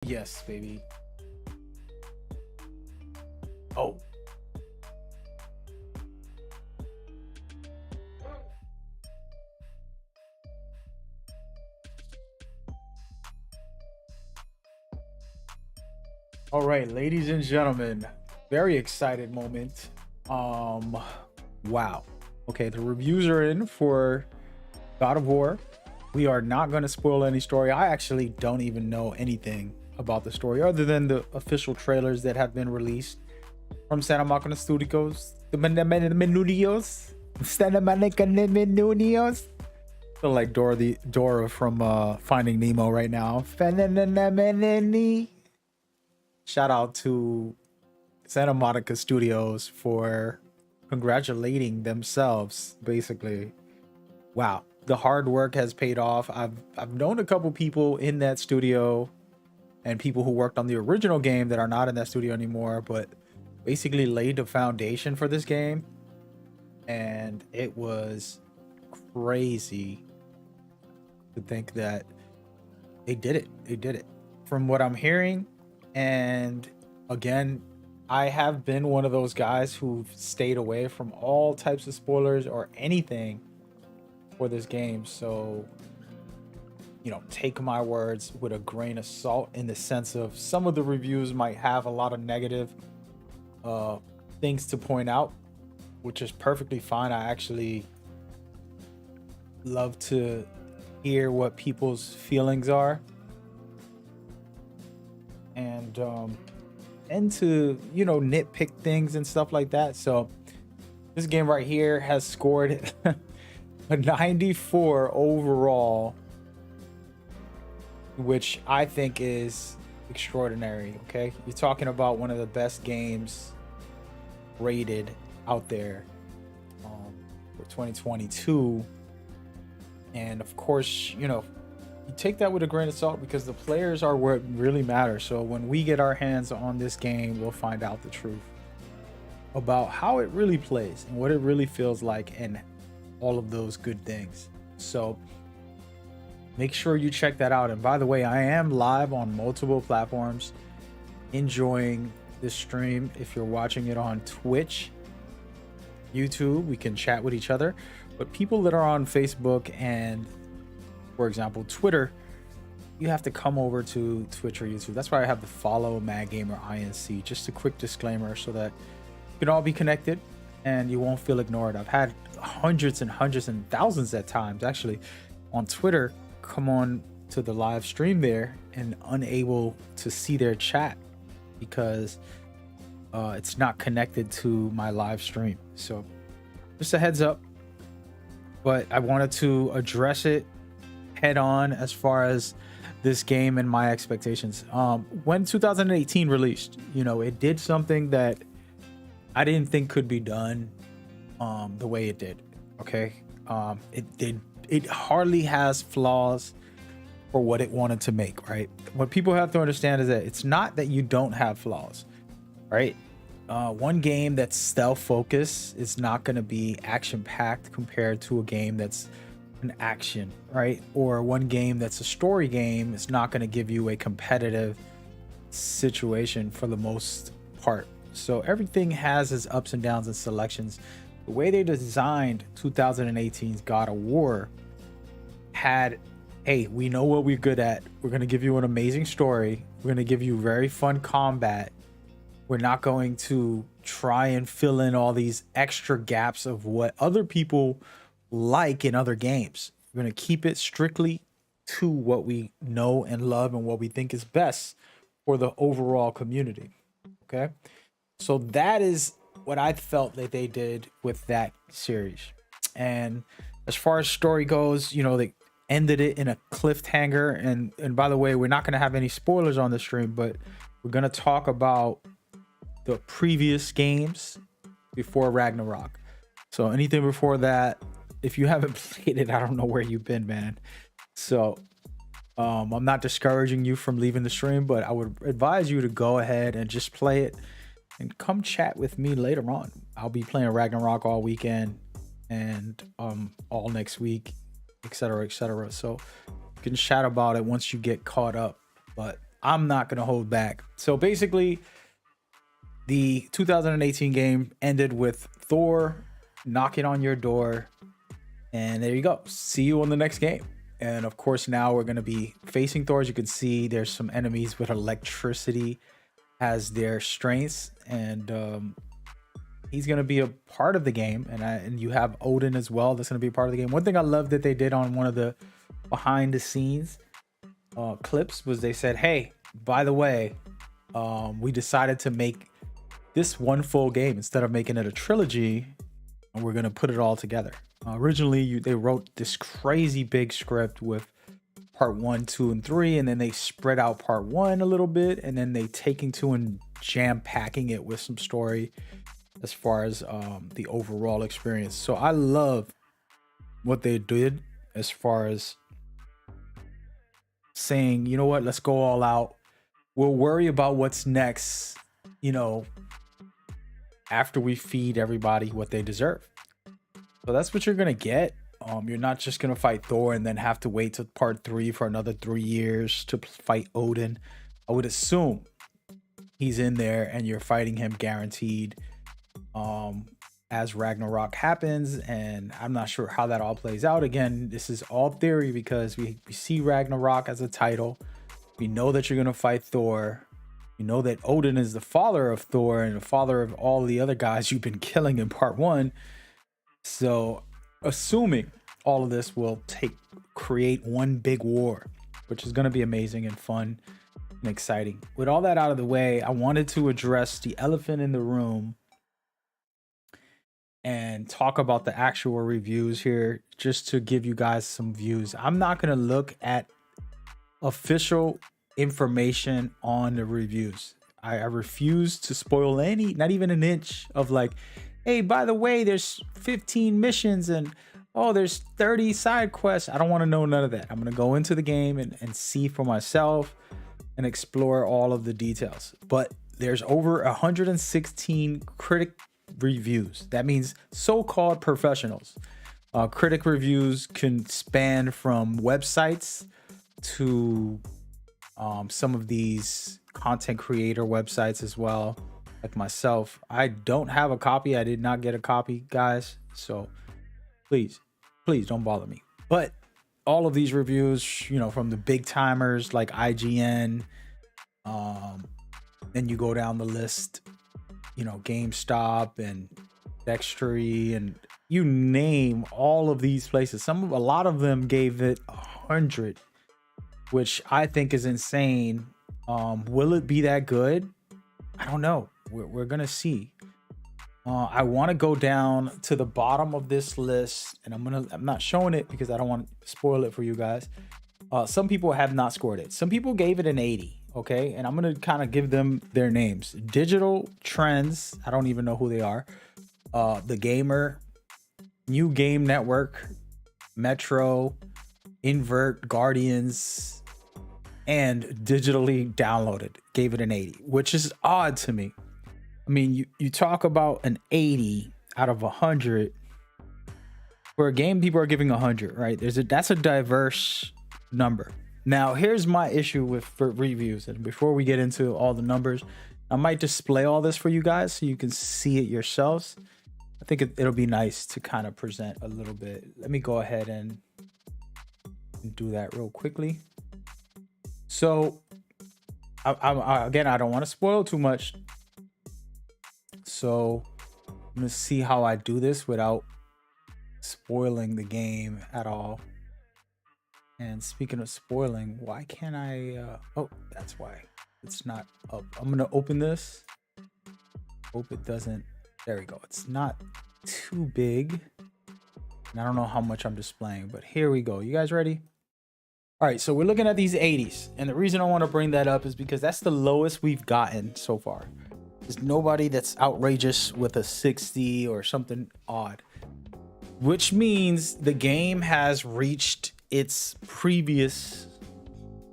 Yes, baby. Oh, all right, ladies and gentlemen, very excited moment. Um, wow. Okay, the reviews are in for God of War. We are not going to spoil any story. I actually don't even know anything about the story other than the official trailers that have been released from Santa Monica Studios. The Menudios. Santa Monica Menudios. Feel like Dora from Finding Nemo right now. Shout out to Santa Monica Studios for congratulating themselves, basically. Wow, the hard work has paid off. I've known a couple people in that studio and people who worked on the original game that are not in that studio anymore, but basically laid the foundation for this game, and it was crazy to think that they did it. They did it. From what I'm hearing, and again, I have been one of those guys who've stayed away from all types of spoilers or anything for this game. So, take my words with a grain of salt in the sense of some of the reviews might have a lot of negative uh, things to point out, which is perfectly fine. I actually love to hear what people's feelings are and to nitpick things and stuff like that. So this game right here has scored a 94 overall, which I think is extraordinary. Okay, you're talking about one of the best games rated out there for 2022, and of course, you take that with a grain of salt because the players are what really matters. So when we get our hands on this game, we'll find out the truth about how it really plays and what it really feels like and all of those good things. So make sure you check that out. And by the way, I am live on multiple platforms enjoying this stream. If you're watching it on Twitch, YouTube, we can chat with each other. But people that are on Facebook and, for example, Twitter, you have to come over to Twitch or YouTube. That's why I have the follow Mad Gamer INC. Just a quick disclaimer so that you can all be connected and you won't feel ignored. I've had hundreds and thousands at times actually on Twitter come on to the live stream there and unable to see their chat because it's not connected to my live stream. So just a heads up, but I wanted to address it head on as far as this game and my expectations. When 2018 released, it did something that I didn't think could be done the way it did. Okay, it hardly has flaws for what it wanted to make, right? What people have to understand is that it's not that you don't have flaws, right? One game that's stealth focused is not going to be action packed compared to a game that's an action, right? Or one game that's a story game is not going to give you a competitive situation for the most part. So everything has its ups and downs and selections. The way they designed 2018's God of War had, hey, we know what we're good at. We're going to give you an amazing story. We're going to give you very fun combat. We're not going to try and fill in all these extra gaps of what other people like in other games. We're going to keep it strictly to what we know and love and what we think is best for the overall community. Okay. So that is what I felt that they did with that series. And as far as story goes, they ended it in a cliffhanger. And by the way, we're not going to have any spoilers on the stream, but we're going to talk about the previous games before Ragnarok. So anything before that, if you haven't played it, I don't know where you've been, man. So I'm not discouraging you from leaving the stream, but I would advise you to go ahead and just play it and come chat with me later on. I'll be playing Ragnarok all weekend and all next week, etc., etc. So you can chat about it once you get caught up. But I'm not gonna hold back. So basically, the 2018 game ended with Thor knocking on your door, and there you go. See you on the next game. And of course, now we're gonna be facing Thor. As you can see, there's some enemies with electricity as their strengths, and he's gonna be a part of the game. And you have Odin as well. That's gonna be a part of the game. One thing I love that they did on one of the behind the scenes clips was they said, "Hey, by the way, we decided to make this one full game instead of making it a trilogy, and we're gonna put it all together." Originally, they wrote this crazy big script with part 1, 2, and 3, and then they spread out part 1 a little bit, and then they taking 2 and jam packing it with some story as far as the overall experience. So I love what they did as far as saying, you know what, let's go all out. We'll worry about what's next, you know, after we feed everybody what they deserve. So that's what you're gonna get. You're not just gonna fight Thor and then have to wait till part 3 for another 3 years to fight Odin. I would assume he's in there and you're fighting him guaranteed as Ragnarok happens, and I'm not sure how that all plays out. Again, this is all theory because we see Ragnarok as a title. We know that you're gonna fight Thor. You know that Odin is the father of Thor and the father of all the other guys you've been killing in part 1. So assuming all of this will create one big war, which is going to be amazing and fun and exciting. With all that out of the way, I wanted to address the elephant in the room and talk about the actual reviews here, just to give you guys some views. I'm not going to look at official information on the reviews. I refuse to spoil any, not even an inch of like, hey, by the way, there's 15 missions and oh, there's 30 side quests. I don't want to know none of that. I'm going to go into the game and see for myself and explore all of the details. But there's over 116 critic reviews. That means so-called professionals. Critic reviews can span from websites to some of these content creator websites as well. Like myself, I don't have a copy. I did not get a copy, guys. So please don't bother me. But all of these reviews, you know, from the big timers like IGN, then you go down the list, you know, GameStop and Dextory and you name all of these places. A lot of them gave it 100, which I think is insane. Will it be that good? I don't know. We're gonna see. I want to go down to the bottom of this list, and I'm not showing it because I don't want to spoil it for you guys. Some people have not scored it. Some people gave it an 80. Okay, and I'm gonna kind of give them their names. Digital Trends. I don't even know who they are. The Gamer, New Game Network, Metro, Invert, Guardians, and Digitally Downloaded gave it an 80, which is odd to me. I mean, you talk about an 80 out of 100 for a game people are giving 100, right? That's a diverse number. Now, here's my issue for reviews, and before we get into all the numbers, I might display all this for you guys so you can see it yourselves. I think it'll be nice to kind of present a little bit. Let me go ahead and do that real quickly. So, again, I don't want to spoil too much. So, I'm going to see how I do this without spoiling the game at all. And speaking of spoiling, why can't I? Oh, that's why it's not up. I'm going to open this. Hope it doesn't. There we go. It's not too big. And I don't know how much I'm displaying, but here we go. You guys ready? All right, so we're looking at these 80s. And the reason I want to bring that up is because that's the lowest we've gotten so far. There's nobody that's outrageous with a 60 or something odd, which means the game has reached its previous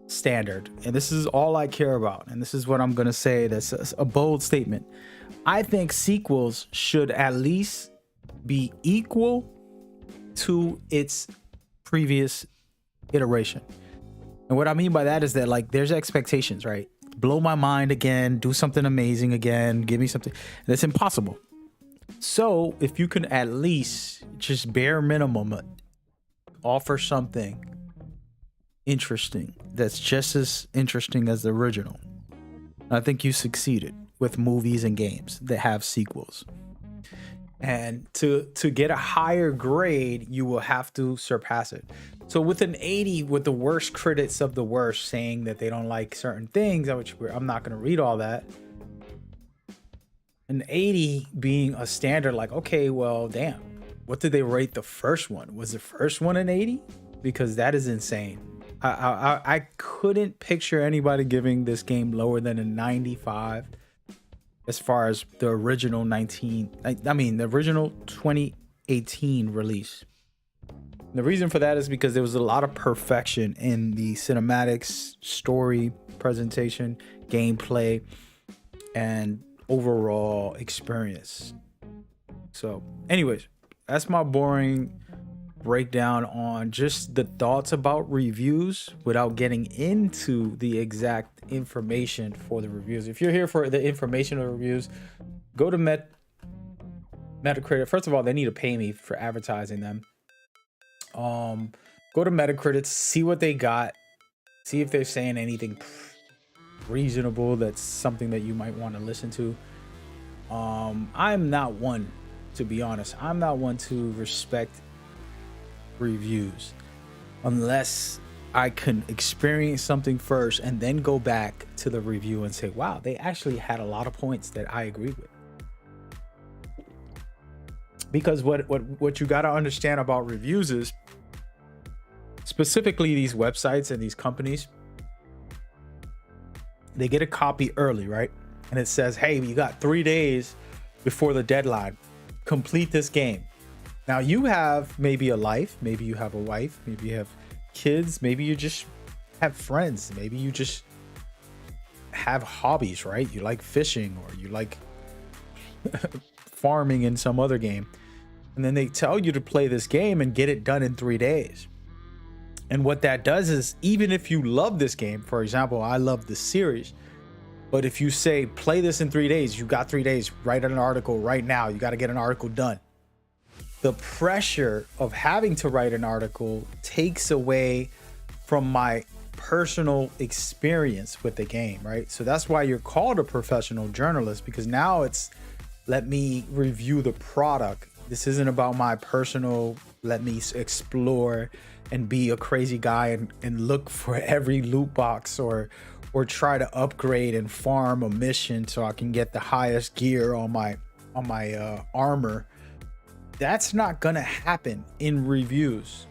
standard. And this is all I care about. And this is what I'm going to say. That's a bold statement. I think sequels should at least be equal to its previous iteration. And what I mean by that is that, like, there's expectations, right? Blow my mind again, do something amazing again, give me something that's impossible. So if you can at least just bare minimum offer something interesting that's just as interesting as the original, I think you succeeded with movies and games that have sequels. And to get a higher grade, you will have to surpass it. So with an 80, with the worst critics of the worst saying that they don't like certain things, which I'm not going to read all that. An 80 being a standard, like, okay, well, damn, what did they rate the first one? Was the first one an 80? Because that is insane. I couldn't picture anybody giving this game lower than a 95 as far as the original the original 2018 release. The reason for that is because there was a lot of perfection in the cinematics, story, presentation, gameplay, and overall experience. So anyways, that's my boring breakdown on just the thoughts about reviews without getting into the exact information for the reviews. If you're here for the information of reviews, go to Metacritic. First of all, they need to pay me for advertising them. Go to Metacritic, see what they got, see if they're saying anything reasonable that's something that you might want to listen to. I'm not one, to be honest, I'm not one to respect reviews unless I can experience something first and then go back to the review and say, wow, they actually had a lot of points that I agreed with. Because what you got to understand about reviews is, specifically these websites and these companies, they get a copy early, right? And it says, hey, you got 3 days before the deadline, complete this game. Now you have maybe a life, maybe you have a wife, maybe you have kids, maybe you just have friends, maybe you just have hobbies, right? You like fishing, or you like farming in some other game. And then they tell you to play this game and get it done in 3 days. And what that does is, even if you love this game, for example, I love this series, but if you say play this in 3 days, you got 3 days, write an article right now, you got to get an article done. The pressure of having to write an article takes away from my personal experience with the game, right? So that's why you're called a professional journalist, because now it's, let me review the product. This isn't about my personal, let me explore and be a crazy guy and look for every loot box or try to upgrade and farm a mission so I can get the highest gear on my armor. That's not gonna happen in reviews.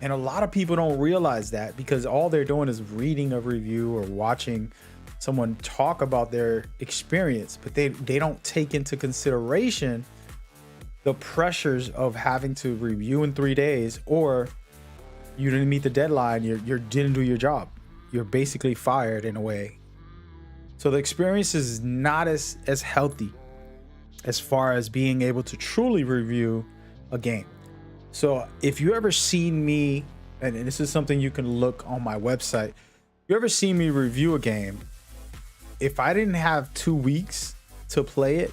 And a lot of people don't realize that, because all they're doing is reading a review or watching someone talk about their experience, but they don't take into consideration the pressures of having to review in 3 days, or you didn't meet the deadline, you didn't do your job, you're basically fired in a way. So the experience is not as healthy as far as being able to truly review a game. So if you ever seen me, and this is something you can look on my website, you ever seen me review a game, if I didn't have 2 weeks to play it,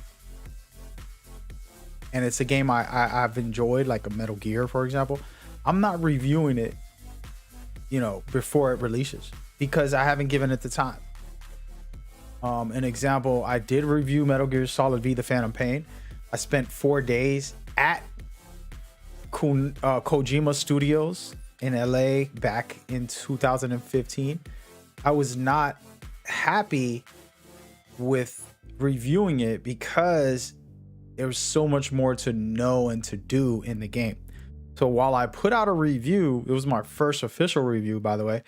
and it's a game I've enjoyed, like a Metal Gear, for example, I'm not reviewing it, before it releases, because I haven't given it the time. An example, I did review Metal Gear Solid V: The Phantom Pain. I spent 4 days at Kojima Studios in LA back in 2015. I was not happy with reviewing it because there was so much more to know and to do in the game. So while I put out a review, it was my first official review, by the way,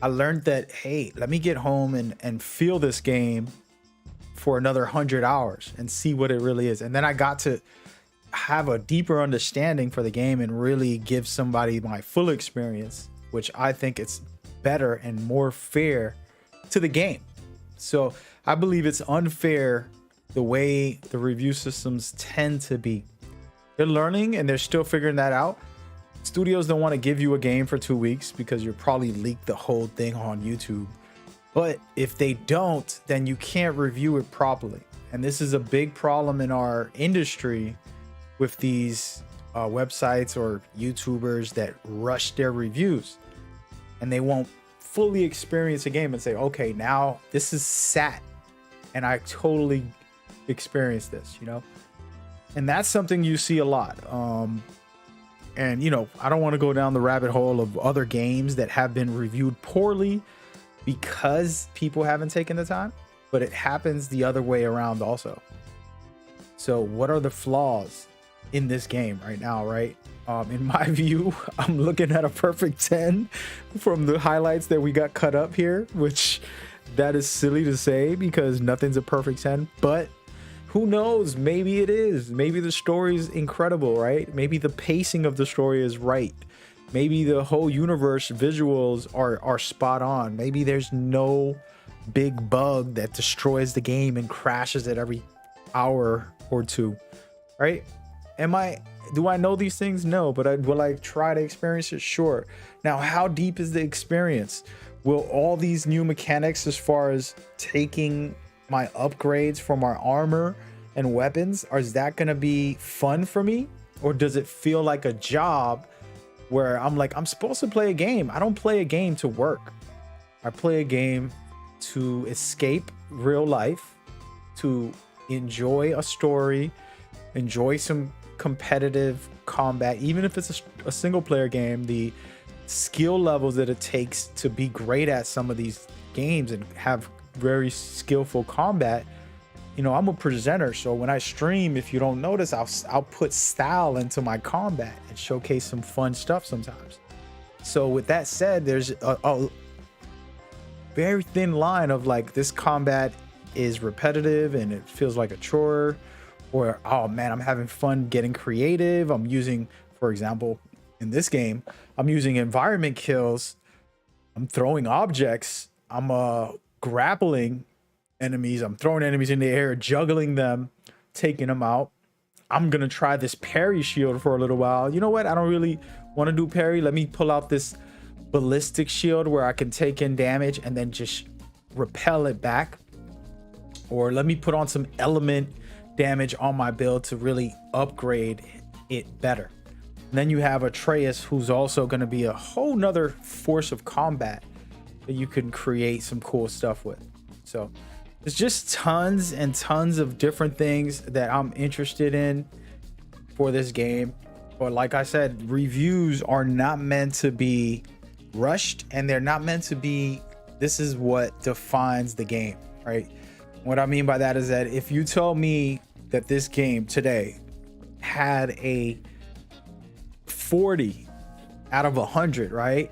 I learned that, hey, let me get home and feel this game for another 100 hours and see what it really is. And then I got to have a deeper understanding for the game and really give somebody my full experience, which I think it's better and more fair to the game. So I believe it's unfair the way the review systems tend to be. They're learning and they're still figuring that out. Studios don't want to give you a game for 2 weeks because you'll probably leak the whole thing on YouTube. But if they don't, then you can't review it properly. And this is a big problem in our industry with these websites or YouTubers that rush their reviews, and they won't fully experience a game and say, okay, now this is sat and I totally experienced this, you know? And that's something you see a lot. And, you know, I don't want to go down the rabbit hole of other games that have been reviewed poorly because people haven't taken the time, but it happens the other way around also. So what are the flaws in this game right now, right? In my view, I'm looking at a perfect 10 from the highlights that we got cut up here, which that is silly to say because nothing's a perfect 10, but who knows? Maybe it is. Maybe the story is incredible, right? Maybe the pacing of the story is right. Maybe the whole universe visuals are spot on. Maybe there's no big bug that destroys the game and crashes it every hour or two, right? Do I know these things? No, but will I try to experience it? Sure. Now, how deep is the experience? Will all these new mechanics as far as taking my upgrades for my armor and weapons, is that going to be fun for me? Or does it feel like a job where I'm like, I'm supposed to play a game? I don't play a game to work. I play a game to escape real life, to enjoy a story, enjoy some competitive combat. Even if it's a single player game, the skill levels that it takes to be great at some of these games and have very skillful combat. You know, I'm a presenter, so when I stream, if you don't notice, I'll put style into my combat and showcase some fun stuff sometimes. So with that said, there's a very thin line of like, this combat is repetitive and it feels like a chore, or oh man, I'm having fun getting creative. I'm using, for example, in this game, I'm using environment kills, I'm throwing objects, I'm grappling enemies, I'm throwing enemies in the air, juggling them, taking them out. I'm gonna try this parry shield for a little while. You know what? I don't really want to do parry. Let me pull out this ballistic shield where I can take in damage and then just repel it back. Or let me put on some element damage on my build to really upgrade it better. And then you have Atreus, who's also going to be a whole nother force of combat that you can create some cool stuff with. So there's just tons and tons of different things that I'm interested in for this game. But like I said, reviews are not meant to be rushed, and they're not meant to be, this is what defines the game, right? What I mean by that is that if you tell me that this game today had a 40 out of 100, right?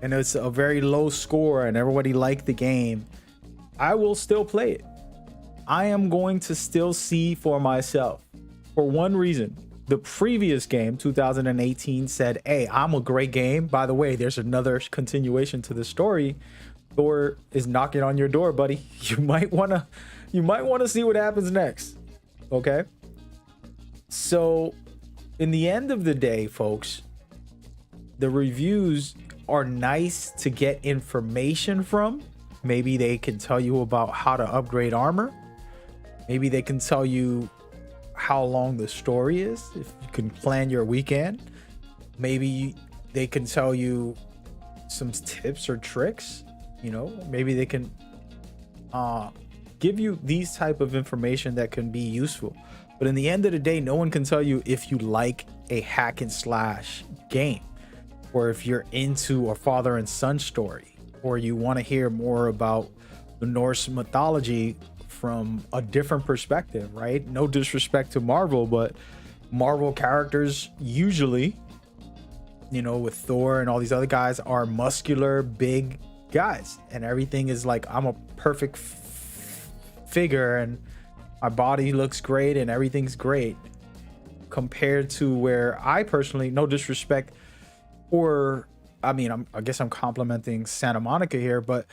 And it's a very low score and everybody liked the game, I will still play it. I am going to still see for myself for one reason. The previous game, 2018, said, hey, I'm a great game. By the way, there's another continuation to the story. Thor is knocking on your door, buddy. You might want to see what happens next. Okay? So, in the end of the day, folks, the reviews are nice to get information from. Maybe they can tell you about how to upgrade armor. Maybe they can tell you how long the story is, if you can plan your weekend. Maybe they can tell you some tips or tricks. You know, maybe they can give you these type of information that can be useful. But in the end of the day, no one can tell you if you like a hack and slash game, or if you're into a father and son story, or you want to hear more about the Norse mythology from a different perspective, right? No disrespect to Marvel, but Marvel characters usually, you know, with Thor and all these other guys, are muscular, big guys, and everything is like, I'm a perfect figure and my body looks great and everything's great, compared to where I personally, no disrespect, or I mean, I guess I'm complimenting Santa Monica here, but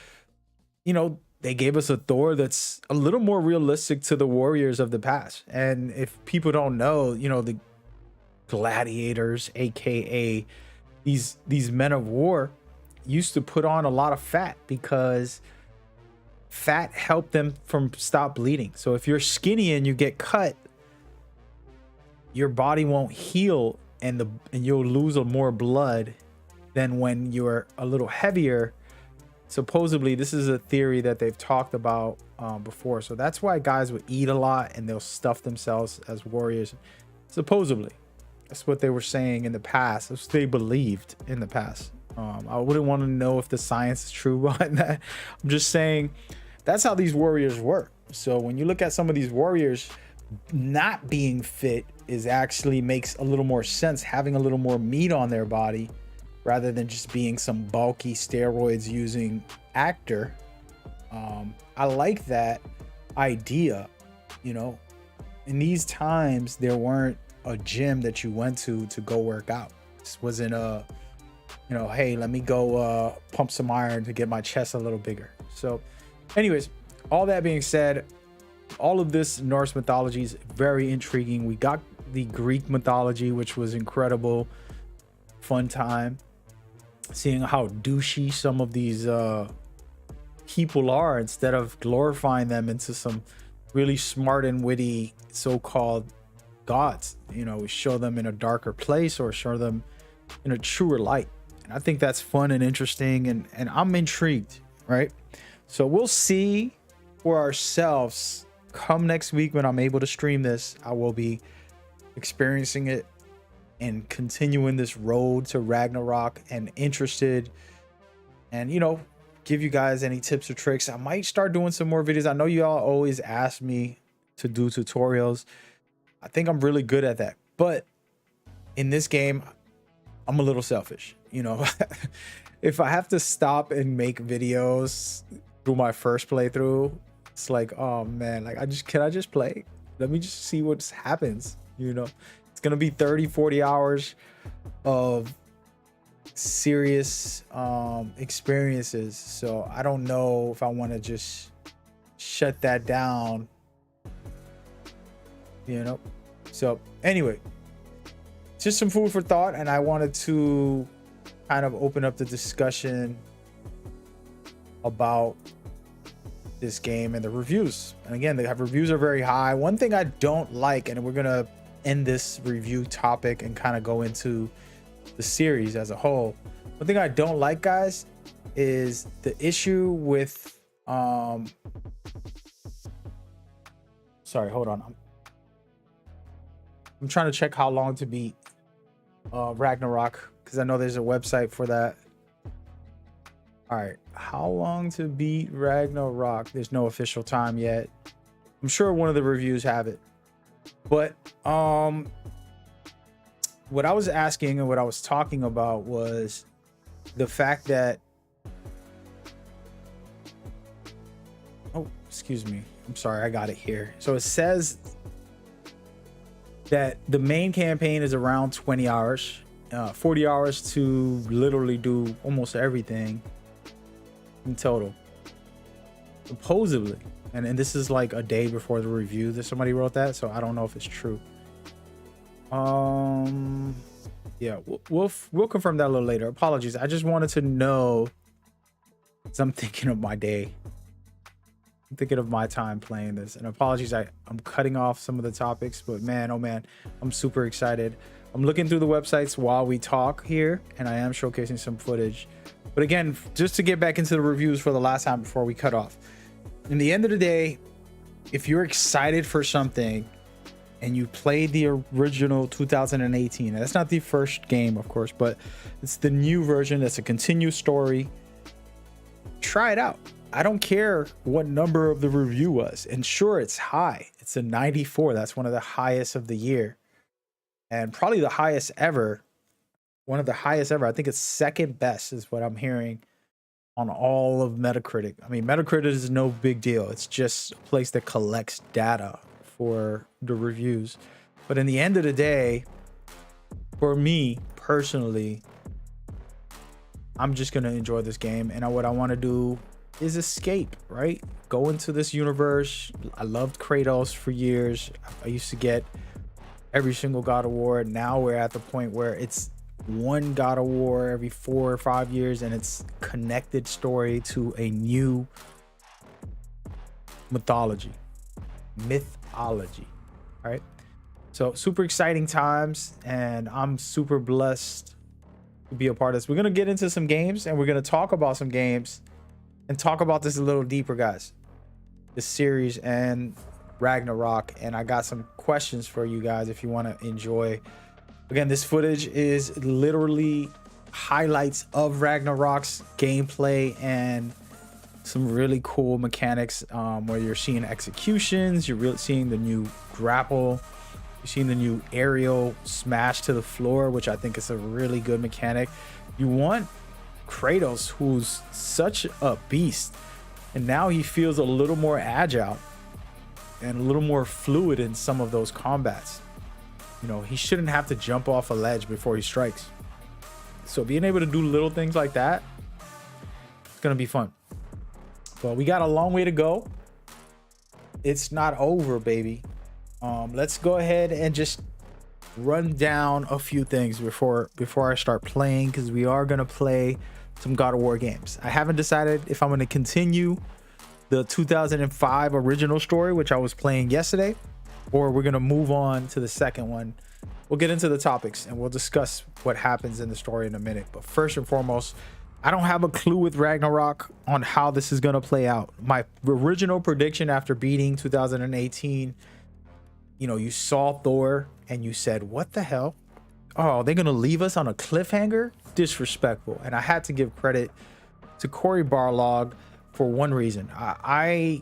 you know, they gave us a Thor that's a little more realistic to the warriors of the past. And if people don't know, you know, the gladiators, aka these men of war, used to put on a lot of fat because fat helped them from stop bleeding. So if you're skinny and you get cut, your body won't heal, and you'll lose more blood than when you're a little heavier. Supposedly, this is a theory that they've talked about before. So that's why guys would eat a lot and they'll stuff themselves as warriors. Supposedly, that's what they were saying in the past. That's what they believed in the past. I wouldn't want to know if the science is true behind that. I'm just saying that's how these warriors work. So when you look at some of these warriors, not being fit is actually makes a little more sense, having a little more meat on their body rather than just being some bulky steroids using actor. I like that idea. You know, in these times there weren't a gym that you went to go work out. This wasn't a, you know, hey, let me go pump some iron to get my chest a little bigger. So anyways, all that being said, all of this Norse mythology is very intriguing. We got the Greek mythology, which was incredible. Fun time seeing how douchey some of these people are, instead of glorifying them into some really smart and witty so-called gods. You know, we show them in a darker place or show them in a truer light. And I think that's fun and interesting, and I'm intrigued, right? So we'll see for ourselves come next week when I'm able to stream this. I will be experiencing it and continuing this road to Ragnarok, and interested, and you know, give you guys any tips or tricks. I might start doing some more videos. I know y'all always ask me to do tutorials. I think I'm really good at that, but in this game I'm a little selfish, you know. If I have to stop and make videos through my first playthrough, it's like, oh man, like can I just play? Let me just see what happens, you know. It's gonna be 30-40 hours of serious experiences, so I don't know if I want to just shut that down, you know. So anyway, just some food for thought, and I wanted to kind of open up the discussion about this game and the reviews. And again, the reviews are very high. One thing I don't like, and we're gonna end this review topic and kind of go into the series as a whole. One thing I don't like, guys, is the issue with sorry, hold on, I'm trying to check how long to beat Ragnarok, because I know there's a website for that. All right, how long to beat Ragnarok? There's no official time yet. I'm sure one of the reviews have it, but what I was asking and what I was talking about was the fact that, oh, excuse me, I'm sorry, I got it here. So it says that the main campaign is around 20 hours, 40 hours to literally do almost everything in total, supposedly. And this is like a day before the review that somebody wrote that, so I don't know if it's true. Yeah, we'll confirm that a little later. Apologies, I just wanted to know, because I'm thinking of my day, I'm thinking of my time playing this. And apologies, I'm cutting off some of the topics, but man, oh man, I'm super excited. I'm looking through the websites while we talk here, and I am showcasing some footage. But again, just to get back into the reviews for the last time before we cut off, in the end of the day, if you're excited for something and you played the original 2018, and that's not the first game, of course, but it's the new version, that's a continued story, try it out. I don't care what number of the review was, and sure, it's high, it's a 94. That's one of the highest of the year, and probably the highest ever, one of the highest ever. I think it's second best is what I'm hearing on all of Metacritic. I mean, Metacritic is no big deal, it's just a place that collects data for the reviews. But in the end of the day, for me personally, I'm just gonna enjoy this game, and what I want to do is escape, right? Go into this universe. I loved Kratos for years. I used to get every single God of War. Now we're at the point where it's one God of War every 4 or 5 years, and it's connected story to a new mythology. Right? So super exciting times, and I'm super blessed to be a part of this. We're gonna get into some games, and we're gonna talk about some games and talk about this a little deeper, guys. This series and Ragnarok, and I got some questions for you guys if you want to enjoy. Again, this footage is literally highlights of Ragnarok's gameplay and some really cool mechanics, where you're seeing executions, you're really seeing the new grapple, you're seeing the new aerial smash to the floor, which I think is a really good mechanic. You want Kratos, who's such a beast, and now he feels a little more agile and a little more fluid in some of those combats. You know, he shouldn't have to jump off a ledge before he strikes. So being able to do little things like that, it's gonna be fun. But we got a long way to go. It's not over, baby. Let's go ahead and just run down a few things before I start playing, because we are gonna play some God of War games. I haven't decided if I'm gonna continue the 2005 original story, which I was playing yesterday, or we're gonna move on to the second one. We'll get into the topics and we'll discuss what happens in the story in a minute. But first and foremost, I don't have a clue with Ragnarok on how this is gonna play out. My original prediction after beating 2018, you know, you saw Thor and you said, what the hell? Oh, they're gonna leave us on a cliffhanger? Disrespectful. And I had to give credit to Cory Barlog for one reason. I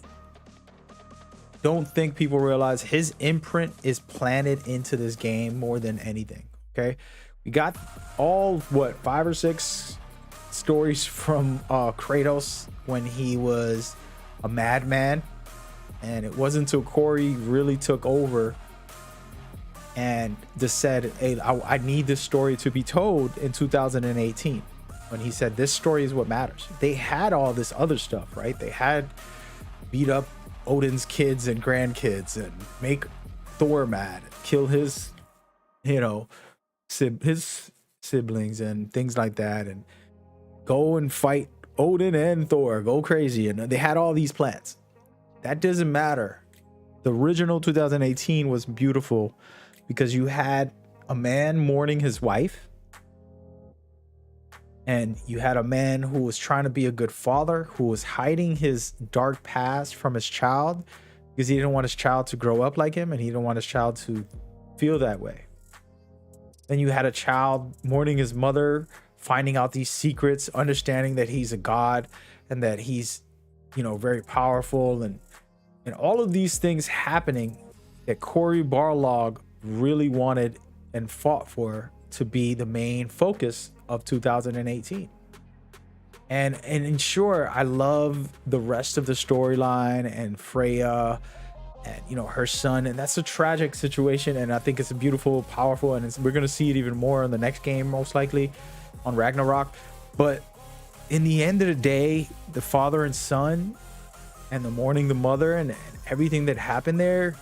don't think people realize his imprint is planted into this game more than anything. Okay, we got all 5 or 6 stories from Kratos when he was a madman, and it wasn't until Cory really took over and just said, hey, I need this story to be told in 2018, when he said this story is what matters. They had all this other stuff, right? They had beat up Odin's kids and grandkids and make Thor mad, kill his, you know, his siblings and things like that, and go and fight Odin and Thor, go crazy. And they had all these plans. That doesn't matter. The original 2018 was beautiful because you had a man mourning his wife, and you had a man who was trying to be a good father, who was hiding his dark past from his child because he didn't want his child to grow up like him, and he didn't want his child to feel that way. Then you had a child mourning his mother, finding out these secrets, understanding that he's a god and that he's, you know, very powerful, and all of these things happening that Cory Barlog really wanted and fought for to be the main focus of 2018. And sure, I love the rest of the storyline and Freya and, you know, her son, and that's a tragic situation, and I think it's a beautiful, powerful, and we're gonna see it even more in the next game, most likely on Ragnarok. But in the end of the day, the father and son and the mourning the mother and everything that happened there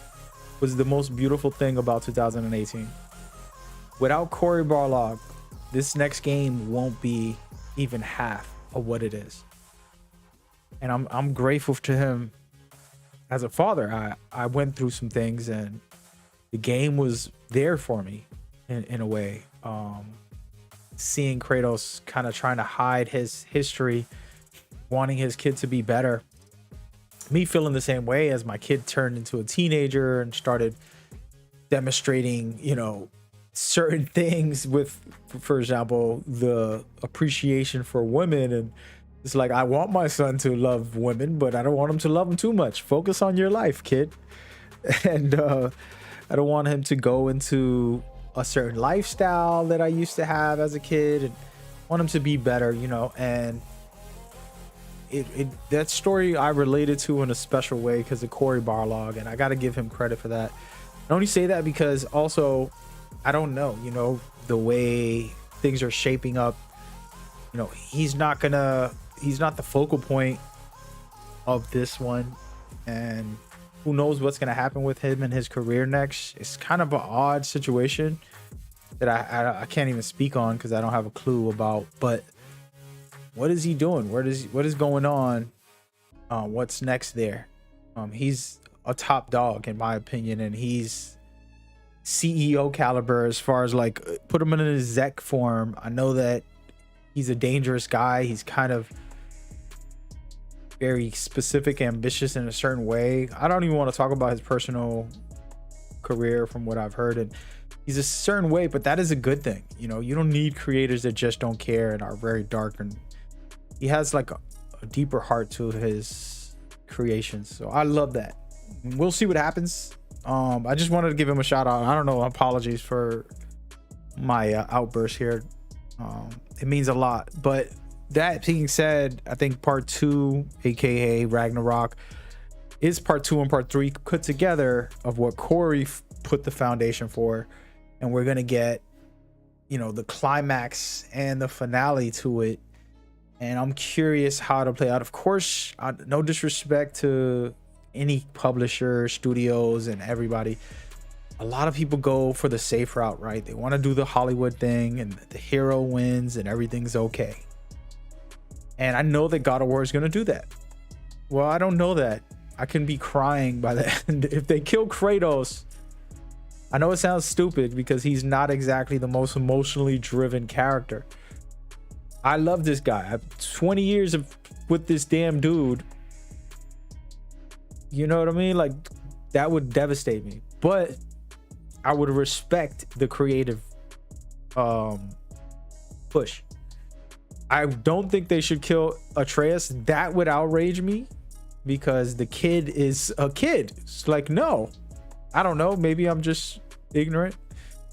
was the most beautiful thing about 2018. Without Cory Barlog, this next game won't be even half of what it is. And I'm grateful to him as a father. I went through some things, and the game was there for me in a way. Seeing Kratos kind of trying to hide his history, wanting his kid to be better. Me feeling the same way as my kid turned into a teenager and started demonstrating, you know, certain things with, for example, the appreciation for women. And it's like, I want my son to love women, but I don't want him to love them too much. Focus on your life, kid. And I don't want him to go into a certain lifestyle that I used to have as a kid, and want him to be better, you know. And that story I related to in a special way because of Cory Barlog, and I got to give him credit for that. I only say that because also, I don't know, you know, the way things are shaping up, you know, he's not the focal point of this one, and who knows what's gonna happen with him and his career next. It's kind of an odd situation that I can't even speak on because I don't have a clue about. But what is he doing? What is going on? What's next there? He's a top dog in my opinion, and he's CEO caliber as far as like put him in an exec form. I know that he's a dangerous guy. He's kind of very specific, ambitious in a certain way. I don't even want to talk about his personal career from what I've heard, and he's a certain way, but that is a good thing. You know, you don't need creators that just don't care and are very dark, and he has like a deeper heart to his creations. So I love that. We'll see what happens. I just wanted to give him a shout out. I don't know, apologies for my outburst here. It means a lot. But that being said, I think part 2, aka Ragnarok, is part 2 and part 3 put together of what Corey put the foundation for, and we're gonna get, you know, the climax and the finale to it. And I'm curious how to play out. Of course, no disrespect to any publisher, studios, and everybody. A lot of people go for the safe route, right? They want to do the Hollywood thing and the hero wins and everything's okay. And I know that God of War is going to do that. Well, I don't know that. I can be crying by the end. If they kill Kratos, I know it sounds stupid because he's not exactly the most emotionally driven character. I love this guy. I have 20 years with this damn dude. You know what I mean? Like, that would devastate me. But I would respect the creative push. I don't think they should kill Atreus. That would outrage me because the kid is a kid. It's like, no, I don't know. Maybe I'm just ignorant,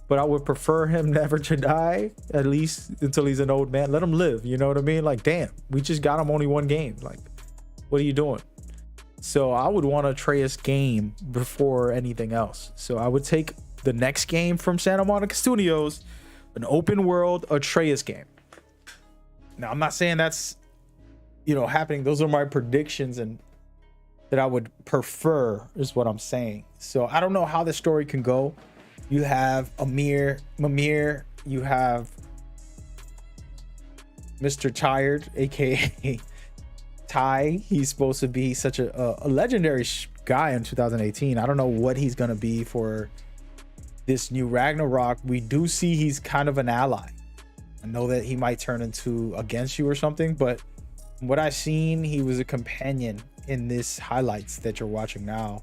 but I would prefer him never to die, at least until he's an old man. Let him live. You know what I mean? Like, damn, we just got him only one game. Like, what are you doing? So I would want Atreus game before anything else. So I would take the next game from Santa Monica Studios, an open world Atreus game. Now, I'm not saying that's, you know, happening. Those are my predictions, and that I would prefer is what I'm saying. So I don't know how the story can go. You have Mimir, you have Mr. Tired, aka Ty. He's supposed to be such a legendary guy in 2018. I don't know what he's gonna be for this new Ragnarok. We do see he's kind of an ally. I know that he might turn into against you or something, but what I've seen, he was a companion in this highlights that you're watching now.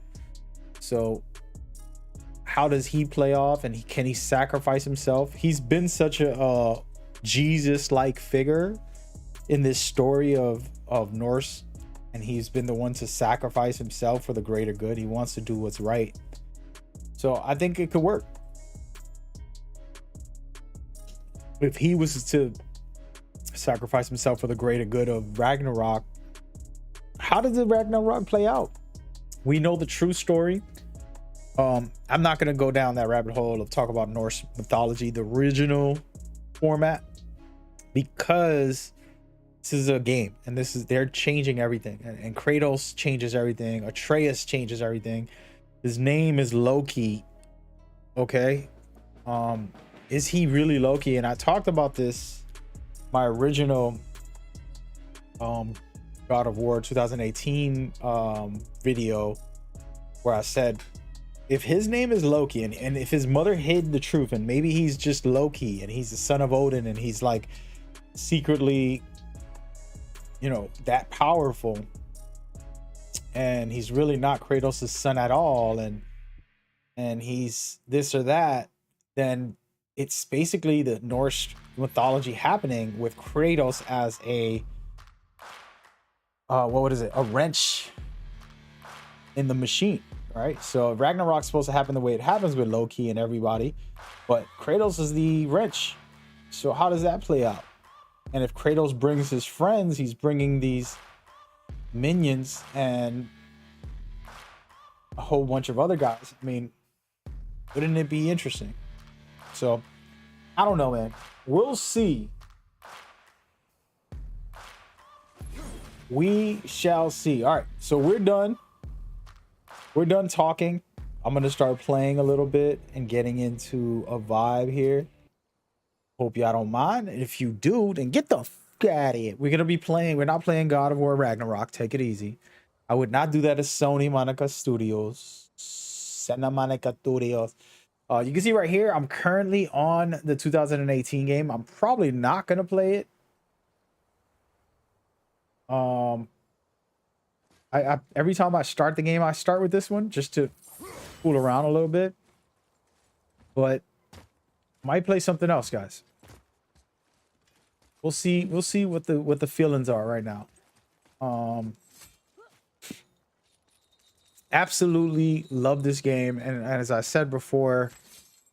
So how does he play off, and can he sacrifice himself? He's been such a Jesus-like figure in this story of Norse, and he's been the one to sacrifice himself for the greater good. He wants to do what's right. So I think it could work. If he was to sacrifice himself for the greater good of Ragnarok, how does the Ragnarok play out? We know the true story. I'm not going to go down that rabbit hole of talk about Norse mythology, the original format, because this is a game, and they're changing everything, and Kratos changes everything. Atreus changes everything. His name is Loki. Okay. Is he really Loki? And I talked about this, my original God of War 2018 video, where I said, if his name is Loki, and if his mother hid the truth, and maybe he's just Loki and he's the son of Odin, and he's like secretly, you know, that powerful, and he's really not Kratos' son at all, and he's this or that, then it's basically the Norse mythology happening with Kratos as a a wrench in the machine, right? So Ragnarok's supposed to happen the way it happens with Loki and everybody, but Kratos is the wrench. So how does that play out? And if Kratos brings his friends, he's bringing these minions and a whole bunch of other guys. I mean, wouldn't it be interesting? So I don't know, man. We'll see. We shall see. All right, so we're done. we're done talking. I'm gonna start playing a little bit and getting into a vibe here. Hope y'all don't mind. And if you do, then get the f out of here. We're gonna be playing. We're not playing God of War Ragnarok. Take it easy. I would not do that as Sony Monica Studios. Santa Monica Studios. You can see right here, I'm currently on the 2018 game. I'm probably not gonna play it. I every time I start the game, I start with this one just to fool around a little bit. But might play something else, guys. We'll see what the feelings are right now. Absolutely love this game, and as I said before,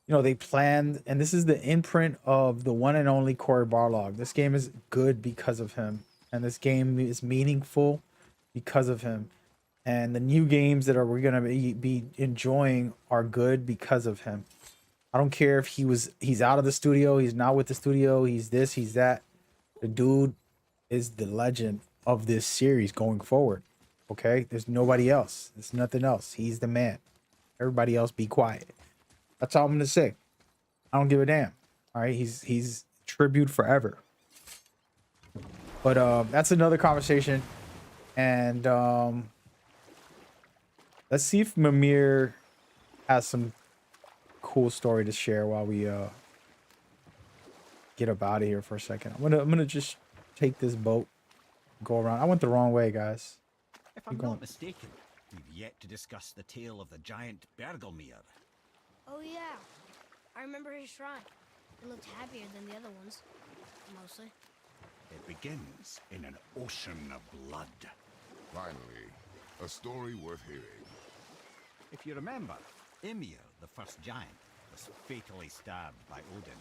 you know, they planned, and this is the imprint of the one and only Cory Barlog. This game is good because of him, and this game is meaningful because of him. And the new games that we're gonna be enjoying are good because of him. I don't care if he's out of the studio, he's not with the studio, he's this, he's that. The dude is the legend of this series going forward. Okay, there's nobody else. There's nothing else. He's the man. Everybody else be quiet. That's all I'm gonna say. I don't give a damn. All right, he's tribute forever. But that's another conversation. And let's see if Mimir has some cool story to share while we get up out of here for a second. I'm gonna just take this boat, go around. I went the wrong way, guys. If I'm not mistaken, we've yet to discuss the tale of the giant Bergelmir. Oh yeah, I remember his shrine. It looked happier than the other ones, mostly. It begins in an ocean of blood. Finally, a story worth hearing. If you remember, Ymir, the first giant, was fatally stabbed by Odin.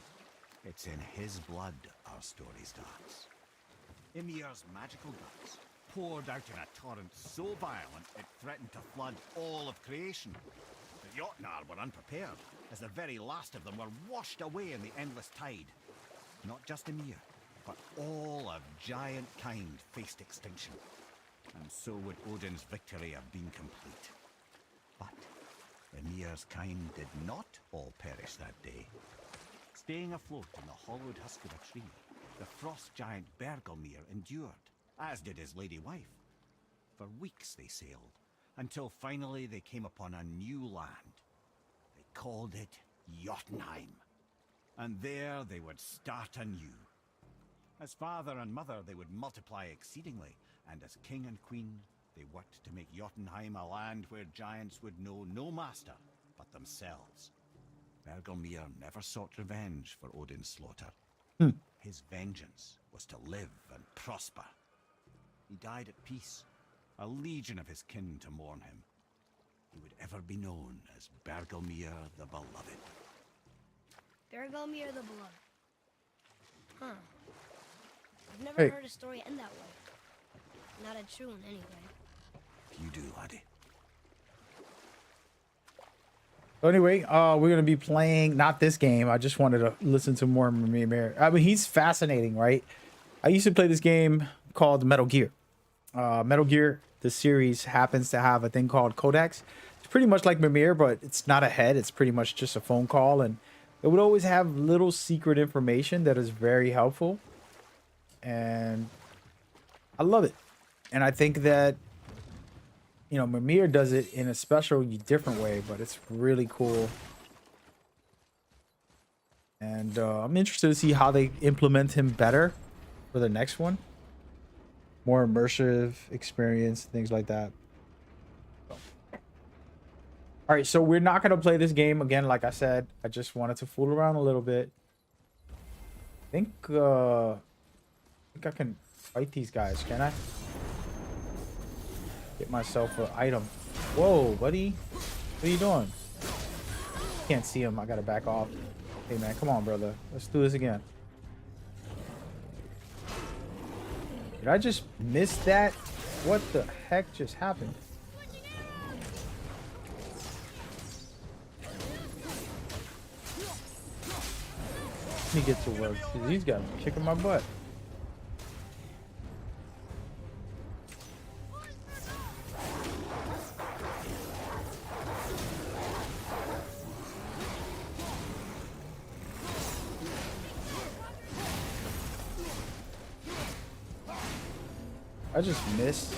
It's in his blood our story starts. Ymir's magical guts poured out in a torrent so violent it threatened to flood all of creation. The Jotnar were unprepared, as the very last of them were washed away in the endless tide. Not just Ymir, but all of giant kind faced extinction. And so would Odin's victory have been complete. But Ymir's kind did not all perish that day. Staying afloat in the hollowed husk of a tree, the frost giant Bergelmir endured, as did his lady wife. For weeks they sailed, until finally they came upon a new land. They called it Jotunheim. And there they would start anew. As father and mother they would multiply exceedingly, and as king and queen they worked to make Jotunheim a land where giants would know no master but themselves. Bergelmir never sought revenge for Odin's slaughter. His vengeance was to live and prosper. He died at peace, a legion of his kin to mourn him. He would ever be known as Bergelmir the Beloved. Bergelmir the Beloved. Huh. I've never heard a story end that way. Not a true one, anyway. You do, laddie. So anyway, we're gonna be playing not this game. I just wanted to listen to more Mimir. I mean, he's fascinating, right? I used to play this game called Metal Gear. Metal Gear, the series, happens to have a thing called Codex. It's pretty much like Mimir, but it's not a head. It's pretty much just a phone call, and it would always have little secret information that is very helpful. And I love it. And I think that, you know, Mimir does it in a special, different way, but it's really cool. And I'm interested to see how they implement him better for the next one. More immersive experience, things like that. So. All right, so we're not going to play this game again, like I said. I just wanted to fool around a little bit. I think I can fight these guys, can I? Get myself an item. Whoa, buddy. What are you doing? Can't see him. I gotta back off. Hey, man. Come on, brother. Let's do this again. Did I just miss that? What the heck just happened? Let me get to work. These guys are kicking my butt. I just missed.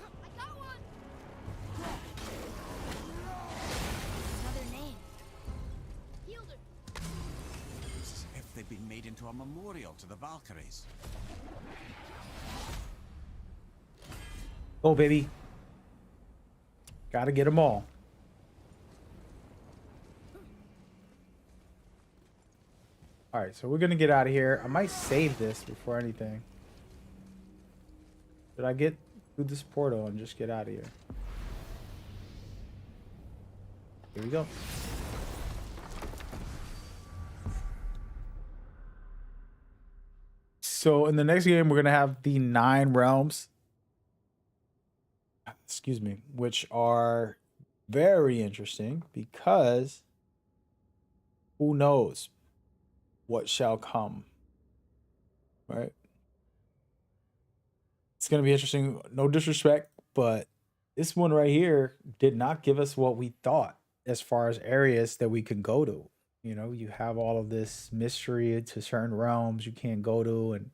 I got one. Another name. Healed her. It's as if they've been made into a memorial to the Valkyries. Oh, baby. Gotta get them all. All right, so we're gonna get out of here. I might save this before anything. Did I get through this portal and just get out of here? Here we go. So in the next game, we're gonna have the 9 realms. Excuse me, which are very interesting because who knows what shall come, right? It's going to be interesting. No disrespect, but this one right here did not give us what we thought as far as areas that we could go to. You know, you have all of this mystery to certain realms you can't go to, and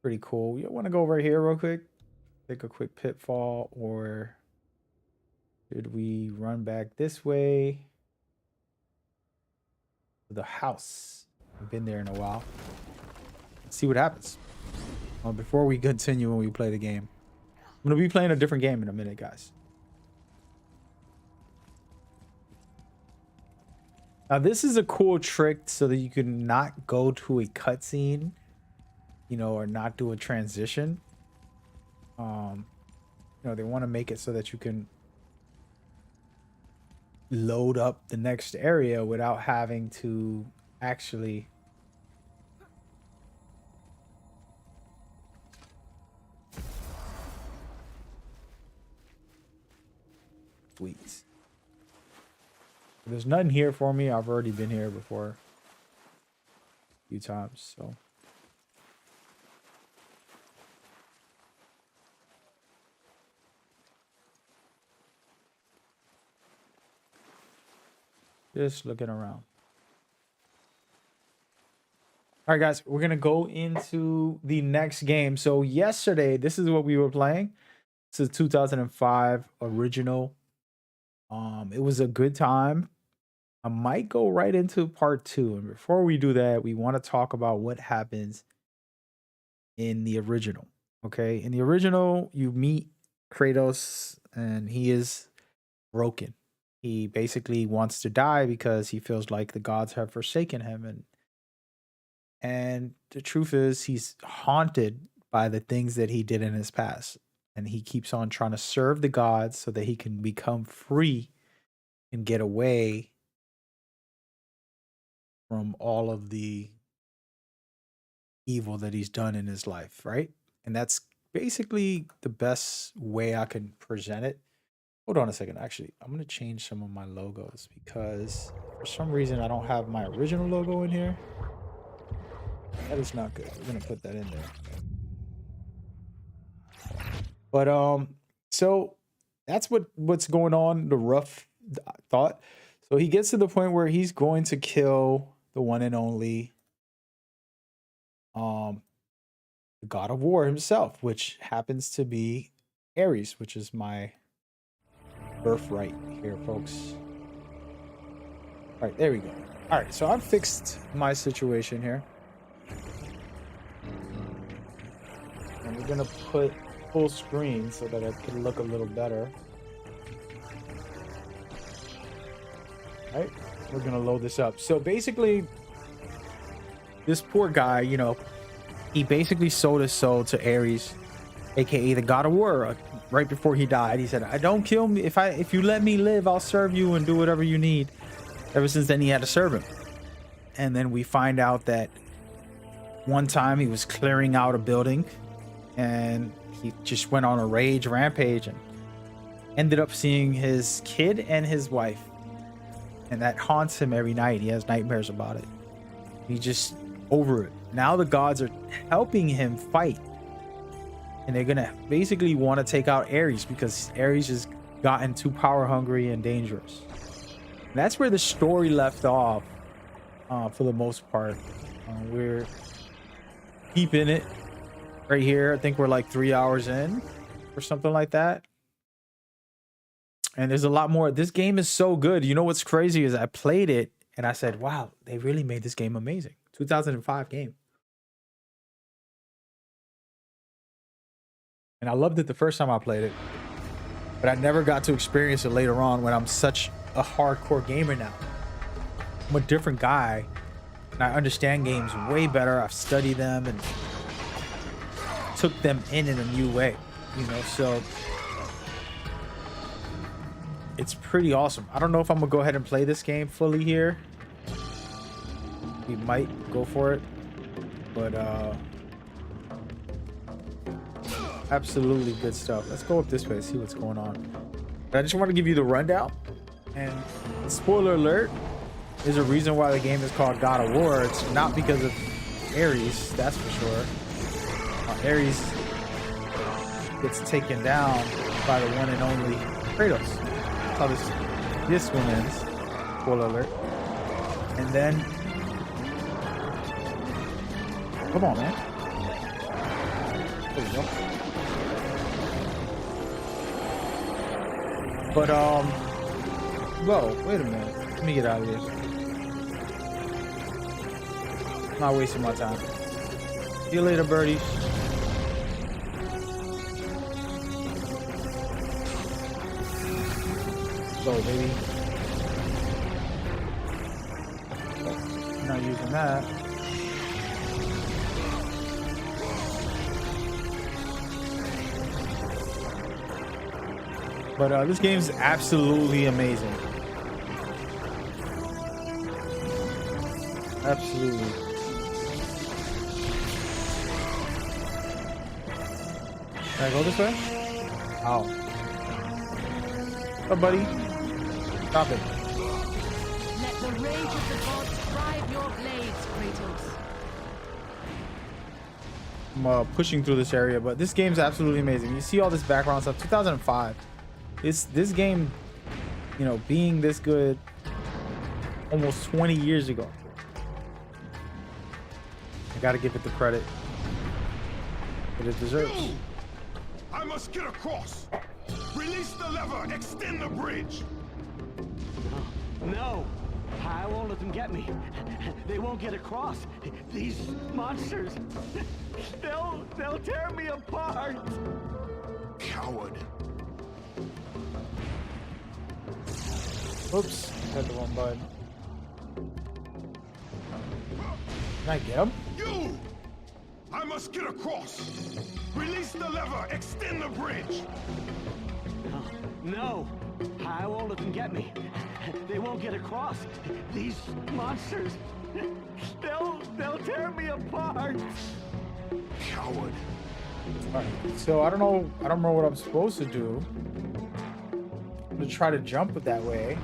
pretty cool. You want to go over here real quick? Take a quick pitfall, or should we run back this way? The house. I've been there in a while. Let's see what happens. Before we continue when we play the game, I'm gonna be playing a different game in a minute, guys. Now this is a cool trick so that you can not go to a cutscene, you know, or not do a transition. You know, they want to make it so that you can load up the next area without having to actually sweet. There's nothing here for me. I've already been here before a few times, so just looking around. All right, guys, we're going to go into the next game. So yesterday, this is what we were playing. This is 2005 original. It was a good time. I might go right into part 2. And before we do that, we want to talk about what happens in the original. Okay, in the original, you meet Kratos and he is broken. He basically wants to die because he feels like the gods have forsaken him, and the truth is he's haunted by the things that he did in his past, and he keeps on trying to serve the gods so that he can become free and get away from all of the evil that he's done in his life, right? And that's basically the best way I can present it. Hold on a second. Actually, I'm going to change some of my logos because for some reason I don't have my original logo in here. That is not good. We're going to put that in there. But so that's what's going on, the rough thought. So he gets to the point where he's going to kill the one and only the god of war himself, which happens to be Ares, which is my birthright here, folks. All right, there we go. All right, so I've fixed my situation here, and we're gonna put full screen so that it can look a little better. All right, we're gonna load this up. So basically, this poor guy, you know, he basically sold his soul to Ares, aka the god of war. Right before he died, he said, "I don't kill me. If you let me live, I'll serve you and do whatever you need." Ever since then, he had to serve him. And then we find out that one time he was clearing out a building, and he just went on a rampage and ended up seeing his kid and his wife, and that haunts him every night. He has nightmares about it. He's just over it. Now the gods are helping him fight. And they're gonna basically want to take out Ares because Ares has gotten too power hungry and dangerous. And that's where the story left off, for the most part. We're keeping it right here. I think we're like 3 hours in or something like that. And there's a lot more. This game is so good. You know what's crazy is I played it and I said, wow, they really made this game amazing. 2005 game. And I loved it the first time I played it. But I never got to experience it later on when I'm such a hardcore gamer now. I'm a different guy. And I understand games way better. I've studied them and took them in a new way. You know, so it's pretty awesome. I don't know if I'm gonna go ahead and play this game fully here. We might go for it, but absolutely good stuff. Let's go up this way, see what's going on. But I just want to give you the rundown. And spoiler alert, there's a reason why the game is called God of War. It's not because of Ares, that's for sure. Ares gets taken down by the one and only Kratos. That's how this one ends. Spoiler alert. And then, come on, man. There we go. But whoa, wait a minute. Let me get out of here. I'm not wasting my time. See you later, birdies. Go, baby. I'm not using that. But this game's absolutely amazing. Absolutely. Can I go this way? Ow. Oh, buddy. Stop it. Let the rage of the gods drive your blades, Kratos. I'm pushing through this area, but this game's absolutely amazing. You see all this background stuff. 2005. This game, you know, being this good almost 20 years ago. I gotta give it the credit that it deserves. You! I must get across. Release the lever. Extend the bridge. No, I won't let them get me. They won't get across. These monsters, they'll tear me apart. Coward. Oops, hit the wrong button. Can I get him? You! I must get across. Release the lever. Extend the bridge. No, I won't let them get me. They won't get across. These monsters, they'll tear me apart. Coward. All right, so I don't know what I'm supposed to do. I'm gonna try to jump it that way.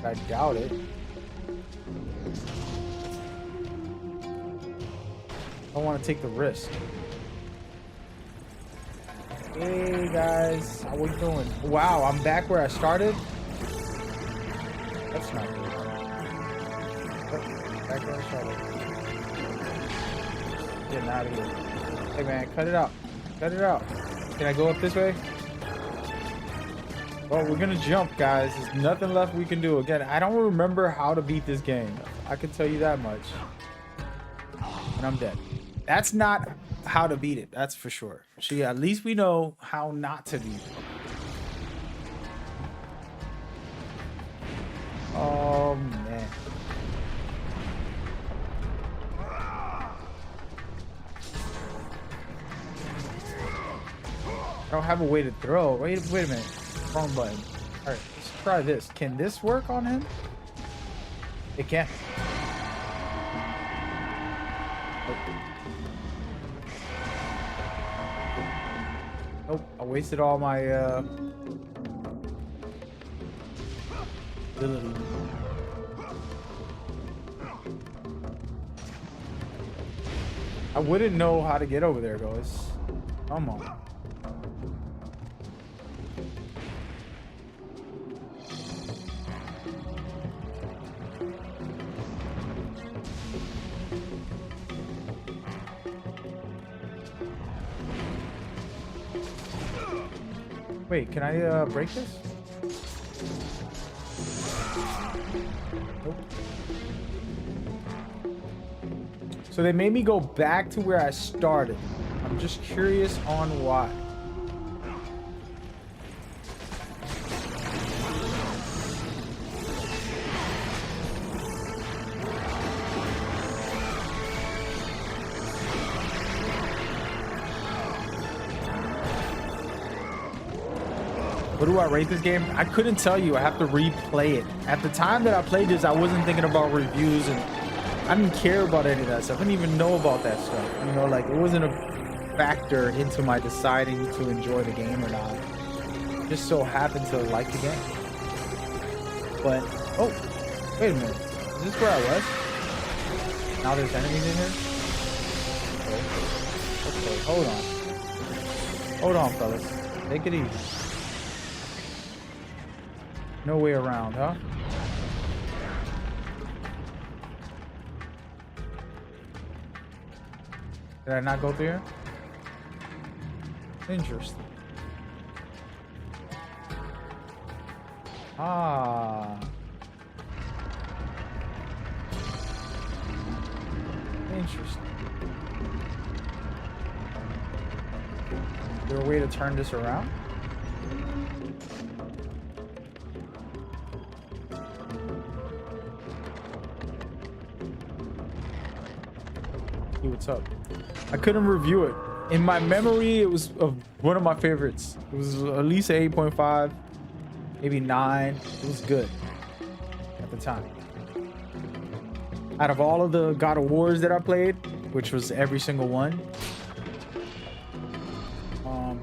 I doubt it. I don't want to take the risk. Hey guys, how we doing? Wow, I'm back where I started. That's not good. Oh, back where I started. Getting out of here. Hey man, cut it out. Cut it out. Can I go up this way? Well, we're gonna jump, guys. There's nothing left we can do. Again, I don't remember how to beat this game. I can tell you that much. And I'm dead. That's not how to beat it. That's for sure. See, at least we know how not to beat it. Oh, man. I don't have a way to throw. Wait a minute. Wrong button. All right, let's try this. Can this work on him? It can. Nope, I wasted all my ability. I wouldn't know how to get over there, guys. Come on. Wait, can I break this? Nope. So they made me go back to where I started. I'm just curious on why. What do I rate this game? I couldn't tell you. I have to replay it. At the time that I played this, I wasn't thinking about reviews and I didn't care about any of that stuff. I didn't even know about that stuff. You know, like it wasn't a factor into my deciding to enjoy the game or not. I just so happened to like the game. But, oh, wait a minute. Is this where I was? Now there's enemies in here? Okay, hold on. Hold on, fellas. Take it easy. No way around, huh? Did I not go through here? Interesting. Ah. Interesting. Is there a way to turn this around? See what's up. I couldn't review it. In my memory, it was one of my favorites. It was at least an 8.5, maybe 9. It was good at the time. Out of all of the God of Wars that I played, which was every single one,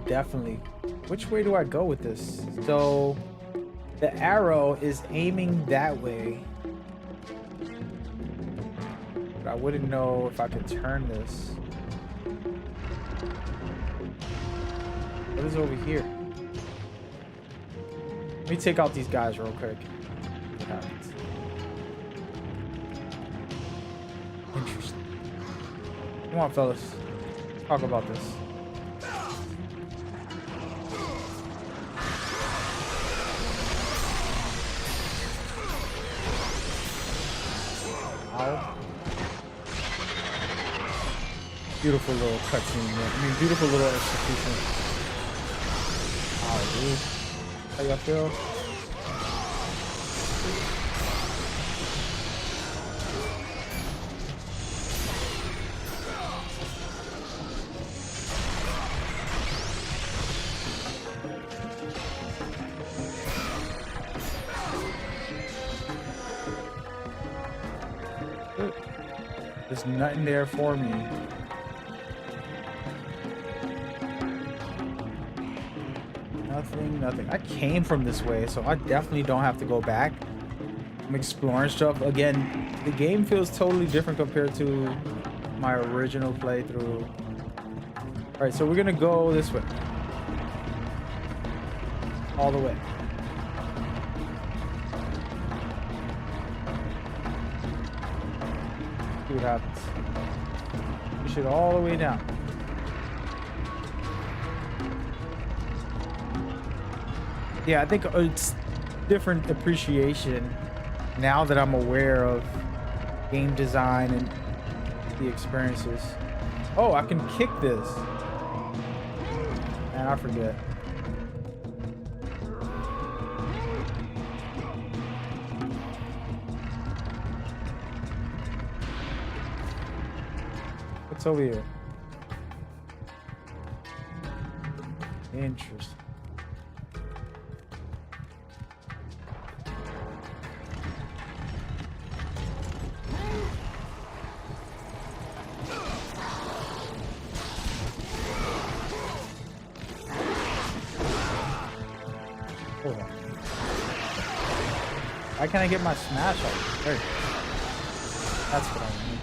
definitely. Which way do I go with this? So the arrow is aiming that way. But I wouldn't know if I could turn this. What is over here? Let me take out these guys real quick. What happens? Interesting. Come on, fellas. Let's talk about this. Ow. Beautiful little cutscene, man. I mean, beautiful little execution. Oh, dude. How y'all feel? There's nothing there for me. Nothing. I came from this way, so I definitely don't have to go back. I'm exploring stuff. Again, the game feels totally different compared to my original playthrough. All right, so we're gonna go this way. All the way. See what happens. Push it all the way down. Yeah, I think it's different appreciation now that I'm aware of game design and the experiences. Oh, I can kick this. Man, I forget. What's over here? Interesting. Why can't I get my smash off? There. That's what I need.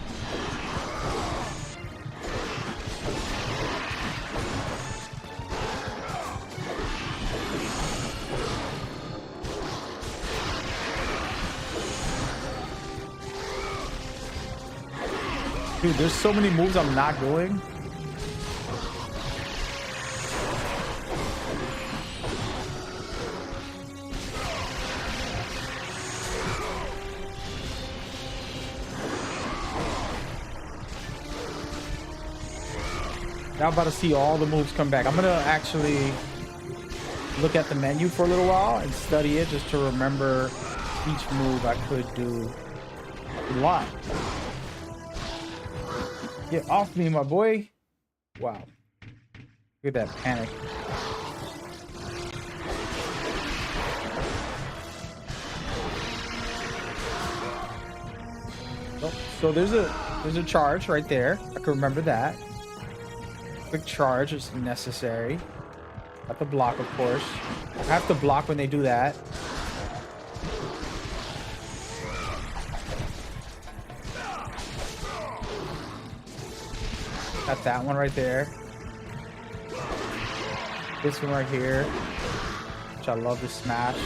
Dude, there's so many moves I'm not doing. Now I'm about to see all the moves come back. I'm gonna actually look at the menu for a little while and study it just to remember each move I could do a lot. Get off me, my boy. Wow. Look at that panic. Oh, so there's a charge right there. I can remember that. Quick charge is necessary. Got the block, of course. I have to block when they do that. Got that one right there. This one right here, which I love to smash.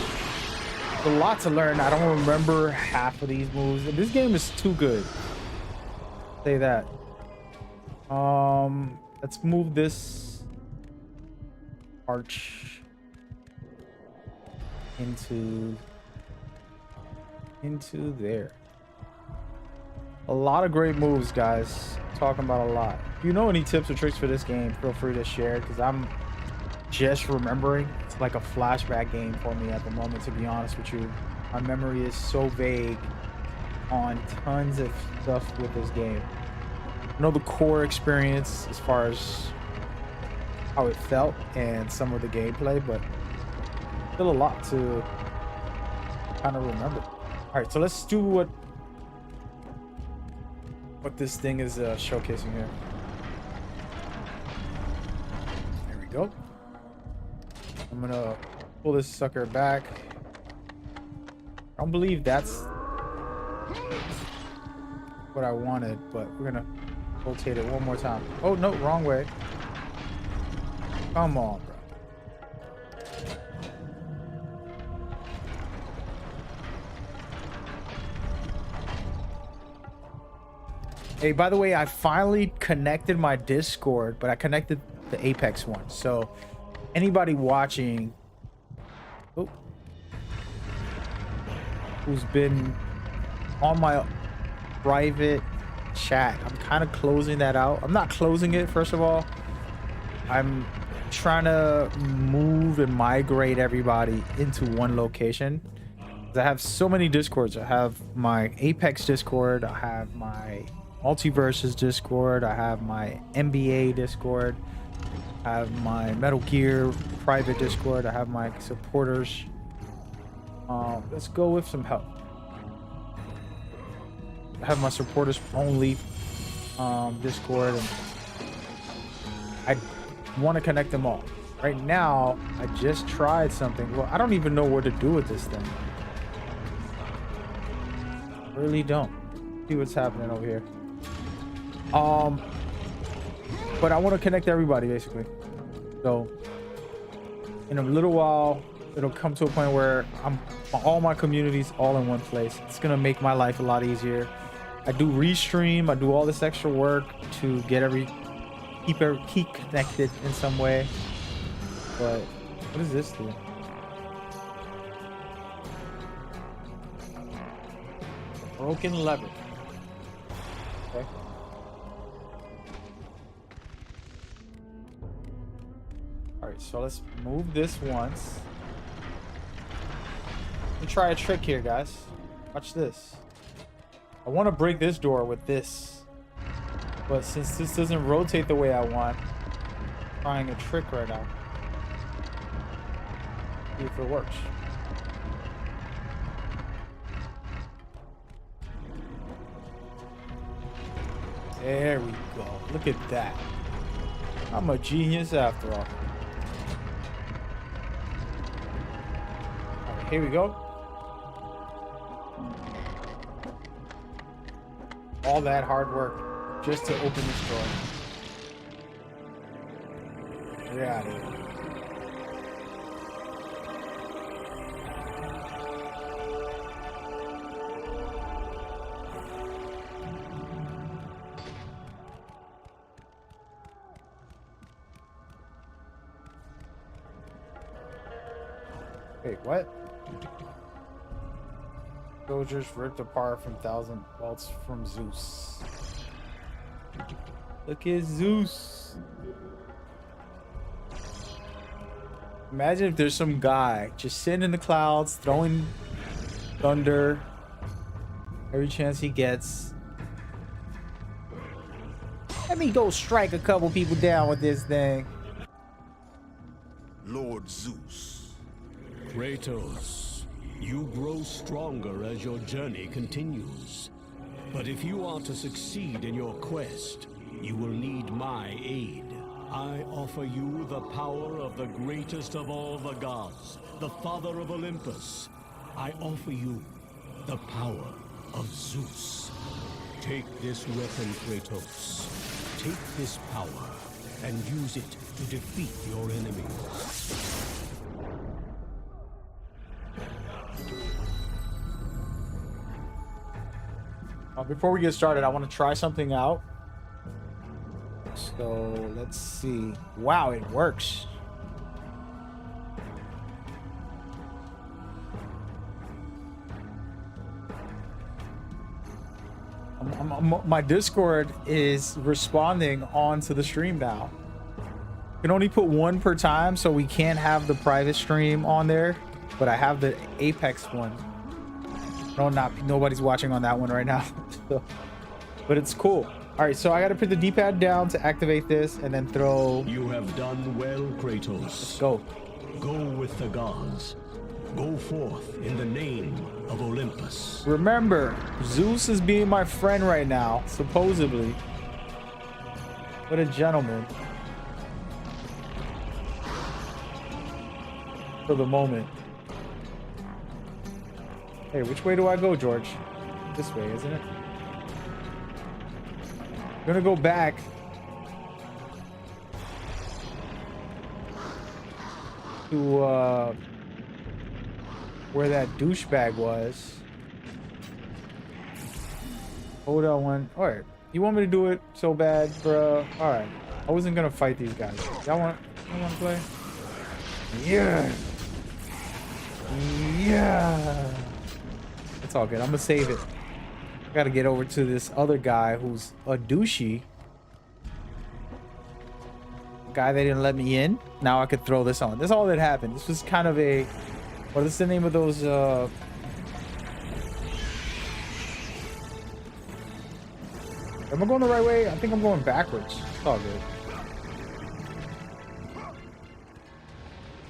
There's a lot to learn. I don't remember half of these moves. This game is too good. I'll say that. Let's move this arch into there. A lot of great moves, guys. Talking about a lot. If you know any tips or tricks for this game, feel free to share, because I'm just remembering. It's like a flashback game for me at the moment, to be honest with you. My memory is so vague on tons of stuff with this game. I know the core experience as far as how it felt and some of the gameplay, but still a lot to kind of remember. All right, so let's do what this thing is showcasing here. There we go. I'm gonna pull this sucker back. I don't believe that's what I wanted, but we're gonna rotate it one more time. Oh no, wrong way. Come on, bro. Hey, by the way, I finally connected my Discord, but I connected the Apex one. So anybody watching who's been on my private chat, I'm kind of closing that out. I'm not closing it, first of all. I'm trying to move and migrate everybody into one location. I have so many Discords. I have my Apex Discord, I have my Multiverses Discord, I have my NBA Discord, I have my Metal Gear private Discord, I have my supporters. Let's go with some help. I have my supporters only Discord, and I want to connect them all. Right now, I just tried something. Well, I don't even know what to do with this thing. I really don't. See what's happening over here. But I want to connect everybody, basically. So in a little while, it'll come to a point where all my communities all in one place. It's gonna make my life a lot easier. I do restream, I do all this extra work to get keep connected in some way. But what does this do? Broken lever. Okay. Alright, so let's move this once. Let me try a trick here, guys. Watch this. I want to break this door with this. But since this doesn't rotate the way I want, I'm trying a trick right now. See if it works. There we go. Look at that. I'm a genius after all. Alright, here we go. All that hard work just to open this door. Get out of here. Wait, what? Soldiers ripped apart from 1,000 bolts from Zeus. Look at Zeus. Imagine if there's some guy just sitting in the clouds, throwing thunder every chance he gets. Let me go strike a couple people down with this thing. Lord Zeus. Kratos, you grow stronger as your journey continues. But if you are to succeed in your quest, you will need my aid. I offer you the power of the greatest of all the gods, the father of Olympus. I offer you the power of Zeus. Take this weapon, Kratos. Take this power and use it to defeat your enemies. Before we get started, I want to try something out. So let's see. Wow, it works. My Discord is responding onto the stream now. You can only put one per time, so we can't have the private stream on there. But I have the Apex one. No, nobody's watching on that one right now. So, but it's cool. All right, so I got to put the D-pad down to activate this, and then throw. You have done well, Kratos. Let's go. Go with the gods. Go forth in the name of Olympus. Remember, Zeus is being my friend right now, supposedly. What a gentleman. For the moment. Hey, which way do I go, George? This way, isn't it? I'm gonna go back. To, where that douchebag was. Hold on one. Alright. You want me to do it so bad, bro? Alright. I wasn't gonna fight these guys. Y'all want to play? Yeah. Yeah. It's all good. I'm gonna save it. I gotta get over to this other guy who's a douchey. Guy they didn't let me in. Now I could throw this on. That's all that happened. This was kind of a... What is the name of those, Am I going the right way? I think I'm going backwards. It's all good.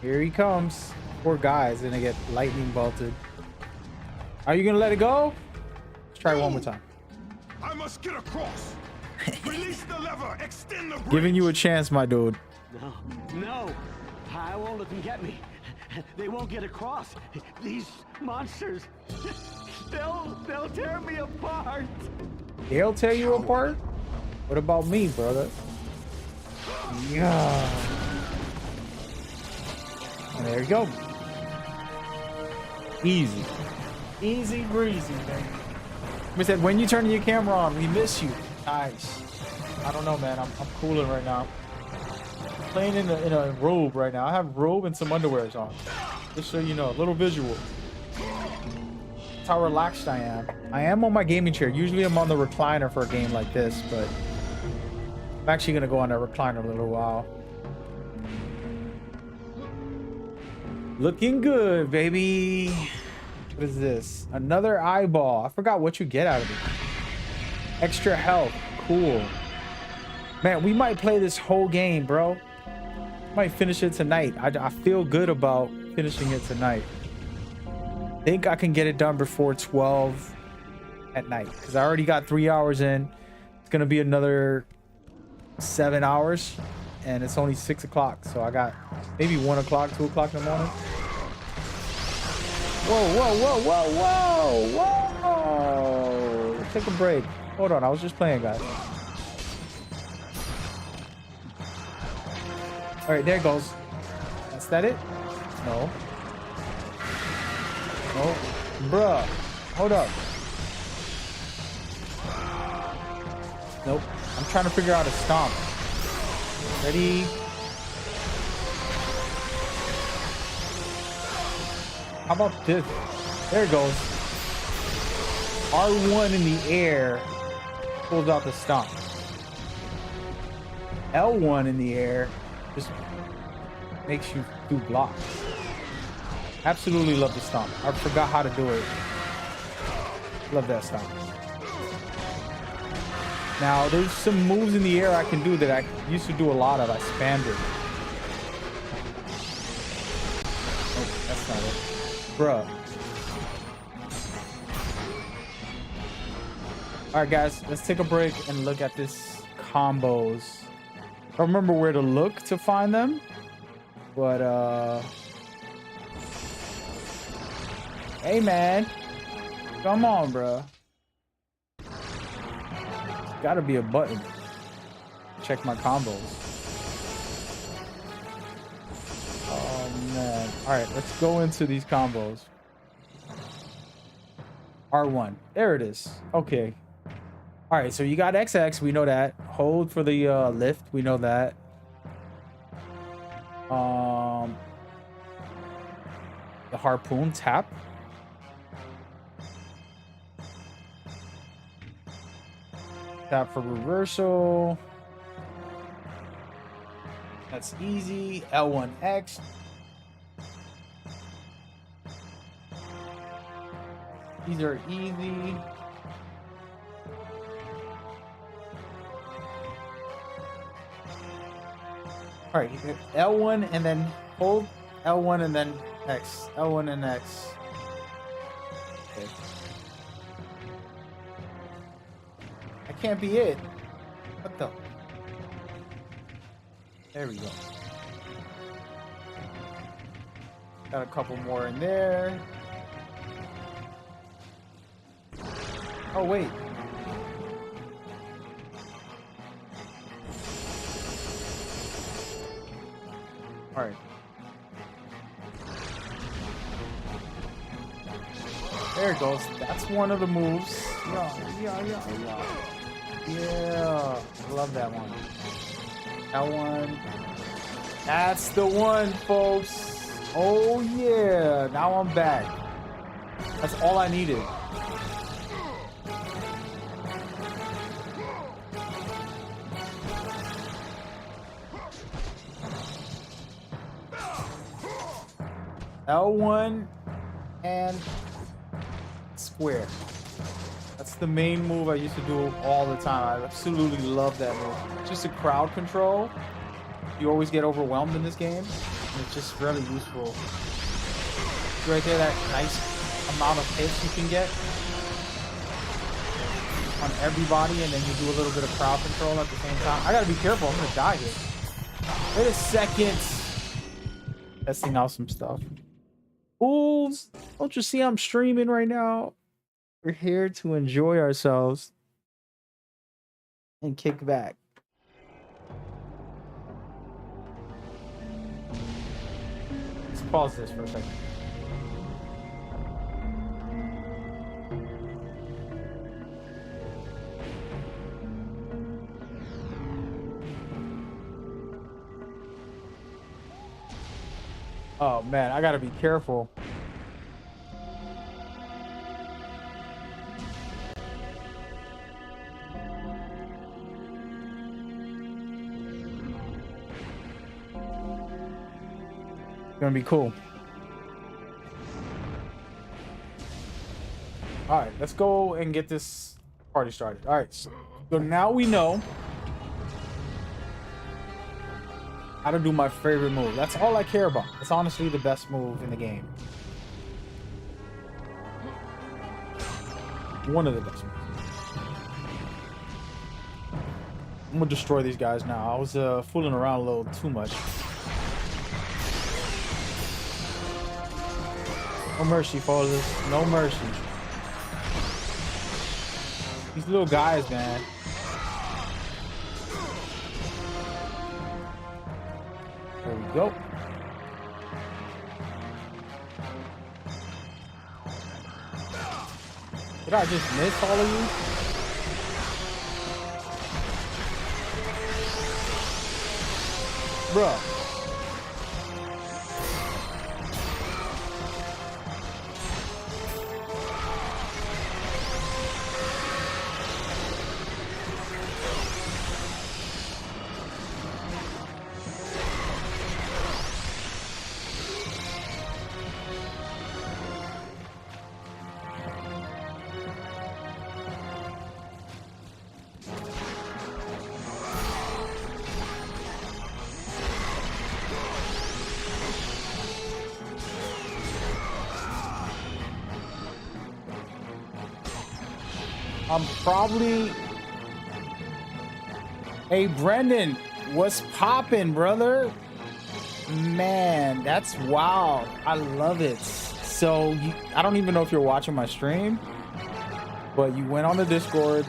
Here he comes. Poor guy's gonna get lightning bolted. Are you gonna let it go? Let's try one more time. I must get across. Release the lever. Extend the bridge. Giving you a chance, my dude. No, I won't let them get me. They won't get across. These monsters, they'll tear me apart. They'll tear you apart? What about me, brother? Yeah. And there you go. Easy. Easy breezy, man. I said, when you turn your camera on, we miss you. Nice. I don't know, man. I'm cooling right now. Playing in a robe right now. I have robe and some underwears on. Just so you know, a little visual. That's how relaxed I am. I am on my gaming chair. Usually I'm on the recliner for a game like this, but I'm actually gonna go on that recliner in a little while. Looking good, baby. What is this? Another eyeball. I forgot what you get out of it. Extra health. Cool. Man, we might play this whole game, bro. Might finish it tonight. I feel good about finishing it tonight. Think I can get it done before 12 at night, because I already got 3 hours in. It's gonna be another 7 hours, and it's only 6 o'clock, so I got maybe 1 o'clock, 2 o'clock in the morning. Whoa, whoa, whoa, whoa, whoa, whoa. Take a break. Hold on, I was just playing, guys. All right, there it goes. Is that it? No. No. Bruh. Hold up. Nope. I'm trying to figure out a stomp. Ready? How about this? There it goes. R1 in the air pulls out the stomp. L1 in the air just makes you do blocks. Absolutely love the stomp. I forgot how to do it. Love that stomp. Now, there's some moves in the air I can do that I used to do a lot of. I spammed it. Oh, that's not it. Bruh. Alright, guys. Let's take a break and look at this combos. I don't remember where to look to find them. But, hey, man. Come on, bruh. Gotta be a button. Check my combos. Oh man. Alright, let's go into these combos. R1. There it is. Okay. Alright, so you got XX, we know that. Hold for the lift, we know that. The harpoon tap. Tap for reversal. That's easy. L1X. These are easy. All right, L1 and then hold L1 and then X. L1 and X. Okay. Can't be it. What the? There we go. Got a couple more in there. Oh, wait. All right. There it goes. That's one of the moves. Yeah, I love that one. That one. That's the one, folks. Oh, yeah. Now I'm back. That's all I needed. L1 and square. That's the main move I used to do all the time. I absolutely love that move. It's just a crowd control. You always get overwhelmed in this game. And it's just really useful. Right there, that nice amount of hits you can get on everybody, and then you do a little bit of crowd control at the same time. I gotta be careful. I'm gonna die here. Wait a second. Testing out some stuff. Fools, don't you see I'm streaming right now? We're here to enjoy ourselves and kick back. Let's pause this for a second. Oh man, I gotta be careful. Gonna be cool. All right, let's go and get this party started. All right, so now we know how to do my favorite move. That's all I care about. It's honestly the best move in the game. One of the best moves. I'm gonna destroy these guys now. I was fooling around a little too much. No mercy, followers. No mercy. These little guys, man. There we go. Did I just miss all of you? Bruh. I'm probably. Hey, Brendan, what's poppin', brother? Man, that's wild. I love it. So, I don't even know if you're watching my stream, but you went on the Discord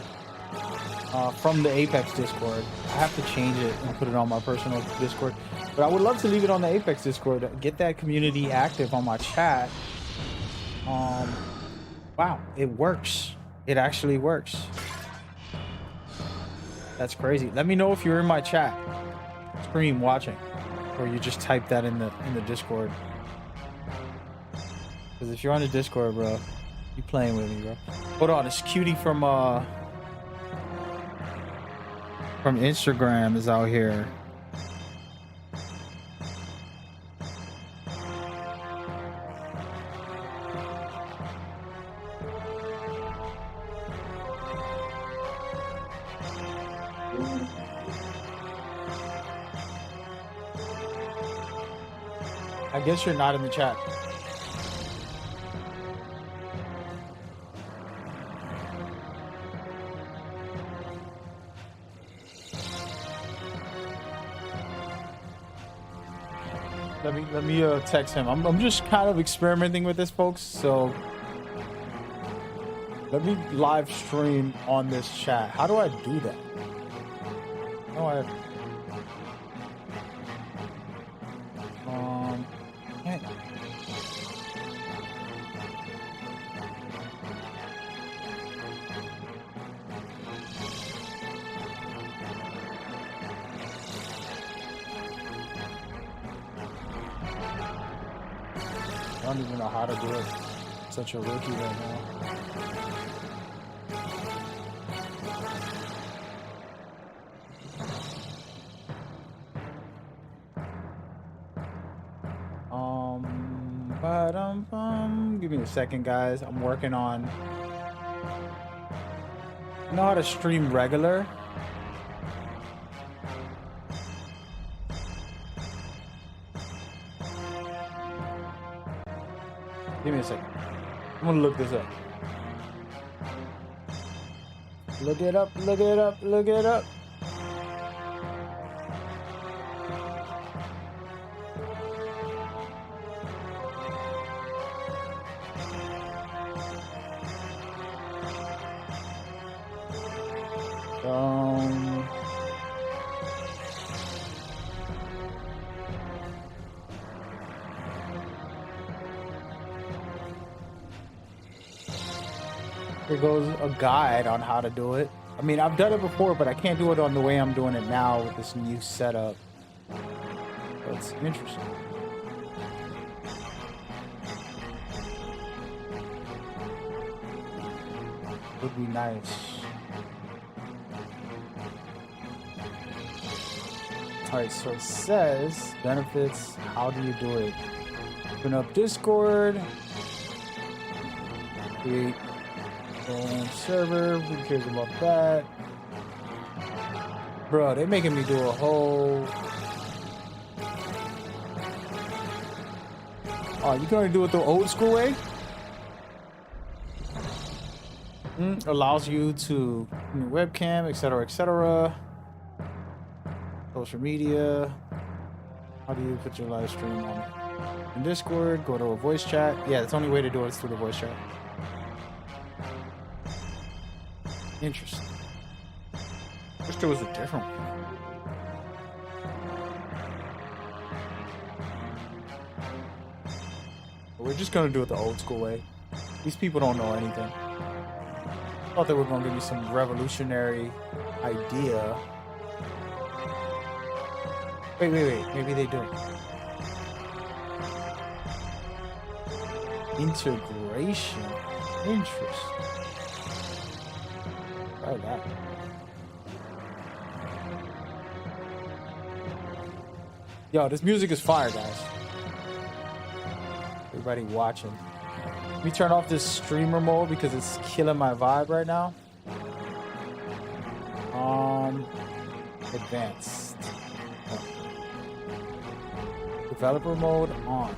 from the Apex Discord. I have to change it and put it on my personal Discord, but I would love to leave it on the Apex Discord. Get that community active on my chat. Wow, it works. It actually works. That's crazy. Let me know if you're in my chat stream watching, or you just type that in the Discord. Because if you're on the Discord, bro, you playing with me, bro. Hold on, it's Cutie from Instagram is out here. I guess you're not in the chat. Let me text him. I'm just kind of experimenting with this, folks. So let me live stream on this chat. How do I do that? Oh, I can't. I don't even know how to do it. Such a rookie right now. Give me a second, guys. I'm working on. I know how to stream regular. Give me a second. I'm gonna look this up. Look it up, look it up, look it up. Here goes a guide on how to do it. I mean, I've done it before, but I can't do it on the way I'm doing it now with this new setup. But it's interesting. Would be nice. Alright, so it says benefits. How do you do it? Open up Discord. Create own server. Who cares about that? Bro, they're making me do a whole. Oh, you can only do it the old school way? Allows you to webcam, etc., etc. Social media. How do you put your live stream on? In Discord, go to a voice chat. Yeah, that's the only way to do it is through the voice chat. Interesting. Wish there was a different one. But we're just gonna do it the old school way. These people don't know anything. Thought they were gonna give you some revolutionary idea. Wait. Maybe they do. Integration. Interesting. Try that. Yo, this music is fire, guys. Everybody watching. Let me turn off this streamer mode because it's killing my vibe right now. Advanced. Oh. Developer mode on.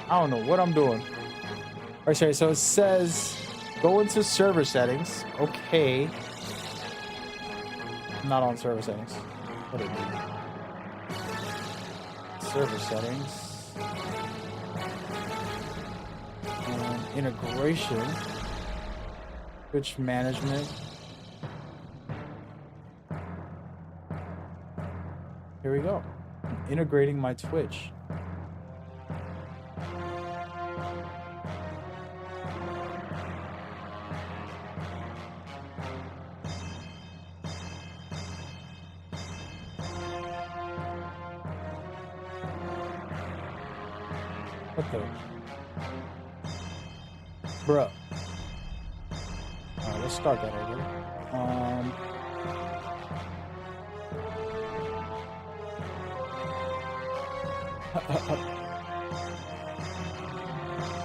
I don't know what I'm doing. Okay, so it says go into server settings. Okay. I'm not on server settings. What did it do? Server settings. Integration. Twitch management. Here we go. I'm integrating my Twitch. Okay. Bruh. Alright, let's start that over.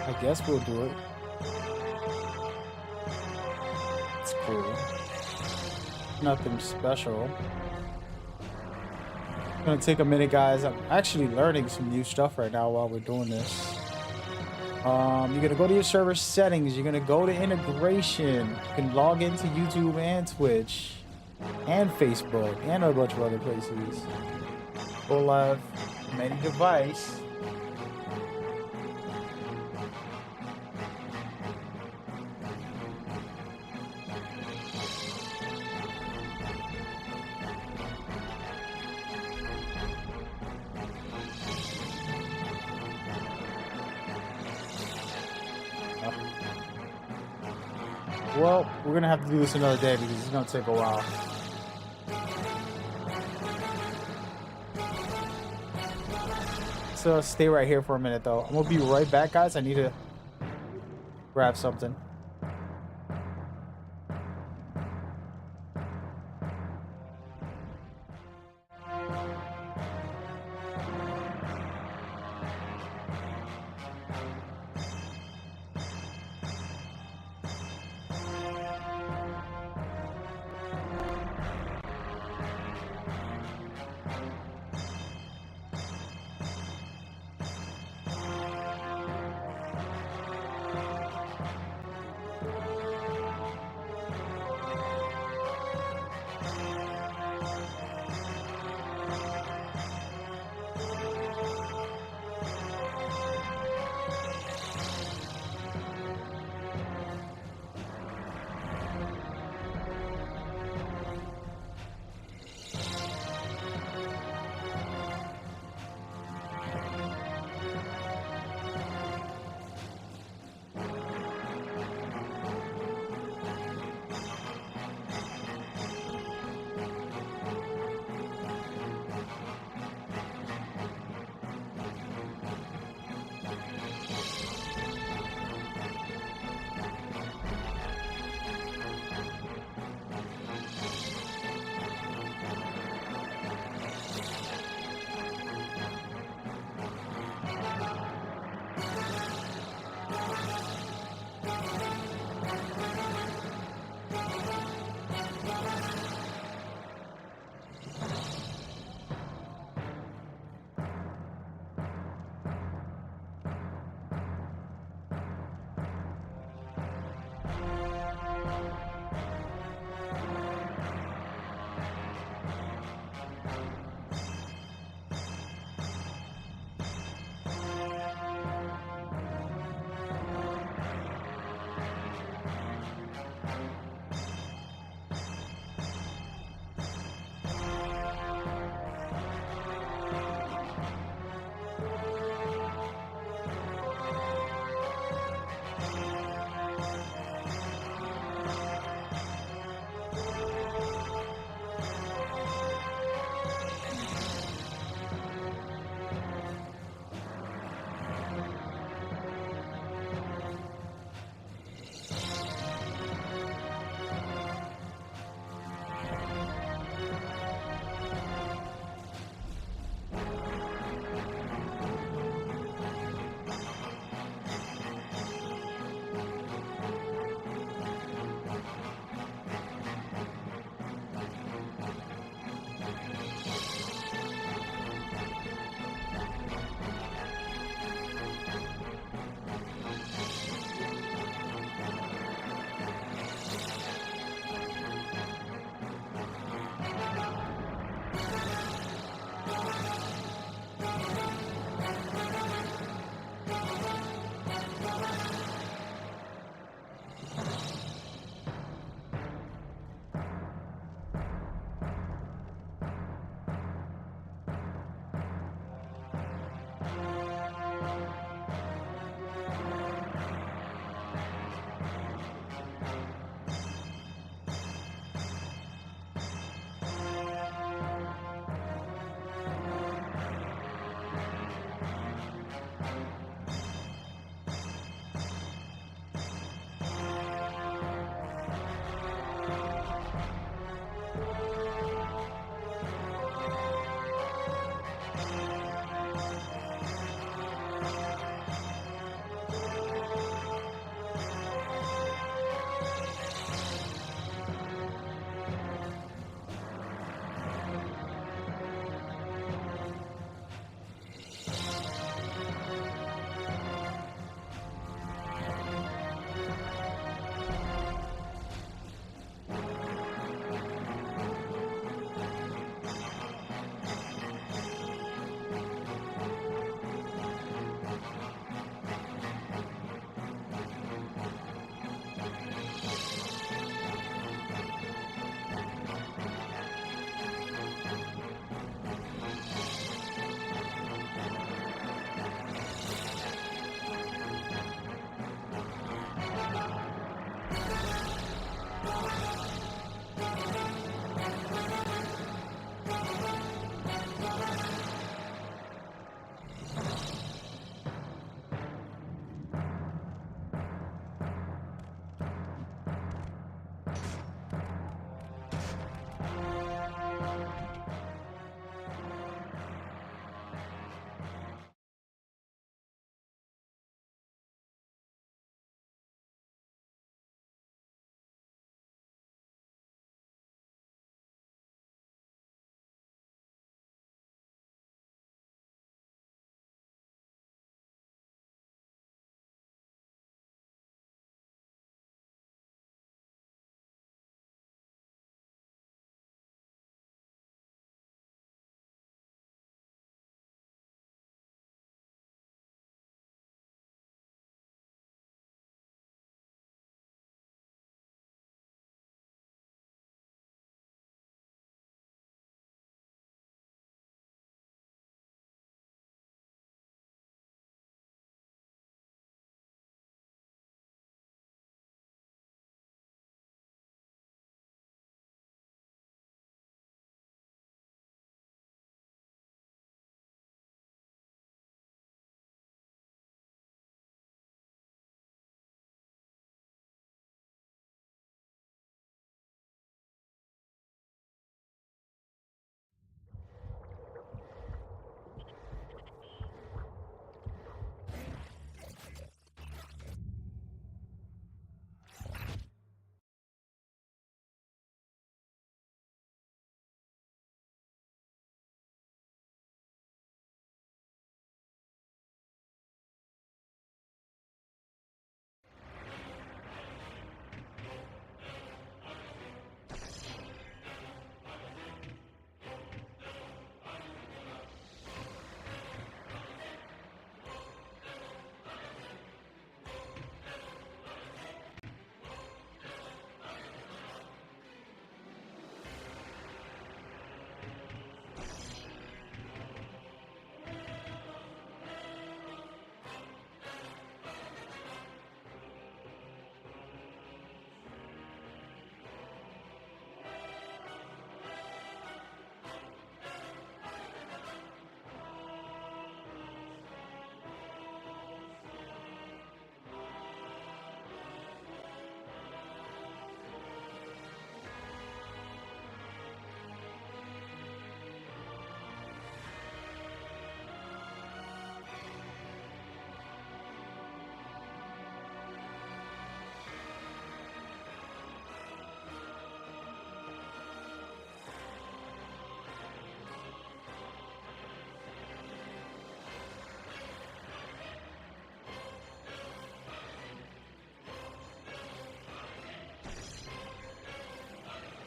I guess we'll do it. It's cool. Nothing special. It's gonna take a minute, guys. I'm actually learning some new stuff right now while we're doing this. You're gonna go to your server settings. You're gonna go to integration. You can log into YouTube and Twitch and Facebook and a bunch of other places. Go live from any device. Well, we're gonna have to do this another day because it's gonna take a while. So stay right here for a minute though. I'm gonna be right back, guys. I need to grab something.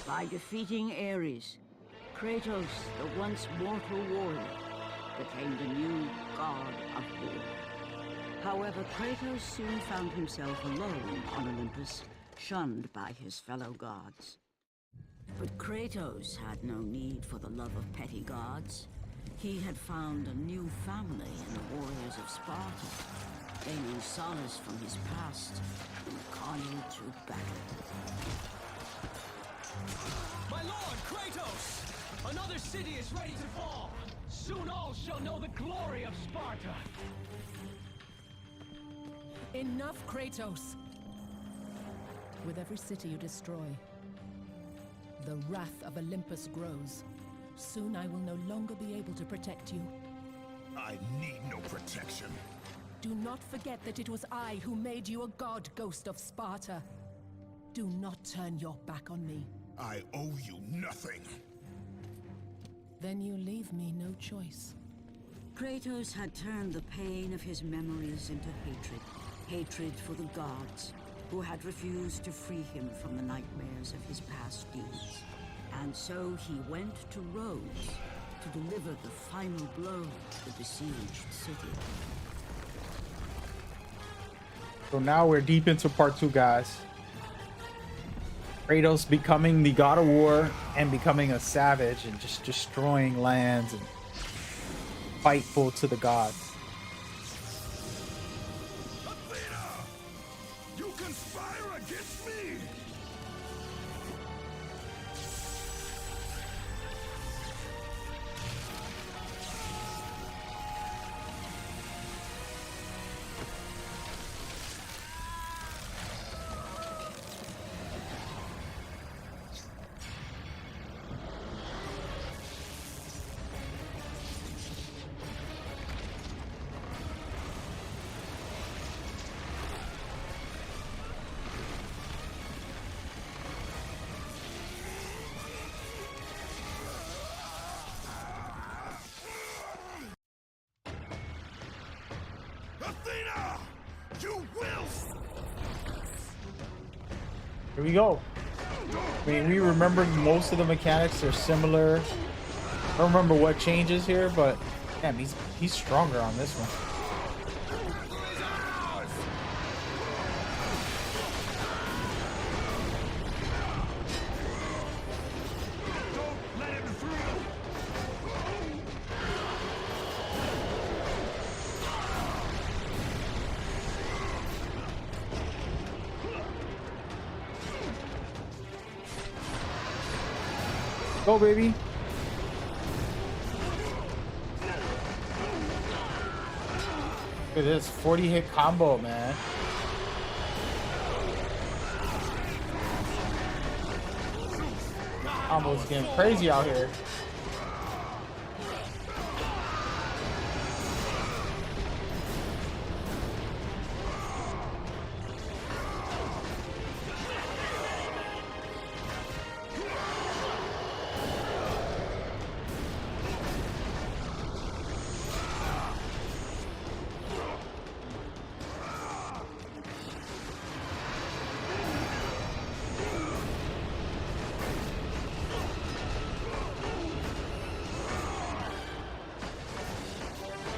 By defeating Ares, Kratos, the once mortal warrior, became the new god of war. However, Kratos soon found himself alone on Olympus, shunned by his fellow gods. But Kratos had no need for the love of petty gods. He had found a new family in the warriors of Sparta, gaining solace from his past in the carnage of battle. My lord, Kratos! Another city is ready to fall! Soon all shall know the glory of Sparta! Enough, Kratos! With every city you destroy, the wrath of Olympus grows. Soon I will no longer be able to protect you. I need no protection. Do not forget that it was I who made you a god, Ghost of Sparta. Do not turn your back on me. I owe you nothing. Then you leave me no choice. Kratos had turned the pain of his memories into hatred. Hatred for the gods, who had refused to free him from the nightmares of his past deeds. And so he went to Rhodes to deliver the final blow to the besieged city. So now we're deep into part 2, guys. Kratos becoming the god of war and becoming a savage and just destroying lands and fightful to the gods. Athena! You conspire against me! Athena! You will! Here we go. I mean, we remember most of the mechanics are similar. I don't remember what changes here, but damn, he's stronger on this one. Don't let him through! Go, baby. Look at this 40-hit combo, man. Combo's getting crazy out here.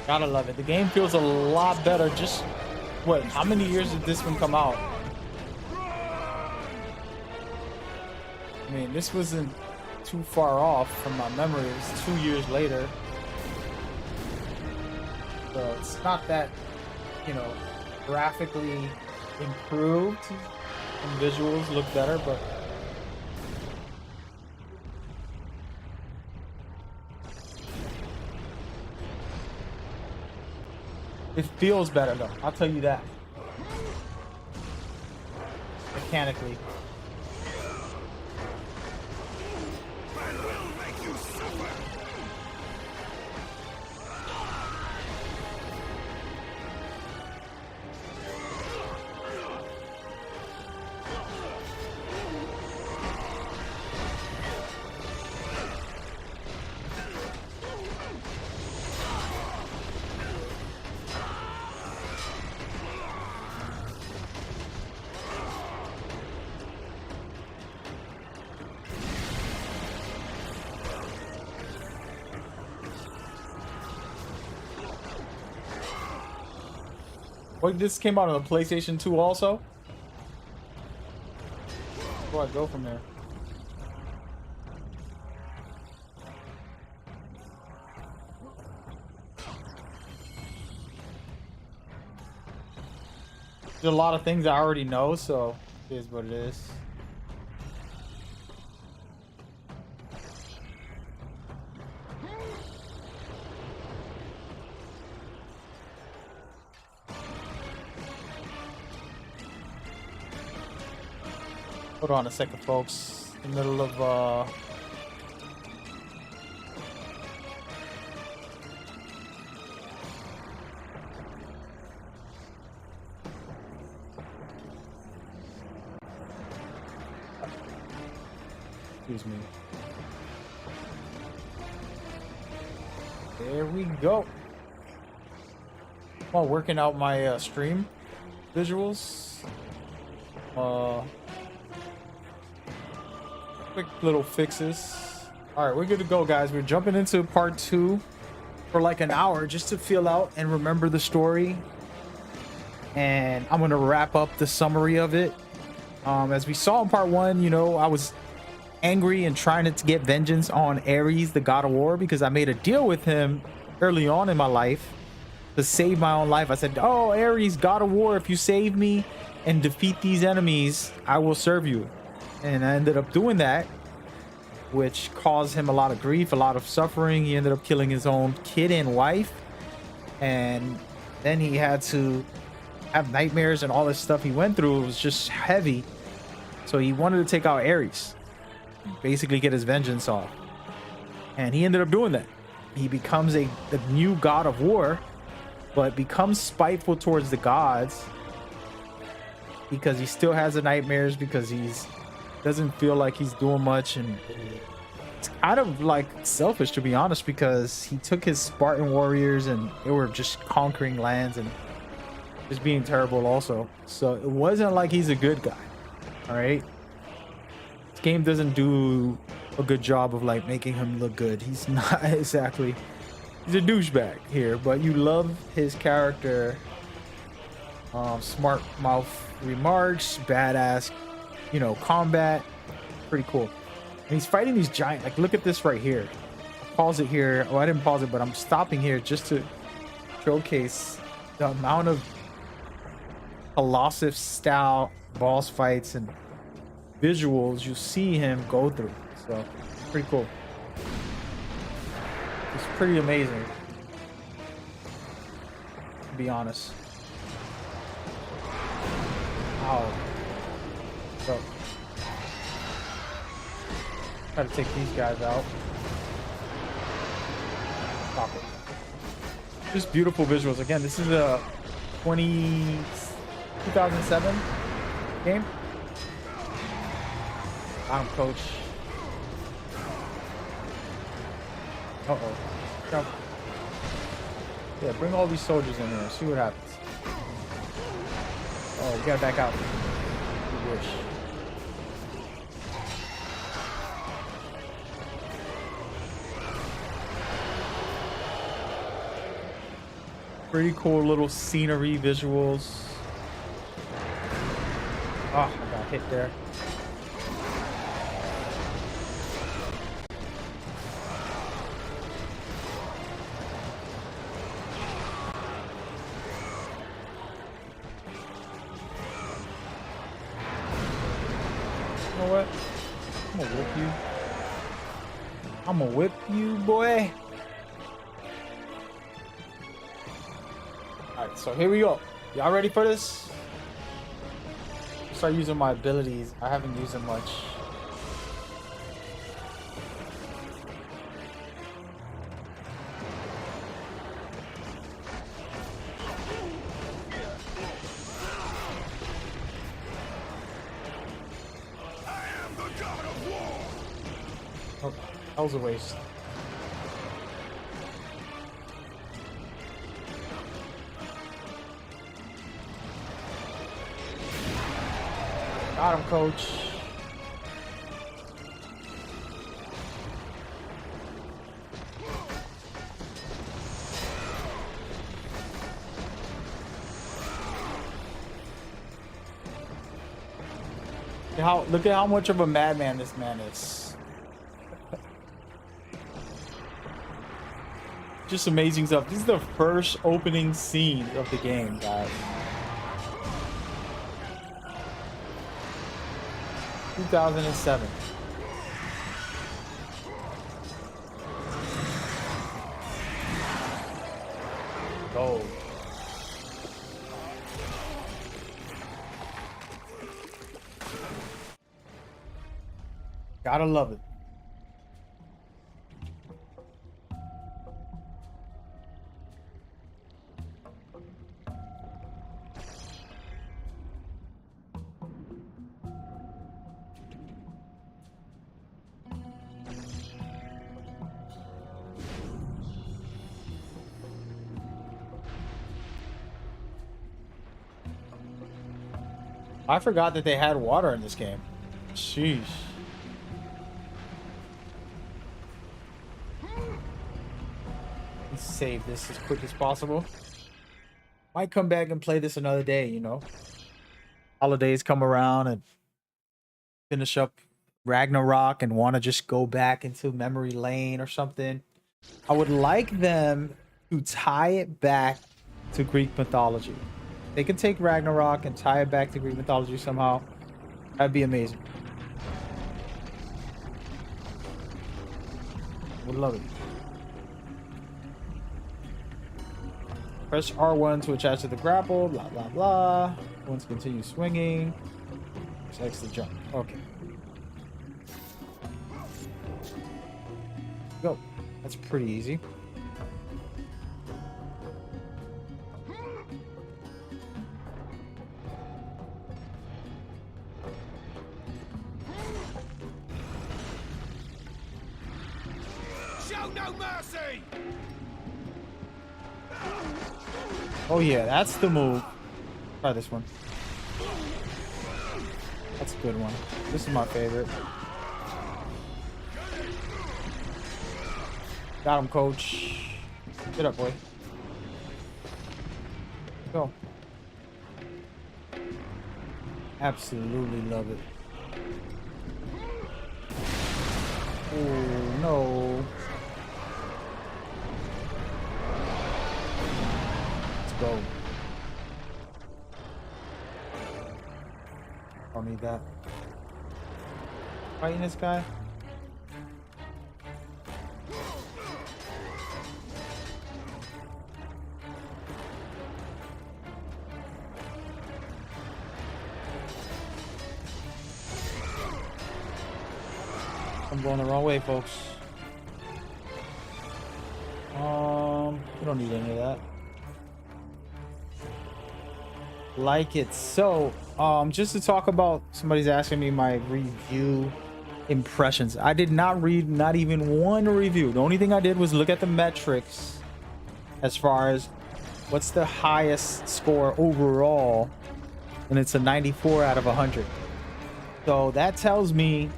Gotta love it. The game feels a lot better. Just what? How many years did this one come out? I mean, this wasn't too far off from my memory. It was 2 years later. So it's not that, you know, graphically improved and visuals look better, but it feels better though, I'll tell you that. Mechanically. I will make you suffer! What, this came out on the PlayStation 2 also? Where do I go from there? There's a lot of things I already know, so it is what it is. Hold on a second, folks. In the middle of excuse me. There we go. While working out my stream visuals. Quick little fixes. All right, we're good to go, guys. We're jumping into part 2 for like an hour just to feel out and remember the story. And I'm gonna wrap up the summary of it. As we saw in part 1, you know, I was angry and trying to get vengeance on Ares, the god of war, because I made a deal with him early on in my life to save my own life. I said, "Oh, Ares, god of war, if you save me and defeat these enemies, I will serve you." And I ended up doing that, which caused him a lot of grief, a lot of suffering. He ended up killing his own kid and wife. And then he had to have nightmares and all this stuff he went through. It was just heavy. So he wanted to take out Ares, basically get his vengeance off. And he ended up doing that. He becomes the new god of war, but becomes spiteful towards the gods because he still has the nightmares, because he's doesn't feel like he's doing much, and it's kind of like selfish, to be honest, because he took his Spartan warriors and they were just conquering lands and just being terrible also. So it wasn't like he's a good guy. All right, this game doesn't do a good job of like making him look good. He's not exactly, he's a douchebag here, but you love his character. Smart mouth remarks, badass, you know, combat, pretty cool. And he's fighting these giant, like, look at this right here. I pause it here. Oh, I didn't pause it, but I'm stopping here just to showcase the amount of Colossus style boss fights and visuals you see him go through. So pretty cool. It's pretty amazing, to be honest. Wow. So, try to take these guys out. Stop it. Just beautiful visuals. Again, this is a 2007 game. I'm coach. Uh-oh. Jump. Yeah, bring all these soldiers in here. See what happens. Oh, we gotta back out. You wish. Pretty cool little scenery visuals. Oh, I got hit there. You know what? I'm gonna whip you. I'm gonna whip you, boy. Alright, so here we go. Y'all ready for this? Start using my abilities. I haven't used them much. Oh, that was a waste. Got him, coach. Look at how much of a madman this man is. Just amazing stuff. This is the first opening scene of the game, guys. 2007. Go. Gotta love it. I forgot that they had water in this game. Sheesh. Let's save this as quick as possible. Might come back and play this another day, you know. Holidays come around and finish up Ragnarok and want to just go back into memory lane or something. I would like them to tie it back to Greek mythology. They can take Ragnarok and tie it back to Greek mythology somehow. That'd be amazing. Would love it. Press R1 to attach to the grapple. Blah blah blah. Once continue swinging. Press X to jump. Okay. Go. That's pretty easy. No mercy! Oh yeah, that's the move. Try this one. That's a good one. This is my favorite. Got him, coach. Get up, boy. Go. Absolutely love it. Oh no. Go. Don't need that. Fighting this guy. I'm going the wrong way, folks. We don't need any of that. Like it. So just to talk about, somebody's asking me my review impressions. I did not read not even one review. The only thing I did was look at the metrics as far as what's the highest score overall, and it's a 94 out of 100. So that tells me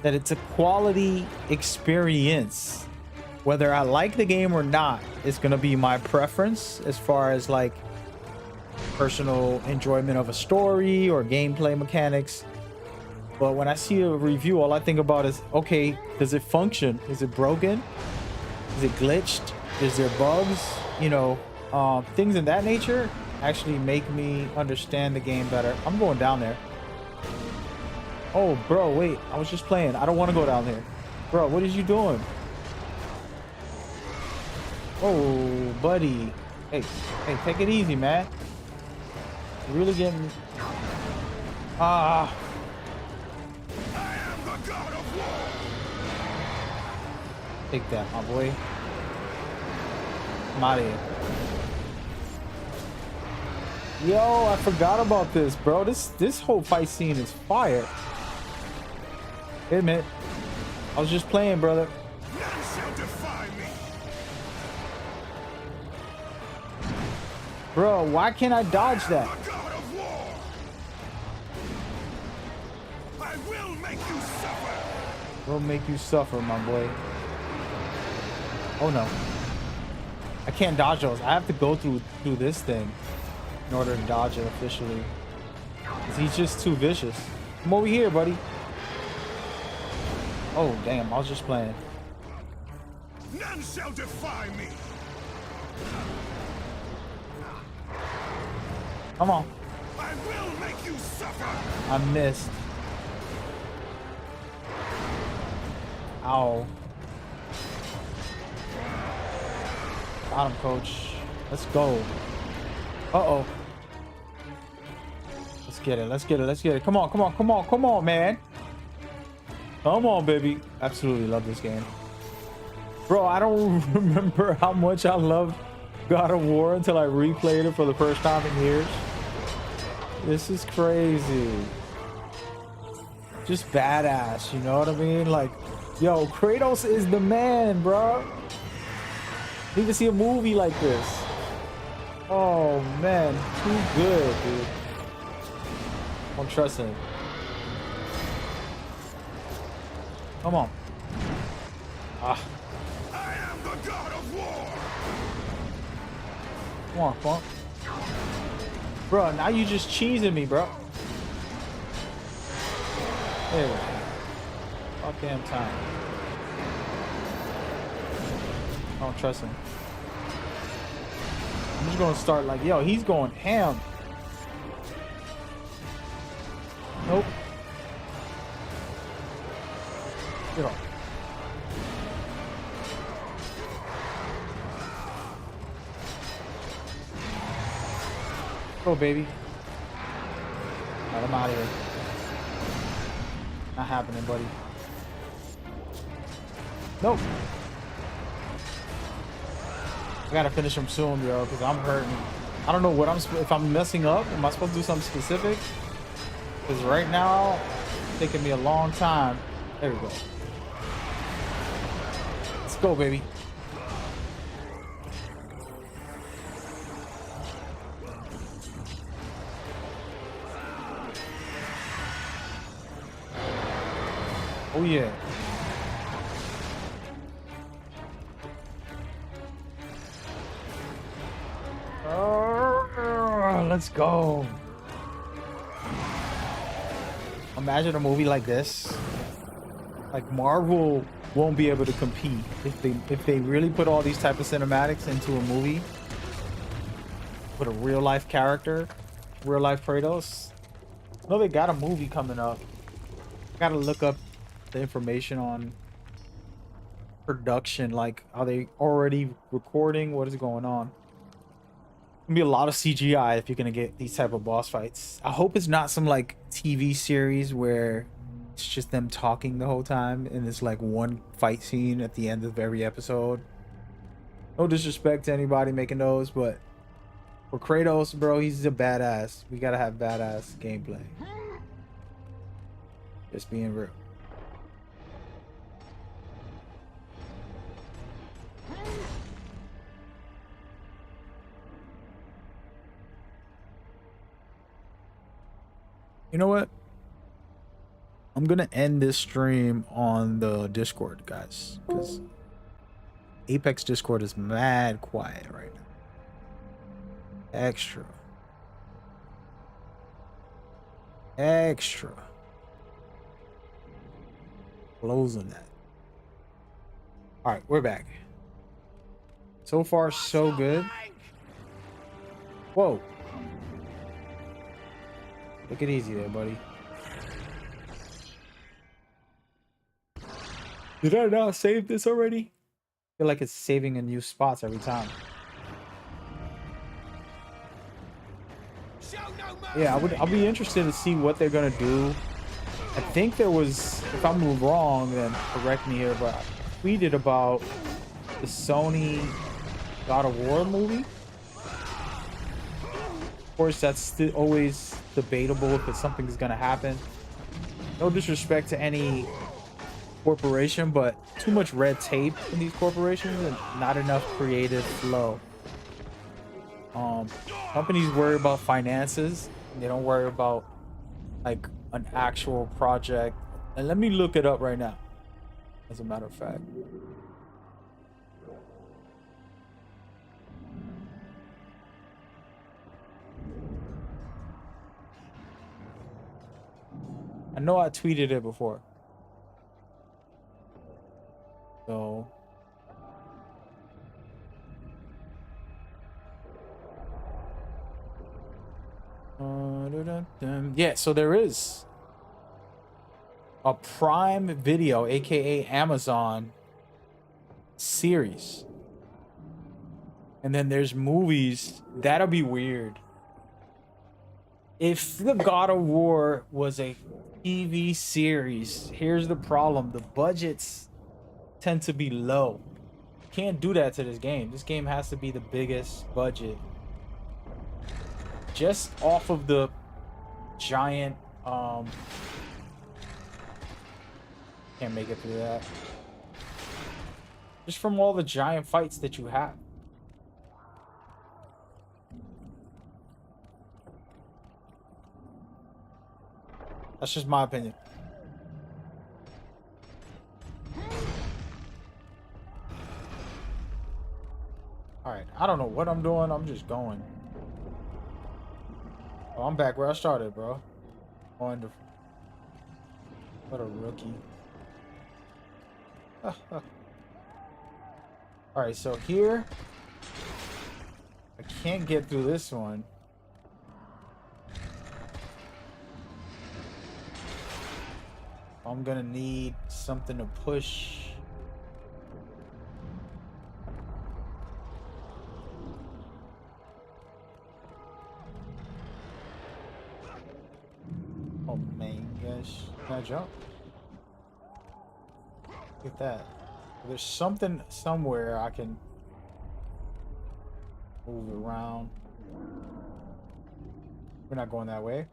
that it's a quality experience. Whether I like the game or not, it's gonna be my preference as far as like personal enjoyment of a story or gameplay mechanics. But when I see a review, all I think about is, okay, does it function? Is it broken? Is it glitched? Is there bugs? You know, things in that nature actually make me understand the game better. I'm going down there. Oh, bro, wait, I was just playing. I don't want to go down there. Bro, what is you doing? Oh, buddy. Hey, take it easy, man. You're really getting... Ah. I am the god of war. Take that, my boy. I'm out of here. Yo, I forgot about this, bro. This whole fight scene is fire. Wait a minute. I was just playing, brother. None shall defy me. Bro, why can't I dodge that? The god of war. I will make you suffer. Will make you suffer, my boy. Oh no. I can't dodge those. I have to go through this thing in order to dodge it officially. 'Cause he's just too vicious. Come over here, buddy. Oh, damn. I was just playing. None shall defy me. Come on. I will make you suffer. I missed. Ow. Got him, coach. Let's go. Uh-oh. Let's get it. Let's get it. Let's get it. Come on, come on, come on, come on, man. Come on, baby. Absolutely love this game. Bro, I don't remember how much I love God of War until I replayed it for the first time in years. This is crazy. Just badass, you know what I mean? Like, yo, Kratos is the man, bro. Need to see a movie like this. Oh, man. Too good, dude. Don't trust him. Come on. Ah. I am the god of war. Come on, come on. Bro, now you just cheesing me, bro. There we go. About damn time. I don't trust him. I'm just gonna start like, yo, he's going ham. Nope. Get off. Go, baby. Alright, I'm out of here. Not happening, buddy. Nope. I gotta finish him soon, yo, because I'm hurting. I don't know what if I'm messing up. Am I supposed to do something specific? Because right now, it's taking me a long time. There we go. Let's go, baby. Oh yeah. Let's go. Imagine a movie like this. Like Marvel won't be able to compete if they really put all these type of cinematics into a movie with a real life character, real life Kratos. I know they got a movie coming up. Gotta look up the information on production, like are they already recording, what is going on. Gonna be a lot of CGI if you're gonna get these type of boss fights. I hope it's not some like TV series where it's just them talking the whole time and it's like one fight scene at the end of every episode. No disrespect to anybody making those, but for Kratos, bro, he's a badass. We gotta have badass gameplay. Just being real. You know what? I'm gonna end this stream on the Discord, guys, because Apex Discord is mad quiet right now. Extra. Closing that. All right, we're back. So far, so good. Whoa. Take it easy there, buddy. Did I not save this already? I feel like it's saving in new spots every time. Yeah, I'll be interested to see what they're gonna do. I think there was, if I'm wrong, then correct me here, but I tweeted about the Sony God of War movie. Of course, that's still always debatable if it's something that's gonna happen. No disrespect to any corporation, but too much red tape in these corporations and not enough creative flow. Companies worry about finances. They don't worry about like an actual project. And let me look it up right now, as a matter of fact. I know I tweeted it before. So yeah, so there is a Prime Video, aka Amazon series. And then there's movies. That'll be weird. If the God of War was a TV series, here's the problem. The budgets tend to be low. Can't do that to this game. This game has to be the biggest budget. Just off of the giant can't make it through that. Just from all the giant fights that you have. That's just my opinion. Alright, I don't know what I'm doing. I'm just going. Oh, I'm back where I started, bro. Wonderful. What a rookie. Alright, so here... I can't get through this one. I'm gonna need something to push. Oh man, gosh. Can I jump? Look at that. There's something somewhere I can move around. We're not going that way.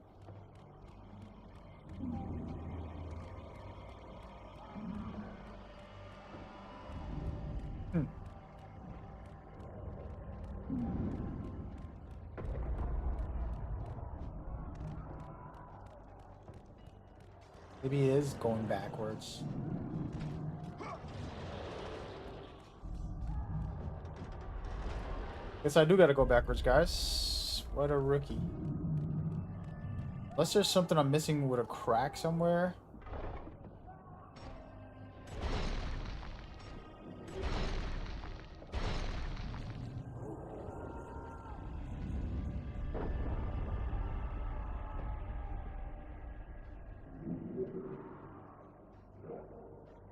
Maybe it is going backwards. Guess I do gotta go backwards, guys. What a rookie. Unless there's something I'm missing with a crack somewhere.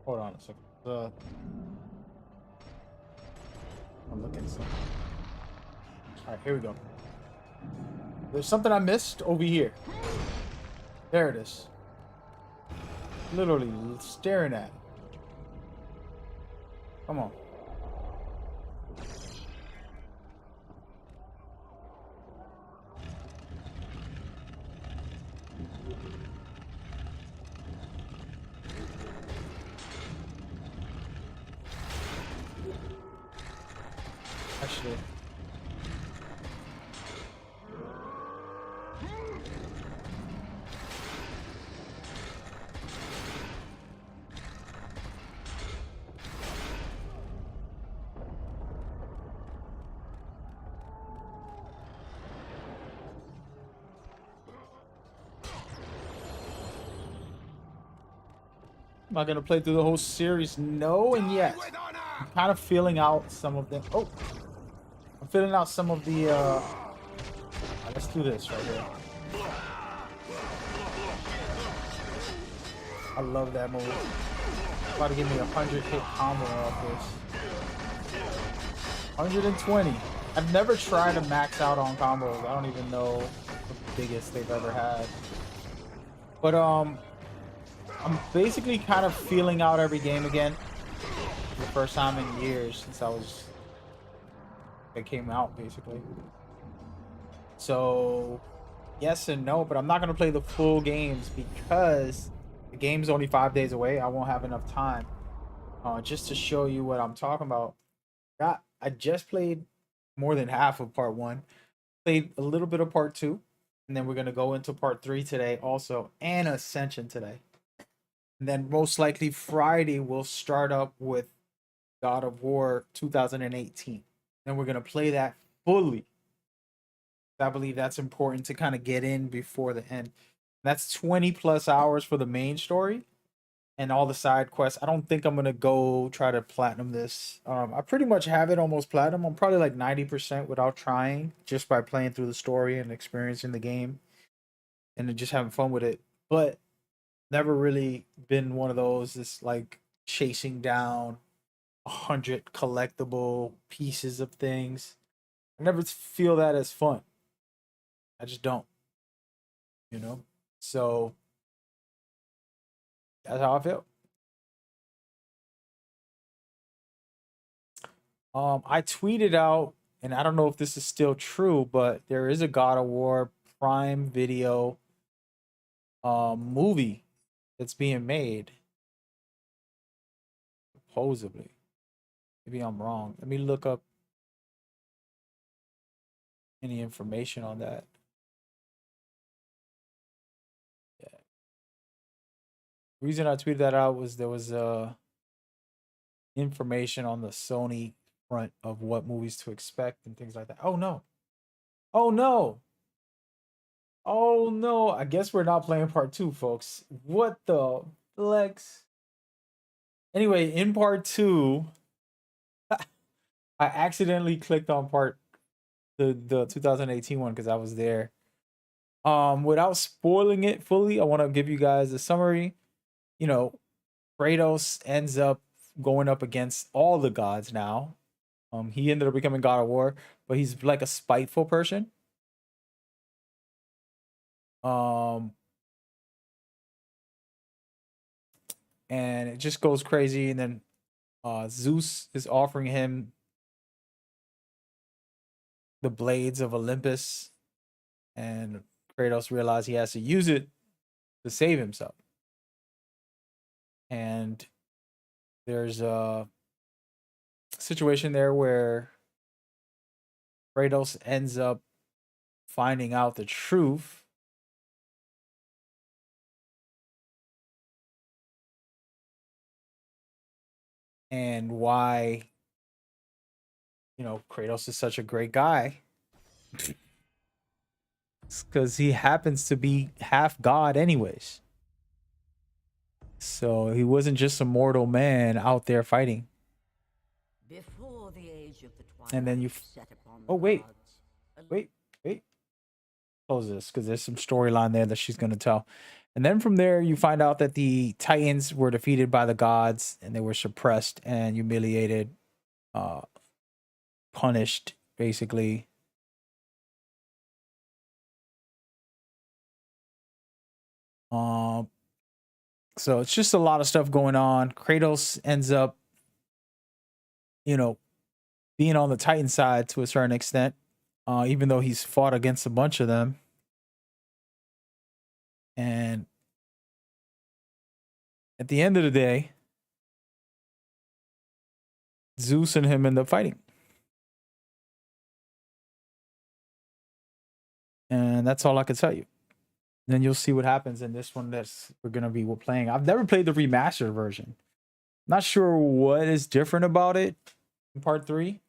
Hold on a second. I'm looking at something. Alright, here we go. There's something I missed over here. There it is. Literally staring at it. Come on. Actually, am I gonna play through the whole series? No, and yes. I'm kind of feeling out some of them. Oh, I'm feeling out some of the. Let's do this right here. I love that move. About to give me a 100-hit combo off this. 120. I've never tried to max out on combos. I don't even know the biggest they've ever had. But I'm basically kind of feeling out every game again. For the first time in years since it came out, basically. So, yes and no, but I'm not going to play the full games because the game's only 5 days away. I won't have enough time. Just to show you what I'm talking about. I just played more than half of part 1. Played a little bit of part 2. And then we're going to go into part 3 today also. And Ascension today. And then most likely Friday we'll start up with God of War 2018. Then we're going to play that fully. I believe that's important to kind of get in before the end. That's 20 plus hours for the main story and all the side quests. I don't think I'm gonna go try to platinum this. I pretty much have it almost platinum. I'm probably like 90% without trying, just by playing through the story and experiencing the game and then just having fun with it. But never really been one of those that's like chasing down 100 collectible pieces of things. I never feel that as fun. I just don't, you know? So that's how I feel. I tweeted out, and I don't know if this is still true, but there is a God of War Prime Video movie that's being made, supposedly. Maybe I'm wrong. Let me look up any information on that. Yeah. The reason I tweeted that out was there was information on the Sony front of what movies to expect and things like that. Oh no. Oh no. Oh no. I guess we're not playing part 2, folks. What the flex? Anyway, in part 2, I accidentally clicked on the 2018 one because I was there. Without spoiling it fully, I want to give you guys a summary. You know, Kratos ends up going up against all the gods now. He ended up becoming God of War, but he's like a spiteful person. Um, and it just goes crazy. And then Zeus is offering him the blades of Olympus, and Kratos realizes he has to use it to save himself. And there's a situation there where Kratos ends up finding out the truth. And why, Kratos is such a great guy. It's because he happens to be half god, anyways. So he wasn't just a mortal man out there fighting. Before the age of the twilight, And then wait. Close this because there's some storyline there that she's gonna tell. And then from there, you find out that the Titans were defeated by the gods and they were suppressed and humiliated, punished, basically. So it's just a lot of stuff going on. Kratos ends up, being on the Titan side to a certain extent, even though he's fought against a bunch of them. And at the end of the day, Zeus and him end up fighting. And that's all I can tell you. Then you'll see what happens in this one we're playing. I've never played the remastered version. Not sure what is different about it in part 3.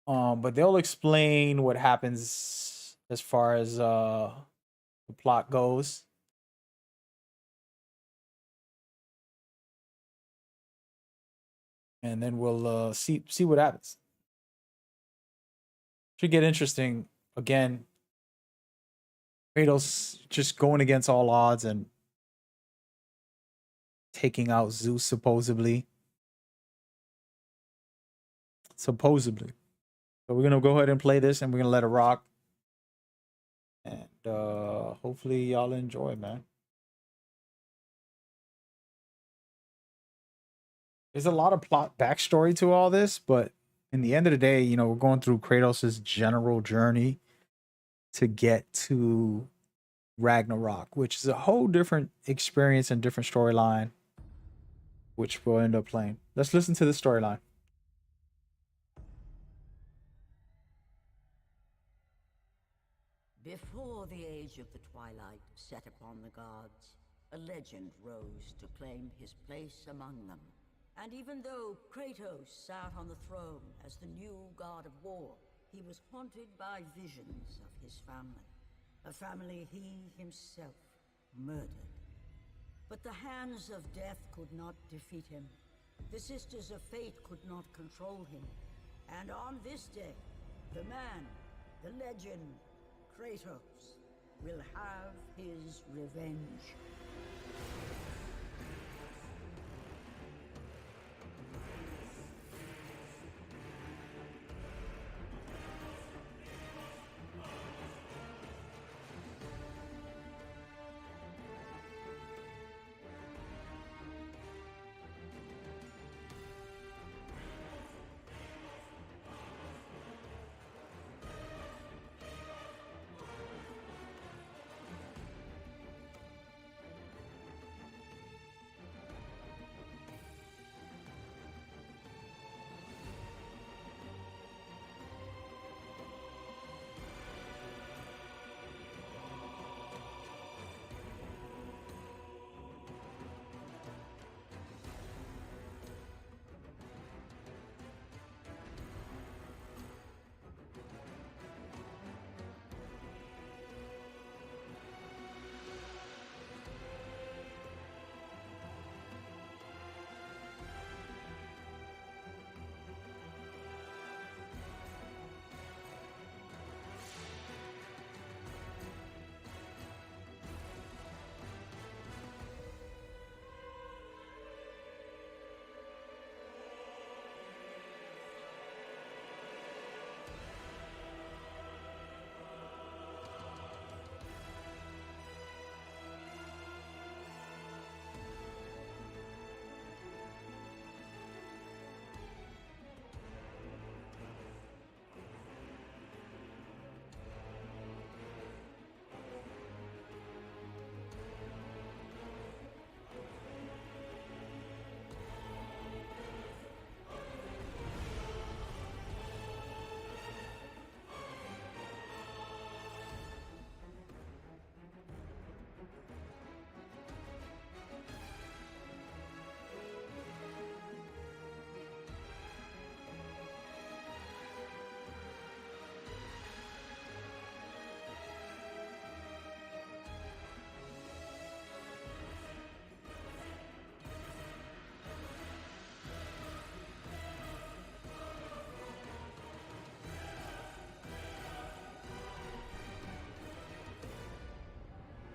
But they'll explain what happens as far as the plot goes. And then we'll see what happens. Should get interesting. Again, Kratos just going against all odds and taking out Zeus supposedly. So we're gonna go ahead and play this, and we're gonna let it rock. And hopefully y'all enjoy, man. There's a lot of plot backstory to all this, but in the end of the day, we're going through Kratos' general journey to get to Ragnarok, which is a whole different experience and different storyline, which we'll end up playing. Let's listen to the storyline. Before the age of the twilight set upon the gods, a legend rose to claim his place among them. And even though Kratos sat on the throne as the new god of war, he was haunted by visions of his family. A family he himself murdered. But the hands of death could not defeat him. The Sisters of Fate could not control him. And on this day, the man, the legend, Kratos, will have his revenge.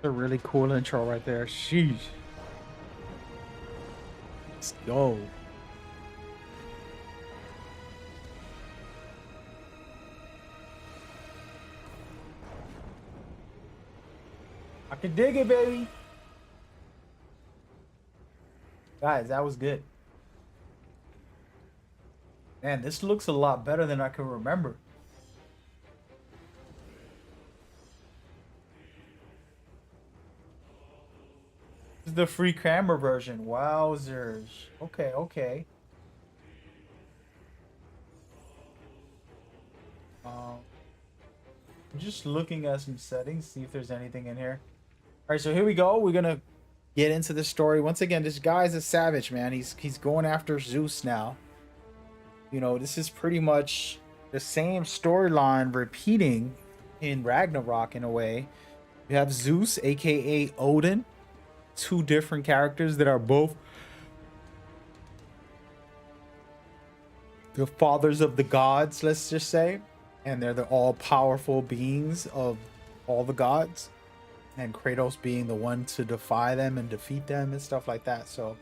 A really cool intro right there. Sheesh. Let's go. I can dig it, baby. Guys, that was good. Man, this looks a lot better than I can remember. This is the free camera version. Wowzers. Okay, okay. I'm just looking at some settings, see if there's anything in here. All right, so here we go. We're gonna get into the story. Once again, this guy's a savage, man. He's going after Zeus now. You know, this is pretty much the same storyline repeating in Ragnarok in a way. You have Zeus, aka Odin, two different characters that are both the fathers of the gods, let's just say, and they're the all-powerful beings of all the gods, and Kratos being the one to defy them and defeat them and stuff like that. So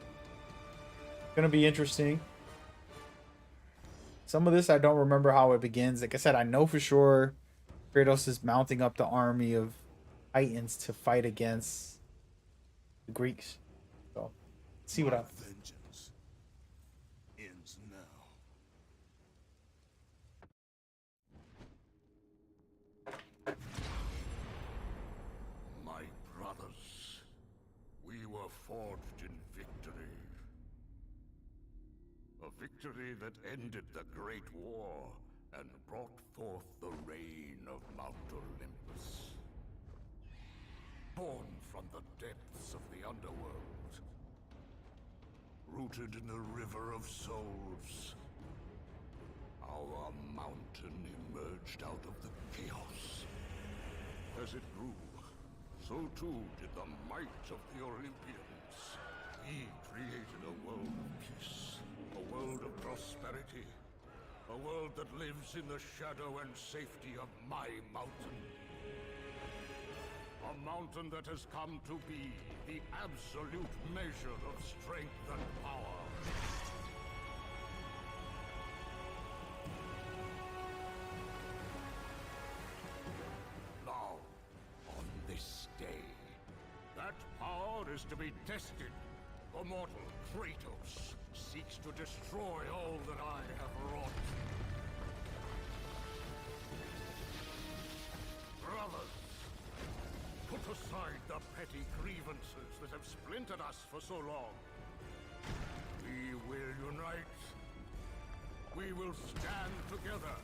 it's gonna be interesting. Some of this I don't remember how it begins. Like I said, I know for sure Kratos is mounting up the army of Titans to fight against the Greeks. So let's see what happens. Vengeance ends now. My brothers, we were forged in victory. A victory that ended the Great War and brought forth the reign of Mount Olympus. Born from the depths of the underworld, rooted in the River of Souls, our mountain emerged out of the chaos as it grew, so too did the might of the Olympians. He created a world of peace, a world of prosperity, a world that lives in the shadow and safety of my mountain. A mountain that has come to be the absolute measure of strength and power. Now, on this day, that power is to be tested. The mortal Kratos seeks to destroy all that I have wrought. Brothers, put aside the petty grievances that have splintered us for so long. We will unite. We will stand together.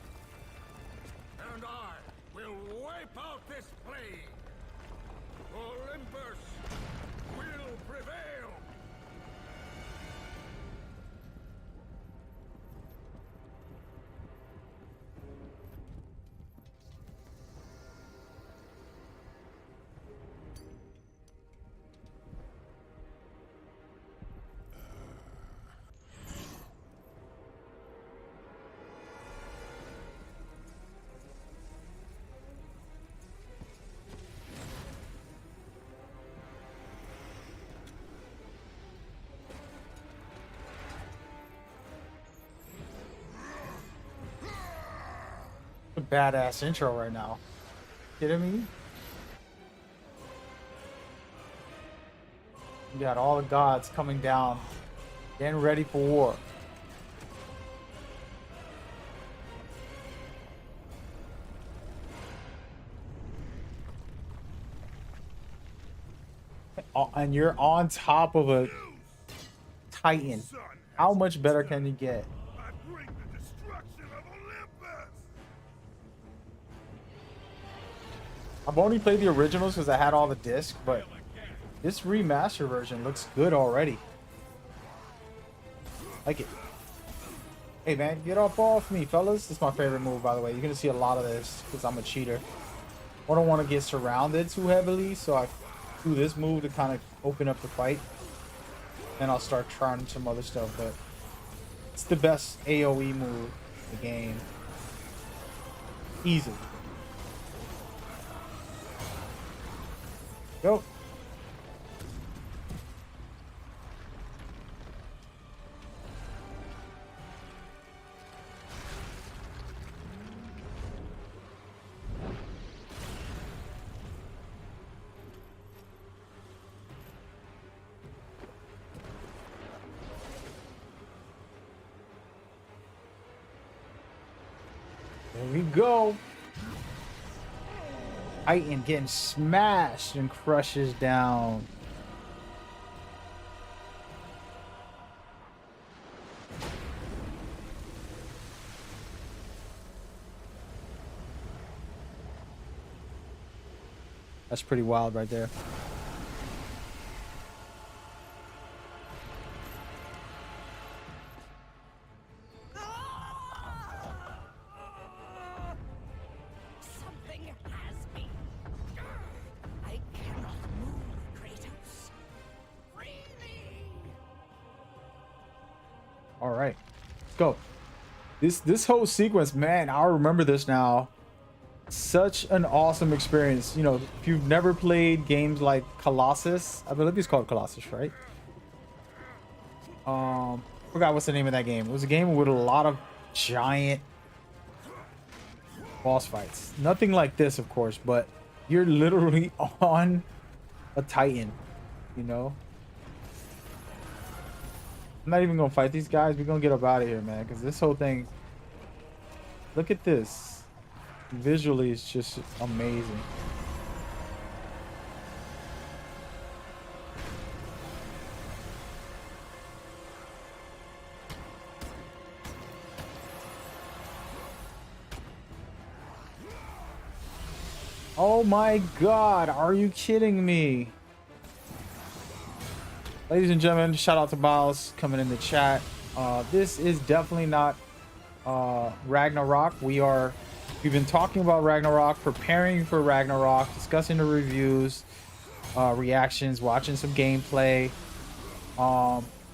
And I will wipe out this plague. Olympus will prevail. A badass intro right now. Kidding me? You got all the gods coming down, getting ready for war. And you're on top of a Titan. How much better can you get? I bring the destruction of Olympus. I've only played the originals because I had all the discs, but this remaster version looks good already. Like it. Hey man, get up off me, fellas. This is my favorite move, by the way. You're gonna see a lot of this because I'm a cheater. I don't want to get surrounded too heavily, so I do this move to kind of open up the fight. Then I'll start trying some other stuff, but it's the best AoE move in the game. Easily. Go. There we go. Titan getting smashed and crushes down. That's pretty wild right there. All right, let's go. This whole sequence, man, I remember this now. Such an awesome experience. You know, if you've never played games like Colossus, I believe it's called Colossus, right? Forgot what's the name of that game. It was a game with a lot of giant boss fights. Nothing like this, of course, but you're literally on a Titan, you know? I'm not even gonna fight these guys. We're gonna get up out of here, man, because this whole thing, look at this. Visually, it's just amazing. Oh my god, are you kidding me? Ladies and gentlemen, shout out to Biles coming in the chat. This is definitely not Ragnarok. We are We've been talking about Ragnarok, preparing for Ragnarok, discussing the reviews, reactions, watching some gameplay,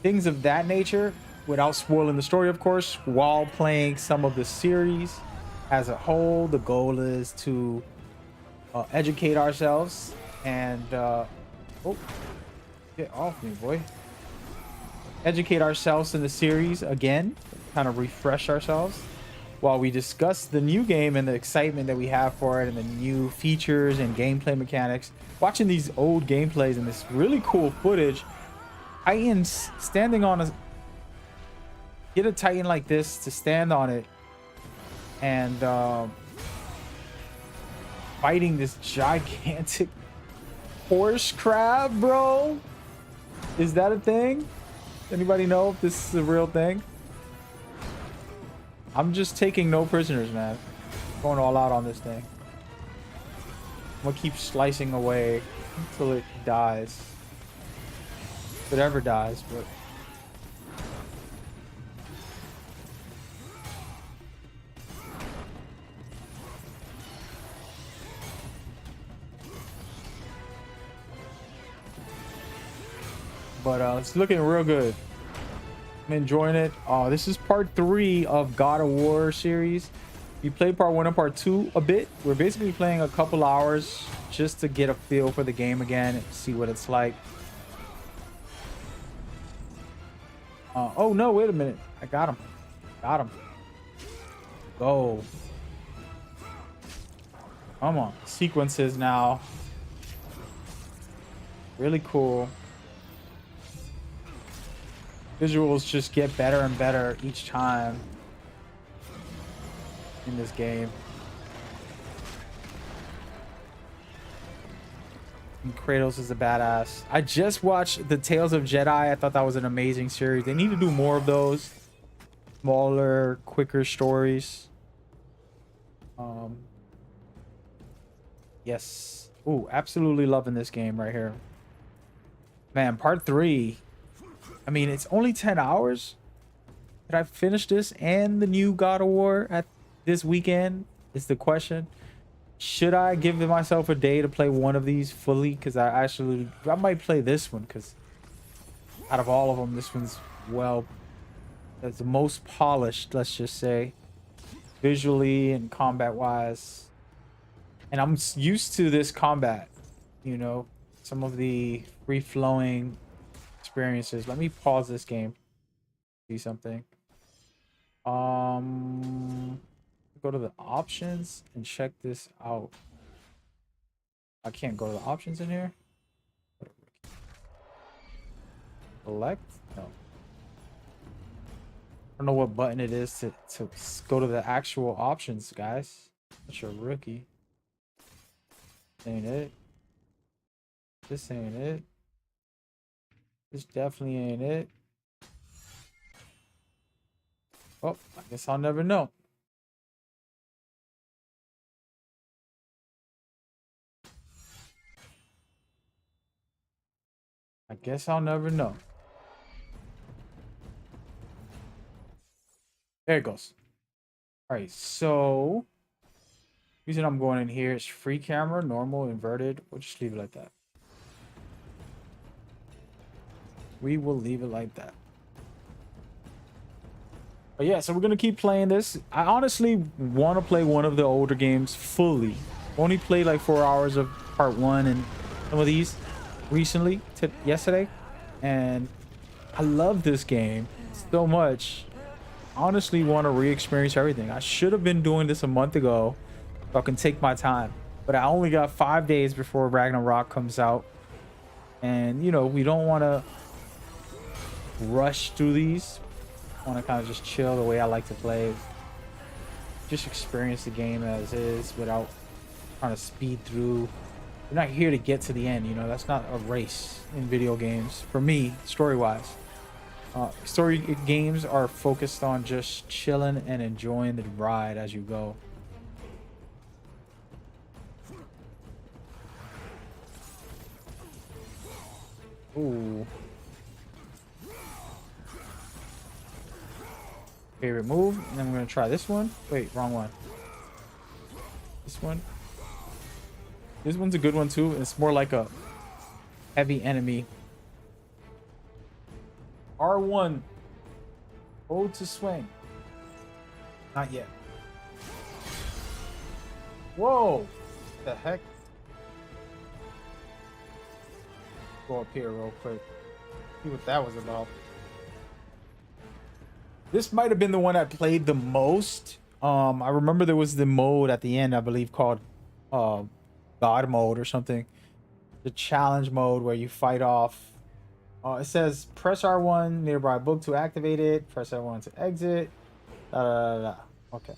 things of that nature, without spoiling the story, of course, while playing some of the series as a whole. The goal is to educate ourselves and oh, get off me, boy. Educate ourselves in the series again, kind of refresh ourselves while we discuss the new game and the excitement that we have for it and the new features and gameplay mechanics. Watching these old gameplays and this really cool footage, Titans standing on a, get a Titan like this to stand on it and fighting this gigantic horse crab, bro. Is that a thing? Anybody know if this is a real thing? I'm just taking no prisoners, man. Going all out on this thing. I'm gonna keep slicing away until it dies. If it ever dies, but... it's looking real good. I'm enjoying it. This is part 3 of God of War series. We played part 1 and part 2 a bit. We're basically playing a couple hours just to get a feel for the game again and see what it's like. Oh no, wait a minute. I got him. Got him. Go. Come on. Sequences now. Really cool. Visuals just get better and better each time in this game. And Kratos is a badass. I just watched the Tales of Jedi. I thought that was an amazing series. They need to do more of those. Smaller, quicker stories. Yes. Ooh, absolutely loving this game right here. Man, part 3. I mean, it's only 10 hours. Did I finish this and the new God of War at this weekend? Is the question. Should I give myself a day to play one of these fully? Because I might play this one, because out of all of them, this one's, well, that's the most polished, let's just say, visually and combat wise. And I'm used to this combat, you know, some of the free flowing experiences. Let me pause this game. See something. Go to the options and check this out. I can't go to the options in here. Select? No. I don't know what button it is to go to the actual options, guys. That's your rookie. Ain't it? This ain't it. This definitely ain't it. Oh, I guess I'll never know. I guess I'll never know. There it goes. All right, so reason I'm going in here is free camera, normal, inverted. We'll just leave it like that. We will leave it like that. But yeah, so we're gonna keep playing this. I honestly want to play one of the older games fully. Only played like 4 hours of part 1 and some of these recently, yesterday, and I love this game so much. Honestly, want to re-experience everything. I should have been doing this a month ago so I can take my time, but I only got 5 days before Ragnarok comes out, and you know, we don't want to rush through these. I want to kind of just chill the way I like to play, just experience the game as is without trying to speed through. We're not here to get to the end, you know. That's not a race in video games for me, story-wise. Story games are focused on just chilling and enjoying the ride as you go. Ooh. Favorite move, and then we're gonna try this one. Wait, wrong one. This one. This one's a good one too. It's more like a heavy enemy. R1. Ode to swing. Not yet. Whoa. What the heck? Go up here real quick. See what that was about. This might have been the one I played the most. I remember there was the mode at the end, I believe, called God mode or something. The challenge mode where you fight off. It says press R1 nearby book to activate it. Press R1 to exit. Da, da, da, da. Okay.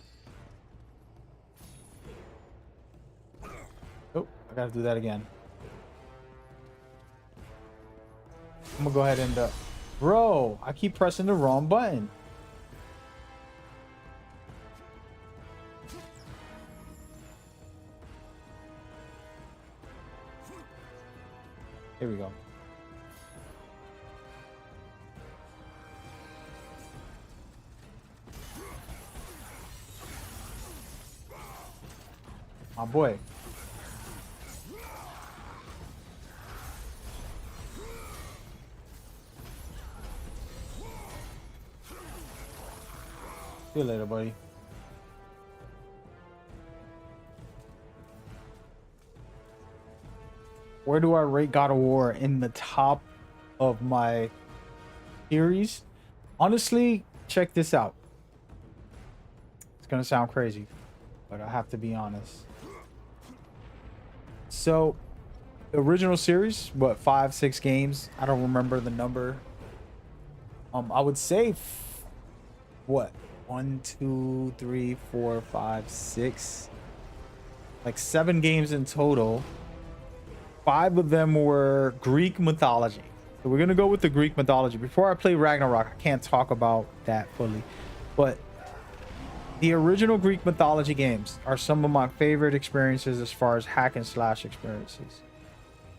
Oh, I gotta do that again. I'm gonna go ahead and bro, I keep pressing the wrong button. Here we go. My boy. See you later, buddy. Where do I rate God of War in the top of my series? Honestly, check this out. It's gonna sound crazy, but I have to be honest. So, the original series, what, 5, 6 games? I don't remember the number. I would say, what, 1, 2, 3, 4, 5, 6, like 7 games in total. 5 of them were Greek mythology. So we're gonna go with the Greek mythology. Before I play Ragnarok, I can't talk about that fully, but the original Greek mythology games are some of my favorite experiences as far as hack and slash experiences.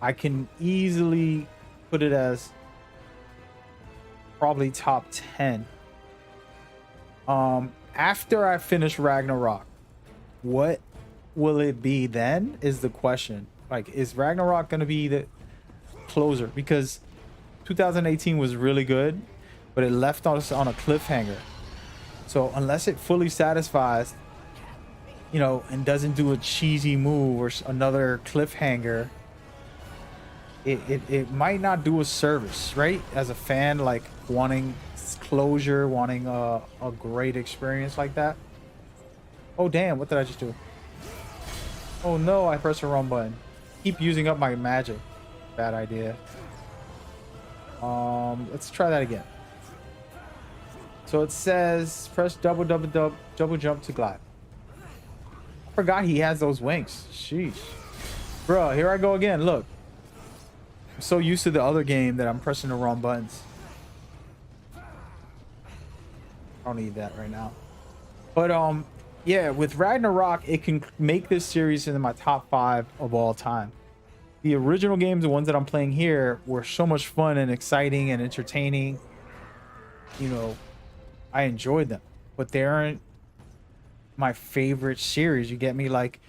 I can easily put it as probably top 10. After I finish Ragnarok, what will it be then is the question. Like, is Ragnarok going to be the closer? Because 2018 was really good, but it left us on a cliffhanger. So unless it fully satisfies, you know, and doesn't do a cheesy move or another cliffhanger, it might not do a service, right? As a fan, like wanting closure, wanting a great experience like that. Oh, damn. What did I just do? Oh, no. I pressed the wrong button. Keep using up my magic. Bad idea. Let's try that again. So it says press double jump to glide. I forgot he has those wings. Sheesh. Bro, here I go again. Look. I'm so used to the other game that I'm pressing the wrong buttons. I don't need that right now. But yeah, with Ragnarok, it can make this series into my top 5 of all time. The original games, the ones that I'm playing here, were so much fun and exciting and entertaining. You know, I enjoyed them, but they aren't my favorite series. You get me? Like,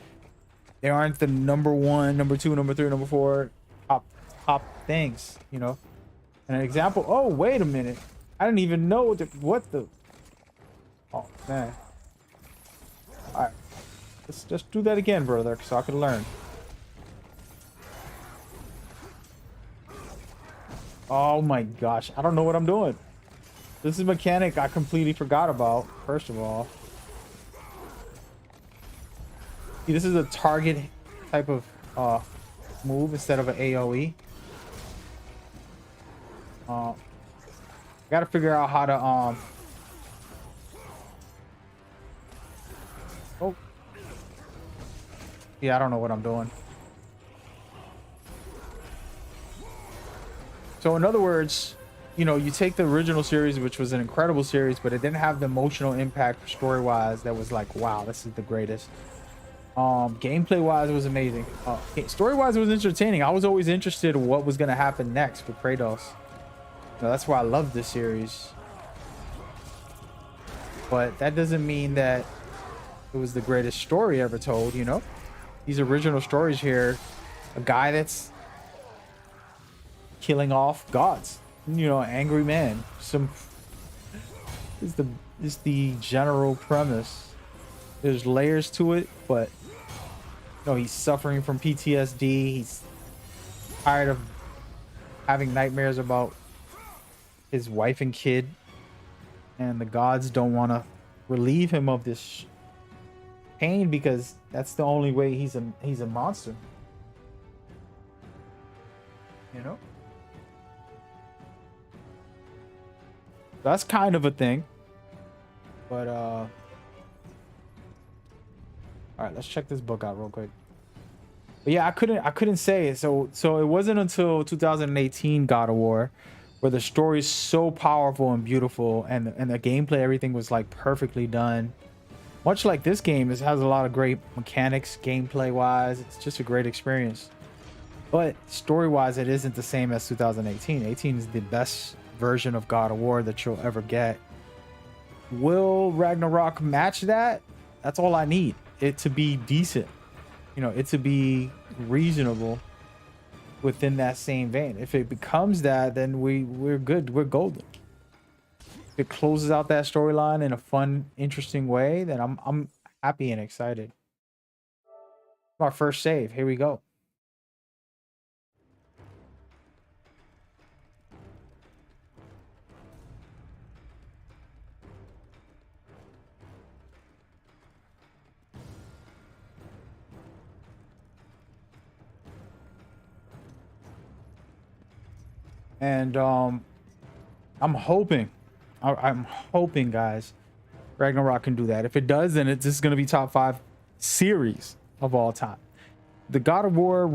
they aren't the number 1, number 2, number 3, number 4 top things. You know, and an example. Oh, wait a minute! I didn't even know what the. Oh man! All right, let's just do that again, brother, so I can learn. Oh my gosh, I don't know what I'm doing. This is a mechanic I completely forgot about, first of all. See, this is a target type of move instead of an AoE. Gotta figure out how to oh. Yeah, I don't know what I'm doing. So in other words, you know, you take the original series, which was an incredible series, but it didn't have the emotional impact story-wise that was like, wow, this is the greatest. Gameplay-wise, it was amazing. Story-wise, it was entertaining. I was always interested in what was going to happen next with Kratos. You know, that's why I love this series. But that doesn't mean that it was the greatest story ever told, you know? These original stories here, a guy that's killing off gods, you know, angry man. Some is the general premise. There's layers to it, but you know, he's suffering from PTSD. He's tired of having nightmares about his wife and kid, and the gods don't want to relieve him of this pain because that's the only way he's a monster, you know. That's kind of a thing, but all right, let's check this book out real quick. But yeah, I couldn't say it. So it wasn't until 2018 God of War where the story is so powerful and beautiful, and the gameplay, everything was like perfectly done. Much like this game, it has a lot of great mechanics, gameplay wise. It's just a great experience. But story wise, it isn't the same as 2018. 18 is the best version of God of War that you'll ever get. Will Ragnarok match that? That's all I need. It to be decent, you know, it to be reasonable within that same vein. If it becomes that, then we're good. We're golden. If it closes out that storyline in a fun, interesting way, then I'm happy and excited. Our first save. Here we go. And I'm hoping, guys, Ragnarok can do that. If it does, then it's just going to be top 5 series of all time. The God of War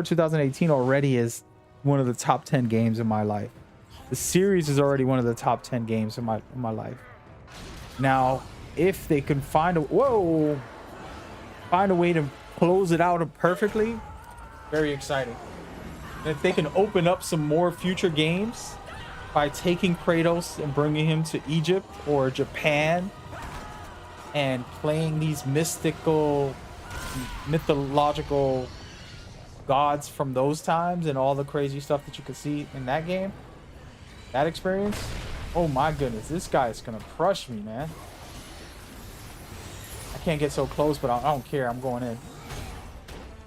2018 already is one of the top 10 games in my life. The series is already one of the top 10 games in my life. Now, if they can find a way to close it out perfectly, very exciting. And if they can open up some more future games by taking Kratos and bringing him to Egypt or Japan and playing these mythological gods from those times and all the crazy stuff that you could see in that game, that experience, oh my goodness, this guy is gonna crush me, man. I can't get so close, but I don't care. I'm going in.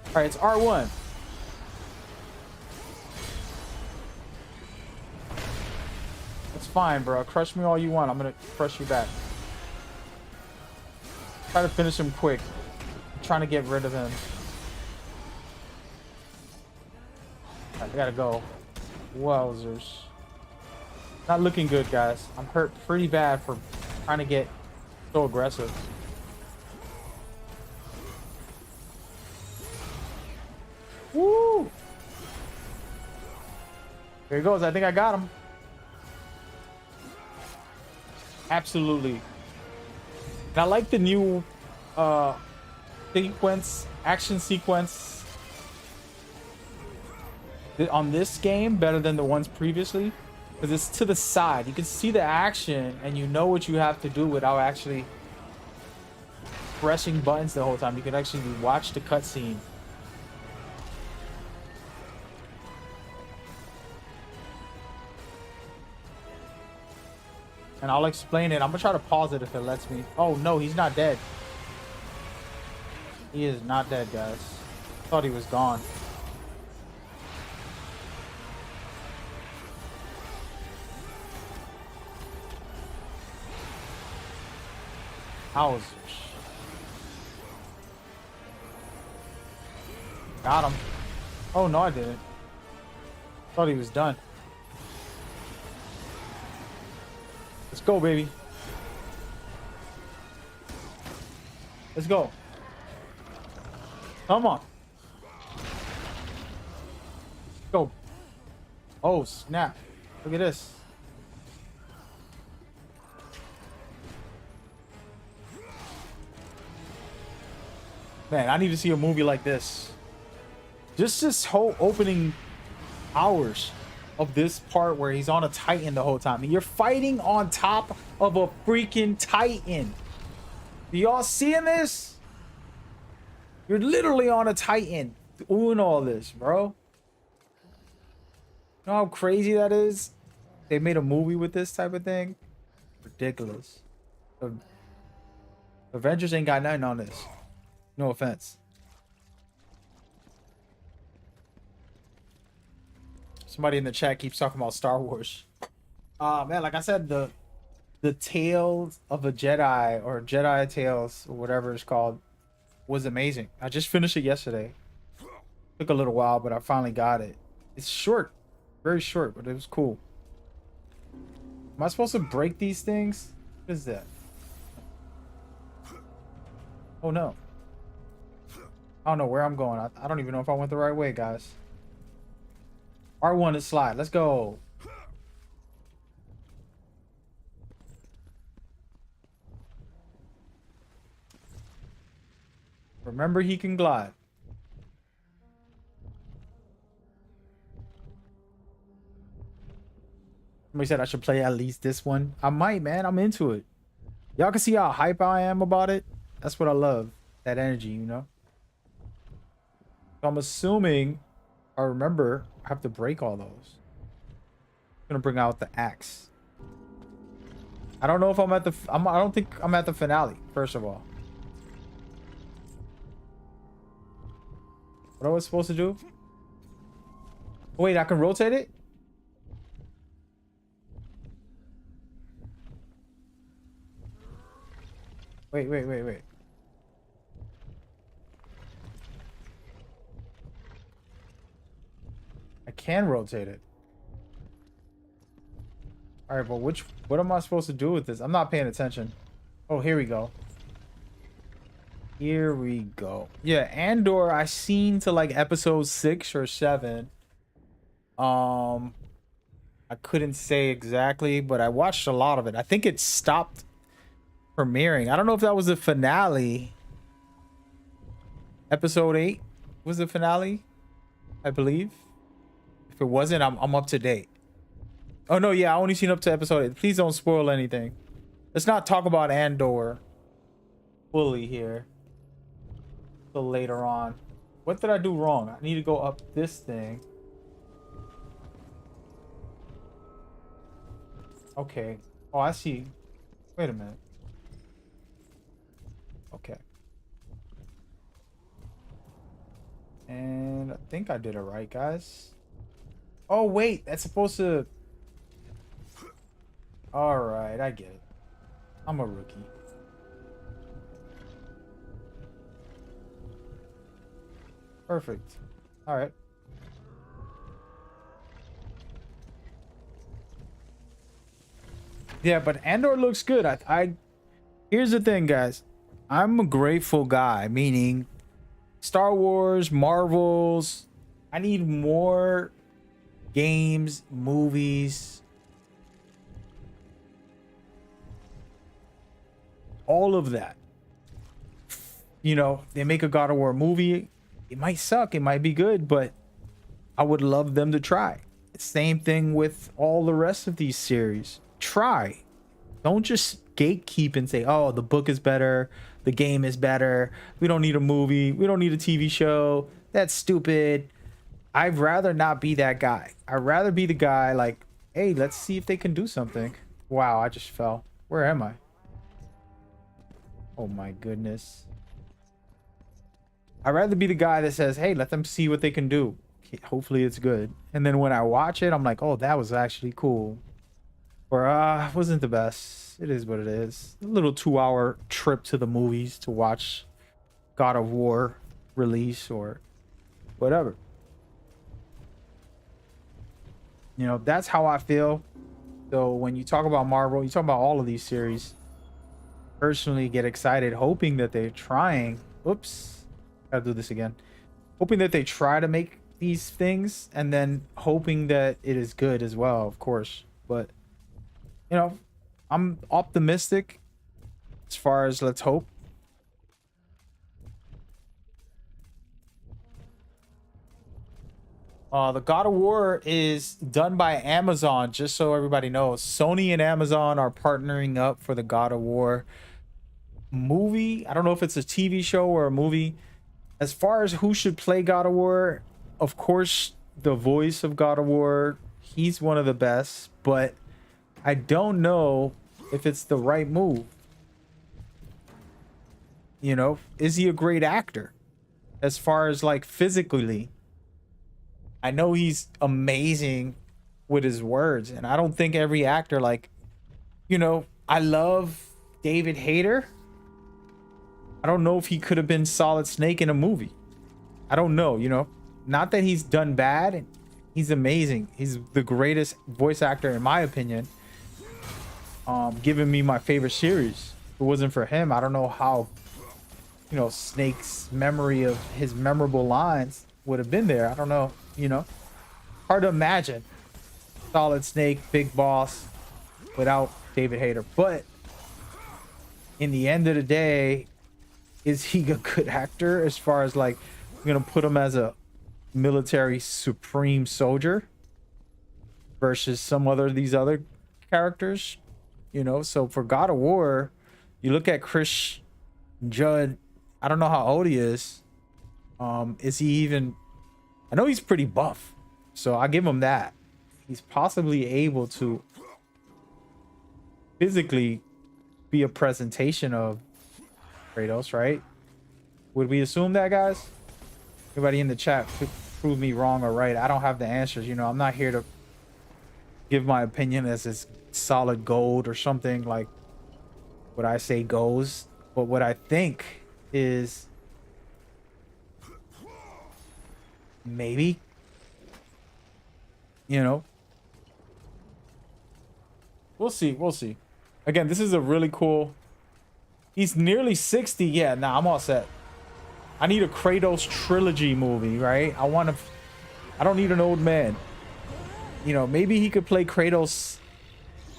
All right, it's R1. It's fine, bro. Crush me all you want. I'm gonna crush you back. Try to finish him quick. I'm trying to get rid of him. I gotta go. Wowzers. Not looking good, guys. I'm hurt pretty bad for trying to get so aggressive. Woo! There he goes. I think I got him. Absolutely. And I like the new action sequence on this game better than the ones previously, because it's to the side. You can see the action and you know what you have to do without actually pressing buttons the whole time. You can actually watch the cutscene. And I'll explain it. I'm gonna try to pause it if it lets me. Oh no, he's not dead. He is not dead, guys. Thought he was gone. Wowzers. Got him. Oh no, I didn't. Thought he was done. Let's go, baby. Let's go. Come on. Let's go. Oh, snap. Look at this. Man, I need to see a movie like this. Just this whole opening hours of this part where he's on a Titan the whole time. And you're fighting on top of a freaking Titan. Do y'all seeing this? You're literally on a Titan doing all this, bro. You know how crazy that is? They made a movie with this type of thing. Ridiculous. The Avengers ain't got nothing on this. No offense. Somebody in the chat keeps talking about Star Wars. Man, like I said, the Tales of a Jedi, or Jedi Tales, or whatever it's called, was amazing. I just finished it yesterday. Took a little while, but I finally got it. It's short, very short, but it was cool. Am I supposed to break these things? What is that? Oh no. I don't know where I'm going. I don't even know if I went the right way, guys. R1 is slide. Let's go. Remember, he can glide. Somebody said I should play at least this one. I might, man. I'm into it. Y'all can see how hype I am about it. That's what I love. That energy, you know? So I'm assuming, I remember, I have to break all those. I'm gonna bring out the axe. I don't know if I'm at the... I don't think I'm at the finale, first of all. What was I supposed to do? Wait, I can rotate it? Wait. I can rotate it. All right, but what am I supposed to do with this? I'm not paying attention. Oh, here we go. Here we go. Yeah, Andor, I seen to like episode 6 or 7. I couldn't say exactly, but I watched a lot of it. I think it stopped premiering. I don't know if that was the finale. Episode 8 was the finale, I believe. If it wasn't, I'm up to date. Oh no, yeah, I only seen up to episode 8. Please don't spoil anything. Let's not talk about Andor fully here till later on. What did I do wrong? I need to go up this thing. Okay. Oh, I see. Wait a minute. Okay. And I think I did it right, guys. Oh, wait. That's supposed to... Alright, I get it. I'm a rookie. Perfect. Alright. Yeah, but Andor looks good. Here's the thing, guys. I'm a grateful guy, meaning Star Wars, Marvels. I need more games, movies, all of that. You know, they make a God of War movie. It might suck, it might be good, but I would love them to try. Same thing with all the rest of these series. Try. Don't just gatekeep and say, oh, the book is better, the game is better, we don't need a movie, we don't need a TV show, that's stupid. I'd rather not be that guy. I'd rather be the guy like, hey, let's see if they can do something. Wow, I just fell. Where am I? Oh my goodness. I'd rather be the guy that says, hey, let them see what they can do. Hopefully it's good. And then when I watch it, I'm like, oh, that was actually cool. Or, wasn't the best. It is what it is. A little 2-hour trip to the movies to watch God of War release or whatever. You know, that's how I feel. So when you talk about Marvel, you talk about all of these series, personally get excited, hoping that they're trying. Oops. Gotta do this again. Hoping that they try to make these things, and then hoping that it is good as well, of course. But you know, I'm optimistic as far as let's hope. The God of War is done by Amazon, just so everybody knows. Sony and Amazon are partnering up for the God of War. movie, I don't know if it's a TV show or a movie. As far as who should play God of War, of course, the voice of God of War, he's one of the best, but I don't know if it's the right move. You know, is he a great actor? As far as like physically, I know he's amazing with his words, and I don't think every actor, like, you know, I love David Hayter. I don't know if he could have been Solid Snake in a movie. I don't know, you know, not that he's done bad. He's amazing. He's the greatest voice actor in my opinion. Giving me my favorite series. If it wasn't for him, I don't know how, you know, Snake's memory of his memorable lines would have been there. I don't know, you know, hard to imagine Solid Snake, Big Boss without David Hayter. But in the end of the day, is he a good actor as far as like, I'm gonna put him as a military supreme soldier versus some other these other characters, you know? So for God of War, you look at Chris Judd, I don't know how old he is. Is he even, I know he's pretty buff, so I give him that. He's possibly able to physically be a presentation of Kratos, right? Would we assume that, guys? Everybody in the chat prove me wrong or right. I don't have the answers. You know, I'm not here to give my opinion as it's solid gold or something like what I say goes. But what I think is maybe, you know, we'll see. We'll see. Again, this is a really cool. He's nearly 60. Yeah, nah, I'm all set. I need a Kratos trilogy movie, right? I don't need an old man. You know, maybe he could play Kratos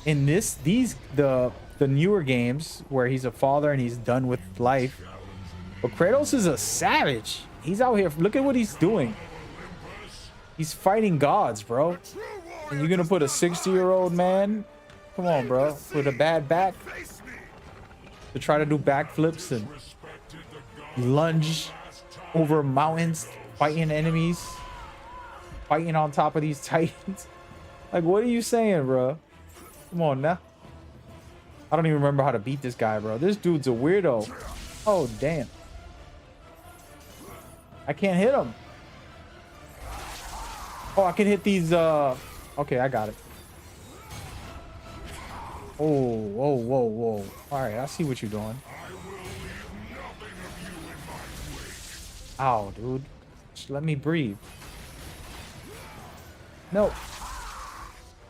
in the newer games where he's a father and he's done with life. But Kratos is a savage. He's out here. Look at what he's doing. He's fighting gods, bro. And you're gonna put a 60-year-old man? Come on, bro. With a bad back to try to do backflips and lunge over mountains, fighting enemies, fighting on top of these titans. Like, what are you saying, bro? Come on now. I don't even remember how to beat this guy, bro. This dude's a weirdo. Oh, damn. I can't hit him. Oh, I can hit these, okay, I got it. Oh, whoa, whoa, whoa. All right, I see what you're doing. Ow, dude. Just let me breathe. No.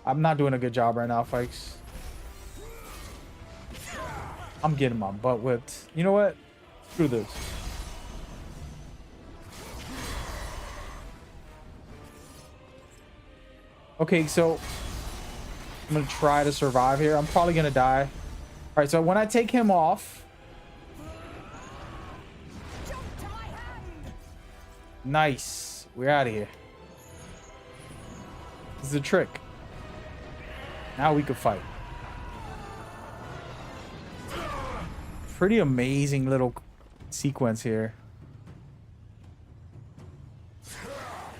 I'm not doing a good job right now, folks. I'm getting my butt whipped. You know what? Screw this. Okay, so I'm gonna try to survive here. I'm probably gonna die. All right, so when I take him off, nice, we're out of here. This is a trick. Now we could fight. Pretty amazing little sequence here.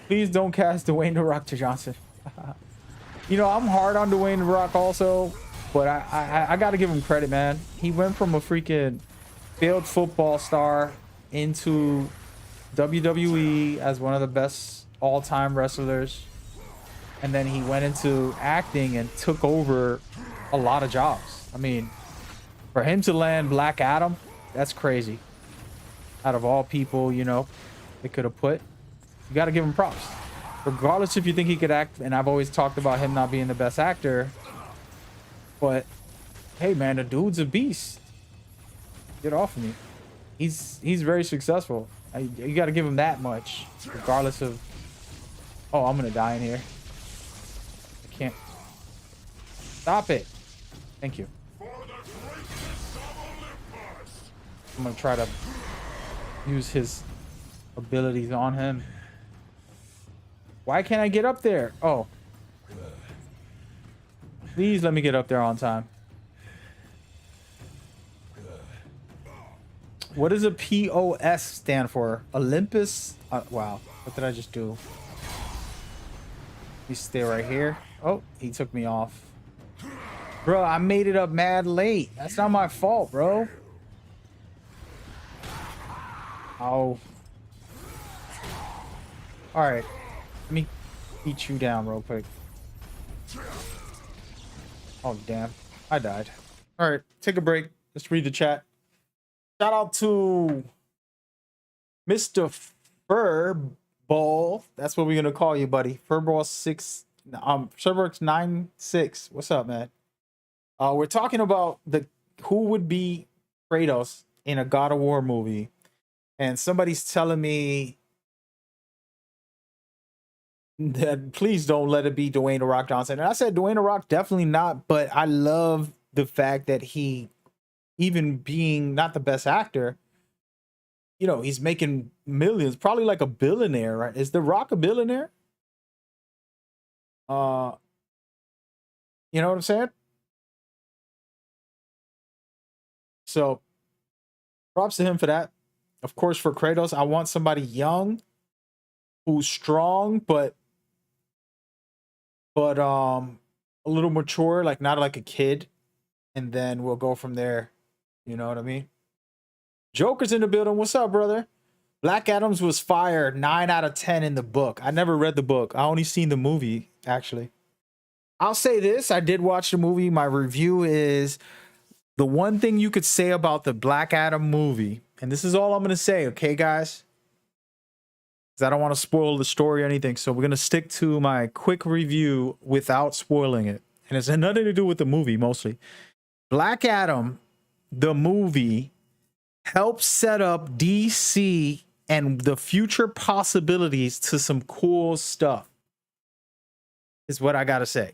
Please don't cast Dwayne "The Rock" Johnson. You know, I'm hard on Dwayne "The Rock" also, but I gotta give him credit, man. He went from a freaking failed football star into WWE as one of the best all-time wrestlers, and then he went into acting and took over a lot of jobs. I mean, for him to land Black Adam, that's crazy. Out of all people, you know, they could have put, you got to give him props. Regardless if you think he could act, and I've always talked about him not being the best actor, but hey, man, the dude's a beast. Get off of me. He's very successful. You got to give him that much, regardless of. Oh, I'm gonna die in here. I can't. Stop it. Thank you. I'm gonna try to use his abilities on him. Why can't I get up there? Oh. Please let me get up there on time. What does a POS stand for? Olympus? Wow. What did I just do? You stay right here. Oh, he took me off. Bro, I made it up mad late. That's not my fault, bro. Oh. Alright. Let me beat you down real quick. Oh, damn. I died. Alright, take a break. Let's read the chat. Shout out to Mr. Furball. That's what we're gonna call you, buddy. Furball6. Serverx96. What's up, man? We're talking about who would be Kratos in a God of War movie. And somebody's telling me that please don't let it be Dwayne "The Rock" Johnson. And I said Dwayne "The Rock" definitely not, but I love the fact that he, even being not the best actor, you know, he's making millions, probably like a billionaire, right? Is The Rock a billionaire? You know what I'm saying? So props to him for that. Of course, for Kratos, I want somebody young who's strong, but a little mature, like not like a kid, and then we'll go from there. You know what I mean? Joker's in the building. What's up, brother? Black Adams was fire. 9 out of 10 in the book. I never read the book. I only seen the movie, actually. I'll say this. I did watch the movie. My review is the one thing you could say about the Black Adam movie, and this is all I'm going to say, okay, guys? Because I don't want to spoil the story or anything, so we're going to stick to my quick review without spoiling it. And it's nothing to do with the movie, mostly. Black Adam, the movie, helps set up DC and the future possibilities to some cool stuff, is what I got to say.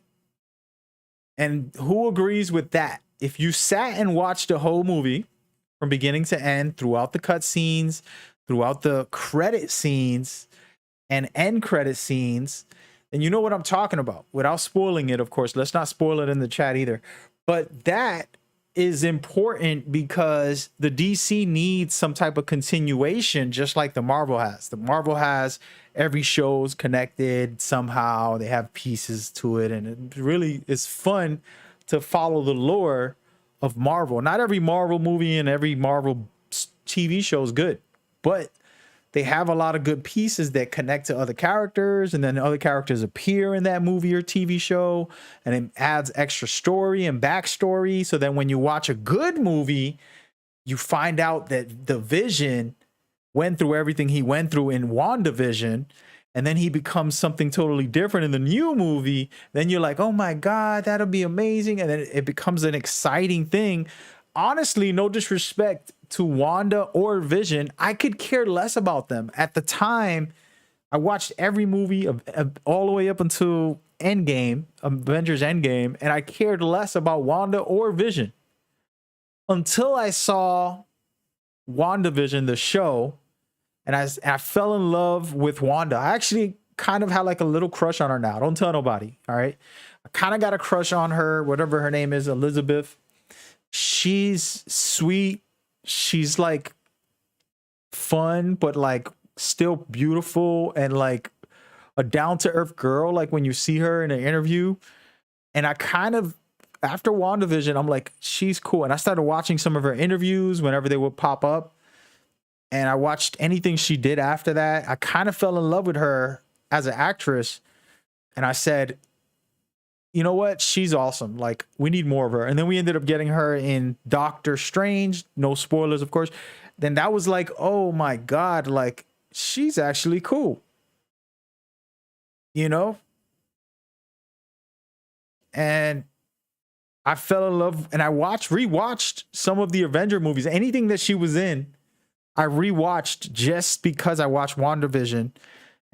And who agrees with that? If you sat and watched the whole movie from beginning to end, throughout the cutscenes, throughout the credit scenes and end credit scenes, then you know what I'm talking about. Without spoiling it, of course. Let's not spoil it in the chat either. But that is important because the DC needs some type of continuation, just like the Marvel has. The Marvel has every show's connected somehow. They have pieces to it, and it really is fun to follow the lore of Marvel. Not every Marvel movie and every Marvel TV show is good, but they have a lot of good pieces that connect to other characters, and then other characters appear in that movie or TV show, and it adds extra story and backstory. So then when you watch a good movie, you find out that the Vision went through everything he went through in WandaVision, and then he becomes something totally different in the new movie. Then you're like, oh my God, that'll be amazing. And then it becomes an exciting thing. Honestly, no disrespect to Wanda or Vision, I could care less about them. At the time, I watched every movie of all the way up until Endgame, Avengers Endgame, and I cared less about Wanda or Vision until I saw WandaVision, the show, and I fell in love with Wanda. I actually kind of had like a little crush on her now. Don't tell nobody, all right? I kind of got a crush on her, whatever her name is, Elizabeth. She's sweet. She's like fun, but like still beautiful and like a down-to-earth girl, like when you see her in an interview. And I kind of, after WandaVision, I'm like, she's cool. And I started watching some of her interviews whenever they would pop up. And I watched anything she did after that. I kind of fell in love with her as an actress. And I said, you know what? She's awesome. Like, we need more of her. And then we ended up getting her in Doctor Strange. No spoilers, of course. Then that was like, oh my God, like, she's actually cool. You know? And I fell in love, and I rewatched some of the Avenger movies. Anything that she was in, I rewatched just because I watched WandaVision.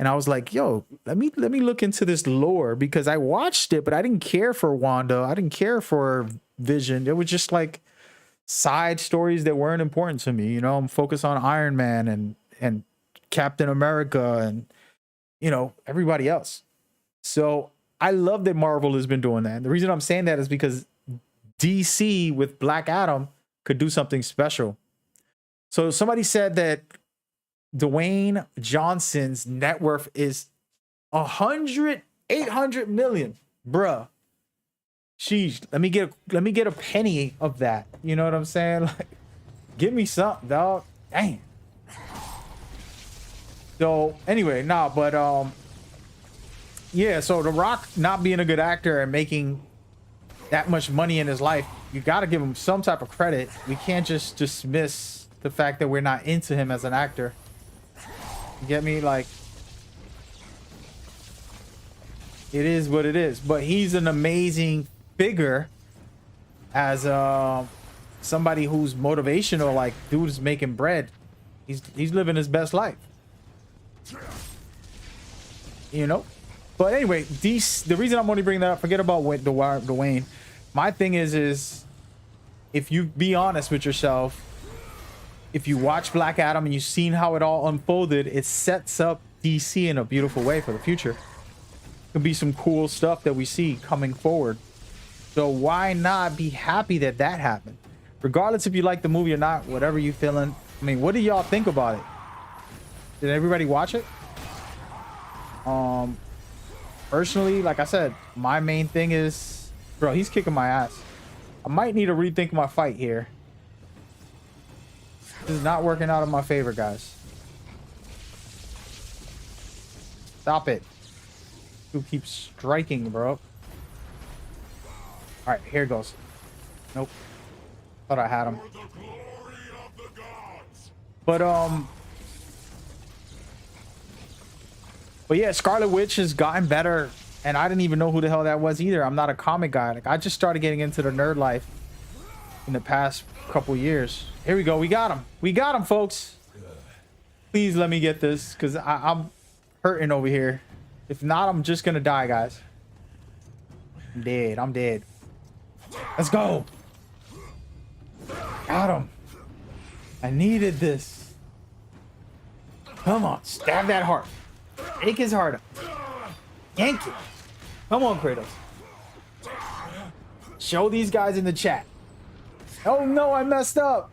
And I was like, yo, let me look into this lore, because I watched it, but I didn't care for Wanda. I didn't care for Vision. It was just like side stories that weren't important to me. You know, I'm focused on Iron Man and Captain America and, you know, everybody else. So I love that Marvel has been doing that. And the reason I'm saying that is because DC with Black Adam could do something special. So somebody said that Dwayne Johnson's net worth is 800 million. Bruh. Sheesh. Let me get a penny of that. You know what I'm saying? Like, give me something, dog. Dang. So anyway, nah, but yeah, so The Rock not being a good actor and making that much money in his life, you got to give him some type of credit. We can't just dismiss the fact that we're not into him as an actor. You get me? Like, it is what it is. But he's an amazing figure as somebody who's motivational. Like, dude's making bread. He's living his best life. You know? But anyway, the reason I'm only bringing that up, forget about Dwayne. My thing is if you be honest with yourself, if you watch Black Adam and you've seen how it all unfolded, it sets up DC in a beautiful way for the future. Could be some cool stuff that we see coming forward. So why not be happy that that happened? Regardless if you like the movie or not, whatever you feeling. I mean, what do y'all think about it? Did everybody watch it? Personally, like I said, my main thing is, bro, he's kicking my ass. I might need to rethink my fight here. This is not working out in my favor, guys. Stop it. You keep striking, bro. All right, here it goes. Nope. Thought I had him. But yeah, Scarlet Witch has gotten better, and I didn't even know who the hell that was either. I'm not a comic guy. Like, I just started getting into the nerd life in the past couple years. Here we go. We got him. We got him, folks. Please let me get this, because I'm hurting over here. If not, I'm just gonna die, guys. I'm dead. I'm dead. Let's go. Got him. I needed this. Come on. Stab that heart. Take his heart up. Yank it. Come on, Kratos. Show these guys in the chat. Oh no, I messed up.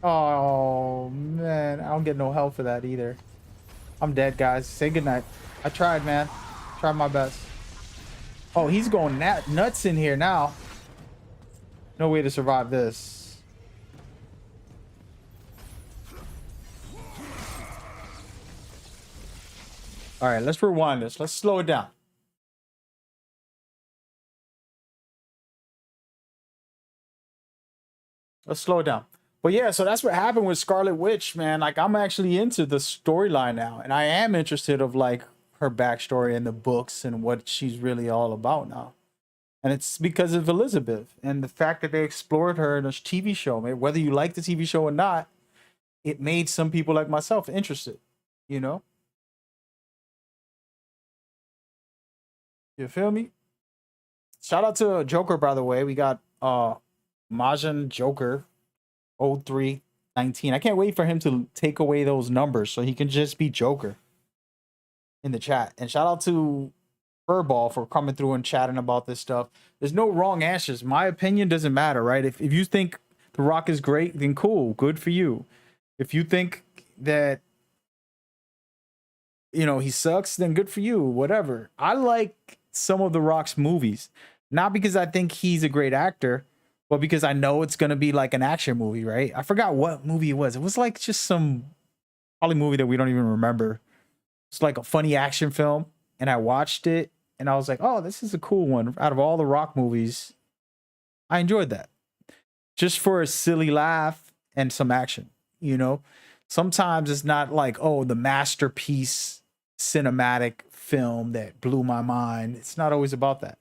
Oh man, I don't get no help for that either. I'm dead, guys. Say goodnight. I tried, man. Tried my best. Oh, he's going nuts in here now. No way to survive this. All right, let's rewind this. Let's slow it down. Let's slow it down. But yeah, so that's what happened with Scarlet Witch, man. Like, I'm actually into the storyline now, and I am interested of like her backstory in the books and what she's really all about now. And it's because of Elizabeth and the fact that they explored her in a TV show. Whether you like the TV show or not, it made some people like myself interested, you know? You feel me? Shout out to Joker, by the way. We got Majin Joker 0319. I can't wait for him to take away those numbers so he can just be Joker in the chat. And shout out to Furball for coming through and chatting about this stuff. There's no wrong answers. My opinion doesn't matter, right? If you think The Rock is great, then cool. Good for you. If you think that, you know, he sucks, then good for you. Whatever. I like some of The Rock's movies. Not because I think he's a great actor, but because I know it's going to be like an action movie, right? I forgot what movie it was. It was like just some probably movie that we don't even remember. It's like a funny action film. And I watched it and I was like, oh, this is a cool one. Out of all the Rock movies, I enjoyed that. Just for a silly laugh and some action, you know? Sometimes it's not like, oh, the masterpiece cinematic film that blew my mind. It's not always about that.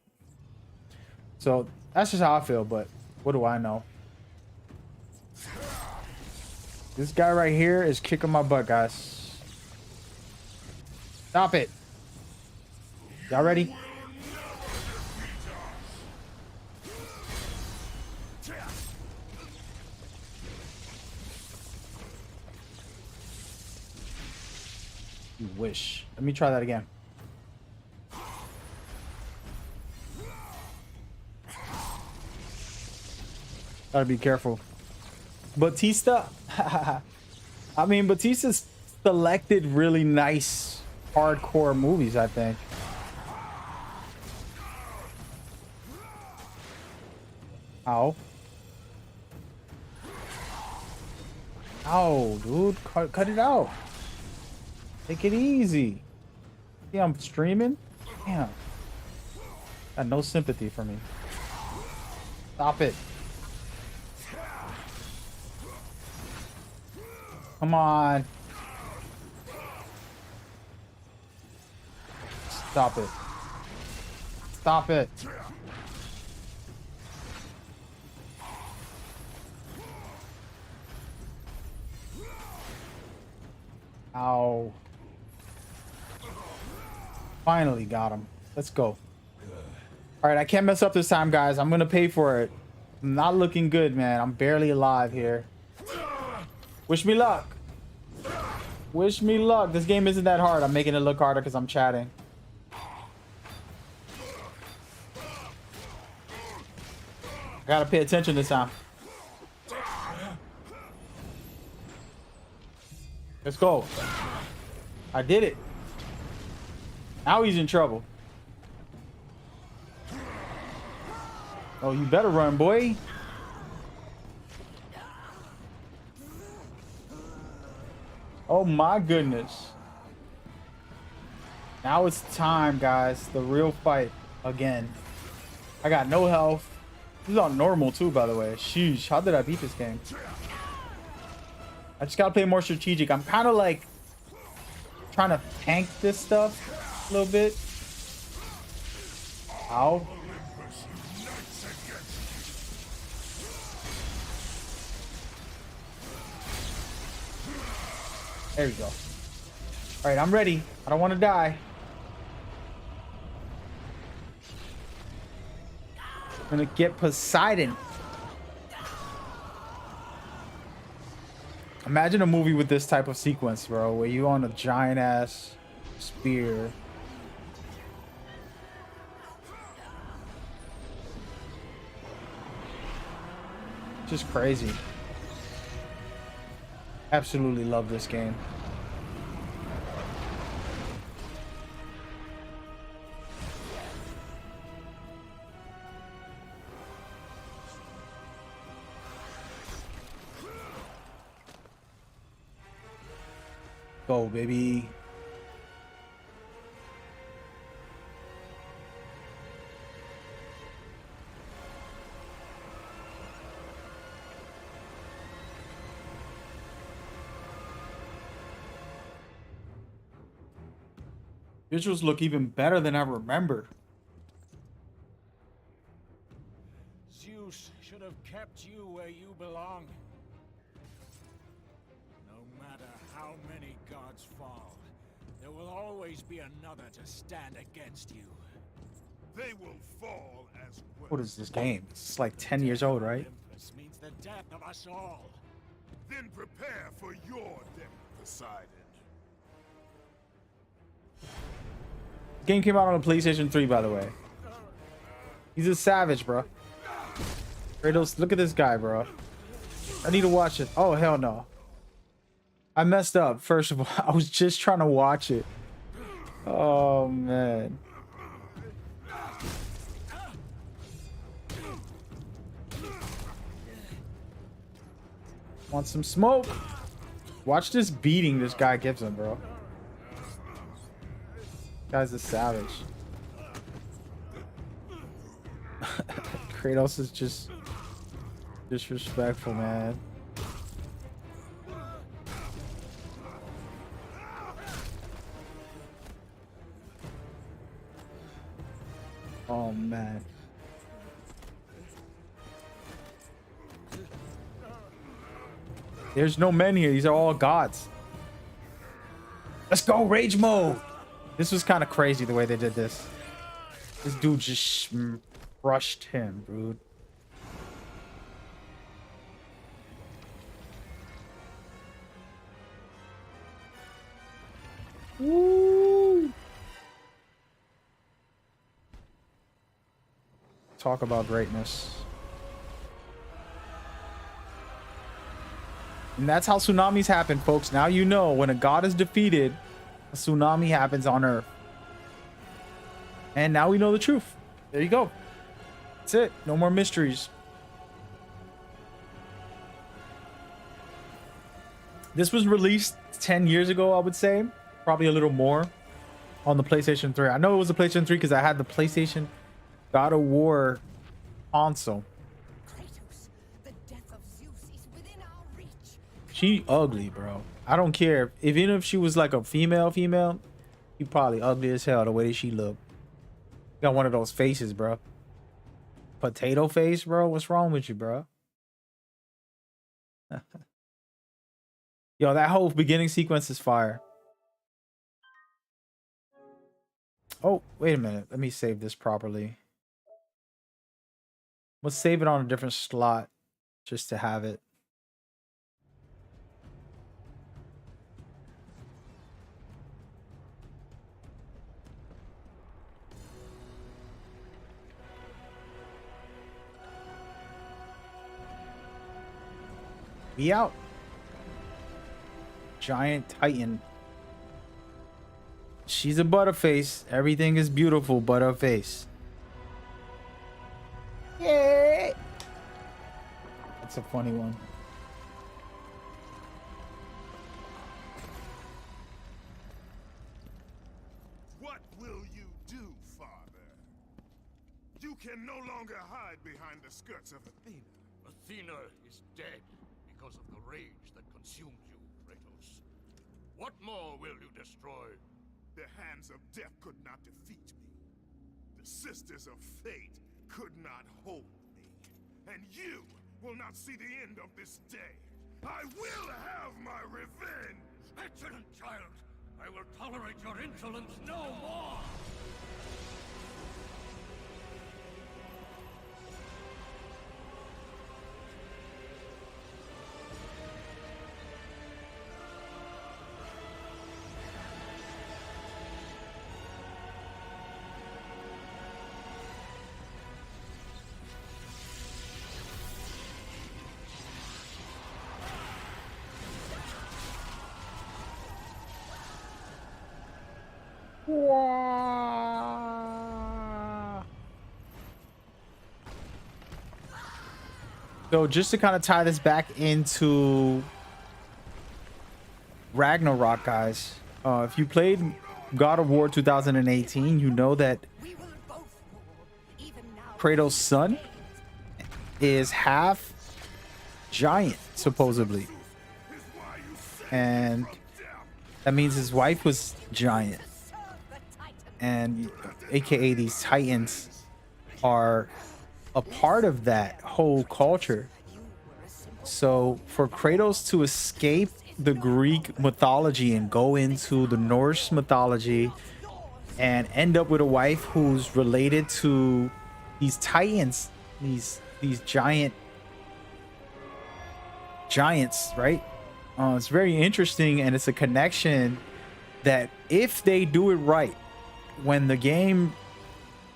So that's just how I feel, but what do I know? This guy right here is kicking my butt, guys. Stop it. Y'all ready? You wish. Let me try that again. Gotta be careful. Batista. I mean, Batista's selected really nice hardcore movies, I think. Ow. Ow, dude. Cut it out. Take it easy. See, I'm streaming? Damn. Got no sympathy for me. Stop it. Come on. Stop it. Stop it. Ow. Finally got him. Let's go. All right, I can't mess up this time, guys. I'm gonna pay for it. I'm not looking good, man. I'm barely alive here. Wish me luck. Wish me luck. This game isn't that hard. I'm making it look harder because I'm chatting. Gotta pay attention this time. Let's go. I did it. Now he's in trouble. Oh, you better run, boy. Oh my goodness. Now it's time, guys. The real fight again. I got no health. This is on normal too, by the way. Sheesh, how did I beat this game? I just gotta play more strategic. I'm kind of like trying to tank this stuff a little bit. Ow. There we go. All right, I'm ready. I don't want to die. I'm gonna get Poseidon. Imagine a movie with this type of sequence, bro, where you on a giant ass spear. Just crazy. Absolutely love this game. Go, baby. Visuals look even better than I remember. Zeus should have kept you where you belong. No matter how many gods fall, there will always be another to stand against you. They will fall as well. What is this game? It's like 10 years old, right? Olympus means the death of us all. Then prepare for your death, Poseidon. Game came out on the PlayStation 3, by the way. He's a savage, bro. Kratos, look at this guy, bro. I need to watch it. Oh, hell no. I messed up. First of all, I was just trying to watch it. Oh, man. Want some smoke? Watch this beating this guy gives him, bro. Guy's a savage. Kratos is just disrespectful, man. Oh man. There's no men here. These are all gods. Let's go, rage mode. This was kind of crazy the way they did this. This dude just crushed him, dude. Woo! Talk about greatness. And that's how tsunamis happen, folks. Now you know when a god is defeated, a tsunami happens on Earth. And now we know the truth. There you go. That's it. No more mysteries. This was released 10 years ago, I would say. Probably a little more on the PlayStation 3. I know it was the PlayStation 3 because I had the PlayStation God of War console. Kratos, the death of Zeus is within our reach. She ugly, bro. I don't care. Even if she was like a female, she probably ugly as hell the way that she looked. Got one of those faces, bro. Potato face, bro. What's wrong with you, bro? Yo, that whole beginning sequence is fire. Oh, wait a minute. Let me save this properly. Let's save it on a different slot just to have it. Be out. Giant Titan. She's a butterface. Everything is beautiful, butterface. Yay! That's a funny one. What will you do, Father? You can no longer hide behind the skirts of Athena. Athena is dead because of the rage that consumed you, Kratos. What more will you destroy? The hands of death could not defeat me. The sisters of fate could not hold me. And you will not see the end of this day. I will have my revenge! Excellent, child! I will tolerate your insolence no more! So just to kind of tie this back into Ragnarok, guys. If you played God of War 2018, you know that Kratos' son is half giant, supposedly. And that means his wife was giant. And aka these Titans are a part of that whole culture. So for Kratos to escape the Greek mythology and go into the Norse mythology and end up with a wife who's related to these Titans, these giants, right? It's very interesting, and it's a connection that if they do it right, when the game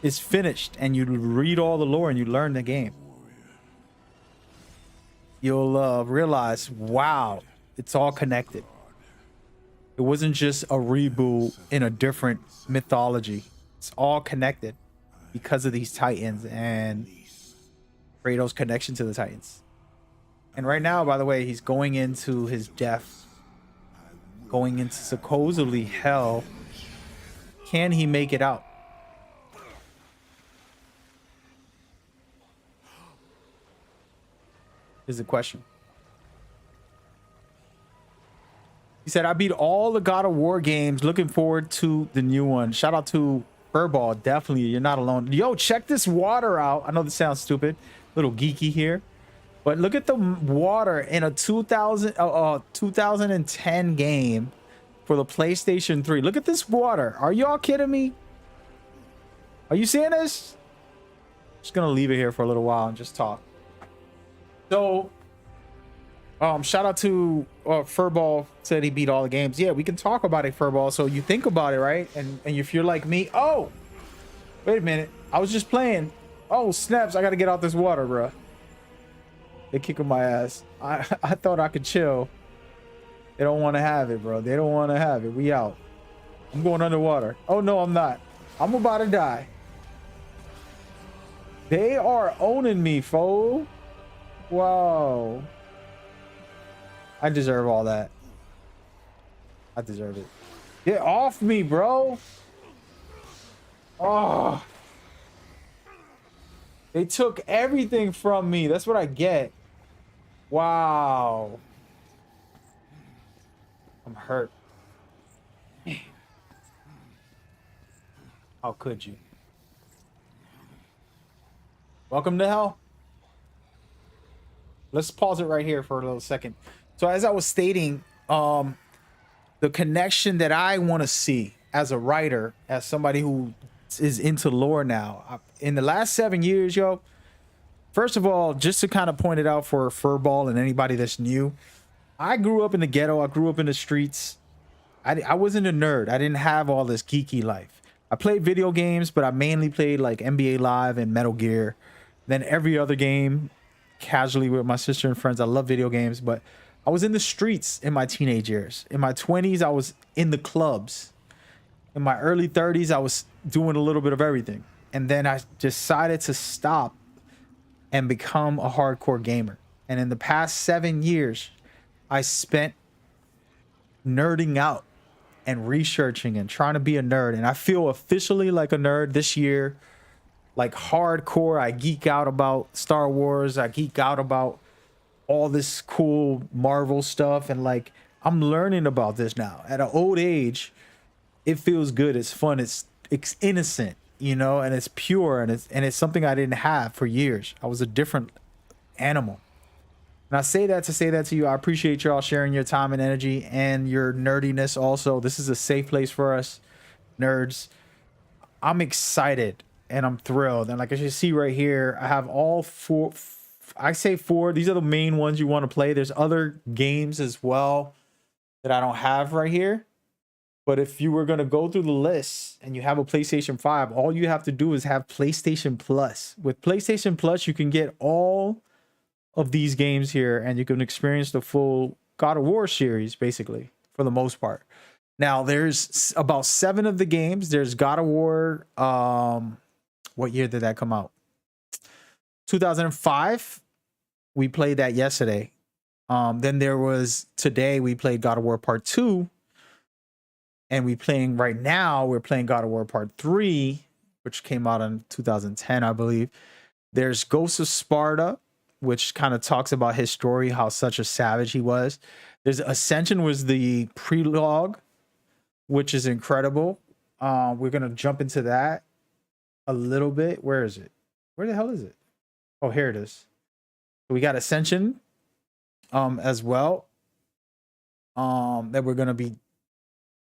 is finished and you read all the lore and you learn the game, you'll realize, wow, it's all connected. It wasn't just a reboot in a different mythology. It's all connected because of these Titans and Kratos' connection to the Titans. And right now, by the way, he's going into his death, going into supposedly hell. Can he make it out? Is the question. He said, I beat all the God of War games. Looking forward to the new one. Shout out to Furball. Definitely, you're not alone. Yo, check this water out. I know this sounds stupid. A little geeky here. But look at the water in a 2010 game for the PlayStation 3. Look at this water. Are y'all kidding me? Are you seeing this? Just gonna leave it here for a little while and just talk. So, shout out to Furball, said he beat all the games. Yeah, we can talk about it, Furball. So you think about it, right? And if you're like me, oh, wait a minute, I was just playing. Oh, snaps, I gotta get out this water, bro. They kicking my ass. I thought I could chill. They don't want to have it, bro. They don't want to have it. We out. I'm going underwater. Oh, no, I'm not. I'm about to die. They are owning me, fool. Wow. I deserve all that. I deserve it. Get off me, bro. Oh. They took everything from me. That's what I get. Wow. I'm hurt. How could you? Welcome to hell. Let's pause it right here for a little second. So as I was stating, the connection that I want to see as a writer, as somebody who is into lore now, in the last 7 years, yo, first of all, just to kind of point it out for Furball and anybody that's new, I grew up in the ghetto. I grew up in the streets. I wasn't a nerd. I didn't have all this geeky life. I played video games, but I mainly played like NBA Live and Metal Gear. Then every other game casually with my sister and friends. I love video games, but I was in the streets in my teenage years. In my 20s, I was in the clubs. In my early 30s, I was doing a little bit of everything. And then I decided to stop and become a hardcore gamer. And in the past 7 years, I spent nerding out and researching and trying to be a nerd. And I feel officially like a nerd this year. Like hardcore, I geek out about Star Wars. I geek out about all this cool Marvel stuff. And like, I'm learning about this now. At an old age, it feels good. It's fun. It's innocent, you know, and it's pure. And it's something I didn't have for years. I was a different animal. And I say that to you. I appreciate y'all sharing your time and energy and your nerdiness also. This is a safe place for us nerds. I'm excited and I'm thrilled. And like as you see right here, I have all four. I say four. These are the main ones you want to play. There's other games as well that I don't have right here. But if you were going to go through the list and you have a PlayStation 5, all you have to do is have PlayStation Plus. With PlayStation Plus, you can get all of these games here and you can experience the full God of War series, basically, for the most part. Now, there's about 7 of the games. There's God of War. What year did that come out? 2005. We played that yesterday. Then there was today we played God of War Part 2. And we're playing God of War Part 3, which came out in 2010, I believe. There's Ghost of Sparta, which kind of talks about his story, how such a savage he was. There's Ascension was the prelogue, which is incredible. We're going to jump into that a little bit. Where is it? Where the hell is it? Oh, here it is. We got Ascension as well that we're going to be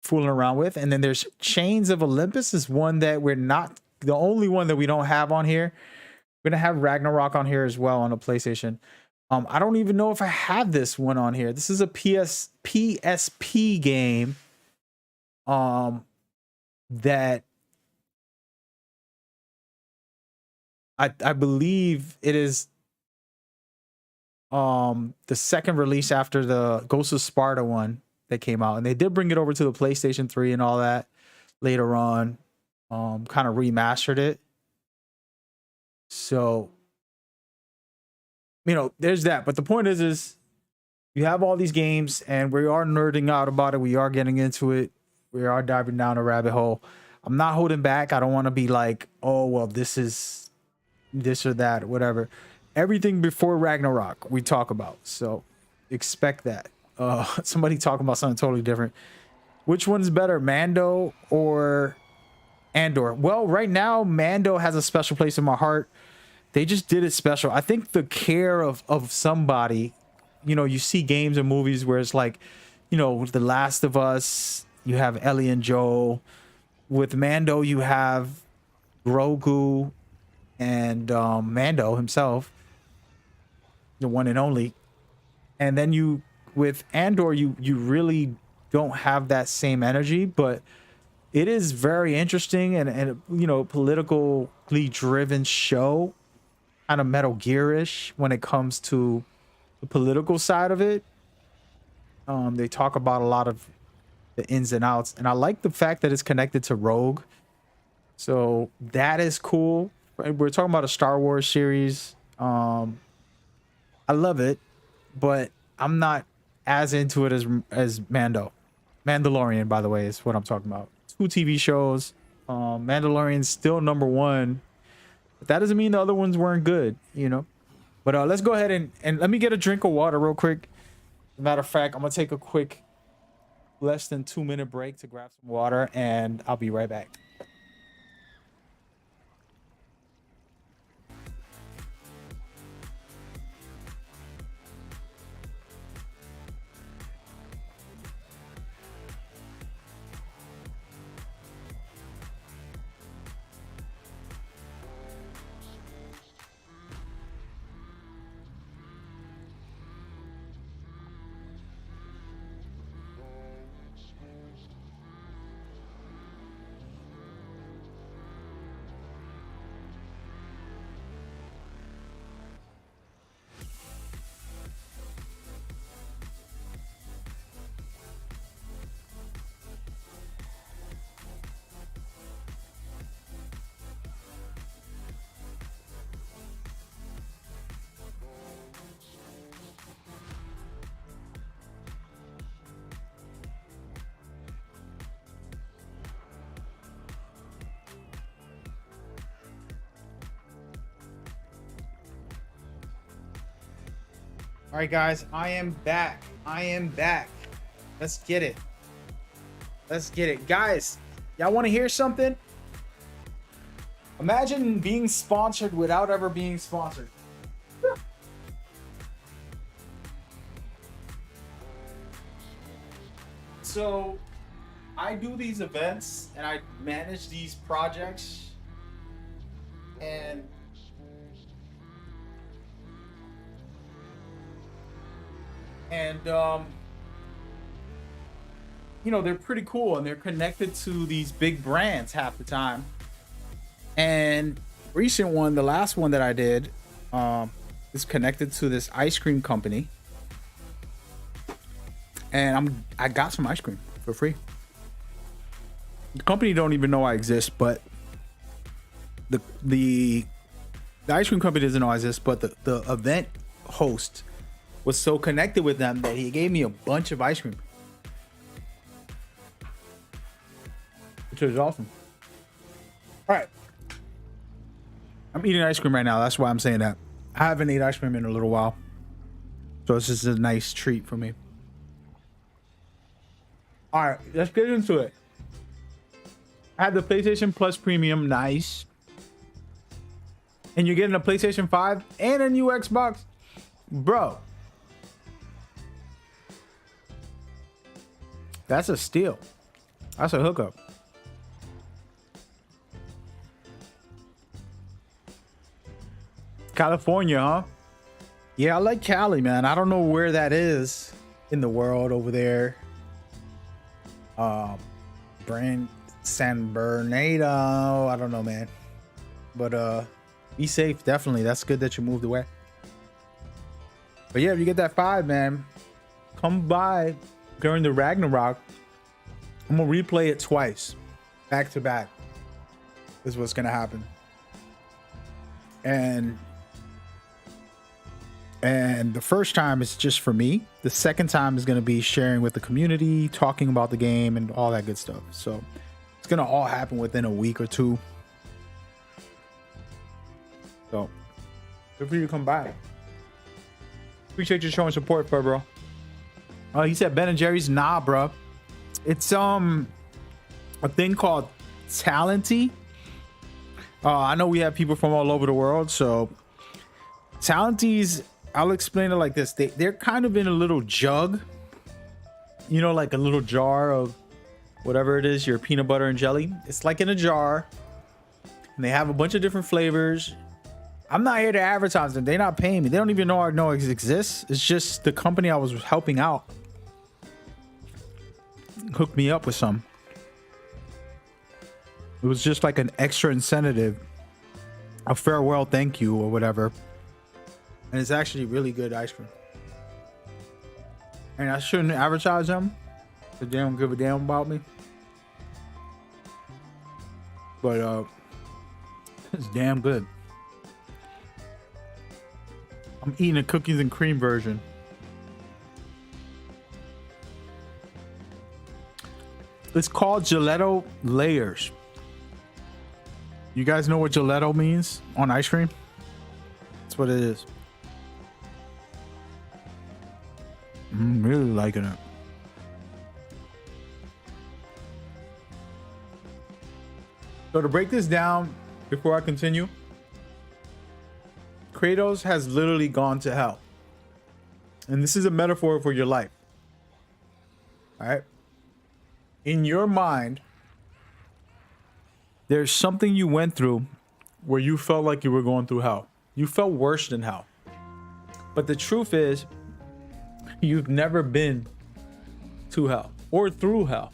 fooling around with. And then there's Chains of Olympus is one that we're not, the only one that we don't have on here. We're going to have Ragnarok on here as well on the PlayStation. I don't even know if I have this one on here. This is a PSP game that I believe it is the second release after the Ghost of Sparta one that came out, and they did bring it over to the PlayStation 3 and all that later on, kind of remastered it. So, you know, there's that. But the point is you have all these games and we are nerding out about it. We are getting into it. We are diving down a rabbit hole. I'm not holding back. I don't want to be like, oh, well, this is this or that, or whatever. Everything before Ragnarok we talk about. So expect that. Somebody talking about something totally different. Which one's better, Mando or Andor? Well, right now, Mando has a special place in my heart. They just did it special. I think the care of somebody, you know, you see games and movies where it's like, you know, The Last of Us, you have Ellie and Joel. With Mando, you have Grogu and Mando himself, the one and only. And then you, with Andor, you really don't have that same energy, but it is very interesting and you know, politically driven show, kind of Metal Gear-ish when it comes to the political side of it. They talk about a lot of the ins and outs, and I like the fact that it's connected to Rogue. So that is cool. We're talking about a Star Wars series. I love it, but I'm not as into it as Mandalorian, by the way, is what I'm talking about. 2 TV shows. Mandalorian's still #1, but that doesn't mean the other ones weren't good, you know. But let's go ahead and let me get a drink of water real quick. Matter of fact, I'm gonna take a quick less than 2-minute break to grab some water, and I'll be right back. All right, guys, I am back. Let's get it. Guys, y'all want to hear something? Imagine being sponsored without ever being sponsored. So I do these events and I manage these projects, and you know, they're pretty cool and they're connected to these big brands half the time. And recent one, the last one that I did, is connected to this ice cream company, and I got some ice cream for free. The company don't even know I exist, but the ice cream company doesn't know I exist, but the event host was so connected with them that he gave me a bunch of ice cream, which is awesome. All right, I'm eating ice cream right now. That's why I'm saying that. I haven't eaten ice cream in a little while, so it's just a nice treat for me. All right, let's get into it. I had the PlayStation Plus Premium, nice. And you're getting a PlayStation 5 and a new Xbox, bro. That's a steal. That's a hookup. California, huh? Yeah, I like Cali, man. I don't know where that is in the world over there. San Bernardino. I don't know, man. But be safe, definitely. That's good that you moved away. But yeah, if you get that 5, man, come by during the Ragnarok. I'm gonna replay it twice, back to back. Is what's gonna happen. And the first time is just for me. The second time is gonna be sharing with the community, talking about the game and all that good stuff. So it's gonna all happen within a week or two. So feel free to come by. Appreciate you showing support, bro. He said Ben and Jerry's. Nah, bro. It's a thing called Talenty. I know we have people from all over the world, so Talenties, I'll explain it like this. They're kind of in a little jug, you know, like a little jar of whatever it is, your peanut butter and jelly. It's like in a jar, and they have a bunch of different flavors. I'm not here to advertise them. They're not paying me. They don't even know I know it exists. It's just the company I was helping out hooked me up with some. It was just like an extra incentive, a farewell thank you or whatever. And it's actually really good ice cream. And I shouldn't advertise them. They don't give a damn about me. But it's damn good. I'm eating a cookies and cream version. It's called gelato layers. You guys know what gelato means on ice cream? That's what it is. I'm really liking it. So to break this down before I continue, Kratos has literally gone to hell. And this is a metaphor for your life. All right? In your mind, there's something you went through where you felt like you were going through hell. You felt worse than hell. But the truth is, you've never been to hell or through hell.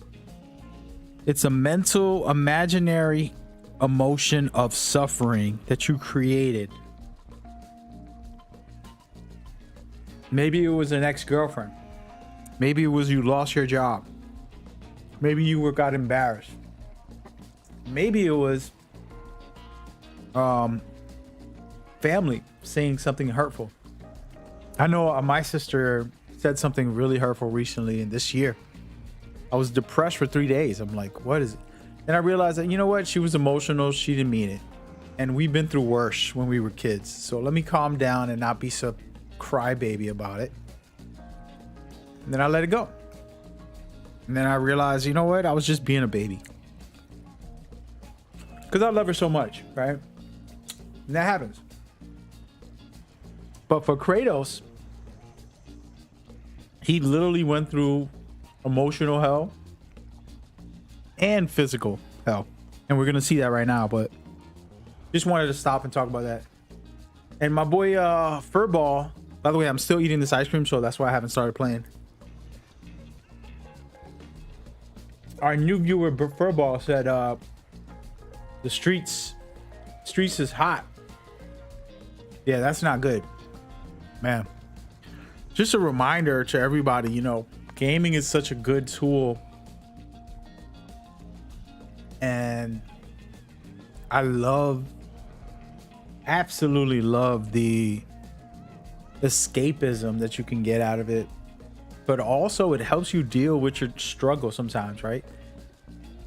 It's a mental, imaginary emotion of suffering that you created. Maybe it was an ex-girlfriend. Maybe it was you lost your job. Maybe you got embarrassed. Maybe it was family saying something hurtful. I know my sister said something really hurtful recently in this year. I was depressed for 3 days. I'm like, what is it? And I realized that, you know what? She was emotional. She didn't mean it. And we've been through worse when we were kids. So let me calm down and not be so crybaby about it. And then I let it go. And then I realized, you know what? I was just being a baby. Because I love her so much, right? And that happens. But for Kratos, he literally went through emotional hell and physical hell. And we're going to see that right now. But just wanted to stop and talk about that. And my boy Furball, by the way, I'm still eating this ice cream, so that's why I haven't started playing. Our new viewer Furball said the streets is hot. Yeah, that's not good, man. Just a reminder to everybody, you know, gaming is such a good tool, and I absolutely love the escapism that you can get out of it, but also it helps you deal with your struggle sometimes, right?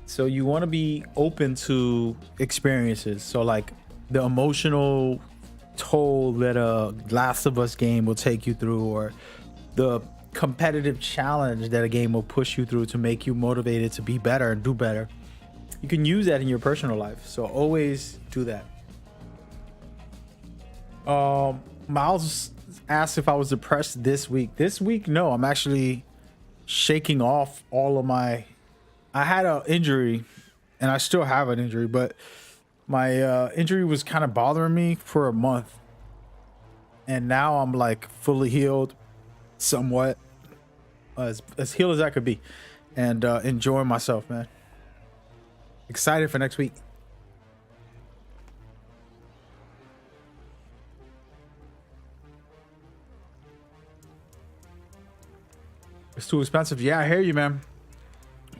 So you want to be open to experiences. So like the emotional toll that a Last of Us game will take you through, or the competitive challenge that a game will push you through to make you motivated to be better and do better. You can use that in your personal life. So always do that. Miles asked if I was depressed this week. This week, no, I'm actually shaking off all of my... I had an injury, and I still have an injury, but my injury was kind of bothering me for a month. And now I'm like fully healed, somewhat, as healed as I could be, and enjoying myself, man. Excited for next week. It's too expensive. Yeah, I hear you, man.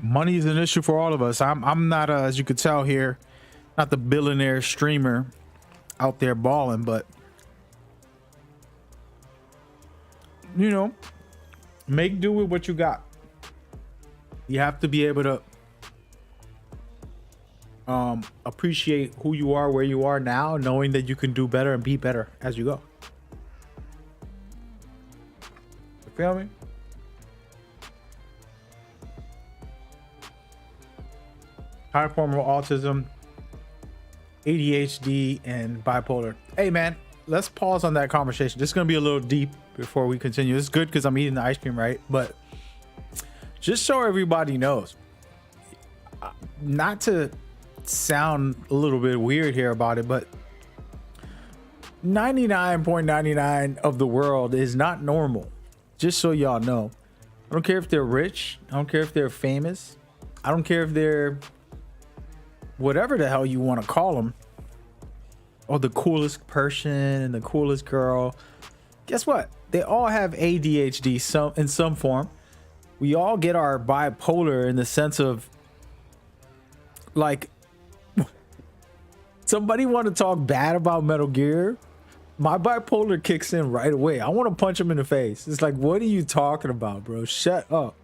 Money is an issue for all of us. I'm not, as you could tell here, not the billionaire streamer out there balling, but you know, make do with what you got. You have to be able to appreciate who you are, where you are now, knowing that you can do better and be better as you go. You feel me? High form of autism, ADHD, and bipolar. Hey man, let's pause on that conversation. This is gonna be a little deep before we continue. It's good because I'm eating the ice cream, right? But just so everybody knows, not to sound a little bit weird here about it, but 99.99% of the world is not normal. Just so y'all know. I don't care if they're rich. I don't care if they're famous. I don't care if they're whatever the hell you want to call them, or the coolest person and the coolest girl. Guess what? they all have ADHD in some form. We all get our bipolar in the sense of, like, somebody want to talk bad about Metal Gear, my bipolar kicks in right away. I want to punch him in the face. It's like, what are you talking about, bro? Shut up.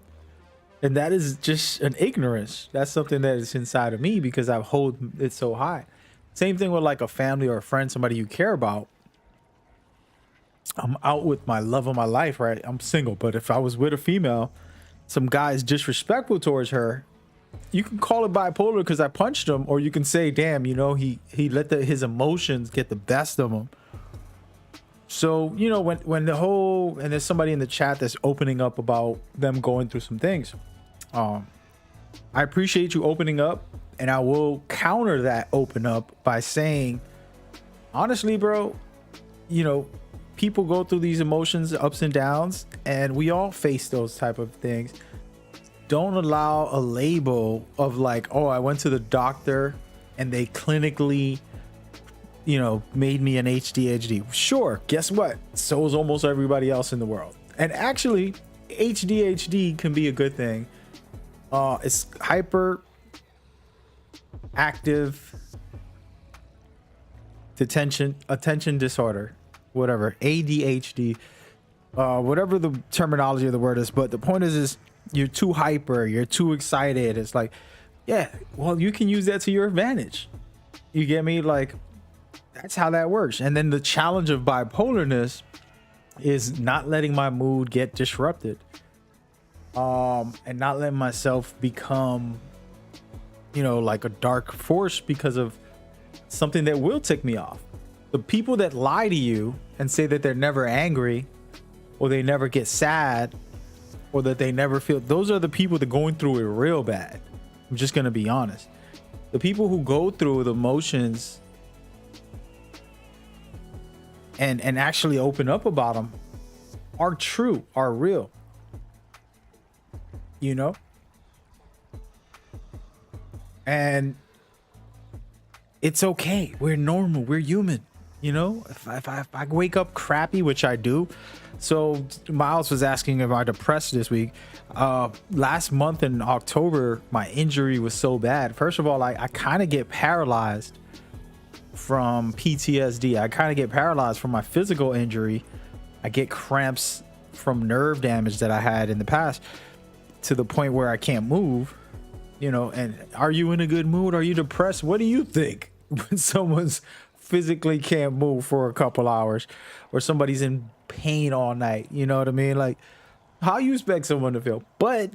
And that is just an ignorance. That's something that is inside of me because I hold it so high. Same thing with like a family or a friend, somebody you care about. I'm out with my love of my life, right? I'm single, but if I was with a female, some guy is disrespectful towards her, you can call it bipolar because I punched him, or you can say, damn, you know, he let his emotions get the best of him. So, you know, when the whole, and there's somebody in the chat that's opening up about them going through some things. I appreciate you opening up, and I will counter that open up by saying, honestly, bro, you know, people go through these emotions, ups and downs, and we all face those type of things. Don't allow a label of like, oh, I went to the doctor and they clinically, you know, made me an ADHD. Sure, guess what? So is almost everybody else in the world. And actually, ADHD can be a good thing. It's hyper active attention disorder, whatever, ADHD, whatever the terminology of the word is. But the point is you're too hyper, you're too excited. It's like, yeah, well, you can use that to your advantage. You get me? Like, that's how that works. And then the challenge of bipolarness is not letting my mood get disrupted, and not letting myself become, you know, like a dark force because of something that will tick me off. The people that lie to you and say that they're never angry, or they never get sad, or that they never feel, those are the people that are going through it real bad. I'm just gonna be honest. The people who go through the emotions and actually open up about them are true, are real, you know. And it's okay, we're normal, we're human, you know. If I wake up crappy, which I do. So Miles was asking if I depressed this week. Last month in October, my injury was so bad. First of all, I kind of get paralyzed from PTSD. I kind of get paralyzed from my physical injury. I get cramps from nerve damage that I had in the past, to the point where I can't move, you know. And are you in a good mood? Are you depressed? What do you think when someone's physically can't move for a couple hours, or somebody's in pain all night? You know what I mean? Like, how you expect someone to feel? But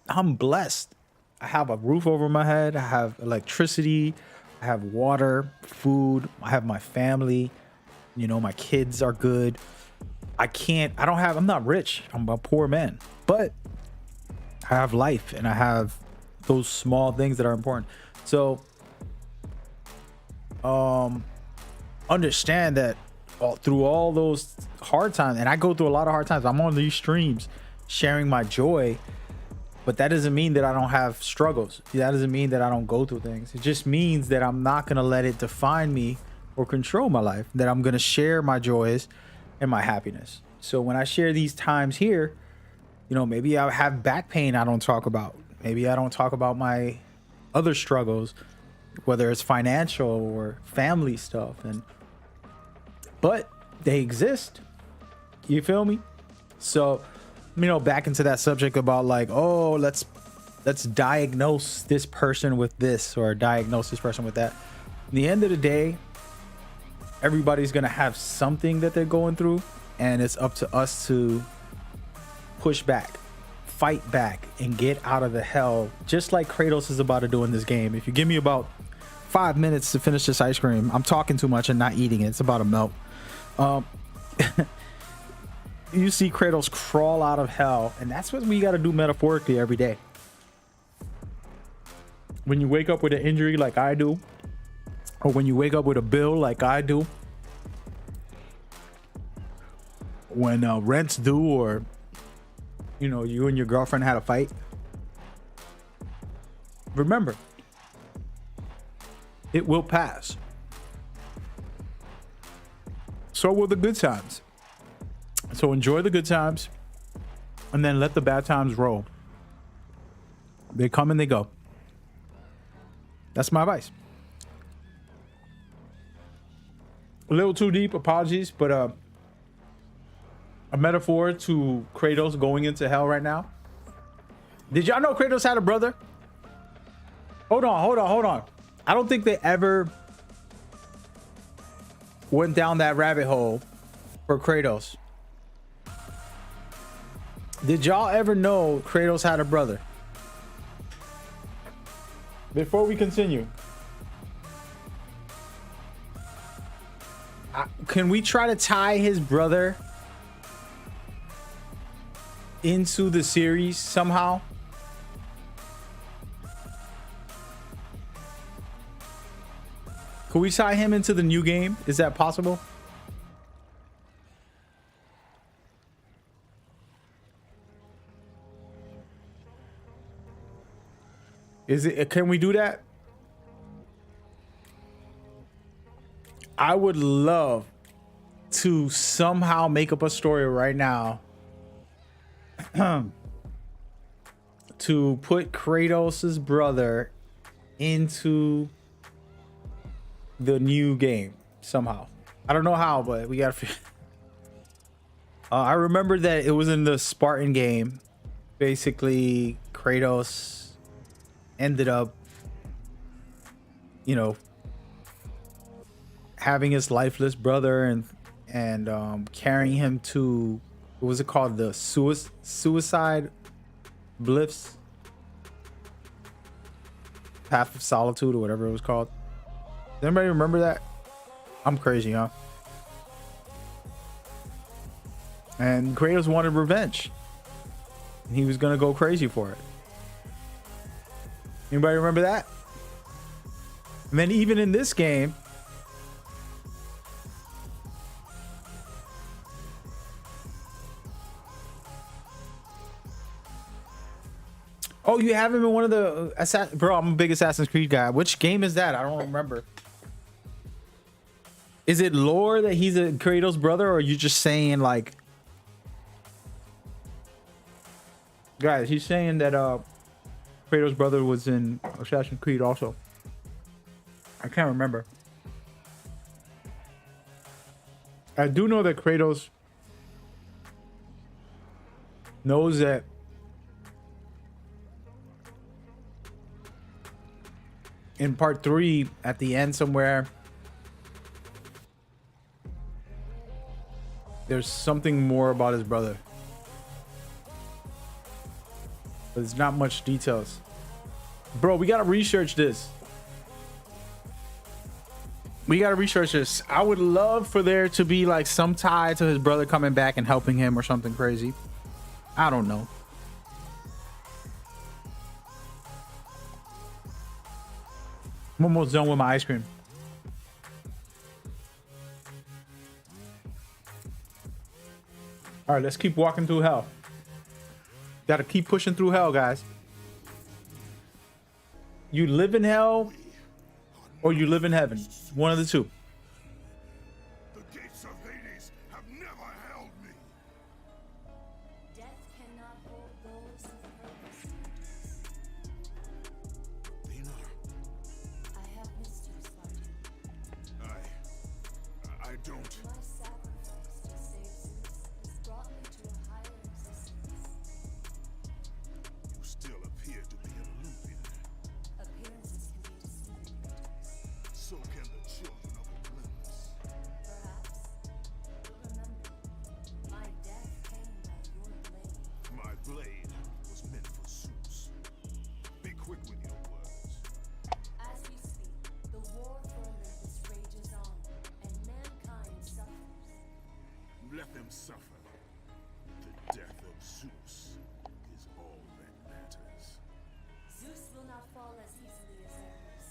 I'm blessed. I have a roof over my head. I have electricity. I have water, food. I have my family. You know, my kids are good. I'm not rich. I'm a poor man, but I have life, and I have those small things that are important. So, understand that through all those hard times, and I go through a lot of hard times, I'm on these streams sharing my joy, but that doesn't mean that I don't have struggles. That doesn't mean that I don't go through things. It just means that I'm not going to let it define me or control my life, that I'm going to share my joys and my happiness. So when I share these times here, you know, maybe I have back pain I don't talk about. Maybe I don't talk about my other struggles, whether it's financial or family stuff, but they exist. You feel me? So, you know, back into that subject about like, oh, let's diagnose this person with this, or diagnose this person with that. At the end of the day, everybody's gonna have something that they're going through, and it's up to us to push back, fight back, and get out of the hell, just like Kratos is about to do in this game. If you give me about 5 minutes to finish this ice cream, I'm talking too much and not eating it. It's about to melt. You see Kratos crawl out of hell, and that's what we got to do metaphorically every day. When you wake up with an injury like I do, or when you wake up with a bill like I do, when rent's due, or you know, you and your girlfriend had a fight, remember, it will pass. So will the good times. So enjoy the good times and then let the bad times roll. They come and they go. That's my advice. A little too deep, apologies, but a metaphor to Kratos going into hell right now. Did y'all know Kratos had a brother? Hold on. I don't think they ever went down that rabbit hole for Kratos. Did y'all ever know Kratos had a brother? Before we continue, can we try to tie his brother into the series somehow? Could we tie him into the new game? Is that possible? Is it? Can we do that? I would love to somehow make up a story right now to put Kratos's brother into the new game somehow. I don't know how, but we gotta figure. I remember that it was in the Spartan game. Basically, Kratos ended up, you know, having his lifeless brother and carrying him to, what was it called, the suicide bliss, path of solitude, or whatever it was called. Does anybody remember that? I'm crazy, huh? And Kratos wanted revenge, and he was gonna go crazy for it. Anybody remember that? And then even in this game, oh, you have him in one of the bro, I'm a big Assassin's Creed guy. Which game is that? I don't remember. Is it lore that he's a Kratos brother, or are you just saying, like, guys, he's saying that Kratos' brother was in Assassin's Creed also. I can't remember. I do know that Kratos knows that in part 3, at the end somewhere, there's something more about his brother. But there's not much details. Bro, we gotta research this. I would love for there to be like some tie to his brother coming back and helping him or something crazy. I don't know. I'm almost done with my ice cream. All right, let's keep walking through hell. Gotta keep pushing through hell, guys. You live in hell or you live in heaven. One of the two. The gates of Hades have never held me. Death cannot hold those who purpose. Dinar, I have missed you, Sergeant. I don't. My sacrifice to save Zeus has brought me to a higher existence. You still appear to be an Olympian. Appearances can be deceiving. So can the children of Olympus. Perhaps. But remember, my death came by your blade. My blade was meant for Zeus. Be quick with your words. As we speak, the war for Olympus rages on, and mankind suffers. Let them suffer. The death of Zeus is all that matters. Zeus will not fall as easily as Ares.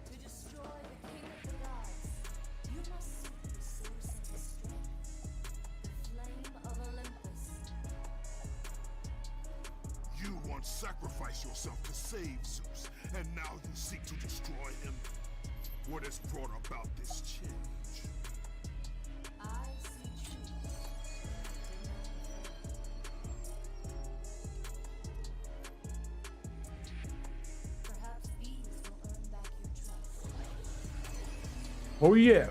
To destroy the king of the gods, you must seek the source of his strength, the flame of Olympus. You once sacrificed yourself to save Zeus, and now you seek to destroy him. What has brought about this change? I see truth Oh yeah.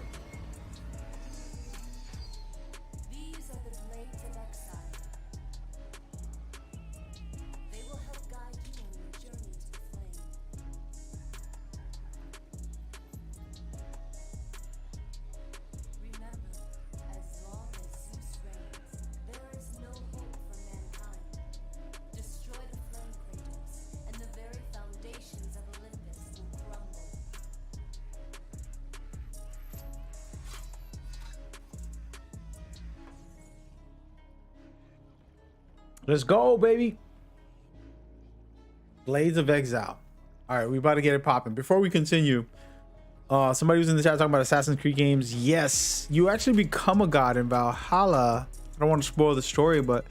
These are the blades of exile. They will help guide you on your journey to the flame. Remember, as long as Zeus reigns, there is no hope for mankind. Destroy the flame, Kratos, and the very foundations of Olympus will crumble. Let's go, baby. Blades of Exile. All right, we about to get it popping. Before we continue, somebody was in the chat talking about Assassin's Creed games. Yes, you actually become a god in Valhalla. I don't want to spoil the story, but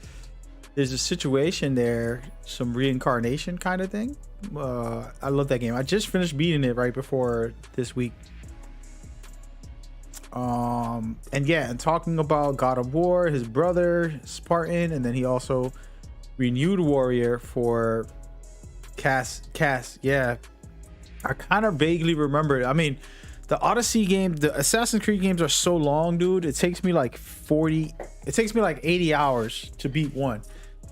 there's a situation there, some reincarnation kind of thing. I love that game. I just finished beating it right before this week. And yeah, and talking about God of War, his brother Spartan, and then he also renewed Warrior for Cass. Yeah, I kind of vaguely remember it. I mean, the Odyssey game, the Assassin's Creed games are so long, dude. It takes me like 80 hours to beat one,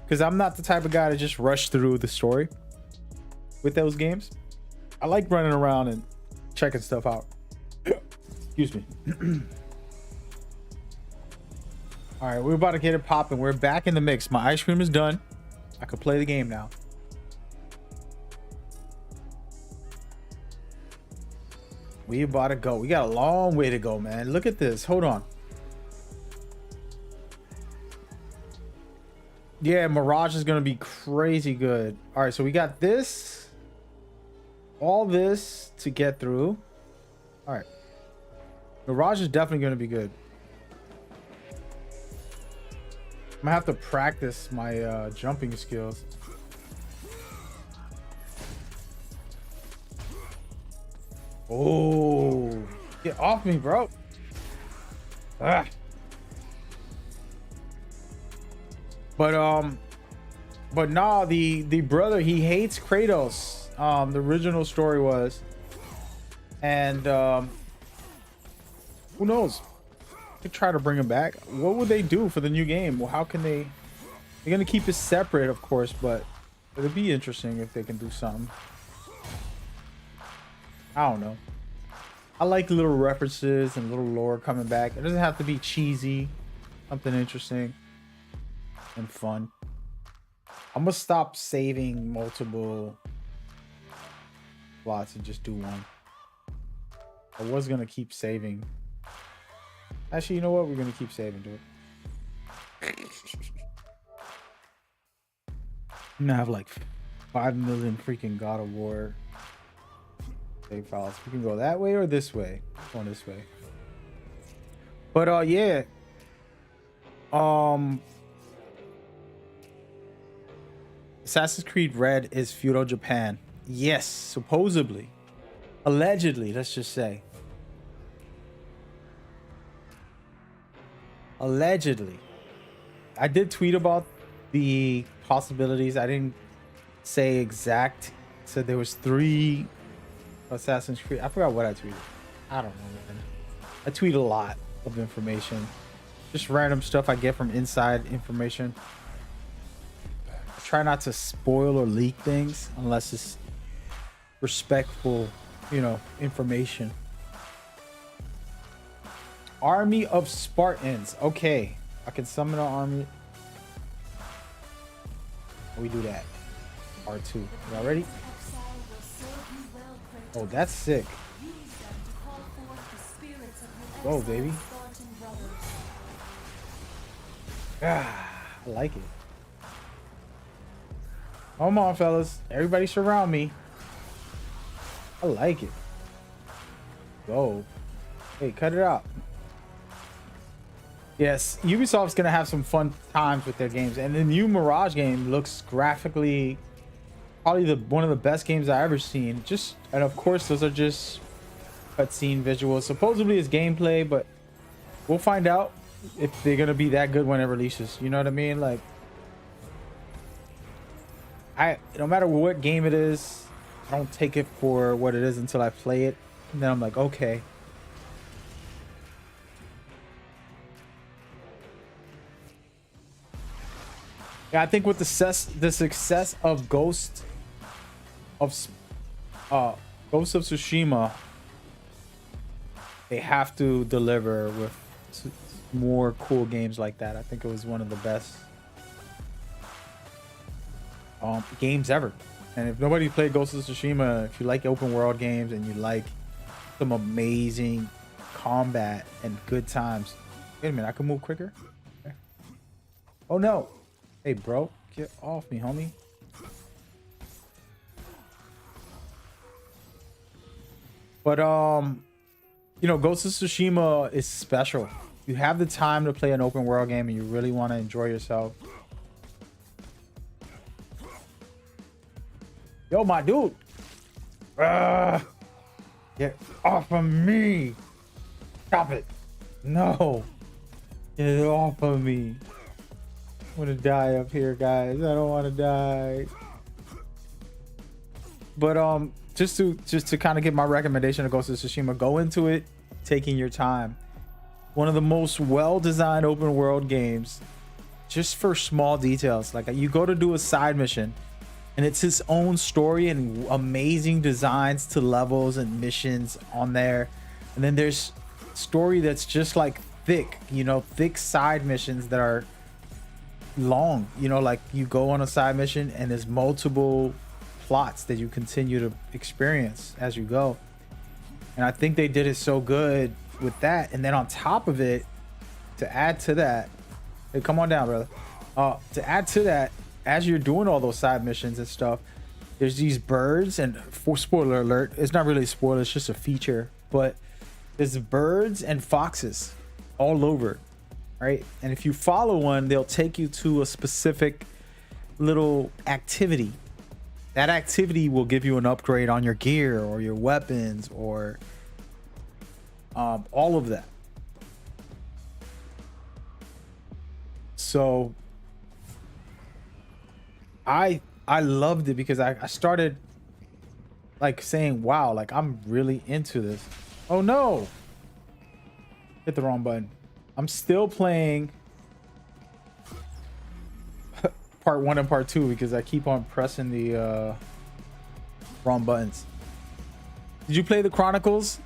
because I'm not the type of guy to just rush through the story with those games. I like running around and checking stuff out. Excuse me. All right, we're about to get it popping. We're back in the mix. My ice cream is done. I could play the game now. We about to go. We got a long way to go, man. Look at this. Hold on. Yeah, Mirage is going to be crazy good. All right, so we got this. All this to get through. All right. Mirage is definitely going to be good. I'm gonna have to practice my jumping skills. Oh, get off me, bro. Ah. But nah, the brother, he hates Kratos. The original story was, and who knows? Could try to bring him back. What would they do for the new game? Well, how can they're gonna keep it separate, of course, but it'd be interesting if they can do something. I don't know. I like little references and little lore coming back. It doesn't have to be cheesy. Something interesting and fun. I'm gonna stop saving multiple slots and just do one. I was gonna keep saving. Actually, you know what? We're gonna keep saving, dude. I'm gonna have like 5 million freaking God of War save files. We can go that way or this way. Going this way. But yeah. Assassin's Creed Red is feudal Japan. Yes, supposedly. Allegedly, let's just say. Allegedly. I did tweet about the possibilities. I didn't say exact. Said there was 3 Assassin's Creed. I forgot what I tweeted. I don't know, man. I tweet a lot of information. Just random stuff I get from inside information. I try not to spoil or leak things unless it's respectful, you know, information. Army of Spartans. Okay, I can summon an army. We do that. R2. Y'all ready? Oh, that's sick. Whoa, baby. Ah, I like it. Come on, fellas. Everybody surround me. I like it. Go. Hey, cut it out. Yes, Ubisoft's gonna have some fun times with their games, and the new Mirage game looks graphically probably one of the best games I ever seen. Just, and of course those are just cutscene visuals. Supposedly it's gameplay, but we'll find out if they're gonna be that good when it releases. You know what I mean? Like, no matter what game it is, I don't take it for what it is until I play it, and then I'm like, okay, Yeah, I think with the success of Ghost of Tsushima, they have to deliver with more cool games like that. I think it was one of the best games ever. And if nobody played Ghost of Tsushima, if you like open world games and you like some amazing combat and good times. Wait a minute, I can move quicker? Okay. Oh no. Hey bro, get off me, homie. But you know, Ghost of Tsushima is special. You have the time to play an open world game and you really want to enjoy yourself. Yo, my dude. Get off of me. Stop it. No. Get off of me. I'm gonna die up here, guys. I don't want to die. But just to kind of give my recommendation to Ghost of Tsushima, go into it taking your time. One of the most well-designed open world games, just for small details. Like you go to do a side mission and it's its own story and amazing designs to levels and missions on there. And then there's story that's just like thick, you know, thick side missions that are long, you know, like you go on a side mission and there's multiple plots that you continue to experience as you go. And I think they did it so good with that. And then on top of it, to add to that, hey, come on down, brother. To add to that, as you're doing all those side missions and stuff, there's these birds, and for spoiler alert, it's not really a spoiler, it's just a feature, but there's birds and foxes all over, right? And if you follow one, they'll take you to a specific little activity. That activity will give you an upgrade on your gear or your weapons or all of that. So I loved it because I started like saying, wow, like I'm really into this. Oh no, hit the wrong button. I'm still playing part 1 and part 2 because I keep on pressing the wrong buttons. Did you play the Chronicles?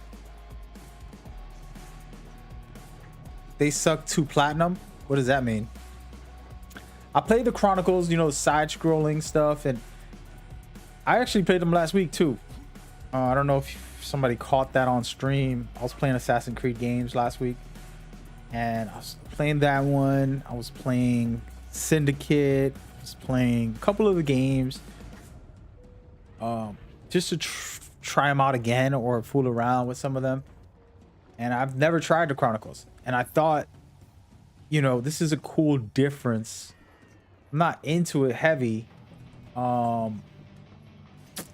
They suck to platinum. What does that mean? I played the Chronicles, you know, side-scrolling stuff, and I actually played them last week too. I don't know if somebody caught that on stream. I was playing Assassin's Creed games last week, and I was playing that one. I was playing Syndicate. I was playing a couple of the games, just to try them out again or fool around with some of them. And I've never tried the Chronicles, and I thought, you know, this is a cool difference. I'm not into it heavy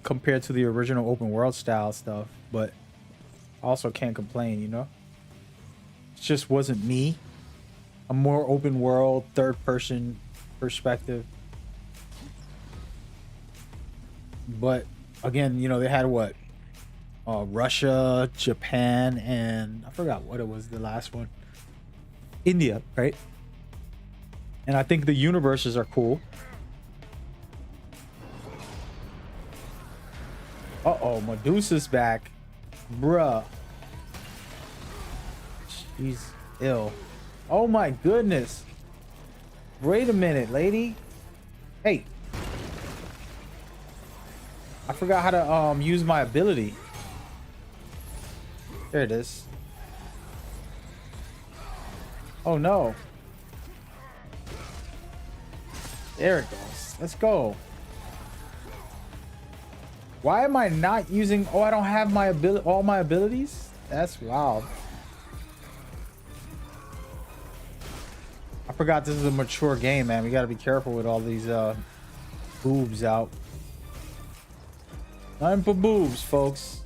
compared to the original open world style stuff, but also can't complain, you know. It just wasn't me. A more open world, third person perspective. But again, you know, they had what? Russia, Japan, and I forgot what it was, the last one. India, right? And I think the universes are cool. Uh-oh, Medusa's back. Bruh. She's ill. Oh my goodness. Wait a minute, lady. Hey. I forgot how to use my ability. There it is. Oh no. There it goes. Let's go. Why am I not using... Oh, I don't have my all my abilities? That's wild. I forgot this is a mature game, man. We gotta be careful with all these boobs out. Nothing for boobs, folks.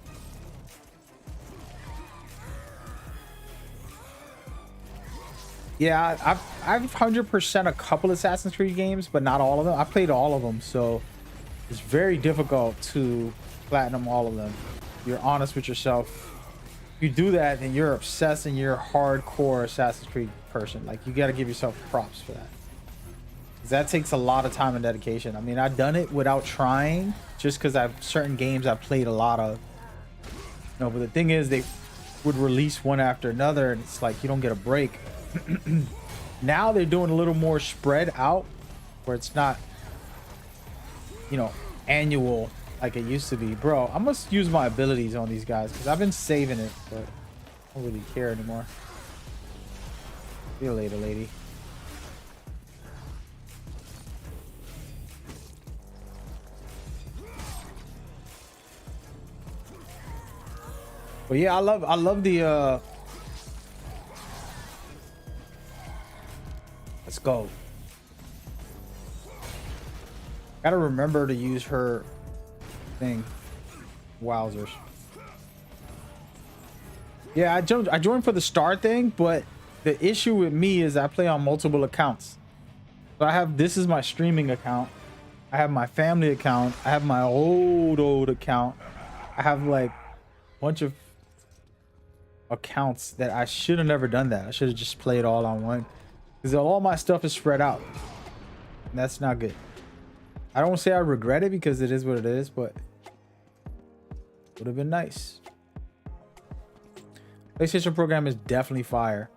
Yeah, I've 100% a couple Assassin's Creed games, but not all of them. I played all of them, so it's very difficult to platinum all of them. You're honest with yourself. If you do that, then you're obsessed and you're a hardcore Assassin's Creed person. Like, you got to give yourself props for that. That takes a lot of time and dedication. I mean, I've done it without trying, just because I've certain games I've played a lot of. No, but the thing is, they would release one after another, and it's like you don't get a break. Now they're doing a little more spread out, where it's not, you know, annual like it used to be. Bro, I must use my abilities on these guys because I've been saving it, but I don't really care anymore. See you later, lady. But yeah, I love the let's go. Gotta remember to use her thing. Wowzers. Yeah, I joined for the star thing, but the issue with me is I play on multiple accounts. So I have, this is my streaming account. I have my family account. I have my old account. I have like a bunch of accounts that I should have never done that. I should have just played all on one, because all my stuff is spread out. And that's not good. I don't say I regret it because it is what it is, but would have been nice. PlayStation program is definitely fire.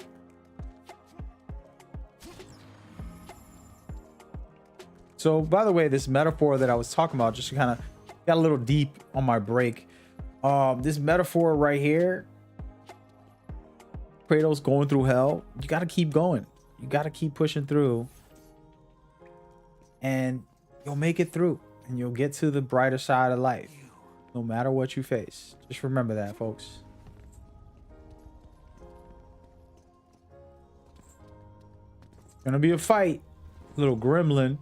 So, by the way, this metaphor that I was talking about, just kind of got a little deep on my break. This metaphor right here, Kratos going through hell, you got to keep going. You got to keep pushing through, and you'll make it through, and you'll get to the brighter side of life, no matter what you face. Just remember that, folks. Gonna be a fight, little gremlin.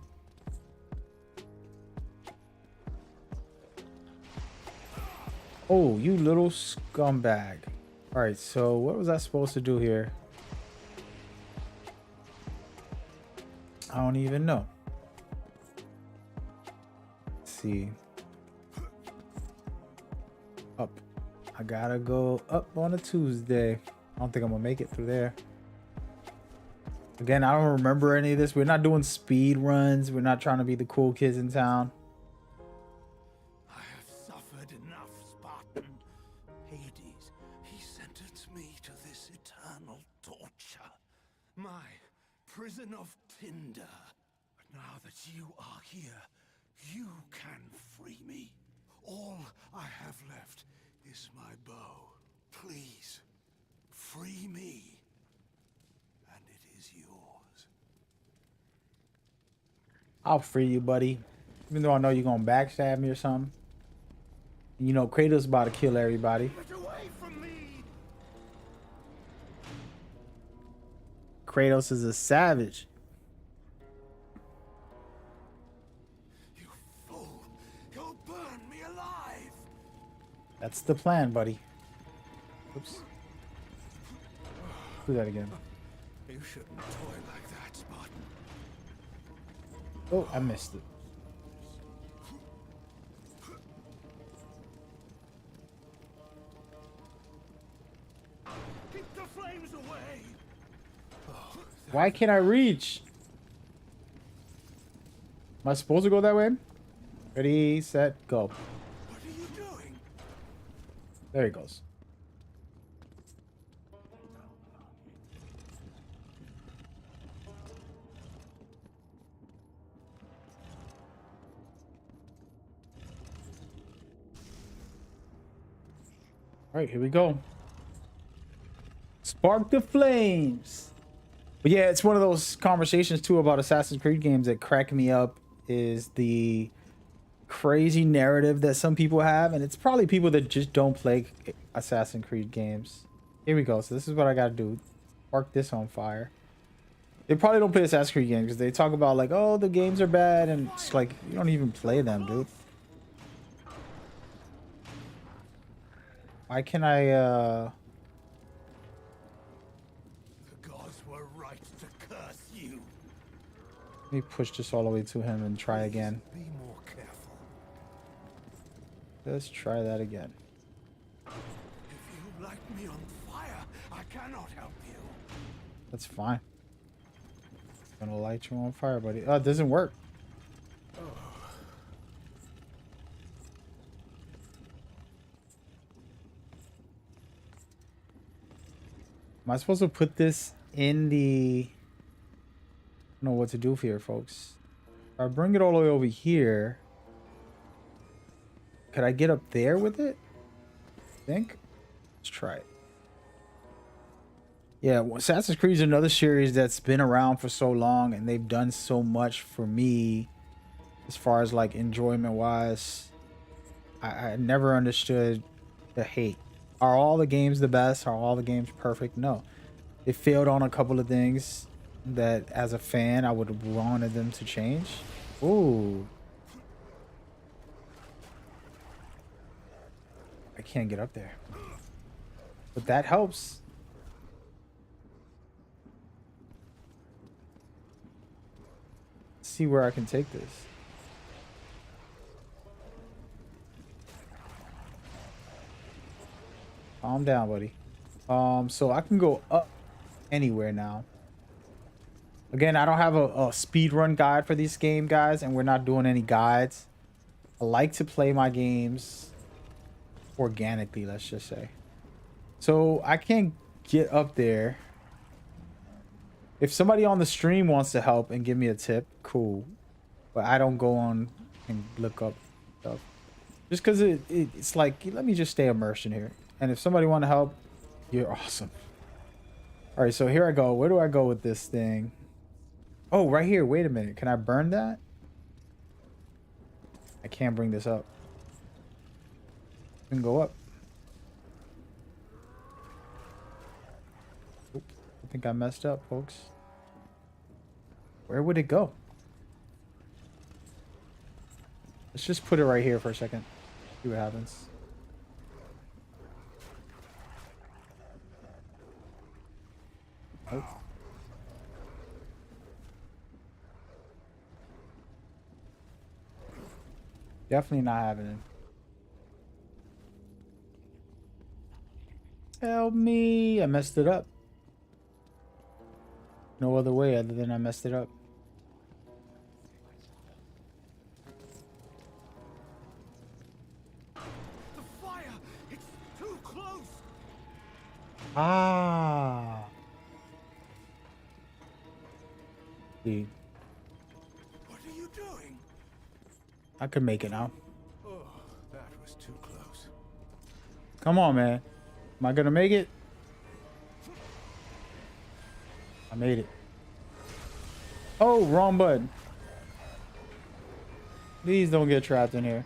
Oh, you little scumbag. All right, so what was I supposed to do here? I don't even know. Let's see. Up. I gotta go up on a Tuesday. I don't think I'm gonna make it through there. Again, I don't remember any of this. We're not doing speed runs. We're not trying to be the cool kids in town. I have suffered enough, Spartan. Hades, he sentenced me to this eternal torture. My prison of tinder. But now that you are here, you can free me. All I have left is my bow. Please, free me. And it is yours. I'll free you, buddy. Even though I know you're gonna backstab me or something. You know, Kratos about to kill everybody. Get away from me! Kratos is a savage. You fool! You'll burn me alive! That's the plan, buddy. Oops. Do that again. You shouldn't toy like that, Spartan. Oh, I missed it. Keep the flames away! Oh, Why can't I reach? Am I supposed to go that way? Ready, set, go. what are you doing? There he goes. All right, here we go. Spark the flames. But yeah, it's one of those conversations too about Assassin's Creed games that crack me up, is the crazy narrative that some people have, and it's probably people that just don't play Assassin's Creed games. Here we go. So this is what I gotta do. Spark this on fire. They probably don't play Assassin's Creed games because they talk about like, oh, the games are bad, and it's like, you don't even play them, dude. Why can I The gods were right to curse you. let me push this all the way to him and try again. Be more careful. Let's try that again. If you light me on fire, I cannot help you. That's fine. Gonna light you on fire, buddy. Oh, it doesn't work. Am I supposed to put this in the... I don't know what to do here, folks. If I bring it all the way over here, could I get up there with it? I think. Let's try it. Yeah, well, Assassin's Creed is another series that's been around for so long, and they've done so much for me as far as like enjoyment wise. I never understood the hate. Are all the games the best? Are all the games perfect? No. They failed on a couple of things that as a fan I would have wanted them to change. Ooh. I can't get up there. But that helps. Let's see where I can take this. Calm down, buddy. So I can go up anywhere now. Again, I don't have a speed run guide for this game, guys, and we're not doing any guides. I like to play my games organically, let's just say. So I can't get up there. If somebody on the stream wants to help and give me a tip, cool. But I don't go on and look up stuff. Just because it's like, let me just stay immersed in here. And if somebody want to help, you're awesome. All right, so here I go. Where do I go with this thing? Oh, right here. Wait a minute. Can I burn that? I can't bring this up. I can go up. Oop, I think I messed up, folks. Where would it go? Let's just put it right here for a second. See what happens. Nope. Definitely not happening. Help me. I messed it up. No other way other than I messed it up. The fire! It's too close! Ah. Dude. What are you doing? I could make it now. Oh, that was too close. Come on, man. Am I gonna make it? I made it. Oh, wrong button. Please don't get trapped in here.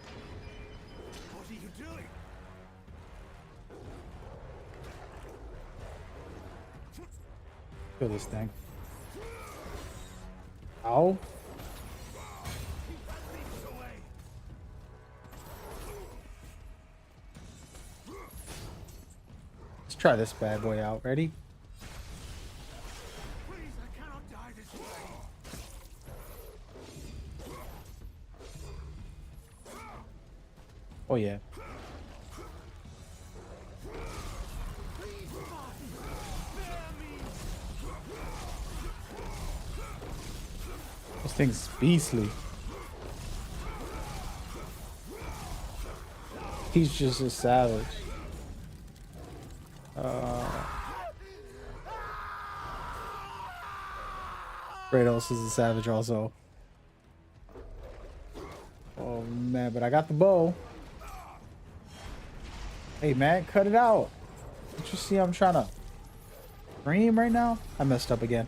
What are you doing? Kill this thing. Ow. Let's try this bad boy out. Ready? Please, I cannot die this way. Oh yeah. This thing's beastly. He's just a savage. Kratos is a savage also. Oh man, but I got the bow. Hey man, cut it out. Don't you see I'm trying to scream right now? I messed up again.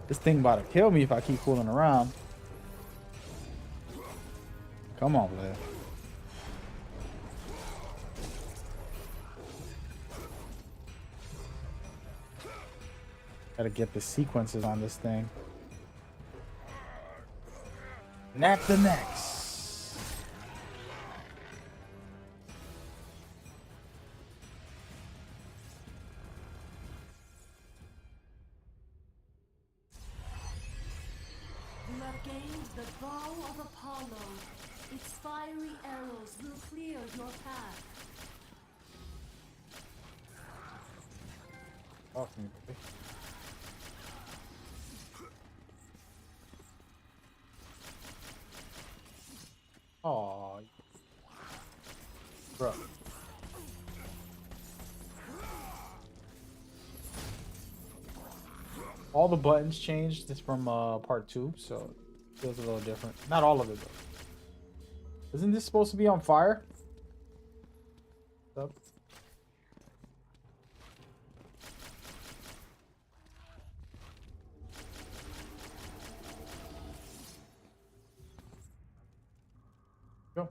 This thing about to kill me if I keep fooling around. Come on, Blair. Gotta get the sequences on this thing. Nap the necks. You have gained the bow of Apollo. Its fiery arrows will clear your path. Off me, baby. Bro. All the buttons changed. This from part 2, so it feels a little different. Not all of it though. Isn't this supposed to be on fire? What's up? Go.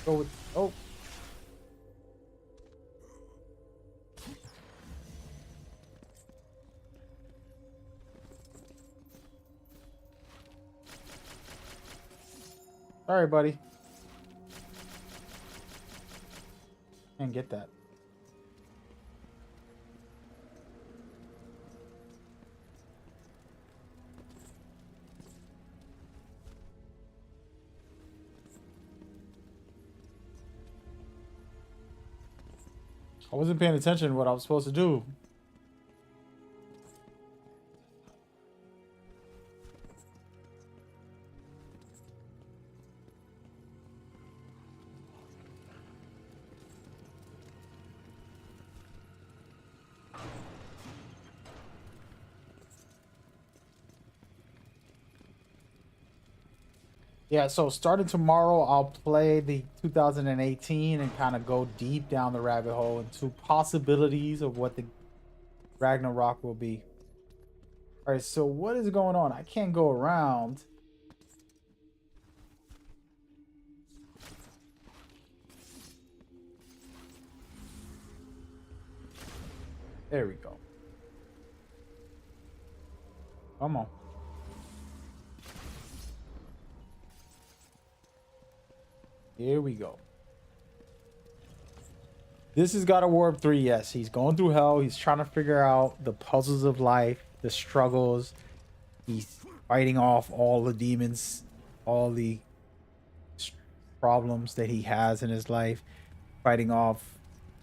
Go with. Oh. Sorry, buddy. Can't get that. I wasn't paying attention to what I was supposed to do. Yeah, so starting tomorrow, I'll play the 2018 and kind of go deep down the rabbit hole into possibilities of what the Ragnarok will be. All right, so what is going on? I can't go around. There we go. Come on. Here we go. This is God of War 3, yes. He's going through hell. He's trying to figure out the puzzles of life, the struggles. He's fighting off all the demons, all the problems that he has in his life, fighting off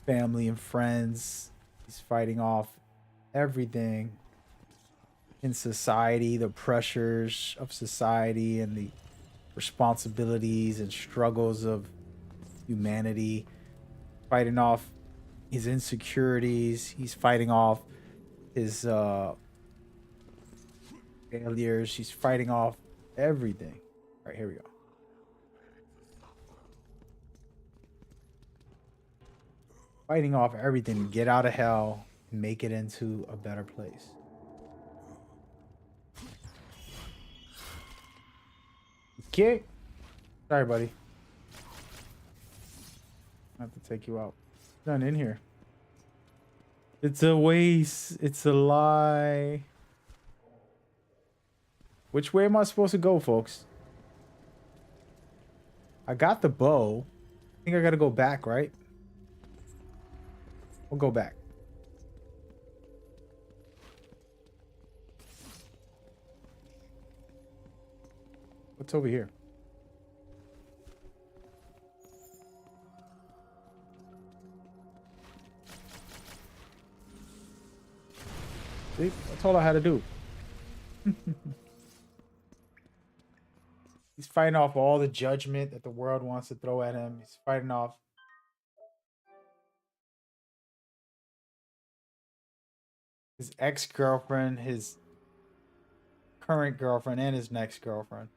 family and friends. He's fighting off everything in society, the pressures of society and the responsibilities and struggles of humanity, fighting off his insecurities. He's fighting off his failures. He's fighting off everything. All right, here we go. Fighting off everything to get out of hell and make it into a better place. Okay. Sorry, buddy. I have to take you out. None in here. It's a waste. It's a lie. Which way am I supposed to go, folks? I got the bow. I think I gotta go back, right? We'll go back. What's over here? See, that's all I had to do. He's fighting off all the judgment that the world wants to throw at him. He's fighting off his ex-girlfriend, his current girlfriend, and his next girlfriend.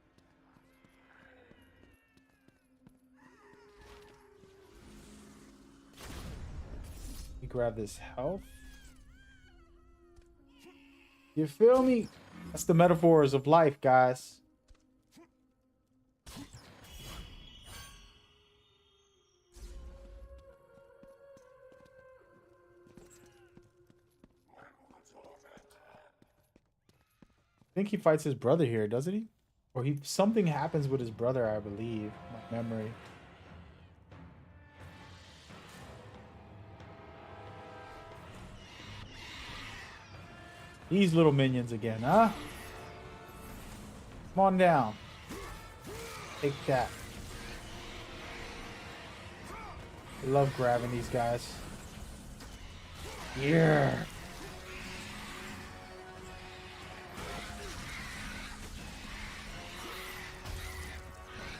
Let me grab this health. You feel me? That's the metaphors of life, guys. I think he fights his brother here, doesn't he? Or something happens with his brother, I believe. My memory. These little minions again, huh? Come on down. Take that. I love grabbing these guys. Yeah.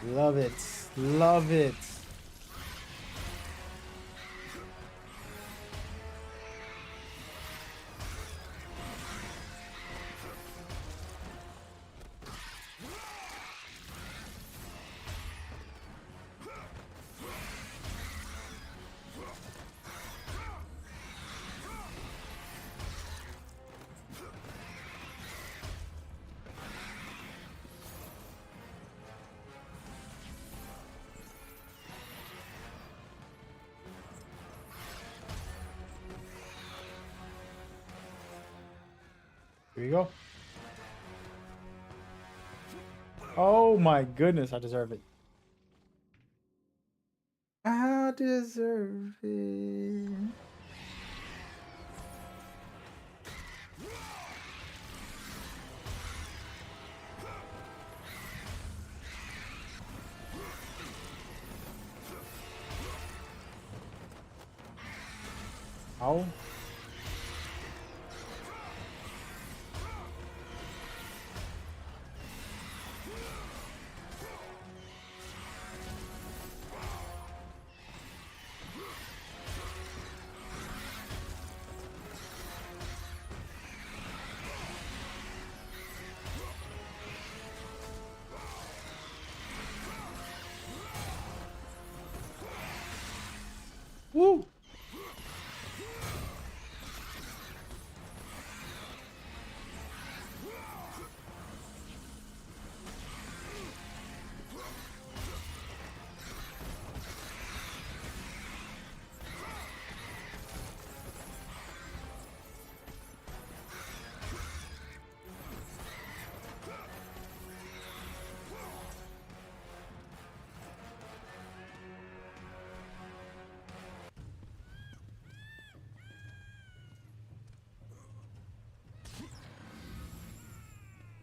Love it. Love it. Here you go. Oh my goodness, I deserve it. I deserve it. Ow. Woo!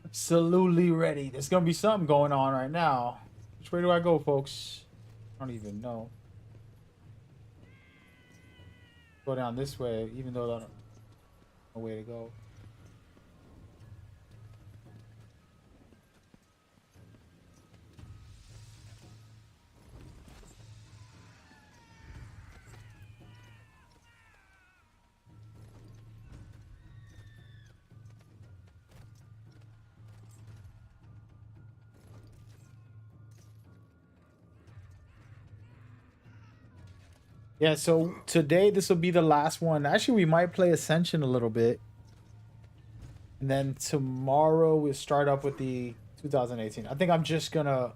Absolutely ready. There's gonna be something going on right now. Which way do I go, folks? I don't even know. Go down this way, even though I don't know a way to go. Yeah, so today this will be the last one. Actually, we might play Ascension a little bit. And then tomorrow we'll start up with the 2018. I think I'm just gonna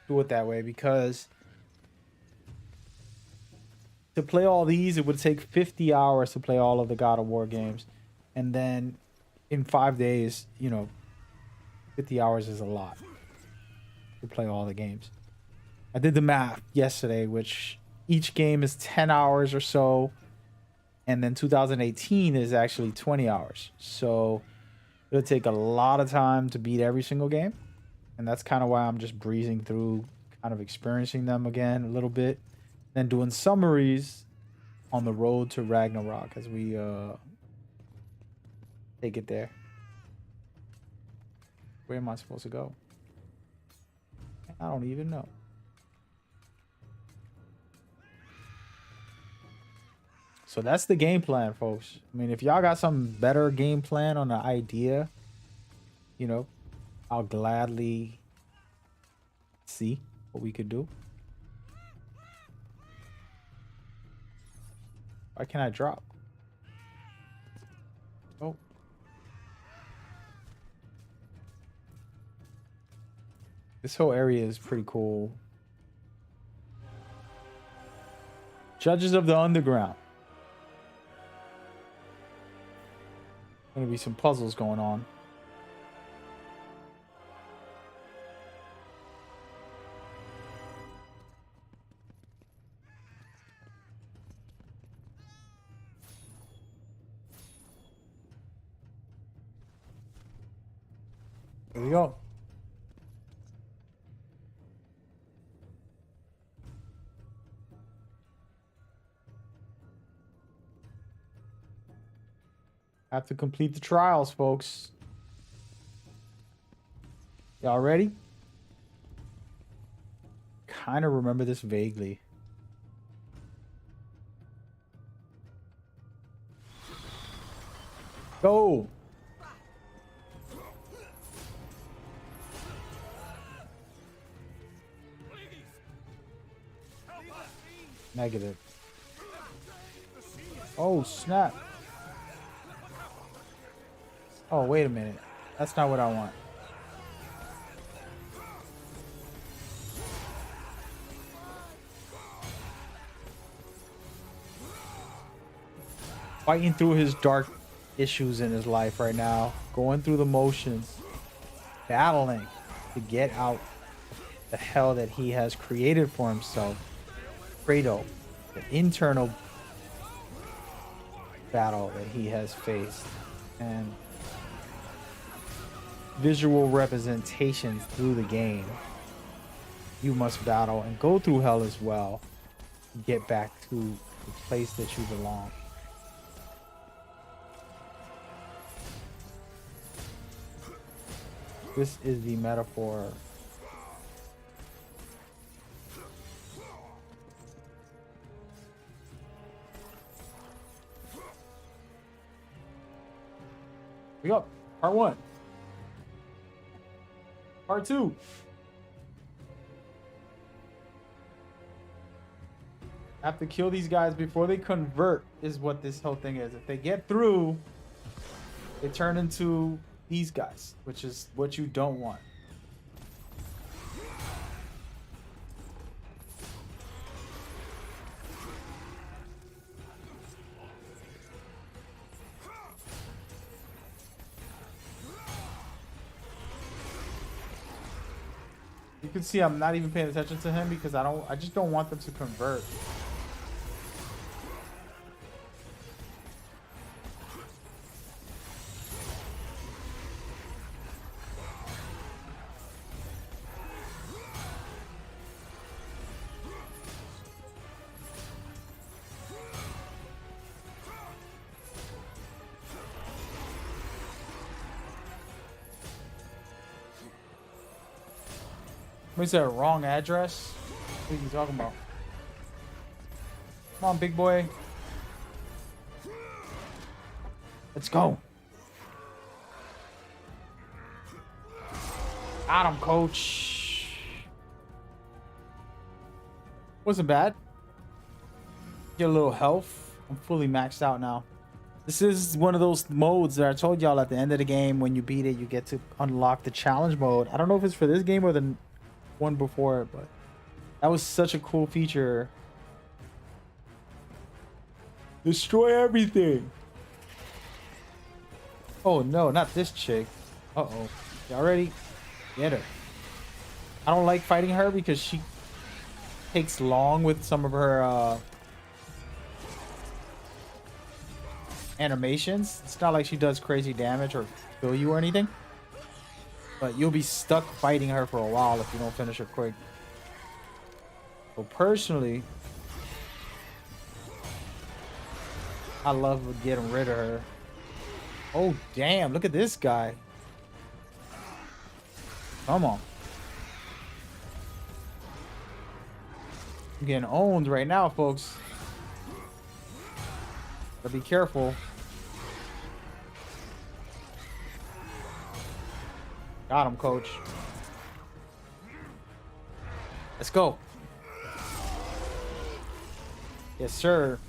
do it that way because to play all these, it would take 50 hours to play all of the God of War games. And then in 5 days, you know, 50 hours is a lot to play all the games. I did the math yesterday, which each game is 10 hours or so. And then 2018 is actually 20 hours. So it'll take a lot of time to beat every single game. And that's kind of why I'm just breezing through, kind of experiencing them again a little bit. Then doing summaries on the road to Ragnarok as we take it there. Where am I supposed to go? I don't even know. So that's the game plan, folks. I mean, if y'all got some better game plan on the idea, you know, I'll gladly see what we could do. Why can't I drop? Oh. This whole area is pretty cool. Judges of the Underground. Gonna be some puzzles going on. Here we go. Have to complete the trials, folks. Y'all ready? Kind of remember this vaguely. Go! Negative. Oh, snap. Oh, wait a minute. That's not what I want. Fighting through his dark issues in his life right now. Going through the motions. Battling to get out the hell that he has created for himself. Kratos, the internal battle that he has faced, and visual representations through the game. You must battle and go through hell as well to get back to the place that you belong. This is the metaphor. We got part 1. Part 2. Have to kill these guys before they convert is what this whole thing is. If they get through, they turn into these guys, which is what you don't want. You can see I'm not even paying attention to him because I just don't want them to convert. What is that, wrong address? What are you talking about? Come on, big boy. Let's go. Got him, coach. Wasn't bad. Get a little health. I'm fully maxed out now. This is one of those modes that I told y'all at the end of the game, when you beat it, you get to unlock the challenge mode. I don't know if it's for this game or the one before it, but that was such a cool feature. Destroy everything. Oh no, not this chick. Uh-oh. Y'all ready? Get her. I don't like fighting her because she takes long with some of her animations. It's not like she does crazy damage or kill you or anything. But you'll be stuck fighting her for a while if you don't finish her quick. So personally, I love getting rid of her. Oh damn, look at this guy. Come on. I'm getting owned right now, folks. But be careful. Got him, coach. Let's go. Yes, sir.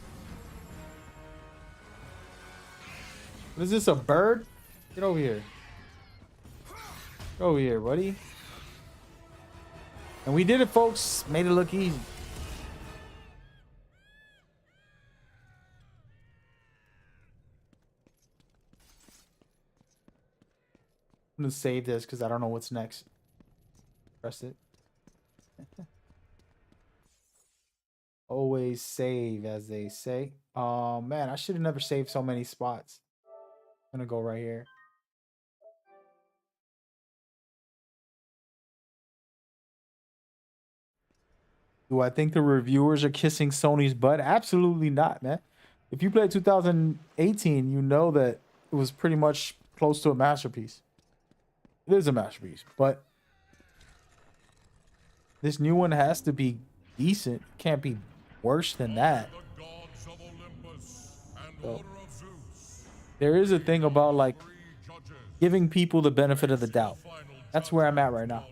What is this, a bird? Get over here. Get over here, buddy. And we did it, folks. Made it look easy. I'm gonna save this because I don't know what's next. Press it. Always save, as they say. Oh man, I should have never saved so many spots. I'm gonna go right here. Do I think the reviewers are kissing Sony's butt? Absolutely not, man. If you played 2018, you know that it was pretty much close to a masterpiece. It is a masterpiece, but this new one has to be decent. Can't be worse than that. So, there is a thing about like giving people the benefit of the doubt. That's where I'm at right now.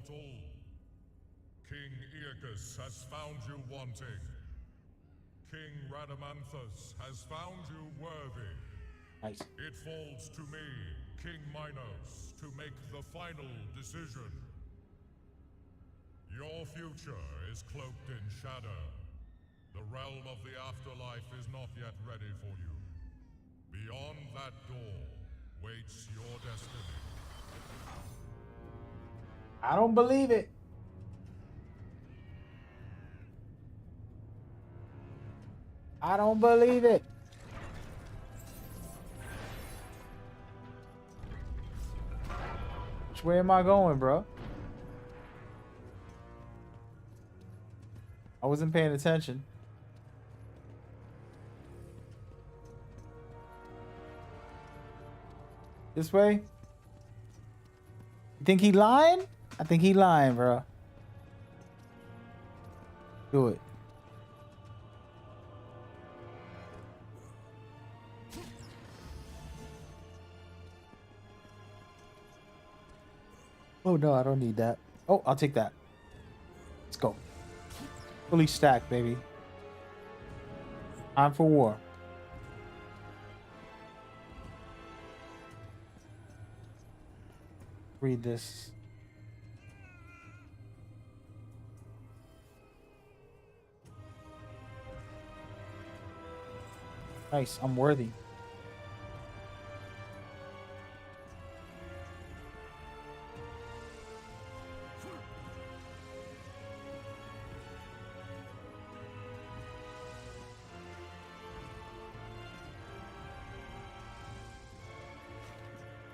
King Aeacus has found you wanting. King Radamanthus has found you worthy. Nice. It falls to me, King Minos, to make the final decision. Your future is cloaked in shadow. The realm of the afterlife is not yet ready for you. Beyond that door waits your destiny. I don't believe it. I don't believe it. Which way am I going, bro? I wasn't paying attention. This way? You think he lying? I think he lying, bro. Do it. Oh no, I don't need that. Oh, I'll take that. Let's go. Fully stacked, baby. Time for war. Read this. Nice, I'm worthy.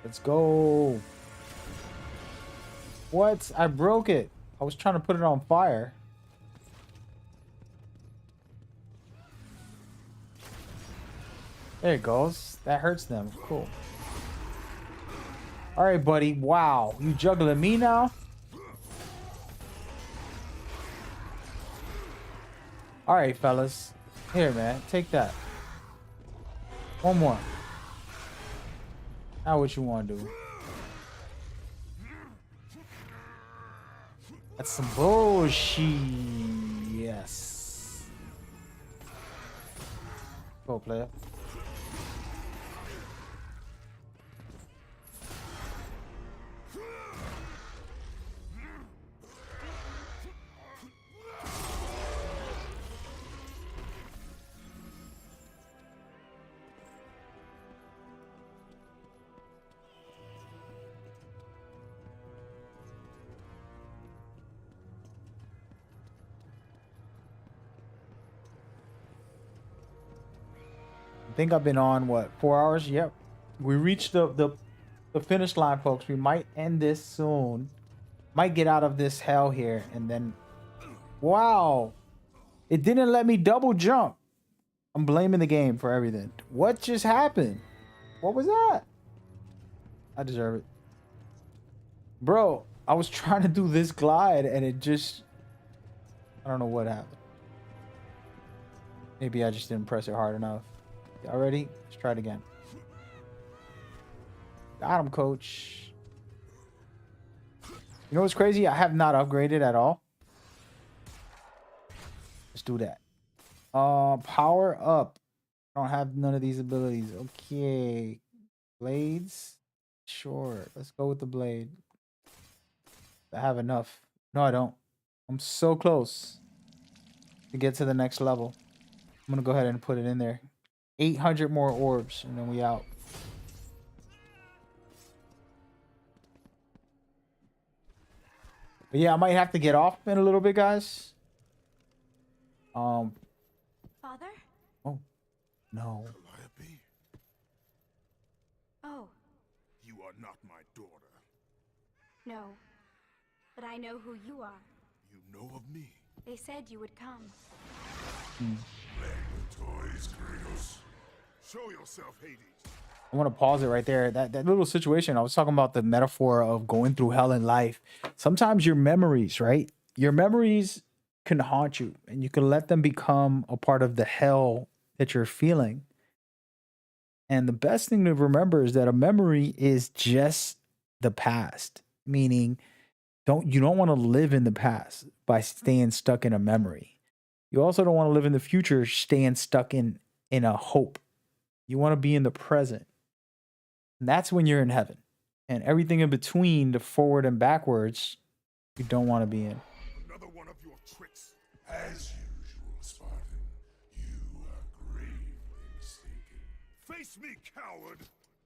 Let's go. What? I broke it. I was trying to put it on fire. There it goes. That hurts them. Cool. All right, buddy. Wow. You juggling me now? All right, fellas. Here, man. Take that. One more. Now what you want to do? That's some bullshit. Yes. Go, player. I think I've been on what, 4 hours? Yep. We reached the finish line, folks. We might end this soon. Might get out of this hell here and then wow. It didn't let me double jump. I'm blaming the game for everything. What just happened? What was that? I deserve it. Bro, I was trying to do this glide and it just I don't know what happened. Maybe I just didn't press it hard enough. Y'all ready? Let's try it again. Got him, coach. You know what's crazy? I have not upgraded at all. Let's do that. Power up. I don't have none of these abilities. Okay. Blades. Sure. Let's go with the blade. I have enough. No, I don't. I'm so close to get to the next level. I'm gonna go ahead and put it in there. 800 more orbs, and then we out. But yeah, I might have to get off in a little bit, guys. Father? Oh, no. Calliope, Oh, you are not my daughter. no. But I know who you are. You know of me. They said you would come. Play with toys, Kratos. Show yourself, Hades. I want to pause it right there. That little situation, I was talking about the metaphor of going through hell in life. Sometimes your memories, right? Your memories can haunt you and you can let them become a part of the hell that you're feeling. And the best thing to remember is that a memory is just the past, meaning you don't want to live in the past by staying stuck in a memory. You also don't want to live in the future staying stuck in a hope. You want to be in the present. And that's when you're in heaven. And everything in between, the forward and backwards, you don't want to be in. Another one of your tricks. As usual, Spartan, you are gravely mistaken. Face me, coward!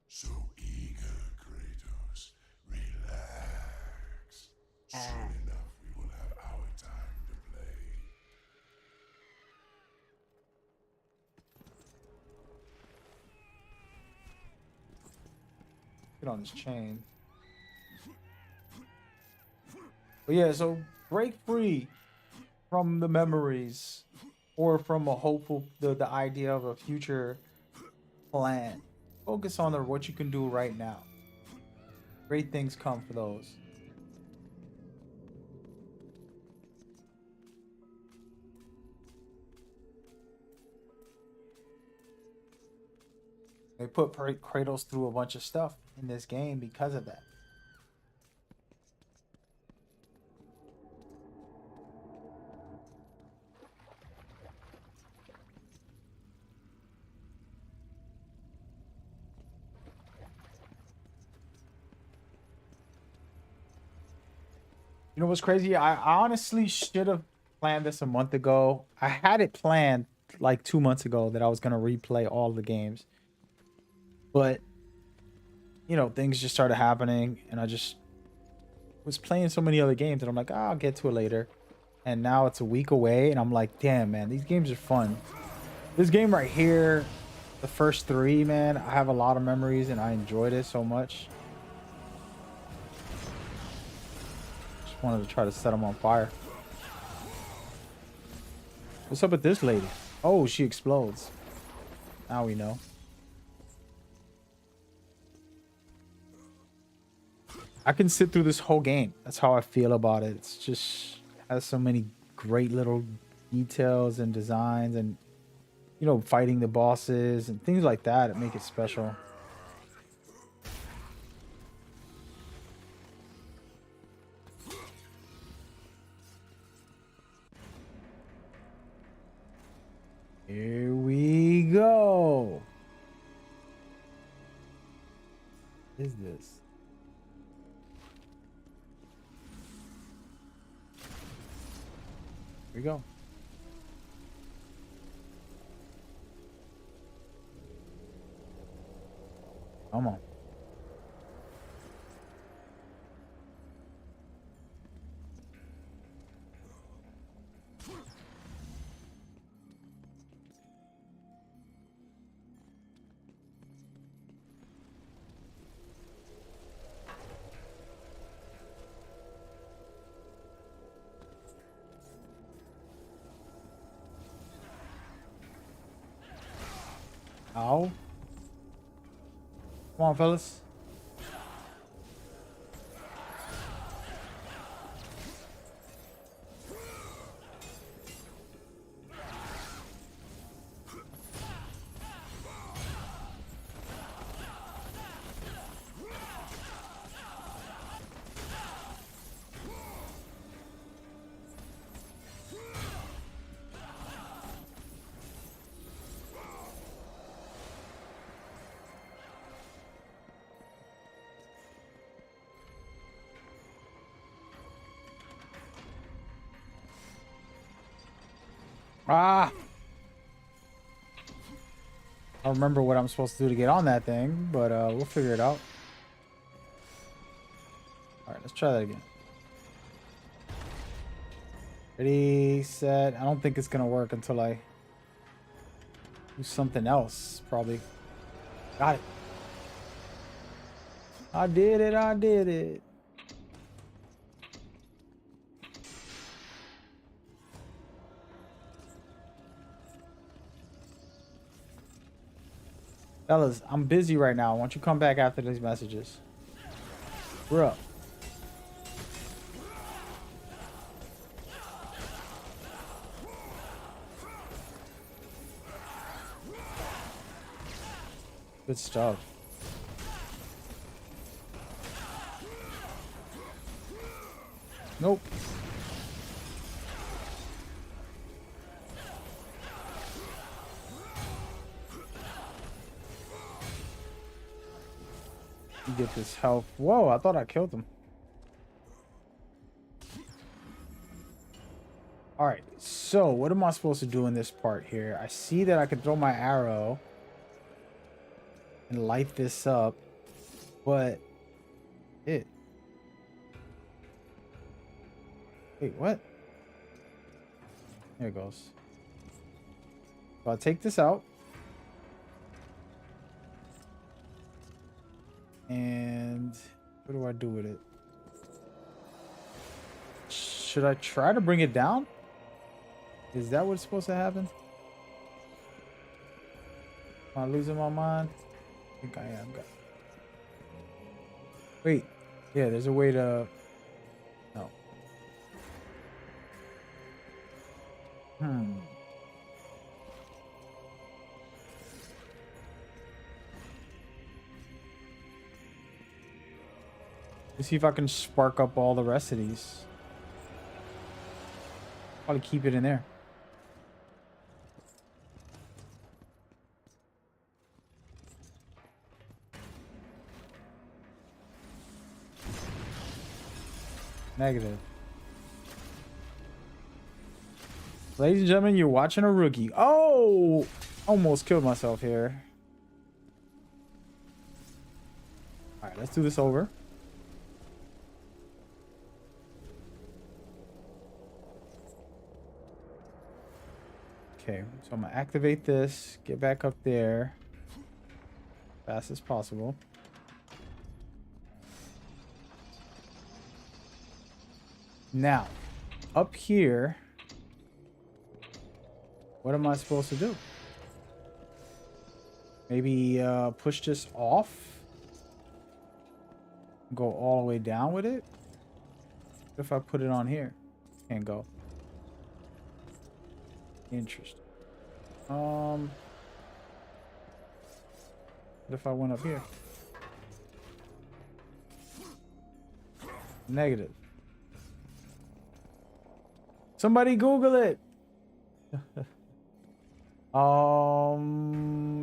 So eager, Kratos. Relax. Soon enough, we will have our time to play. Get on this chain. But yeah, so break free from the memories or from a hopeful the idea of a future plan. Focus on what you can do right now. Great things come for those. They put Kratos through a bunch of stuff in this game because of that. You know what's crazy? I honestly should have planned this a month ago. I had it planned like 2 months ago that I was gonna replay all the games. But things just started happening and I just was playing so many other games and I'm like, I'll get to it later. And now it's a week away and I'm like, damn man, these games are fun. This game right here, the first three, man, I have a lot of memories and I enjoyed it so much. Just wanted to try to set them on fire. What's up with this lady? Oh, she explodes. Now we know. I can sit through this whole game. That's how I feel about it. It's just has so many great little details and designs and fighting the bosses and things like that. It make it special. Here we go. What is this? Here we go. Come on. Ow. Come on, fellas. Ah! I don't remember what I'm supposed to do to get on that thing, but we'll figure it out. Alright, let's try that again. Ready, set. I don't think it's gonna work until I do something else, probably. Got it. I did it, I did it. Fellas, I'm busy right now. Why don't you come back after these messages? We're up. Good stuff. Nope. You get this health. Whoa, I thought I killed him. All right, so what am I supposed to do in this part here? I see that I can throw my arrow and light this up, but it. Wait, what? There it goes. So I'll take this out. And what do I do with it? Should I try to bring it down? Is that what's supposed to happen? Am I losing my mind? I think I am. Wait. Yeah, there's a way to... No. Let's see if I can spark up all the rest of these. Probably keep it in there. Negative. Ladies and gentlemen, you're watching a rookie. Oh! Almost killed myself here. Alright, let's do this over. Okay, so I'm gonna activate this, get back up there fast as possible. Now, up here, what am I supposed to do? Maybe push this off? Go all the way down with it? What if I put it on here? Can't go. Interesting. What if I went up here? Negative. Somebody Google it.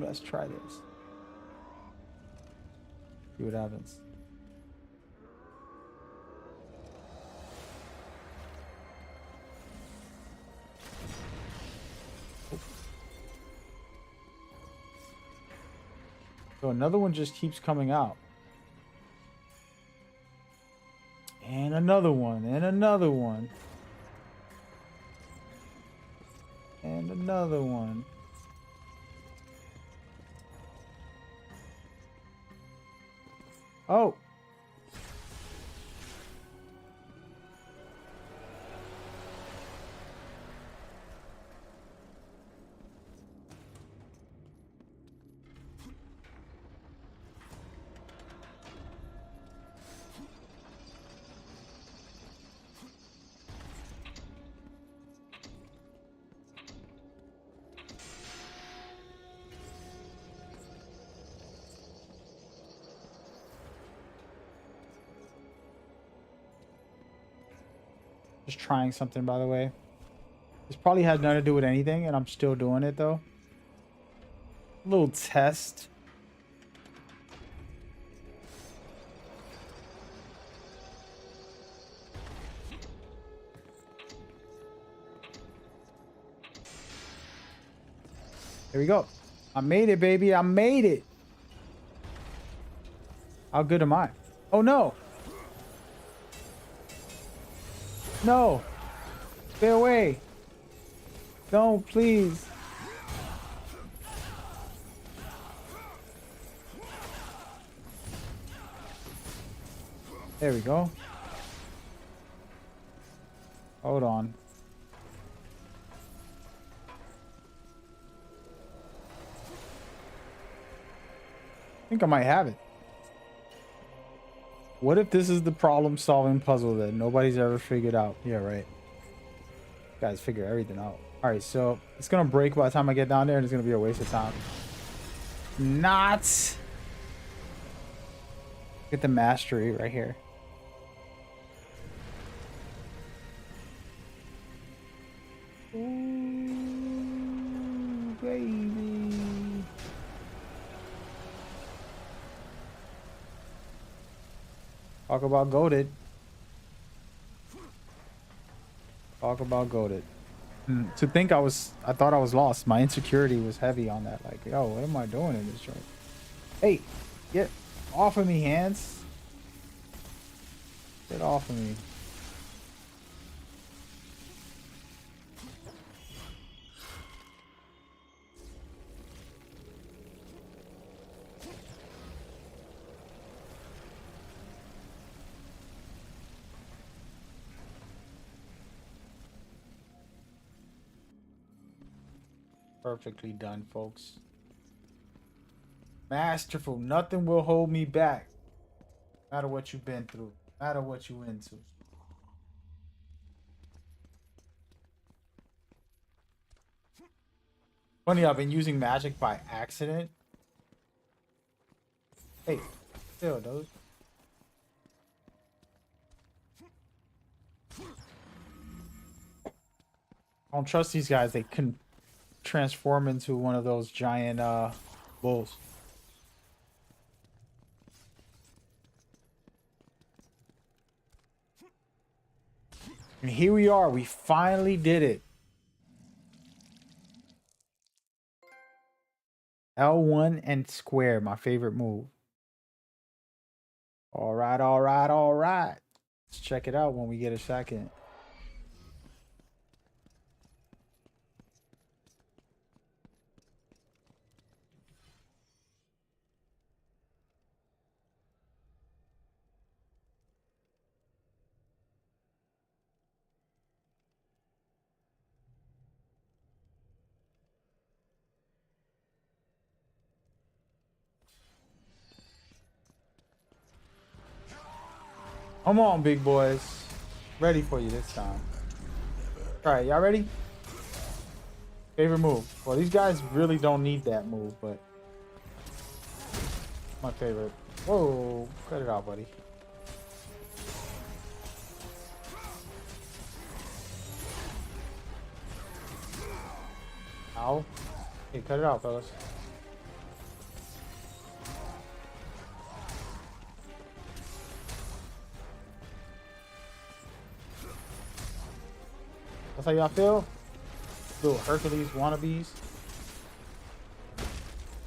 Let's try this. See what happens. So another one just keeps coming out. And another one, and another one. And another one. Oh. Just trying something, by the way. This probably has nothing to do with anything, and I'm still doing it, though. A little test. There we go. I made it, baby. I made it. How good am I? Oh, no. No. Stay away. Don't, please. There we go. Hold on. think I might have it. What if this is the problem-solving puzzle that nobody's ever figured out? Yeah, right. Guys figure everything out. All right, so it's gonna break by the time I get down there, and it's gonna be a waste of time. Not. Get the mastery right here. Ooh, baby. Talk about goated. Talk about goated. To think I thought I was lost. My insecurity was heavy on that. Like, yo, what am I doing in this joint? Hey, get off of me, hands. Get off of me. Perfectly done, folks. Masterful. Nothing will hold me back. No matter what you've been through. No matter what you into. Funny, I've been using magic by accident. Hey, still, dude. I don't trust these guys. They can transform into one of those giant bulls. And here we are. We finally did it. L1 and square, my favorite move. All right, all right, all right. Let's check it out when we get a second. Come on, big boys. Ready for you this time. All right, y'all ready? Favorite move. Well, these guys really don't need that move, but my favorite. Whoa, cut it out, buddy. Ow. Hey, cut it out, fellas. That's how y'all feel? Little Hercules wannabes.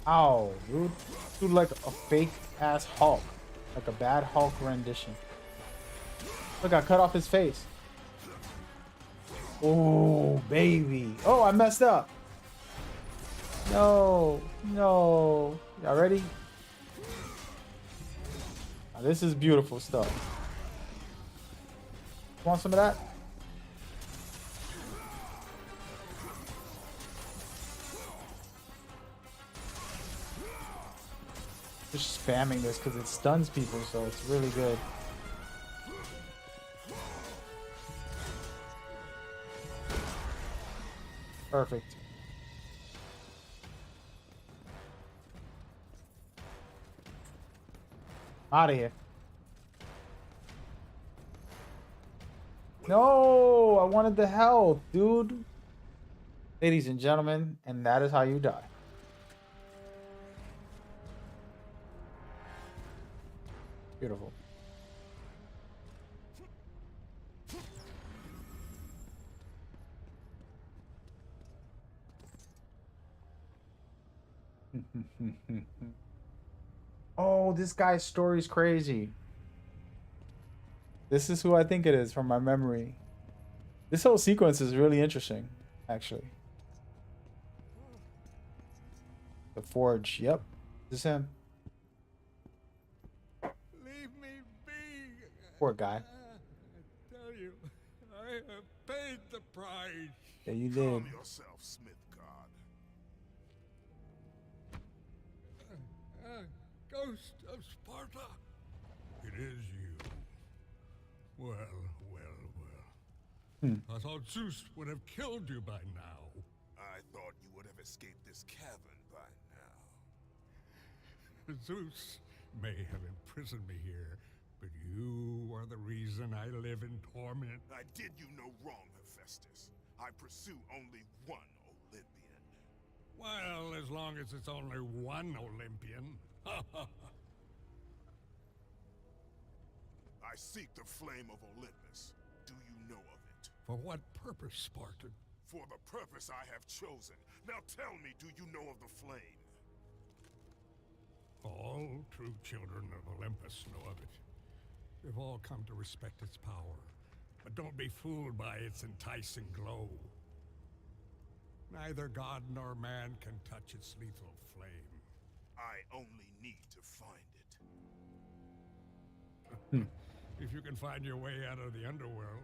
Ow, dude. Dude, like a fake ass Hulk. Like a bad Hulk rendition. Look, I cut off his face. Oh, baby. Oh, I messed up. No, no. Y'all ready? Now, this is beautiful stuff. Want some of that? Just spamming this because it stuns people, so it's really good. Perfect. Out of here. No, I wanted the health, dude. Ladies and gentlemen, and that is how you die. Beautiful. Oh, this guy's story is crazy. This is who I think it is from my memory. This whole sequence is really interesting, actually. The Forge. Yep. This is him. Leave me be. Poor guy. I tell you, I have paid the price. Yeah, you did. Calm yourself, Smith God. ghost of Sparta? It is you. Well, well, well. I thought Zeus would have killed you by now. I thought you would have escaped this cavern by now. Zeus may have imprisoned me here, but you are the reason I live in torment. I did you no wrong, Hephaestus. I pursue only one Olympian. Well, as long as it's only one Olympian. I seek the flame of Olympus. Do you know of it? For what purpose, Spartan? For the purpose I have chosen. Now tell me, do you know of the flame? All true children of Olympus know of it. They've all come to respect its power. But don't be fooled by its enticing glow. Neither god nor man can touch its lethal flame. I only need to find it. If you can find your way out of the underworld,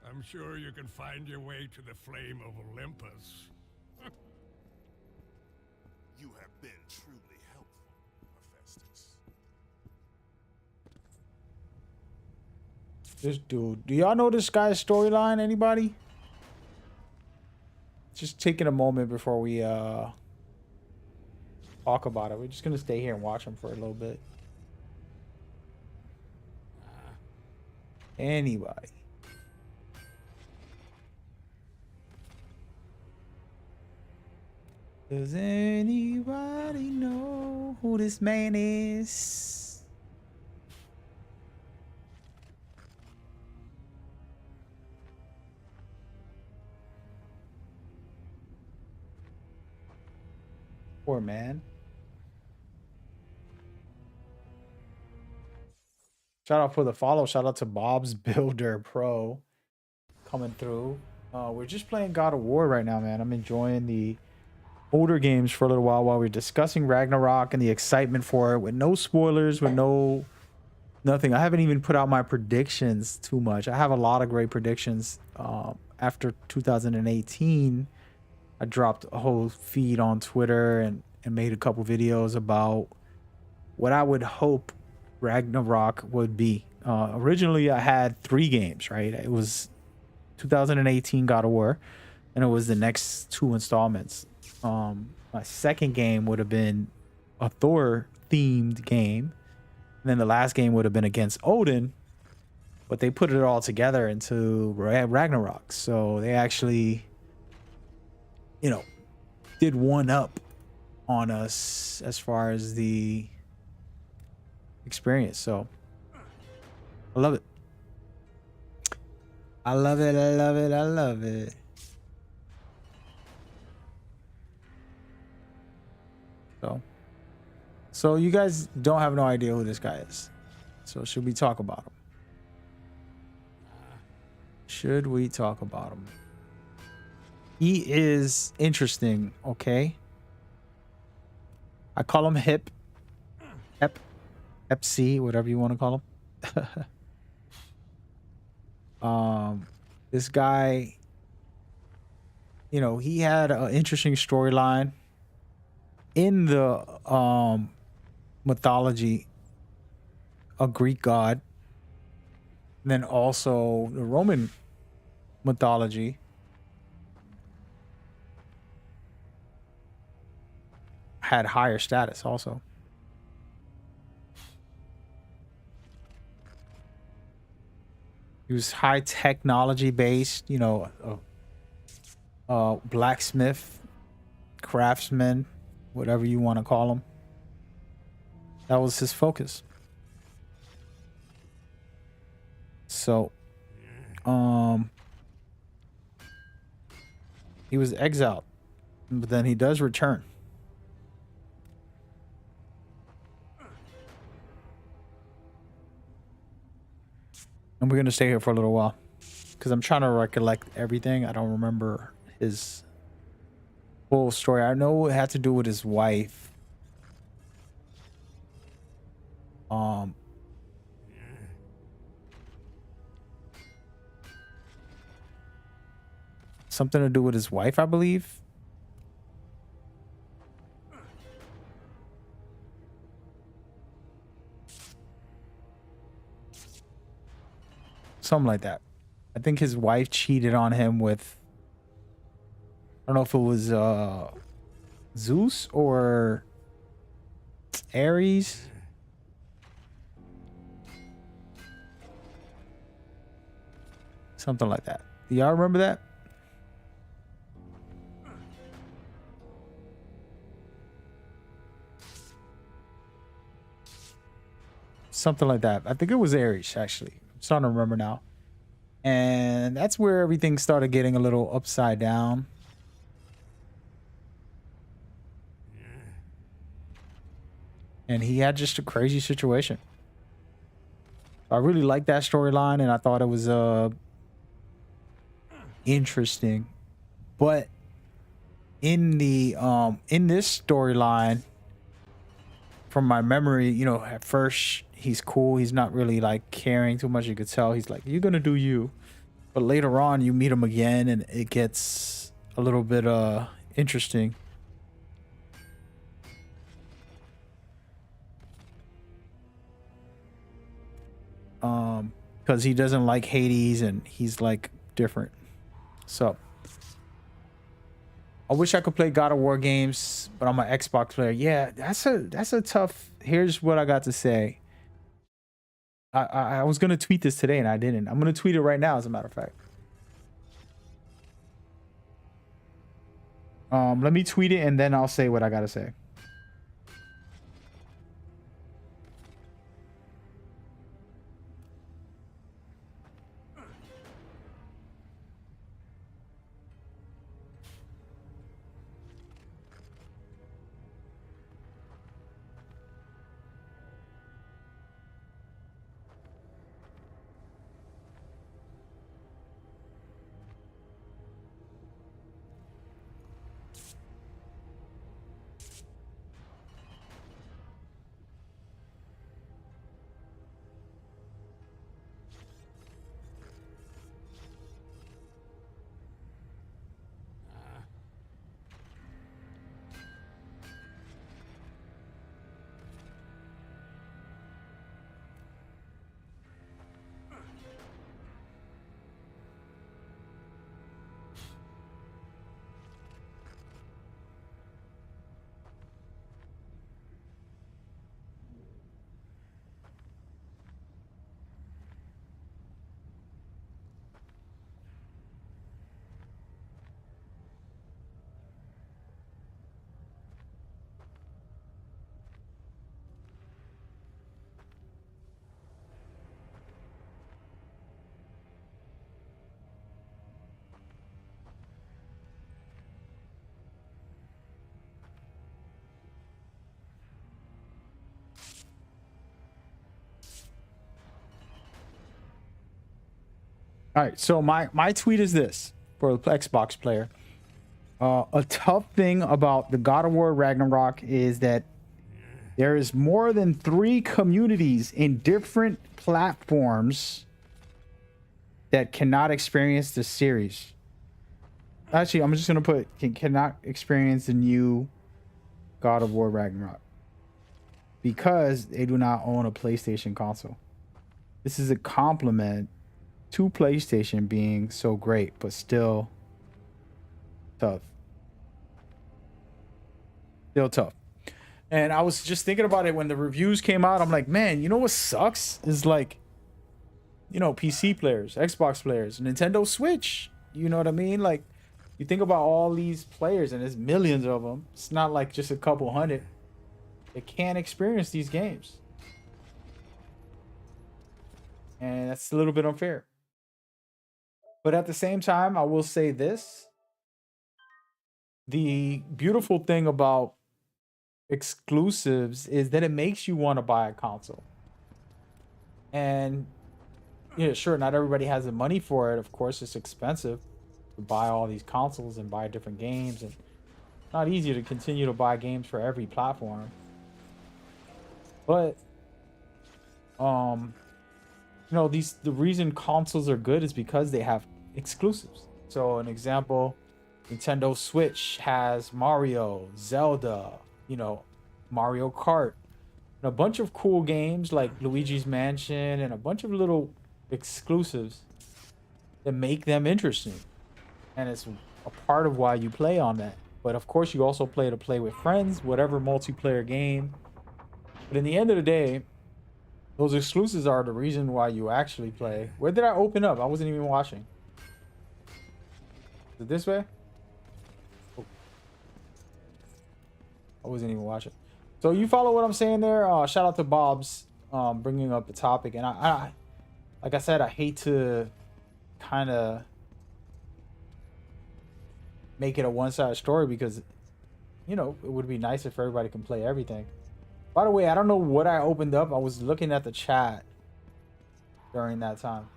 I'm sure you can find your way to the flame of Olympus. You have been truly helpful, Hephaestus. This dude. Do y'all know this guy's storyline? Anybody? Just taking a moment before we talk about it. We're just gonna stay here and watch him for a little bit. Anybody? Does anybody know who this man is? Poor man. Shout out for the follow. Shout out to Bob's Builder Pro coming through. We're just playing God of War right now, man. I'm enjoying the older games for a little while we're discussing Ragnarok and the excitement for it with no spoilers, with nothing. I haven't even put out my predictions too much. I have a lot of great predictions. After 2018, I dropped a whole feed on Twitter and made a couple videos about what I would hope Ragnarok would be. Originally, I had 3 games, right? It was 2018 God of War, and it was the next 2 installments. My second game would have been a Thor themed game, and then the last game would have been against Odin, but they put it all together into Ragnarok. So they actually, did one up on us as far as the experience. So I love it. I love it. I love it. I love it. So you guys don't have no idea who this guy is. So should we talk about him? Should we talk about him? He is interesting, okay? I call him Hep C, whatever you want to call him. This guy, he had an interesting storyline in the mythology, a Greek god, and then also the Roman mythology. Had higher status also. He was high technology based, blacksmith, craftsman, whatever you want to call him. That was his focus. So, he was exiled, but then he does return. And we're going to stay here for a little while because I'm trying to recollect everything. I don't remember his full story. I know it had to do with his wife. Something to do with his wife, I believe. something like that. I think his wife cheated on him with, I don't know if it was Zeus or Ares. Something like that. Do y'all remember that? Something like that. I think it was Ares, actually. I'm starting to remember now. And that's where everything started getting a little upside down. And he had just a crazy situation. I really liked that storyline, and I thought it was interesting. But in the in this storyline, from my memory, you know, at first he's cool. He's not really like caring too much. You could tell he's like, you're gonna do you. But later on, you meet him again, and it gets a little bit interesting. Because he doesn't like Hades, and he's like different. So I wish I could play God of War games, but I'm an Xbox player. Yeah, that's a tough. Here's what I got to say. I was gonna tweet this today and I didn't. I'm gonna tweet it right now, as a matter of fact. Let me tweet it and then I'll say what I gotta say. All right, so my tweet is this for the Xbox player. A tough thing about the God of War Ragnarok is that there is more than 3 communities in different platforms that cannot experience the series. Actually, I'm just gonna put cannot experience the new God of War Ragnarok because they do not own a PlayStation console. This is a compliment to PlayStation being so great, but still tough. Still tough. And I was just thinking about it when the reviews came out. I'm like, man, you know what sucks is like, you know, PC players, Xbox players, Nintendo Switch. You know what I mean? Like, you think about all these players, and there's millions of them. It's not like just a couple hundred. They can't experience these games. And that's a little bit unfair. But at the same time, I will say this. The beautiful thing about exclusives is that it makes you want to buy a console. And yeah, sure, not everybody has the money for it. Of course, it's expensive to buy all these consoles and buy different games, and not easy to continue to buy games for every platform. But you know, the reason consoles are good is because they have exclusives. So an example, Nintendo Switch has Mario, Zelda, you know, Mario Kart, and a bunch of cool games like Luigi's Mansion and a bunch of little exclusives that make them interesting. And it's a part of why you play on that. But of course, you also play to play with friends, whatever multiplayer game. But in the end of the day, those exclusives are the reason why you actually play. Where did I open up? I wasn't even watching. Is it this way? Oh. I wasn't even watching. So you follow what I'm saying there? Shout out to Bob's bringing up the topic. And I like I said, I hate to kind of make it a one-sided story because, you know, it would be nice if everybody can play everything. By the way, I don't know what I opened up. I was looking at the chat during that time.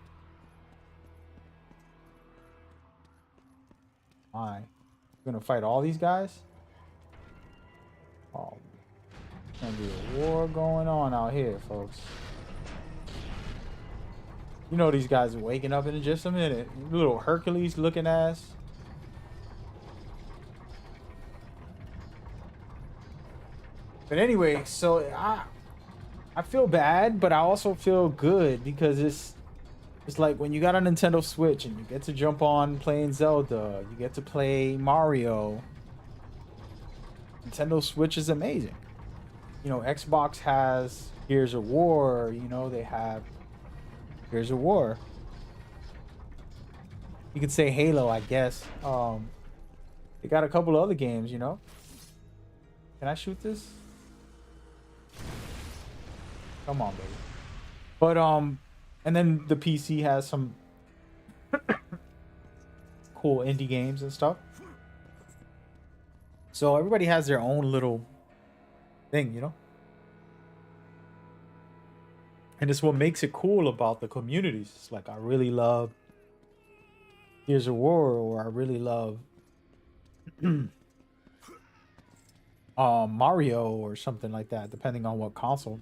I'm gonna fight all these guys? Oh, gonna be a war going on out here, folks. You know these guys are waking up in just a minute. Little Hercules looking ass. But anyway, so I feel bad, but I also feel good because it's like when you got a Nintendo Switch and you get to jump on playing Zelda, you get to play Mario. Nintendo Switch is amazing. You know, Xbox has Gears of War, you know, they have Gears of War. You could say Halo, I guess. They got a couple other games, you know. Can I shoot this? Come on, baby. But and then the PC has some cool indie games and stuff. So everybody has their own little thing, you know? And it's what makes it cool about the communities. It's like I really love Gears of War, or I really love Mario or something like that, depending on what console.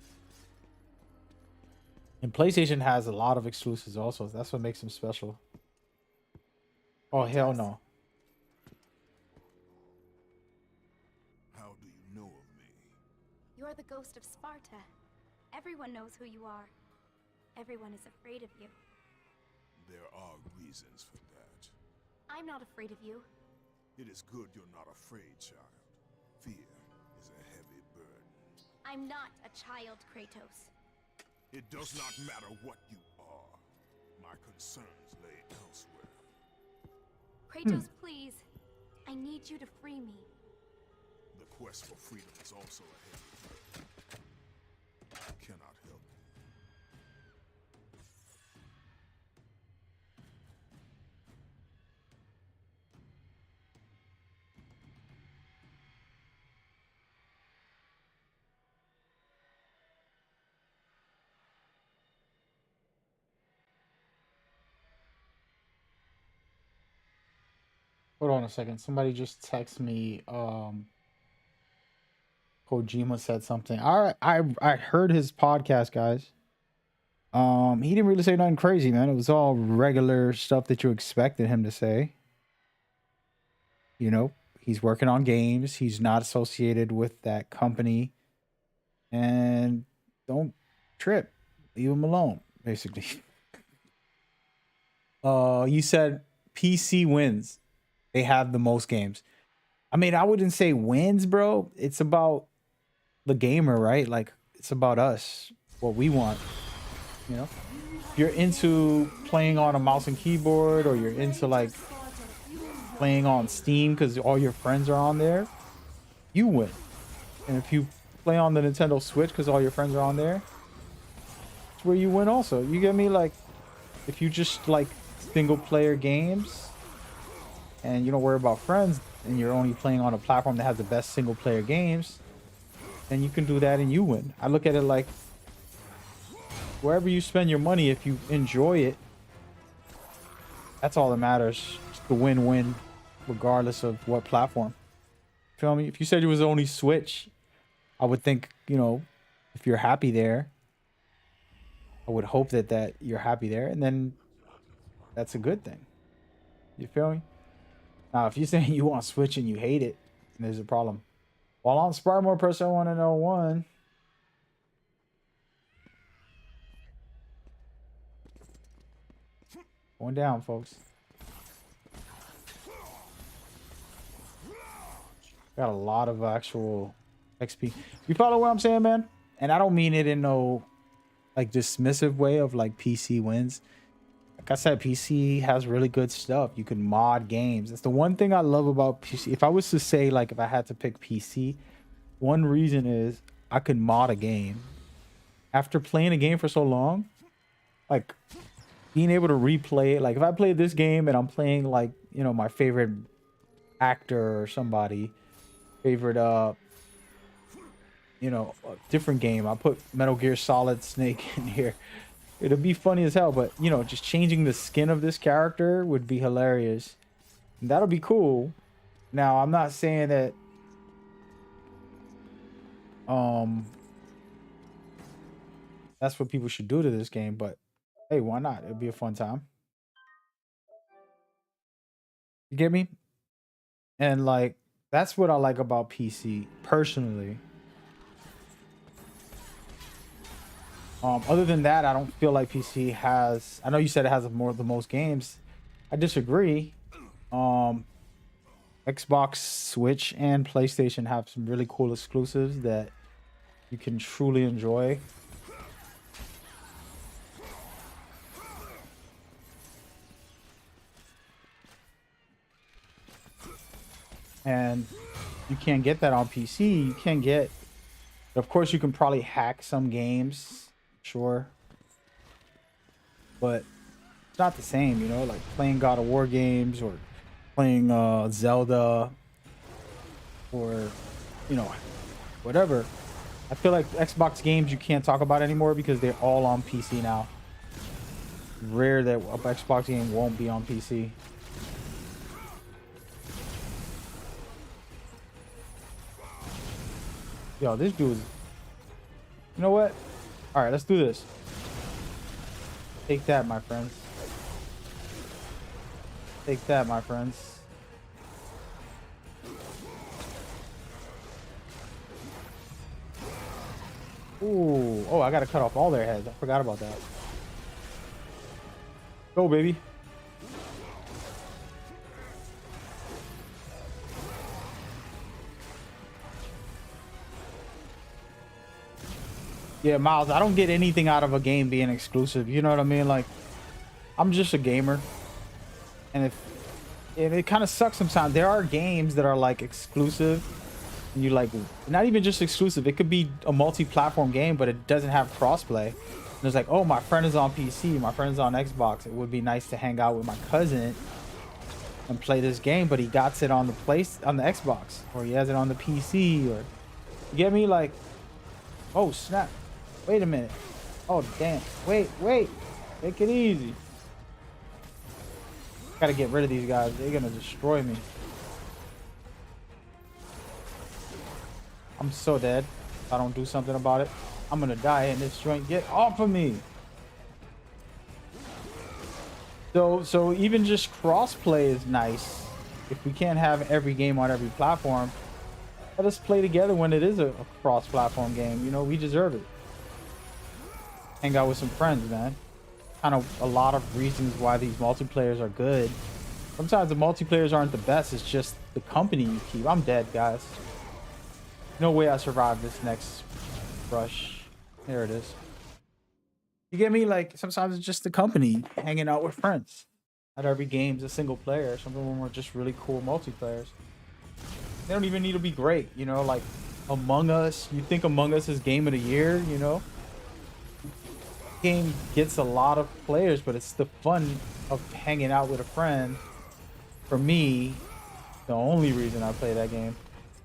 And PlayStation has a lot of exclusives also. That's what makes them special. Oh, hell no. How do you know of me? You're the ghost of Sparta. Everyone knows who you are. Everyone is afraid of you. There are reasons for that. I'm not afraid of you. It is good you're not afraid, child. Fear is a heavy burden. I'm not a child, Kratos. It does not matter what you are. My concerns lay elsewhere. Kratos, please. I need you to free me. The quest for freedom is also a heavy burden. I cannot help you. Hold on a second. Somebody just text me. Kojima said something. I heard his podcast, guys. He didn't really say nothing crazy, man. It was all regular stuff that you expected him to say. You know, he's working on games. He's not associated with that company. And don't trip. Leave him alone, basically. You said PC wins. They have the most games. I mean, I wouldn't say wins, bro. It's about the gamer, right? Like, it's about us, what we want. You know, if you're into playing on a mouse and keyboard, or you're into like playing on Steam because all your friends are on there, you win. And if you play on the Nintendo Switch because all your friends are on there, it's where you win also. You get me? Like, if you just like single player games and you don't worry about friends and you're only playing on a platform that has the best single player games, then you can do that and you win. I look at it like, wherever you spend your money, if you enjoy it, that's all that matters. It's the win-win, regardless of what platform. Feel me? If you said it was only Switch, I would think, you know, if you're happy there, I would hope that you're happy there, and then that's a good thing. You feel me? Now, if you're saying you want Switch and you hate it, then there's a problem. While on Sparmore Press 0101, Going down, folks. Got a lot of actual XP. You follow what I'm saying, man? And I don't mean it in no like dismissive way of like PC wins. Like I said, PC has really good stuff. You can mod games. That's the one thing I love about PC. If I was to say, like, if I had to pick PC, one reason is I could mod a game. After playing a game for so long, like being able to replay it. Like if I played this game and I'm playing like, you know, my favorite actor or somebody, favorite, you know, a different game. I'll put Metal Gear Solid Snake in here. It'd be funny as hell, but you know, just changing the skin of this character would be hilarious. And that'll be cool. Now, I'm not saying that that's what people should do to this game, but hey, why not? It'd be a fun time. You get me? And like that's what I like about PC personally. Other than that, I don't feel like PC has. I know you said it has the most games. I disagree. Xbox, Switch, and PlayStation have some really cool exclusives that you can truly enjoy. And you can't get that on PC. You can't get. Of course, you can probably hack some games. Sure, but it's not the same, you know, like playing God of War games or playing Zelda or, you know, whatever. I feel like Xbox games you can't talk about anymore because they're all on PC now. Rare that a Xbox game won't be on PC. Yo, this dude is... You know what? All right, let's do this. Take that, my friends. Take that, my friends. Ooh. Oh, I gotta cut off all their heads. I forgot about that. Go, baby. Yeah, Miles, I don't get anything out of a game being exclusive. You know what I mean? Like, I'm just a gamer. And it kind of sucks sometimes. There are games that are like exclusive. And you like, not even just exclusive. It could be a multi-platform game, but it doesn't have crossplay. And it's like, oh, my friend is on PC. My friend's on Xbox. It would be nice to hang out with my cousin and play this game, but he got it on the Xbox, or he has it on the PC, or you get me? Like, oh snap. Wait a minute. Oh, damn. Wait. Take it easy. Gotta get rid of these guys. They're gonna destroy me. I'm so dead. If I don't do something about it, I'm gonna die in this joint. Get off of me. So even just cross-play is nice. If we can't have every game on every platform, let us play together when it is a cross-platform game. You know, we deserve it. Hang out with some friends, man. Kind of a lot of reasons why these multiplayers are good. Sometimes the multiplayers aren't the best. It's just the company you keep. I'm dead, guys. No way I survived this next rush. There it is. You get me? Like, sometimes it's just the company hanging out with friends. Not every game's a single player. Some of them are just really cool multiplayers. They don't even need to be great, you know, like Among Us. You think Among Us is game of the year, you know? Game gets a lot of players, but it's the fun of hanging out with a friend. For me, the only reason I play that game.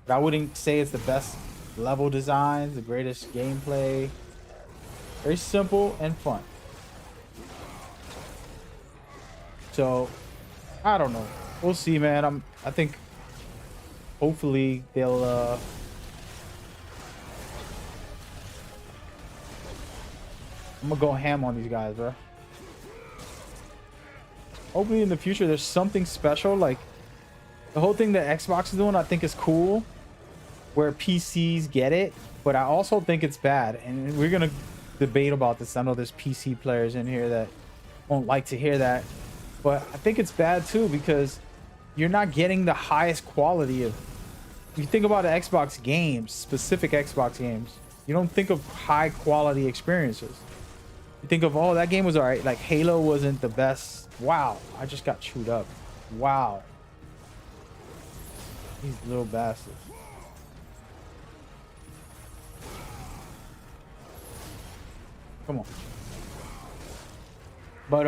But I wouldn't say it's the best level designs, the greatest gameplay. Very simple and fun. So, I don't know. We'll see, man. I think hopefully they'll I'm gonna go ham on these guys, bro. Hopefully in the future there's something special. Like the whole thing that Xbox is doing, I think is cool, where PCs get it, but I also think it's bad. And we're gonna debate about this. I know there's PC players in here that won't like to hear that. But I think it's bad too because you're not getting the highest quality of. You think about the Xbox games, specific Xbox games. You don't think of high quality experiences. You think of, oh, that game was alright. Like Halo wasn't the best. Wow, I just got chewed up. Wow. These little bastards. Come on. But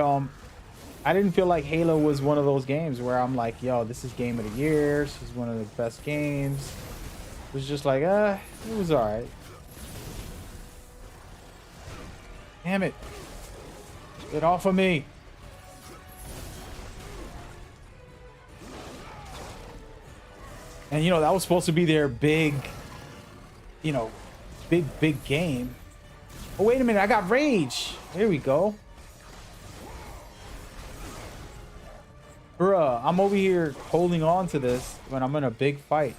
I didn't feel like Halo was one of those games where I'm like, yo, this is game of the year. This is one of the best games. It was just like, it was alright. Damn it. Get off of me. And you know, that was supposed to be their big, you know, big game. Oh, wait a minute, I got rage. There we go. Bruh, I'm over here holding on to this when I'm in a big fight.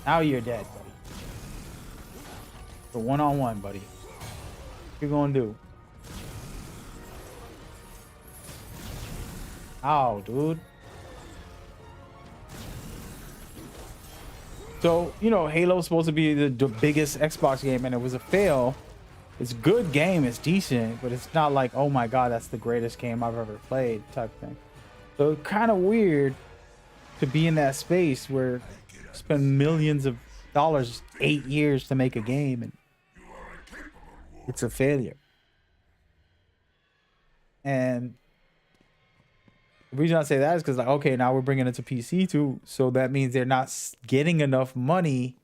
Now you're dead, buddy. For one-on-one, buddy. What you gonna do? Ow, dude. So, you know, Halo's supposed to be the biggest Xbox game, and it was a fail. It's a good game, it's decent, but it's not like, oh my god, that's the greatest game I've ever played type thing. So kind of weird to be in that space where you spend millions of dollars, 8 years to make a game, and it's a failure. And the reason I say that is because, like, okay, now we're bringing it to PC too, so that means they're not getting enough money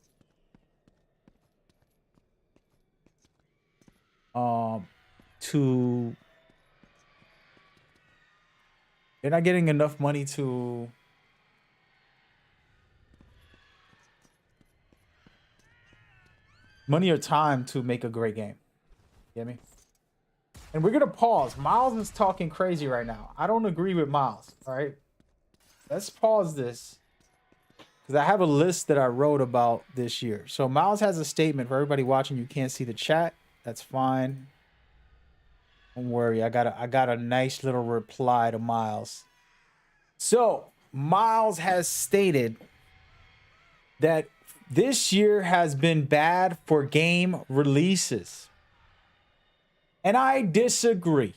they're not getting enough money to money or time to make a great game. Get me? And we're gonna pause. Miles is talking crazy right now. I don't agree with Miles. All right, let's pause this because I have a list that I wrote about this year. So Miles has a statement for everybody watching. You can't see the chat. That's fine. Don't worry. I got a nice little reply to Miles. So Miles has stated that this year has been bad for game releases. And I disagree.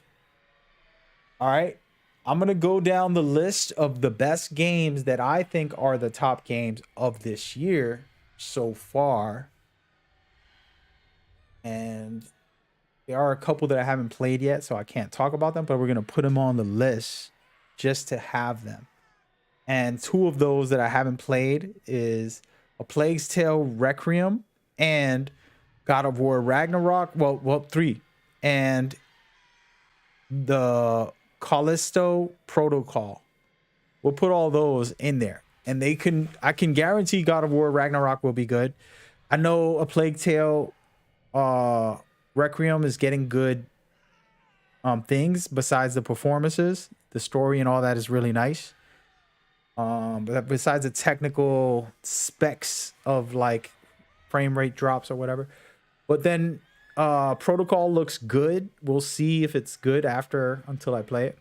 All right. I'm going to go down the list of the best games that I think are the top games of this year so far. And there are a couple that I haven't played yet, so I can't talk about them, but we're going to put them on the list just to have them. And two of those that I haven't played is A Plague's Tale Requiem and God of War Ragnarok. Well, 3. And the Callisto Protocol. We'll put all those in there. And I can guarantee God of War Ragnarok will be good. I know A Plague Tale Requiem is getting good things besides the performances. The story and all that is really nice. But besides the technical specs of like frame rate drops or whatever. But then Protocol looks good. We'll see if it's good until I play it.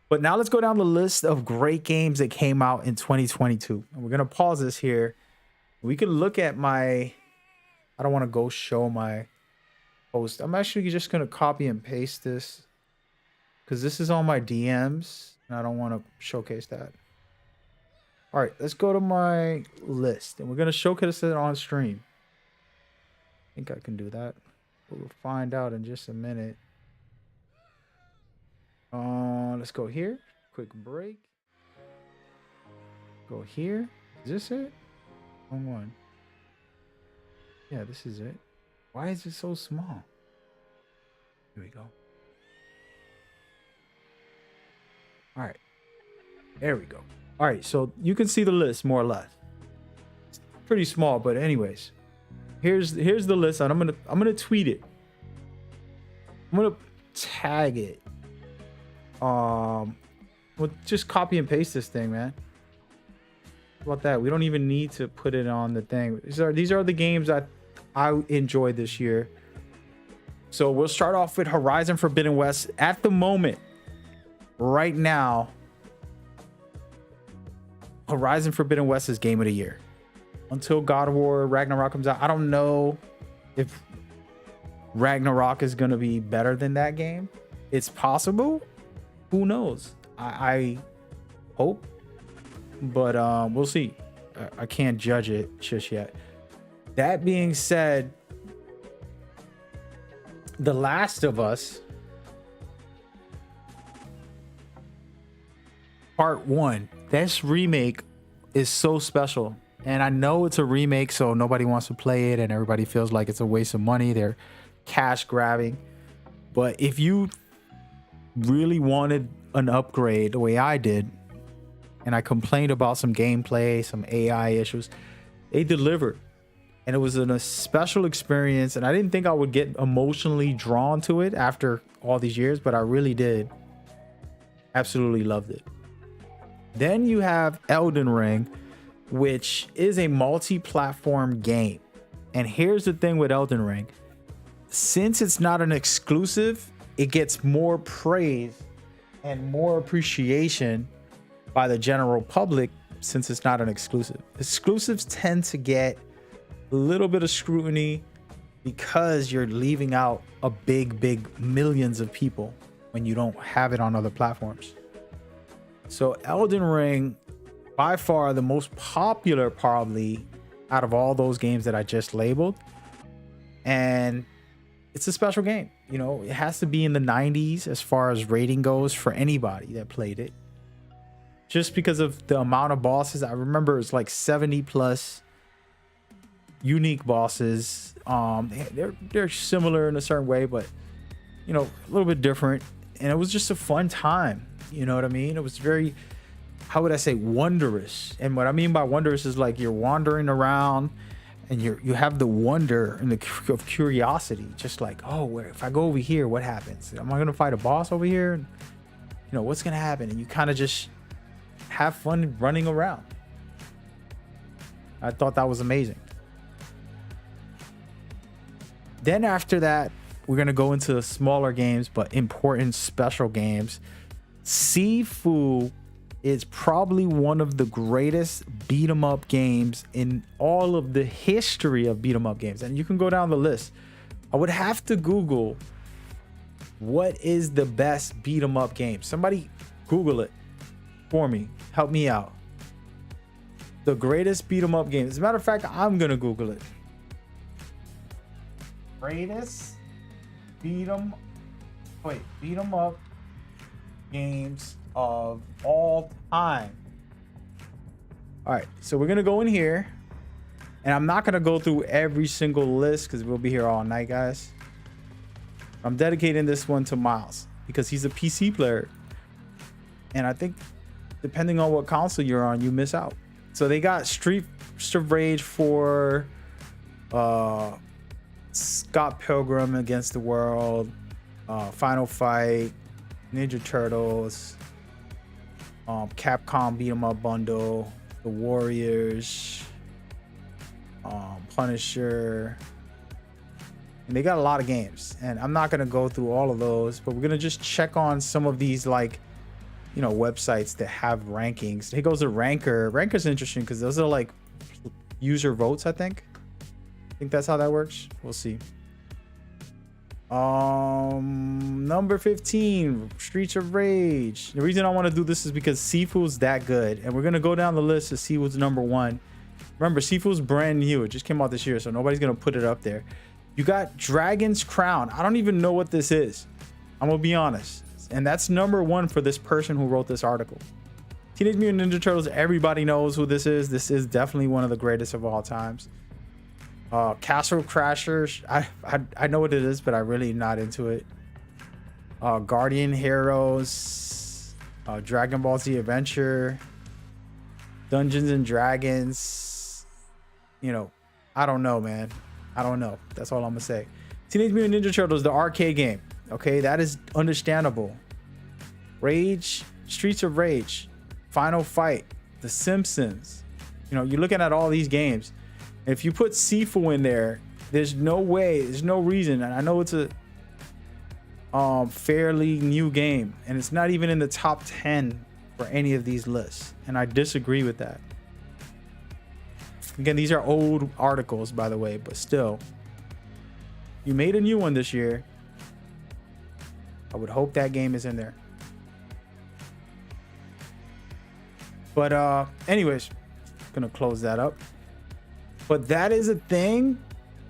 But now let's go down the list of great games that came out in 2022. And we're going to pause this here. We can look at I don't want to go show my post. I'm actually just going to copy and paste this because this is on my DMs and I don't want to showcase that. All right, let's go to my list and we're going to showcase it on stream. I think I can do that. We'll find out in just a minute. Let's go here. Quick break. Go here. Is this it? Wrong one. Yeah, this is it. Why is it so small? Here we go. All right. There we go. All right, so you can see the list more or less. It's pretty small, but anyways. Here's the list, and I'm gonna tweet it. I'm gonna tag it. We'll just copy and paste this thing, man. How about that? We don't even need to put it on the thing. These are the games that I enjoyed this year. So we'll start off with Horizon Forbidden West. At the moment, right now, Horizon Forbidden West is game of the year. Until God of War Ragnarok comes out, I don't know if Ragnarok is going to be better than that game. It's possible. Who knows? I hope. But we'll see. I can't judge it just yet. That being said, The Last of Us Part 1, this remake is so special. And I know it's a remake, so nobody wants to play it and everybody feels like it's a waste of money. They're cash grabbing. But if you really wanted an upgrade the way I did, and I complained about some gameplay, some AI issues, they delivered. And it was a special experience. And I didn't think I would get emotionally drawn to it after all these years, but I really did. Absolutely loved it. Then you have Elden Ring, which is a multi-platform game. And here's the thing with Elden Ring. Since it's not an exclusive, it gets more praise and more appreciation by the general public since it's not an exclusive. Exclusives tend to get a little bit of scrutiny because you're leaving out a big millions of people when you don't have it on other platforms. So Elden Ring, by far the most popular probably out of all those games that I just labeled. And it's a special game. You know, it has to be in the 90s as far as rating goes for anybody that played it. Just because of the amount of bosses. I remember it's like 70 plus unique bosses. They're similar in a certain way, but you know, a little bit different. And it was just a fun time. You know what I mean? It was very, how would I say, wondrous. And what I mean by wondrous is like you're wandering around and you have the wonder and of curiosity, just like, oh, if I go over here, what happens? Am I gonna fight a boss over here? You know, what's gonna happen? And you kind of just have fun running around. I thought that was amazing. Then after that, we're gonna go into smaller games but important special games. Sifu is probably one of the greatest beat 'em up games in all of the history of beat 'em up games. And you can go down the list. I would have to Google what is the best beat 'em up game. Somebody Google it for me. Help me out. The greatest beat 'em up game. As a matter of fact, I'm gonna Google it. Greatest beat 'em up games of all time. All right, so we're gonna go in here, and I'm not gonna go through every single list because we'll be here all night, guys. I'm dedicating this one to Miles because he's a PC player, and I think depending on what console you're on, you miss out. So they got Streets of Rage for Scott Pilgrim Against the World, Final Fight, Ninja Turtles, Capcom Beat 'em Up Bundle, The Warriors, Punisher, and they got a lot of games. And I'm not gonna go through all of those, but we're gonna just check on some of these, like, you know, websites that have rankings. Here goes a Ranker. Ranker's interesting because those are like user votes, I think that's how that works. We'll see. Number 15, Streets of Rage. The reason I want to do this is because Sifu's that good, and we're gonna go down the list to see what's number one. Remember, Sifu's brand new. It just came out this year, so nobody's gonna put it up there. You got Dragon's Crown. I don't even know what this is. I'm gonna be honest, and that's number one for this person who wrote this article. Teenage Mutant Ninja Turtles. Everybody knows who this is. This is definitely one of the greatest of all times. Castle Crashers. I know what it is, but I'm really not into it. Guardian Heroes, Dragon Ball Z Adventure, Dungeons and Dragons. You know, I don't know, man. I don't know. That's all I'm gonna say. Teenage Mutant Ninja Turtles, the arcade game. Okay, that is understandable. Rage, Streets of Rage, Final Fight, The Simpsons. You know, you're looking at all these games. If you put Sifu in there, there's no way, there's no reason. And I know it's a fairly new game, and it's not even in the top 10 for any of these lists, and I disagree with that. Again, these are old articles, by the way, but still, you made a new one this year. I would hope that game is in there. But anyways, gonna close that up. But that is a thing,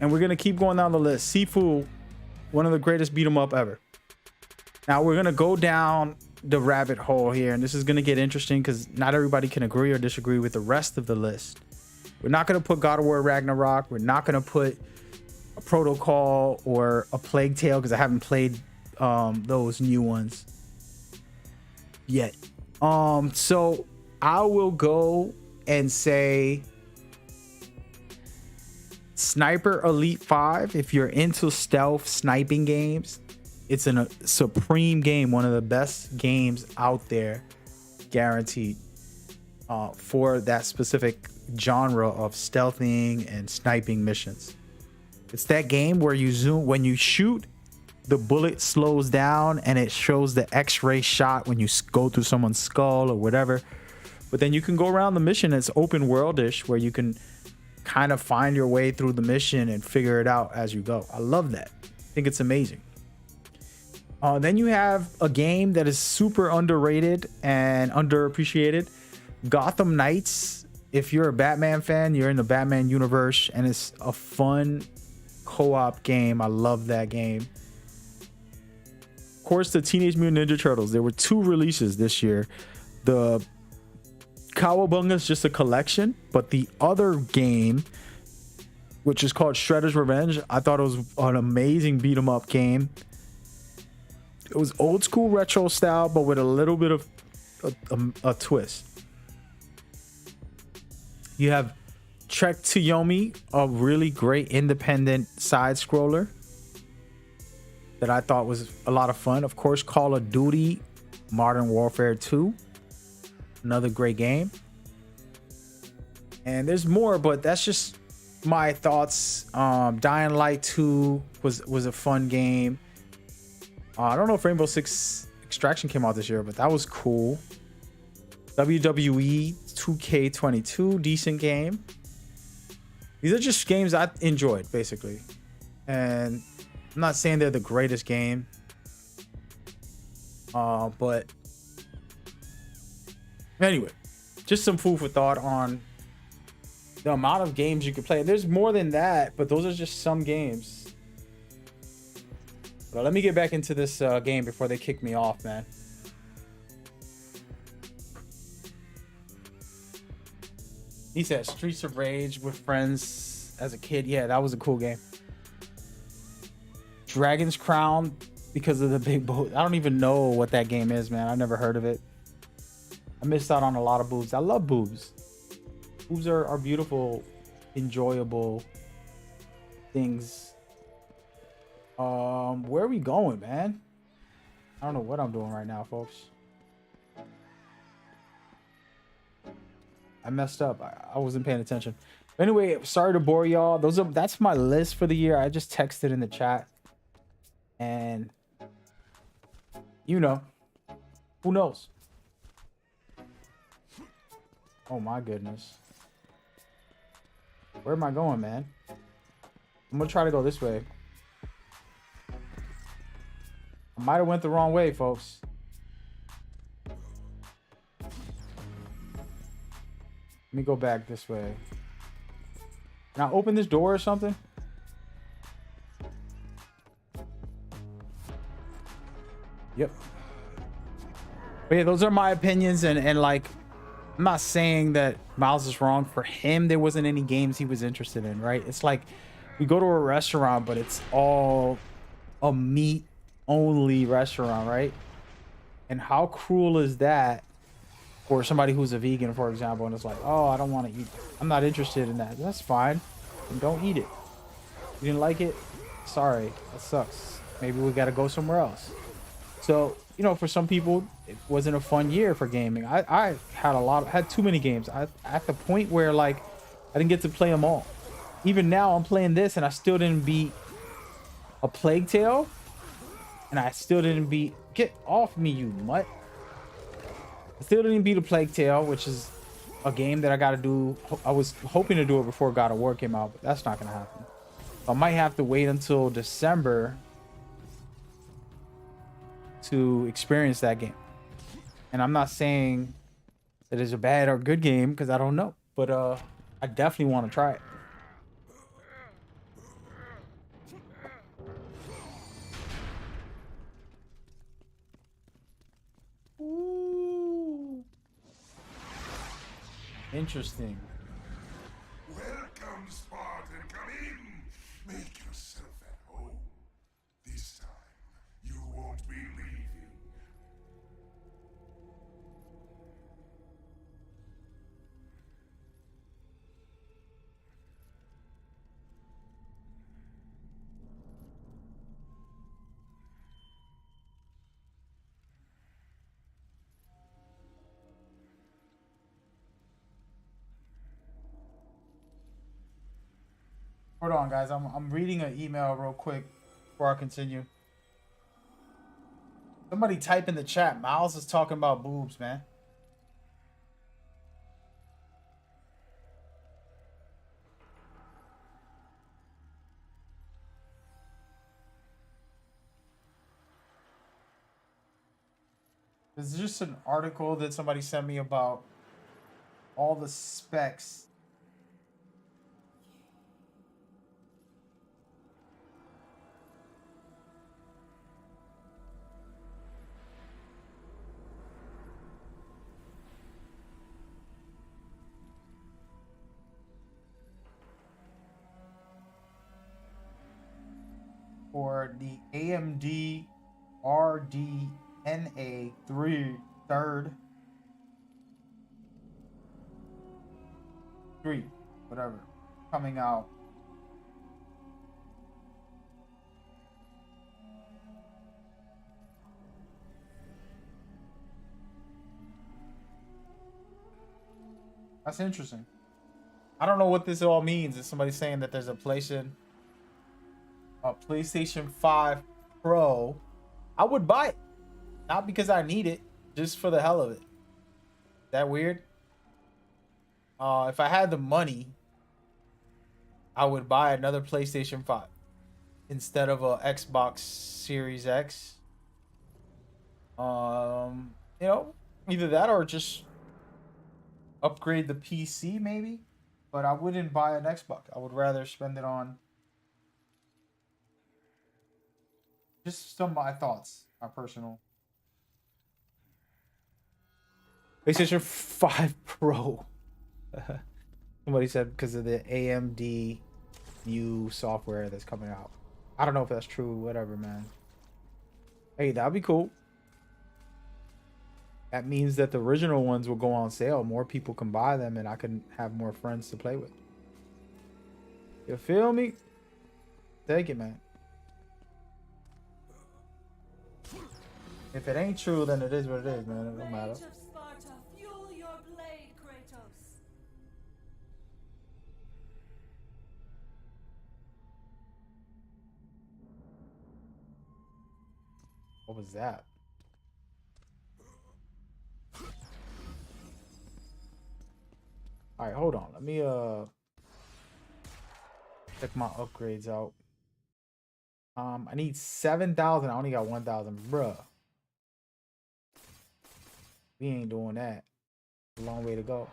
and we're gonna keep going down the list. Sifu, one of the greatest beat 'em up ever. Now we're gonna go down the rabbit hole here, and this is gonna get interesting because not everybody can agree or disagree with the rest of the list. We're not gonna put God of War Ragnarok. We're not gonna put a Protocol or a Plague Tale because I haven't played those new ones yet. So I will go and say Sniper Elite 5. If you're into stealth sniping games, it's a supreme game, one of the best games out there, guaranteed, for that specific genre of stealthing and sniping missions. It's that game where you zoom, when you shoot, the bullet slows down and it shows the X-ray shot when you go through someone's skull or whatever. But then you can go around the mission. It's open worldish where you can kind of find your way through the mission and figure it out as you go. I love that. I think it's amazing. Then you have a game that is super underrated and underappreciated, Gotham Knights. If you're a Batman fan, you're in the Batman universe, and it's a fun co-op game. I love that game. Of course, the Teenage Mutant Ninja Turtles. There were 2 releases this year. The Cowabunga is just a collection, but the other game, which is called Shredder's Revenge, I thought it was an amazing beat 'em up game. It was old school retro style, but with a little bit of a twist. You have Trek to Yomi, a really great independent side scroller that I thought was a lot of fun. Of course, Call of Duty Modern Warfare 2, another great game. And there's more, but that's just my thoughts. Dying Light 2 was a fun game. I don't know if Rainbow Six Extraction came out this year, but that was cool. WWE 2K22, decent game. These are just games I enjoyed, basically. And I'm not saying they're the greatest game. But anyway, just some food for thought on the amount of games you can play. There's more than that, but those are just some games. But let me get back into this game before they kick me off, man. He said Streets of Rage with friends as a kid. Yeah, that was a cool game. Dragon's Crown, because of the big boat. I don't even know what that game is, man. I've never heard of it. I missed out on a lot of boobs. I love boobs. Boobs are beautiful, enjoyable things. Where are we going, man? I don't know what I'm doing right now, folks. I messed up. I wasn't paying attention. Anyway, sorry to bore y'all. That's my list for the year. I just texted in the chat. And you know, who knows? Oh my goodness. Where am I going, man? I'm gonna try to go this way. I might have went the wrong way, folks. Let me go back this way. Can I open this door or something? Yep. But yeah, those are my opinions, and like, I'm not saying that Miles is wrong. For him, there wasn't any games he was interested in, right? It's like we go to a restaurant, but it's all a meat only restaurant, right? And how cruel is that for somebody who's a vegan, for example, and it's like, oh, I don't want to eat, I'm not interested in that. That's fine. And don't eat it. You didn't like it? Sorry, that sucks. Maybe we got to go somewhere else. So, you know, for some people, it wasn't a fun year for gaming. I had too many games. At the point where, like, I didn't get to play them all. Even now, I'm playing this, and I still didn't beat a Plague Tale. And I still didn't beat... Get off me, you mutt. I still didn't beat a Plague Tale, which is a game that I got to do. I was hoping to do it before God of War came out, but that's not going to happen. I might have to wait until December to experience that game. And I'm not saying that it's a bad or good game because I don't know. But I definitely want to try it. Ooh. Interesting. Welcome, Spartan. Come in. Make yourself at home. This time, you won't be leaving. Hold on, guys. I'm reading an email real quick before I continue. Somebody type in the chat. Miles is talking about boobs, man. There's just an article that somebody sent me about all the specs. For the AMD RDNA 3 whatever, coming out. That's interesting. I don't know what this all means. Is somebody saying that there's a PlayStation 5 Pro? I would buy it. Not because I need it, just for the hell of it. That weird? If I had the money, I would buy another PlayStation 5 instead of a Xbox Series X. You know, either that or just upgrade the PC maybe. But I wouldn't buy an Xbox. I would rather spend it on just some of my thoughts, my personal. PlayStation 5 Pro. Somebody said because of the AMD new software that's coming out. I don't know if that's true. Whatever, man. Hey, that'd be cool. That means that the original ones will go on sale. More people can buy them, and I can have more friends to play with. You feel me? Take it, man. If it ain't true, then it is what it is, man. It don't matter. What was that? All right, hold on. Let me check my upgrades out. I need 7,000. I only got 1,000, bruh. We ain't doing that. A long way to go.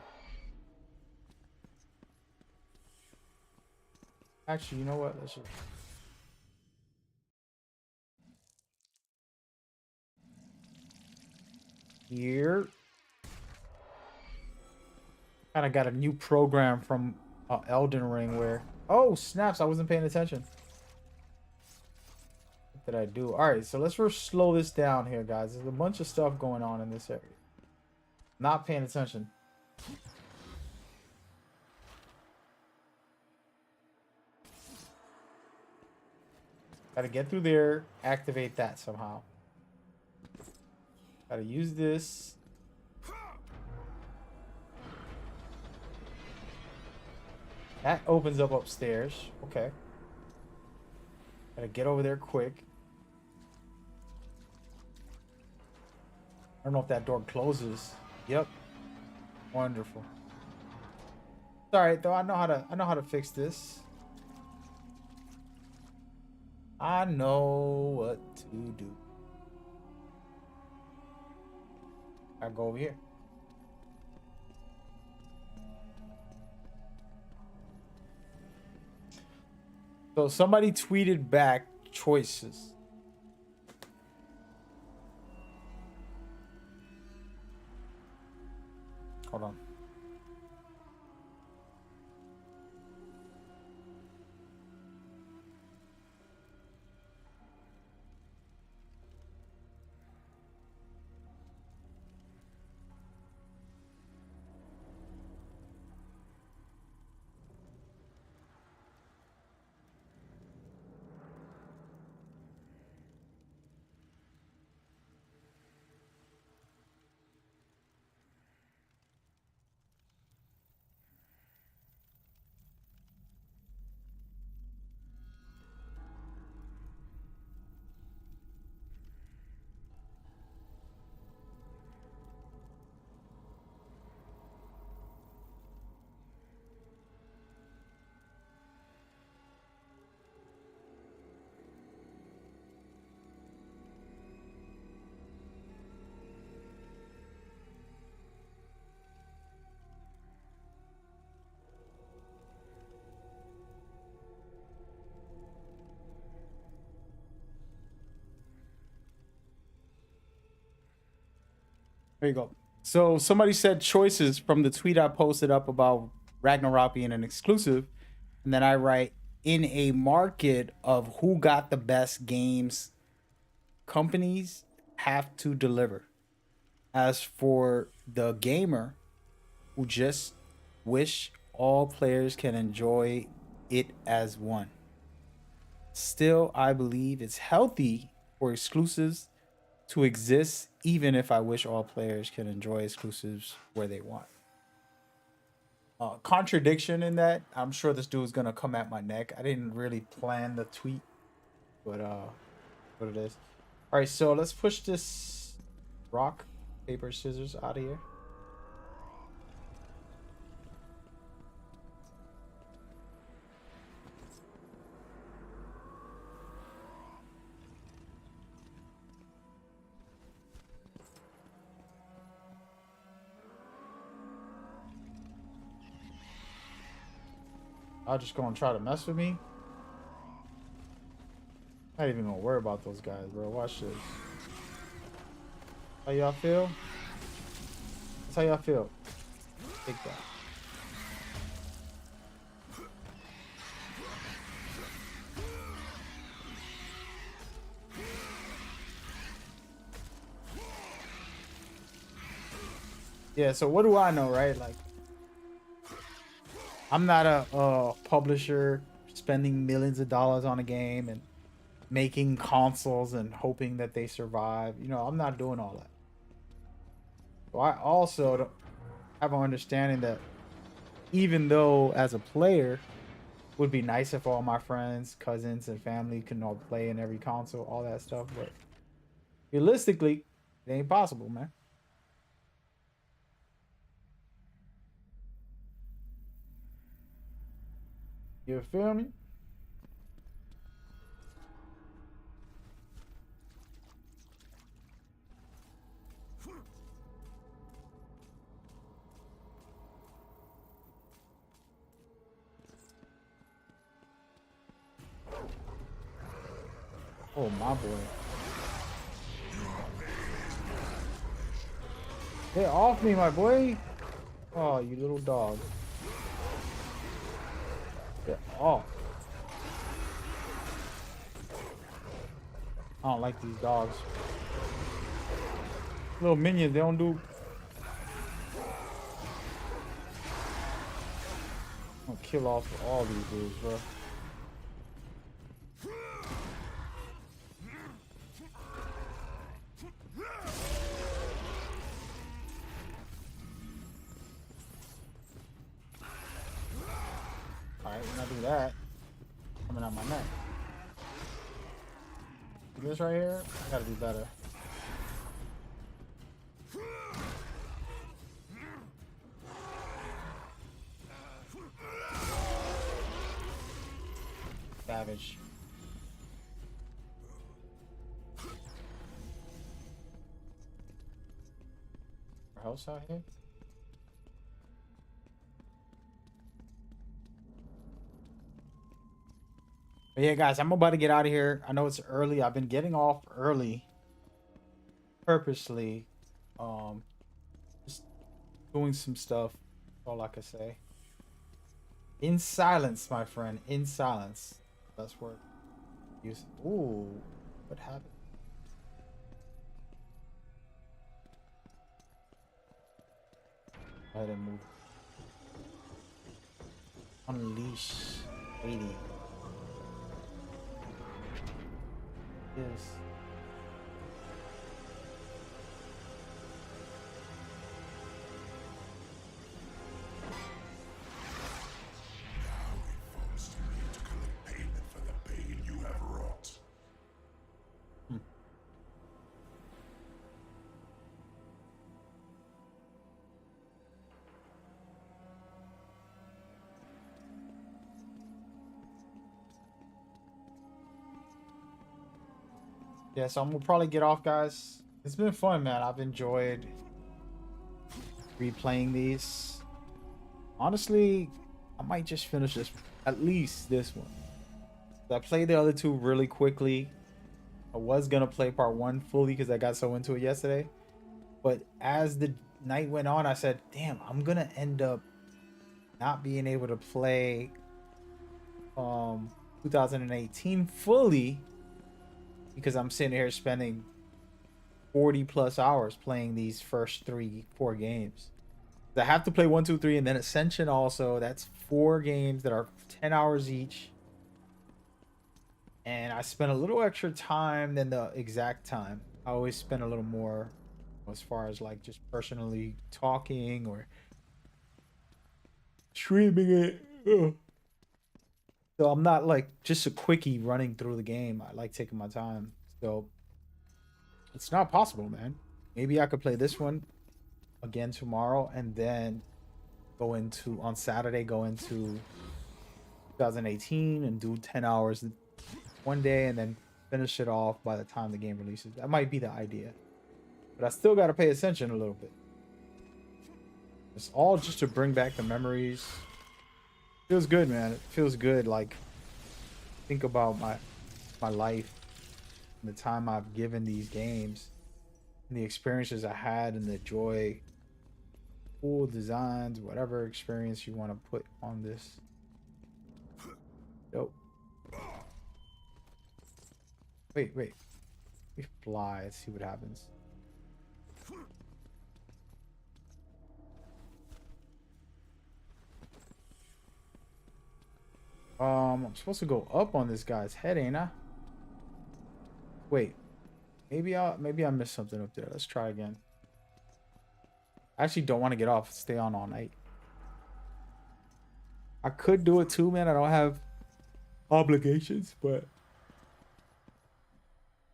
Actually, you know what? Let's just... Here. Kind of got a new program from Elden Ring where... Oh, snaps. I wasn't paying attention. What did I do? All right, so let's first slow this down here, guys. There's a bunch of stuff going on in this area. Not paying attention. Gotta get through there, activate that somehow. Gotta use this. That opens up upstairs. Okay. Gotta get over there quick. I don't know if that door closes. Yep. Wonderful. It's all right though. I know how to fix this. I know what to do. I go over here. So somebody tweeted back choices. Hold on. There you go. So somebody said choices from the tweet I posted up about Ragnarok being an exclusive. And then I write, in a market of who got the best games, companies have to deliver. As for the gamer who just wish all players can enjoy it as one. Still, I believe it's healthy for exclusives to exist, even if I wish all players can enjoy exclusives where they want. Contradiction in that. I'm sure this dude's gonna come at my neck. I didn't really plan the tweet, but what it is. All right, so let's push this rock, paper, scissors out of here. Y'all just gonna try to mess with me? Not even gonna worry about those guys, bro. Watch this. How y'all feel? That's how y'all feel. Take that. Yeah, so what do I know, right? Like, I'm not a publisher spending millions of dollars on a game and making consoles and hoping that they survive. You know, I'm not doing all that. So I also don't have an understanding that even though as a player, it would be nice if all my friends, cousins, and family can all play in every console, all that stuff, but realistically, it ain't possible, man. You feel me? Oh, my boy. Get off me, my boy. Oh, you little dog. Get off. I don't like these dogs. Little minions, they don't do... I'm gonna kill off all these dudes, bro. Alright, when I do that, coming out my neck. This right here, I gotta do better. Savage. House out here? But yeah, guys, I'm about to get out of here. I know it's early. I've been getting off early purposely. Just doing some stuff. That's all I can say. In silence, my friend. In silence. That's word. Use. Ooh, what happened? Go ahead and move. Unleash 80. Yes. Yeah, so I'm gonna probably get off, guys. It's been fun, man. I've enjoyed replaying these. Honestly, I might just finish this, at least this one. I played the other two really quickly. I was gonna play part one fully because I got so into it yesterday. But as the night went on, I said, damn, I'm gonna end up not being able to play 2018 fully because I'm sitting here spending 40 plus hours playing these first 4 games. I have to play 1, 2, 3, and then Ascension also. That's 4 games that are 10 hours each. And I spent a little extra time than the exact time. I always spend a little more as far as like just personally talking or streaming it. Ugh. So I'm not like just a quickie running through the game. I like taking my time. So it's not possible, man. Maybe I could play this one again tomorrow and then go into on Saturday, go into 2018 and do 10 hours one day and then finish it off by the time the game releases. That might be the idea. But I still got to pay attention a little bit. It's all just to bring back the memories. Feels good, man. It feels good. Like, think about my life and the time I've given these games and the experiences I had and the joy, cool designs, whatever experience you want to put on this. Dope. Wait. We fly. Let's see what happens. I'm supposed to go up on this guy's head, ain't I? Wait. Maybe I missed something up there. Let's try again. I actually don't want to get off. Stay on all night. I could do it too, man. I don't have obligations, but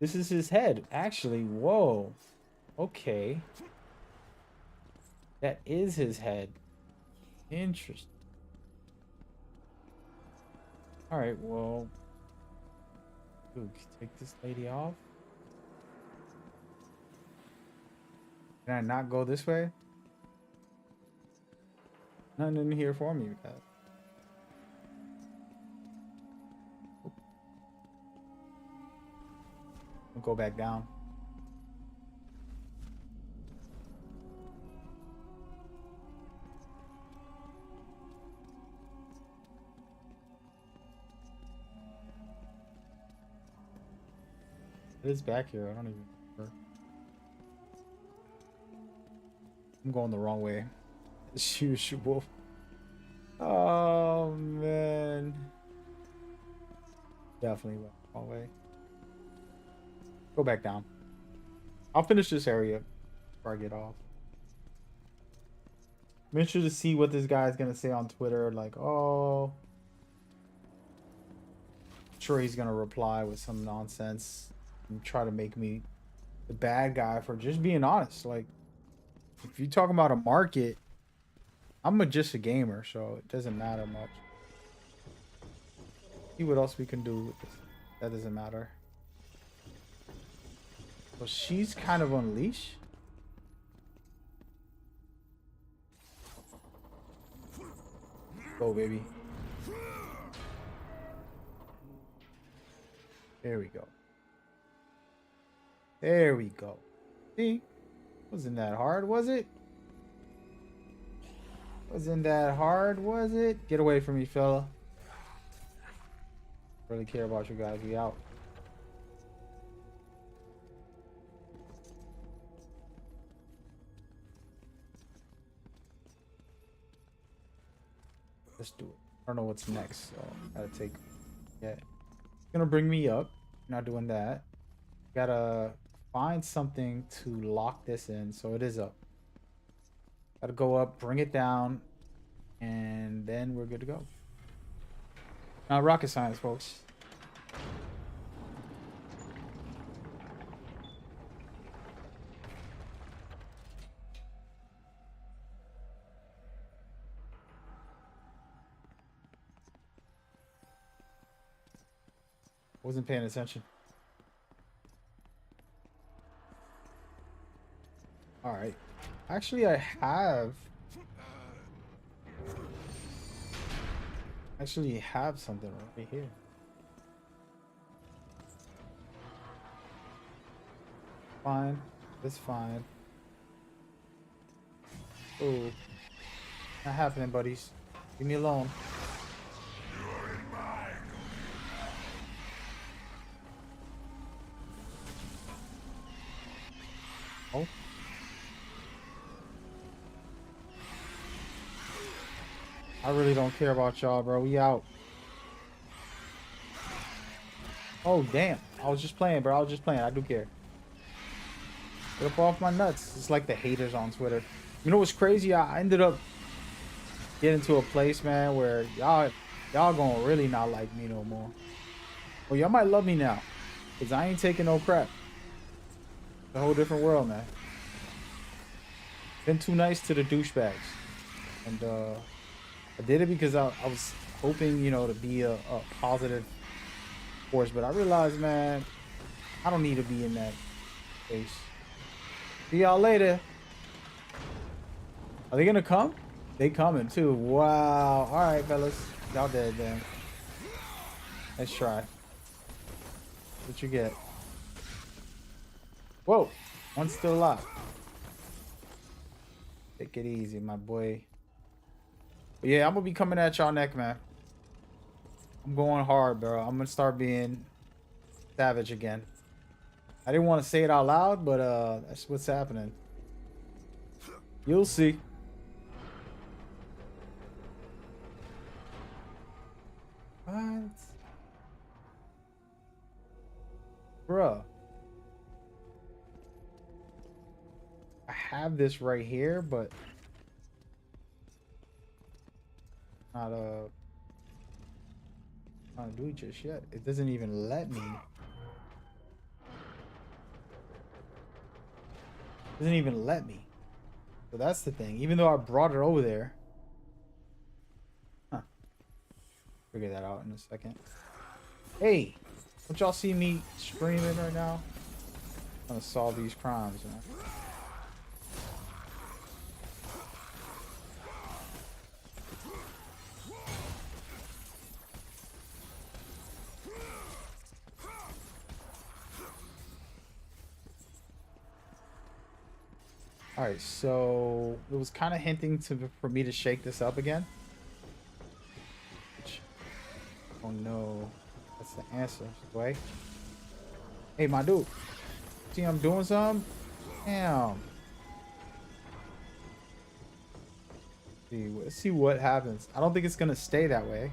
this is his head, actually. Whoa. Okay. That is his head. Interesting. All right, well, dude, take this lady off. Can I not go this way? Nothing in here for me, guys. I'll go back down. It is back here. I don't even remember. I'm going the wrong way. As usual. Oh, man. Definitely went the wrong way. Go back down. I'll finish this area before I get off. I'm interested to see what this guy's going to say on Twitter. Like, oh... I'm sure he's going to reply with some nonsense. And try to make me the bad guy for just being honest. Like, if you're talking about a market, I'm just a gamer, so it doesn't matter much. See what else we can do with this. That doesn't matter. Well, she's kind of on leash. Go, baby. There we go. There we go. See? Wasn't that hard, was it? Wasn't that hard, was it? Get away from me, fella. Really care about you guys. We out. Let's do it. I don't know what's next, so gotta take. Yeah, it's gonna bring me up. Not doing that. Gotta find something to lock this in, so it is up. Gotta go up, bring it down, and then we're good to go. Now, rocket science, folks. Wasn't paying attention. All right. Actually, I have something right here. Fine. That's fine. Oh. Not happening, buddies. Leave me alone. Oh. I really don't care about y'all, bro. We out. Oh, damn. I was just playing, bro. I was just playing. I do care. Get up off my nuts. It's like the haters on Twitter. You know what's crazy? I ended up getting to a place, man, where y'all gonna really not like me no more. Well, y'all might love me now, because I ain't taking no crap. It's a whole different world, man. Been too nice to the douchebags. And I did it because I was hoping, you know, to be a positive force. But I realized, man, I don't need to be in that space. See y'all later. Are they gonna come? They coming too. Wow. All right, fellas. Y'all dead then. Let's try. What you get? Whoa. One's still alive. Take it easy, my boy. But yeah, I'm gonna be coming at y'all neck, man. I'm going hard, bro. I'm gonna start being savage again. I didn't want to say it out loud, but that's what's happening. You'll see. What? Bruh. I have this right here, but not do it just yet. It doesn't even let me. It doesn't even let me. So that's the thing. Even though I brought it over there. Huh. Figure that out in a second. Hey, don't y'all see me screaming right now? I'm gonna solve these crimes, man. All right, so it was kind of hinting for me to shake this up again. Which, oh no, that's the answer. Wait. Hey, my dude. See, I'm doing something. Damn. Let's see what happens. I don't think it's gonna stay that way.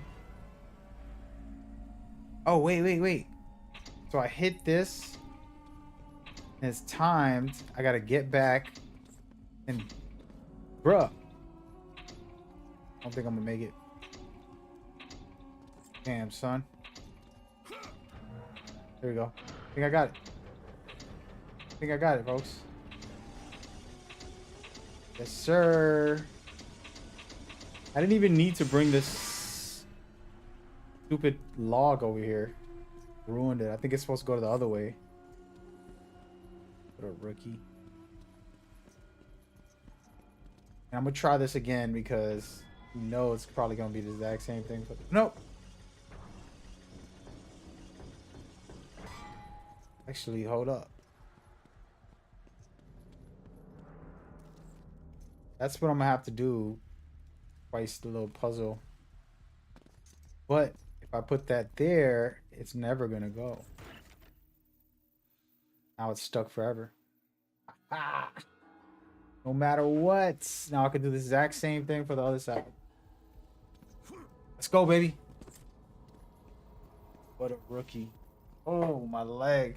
Oh wait. So I hit this, and it's timed. I gotta get back. And, bruh, I don't think I'm gonna make it. Damn, son. There we go. I think I got it. Folks. Yes, sir. I didn't even need to bring this Stupid log over here. Ruined it. I think it's supposed to go the other way. What a rookie. And I'm gonna try this again because you know it's probably gonna be the exact same thing. But nope. Actually, hold up. That's what I'm gonna have to do. Twice the little puzzle. But if I put that there, it's never gonna go. Now it's stuck forever. Ah! No matter what. Now I can do the exact same thing for the other side. Let's go, baby. What a rookie. Oh, my leg.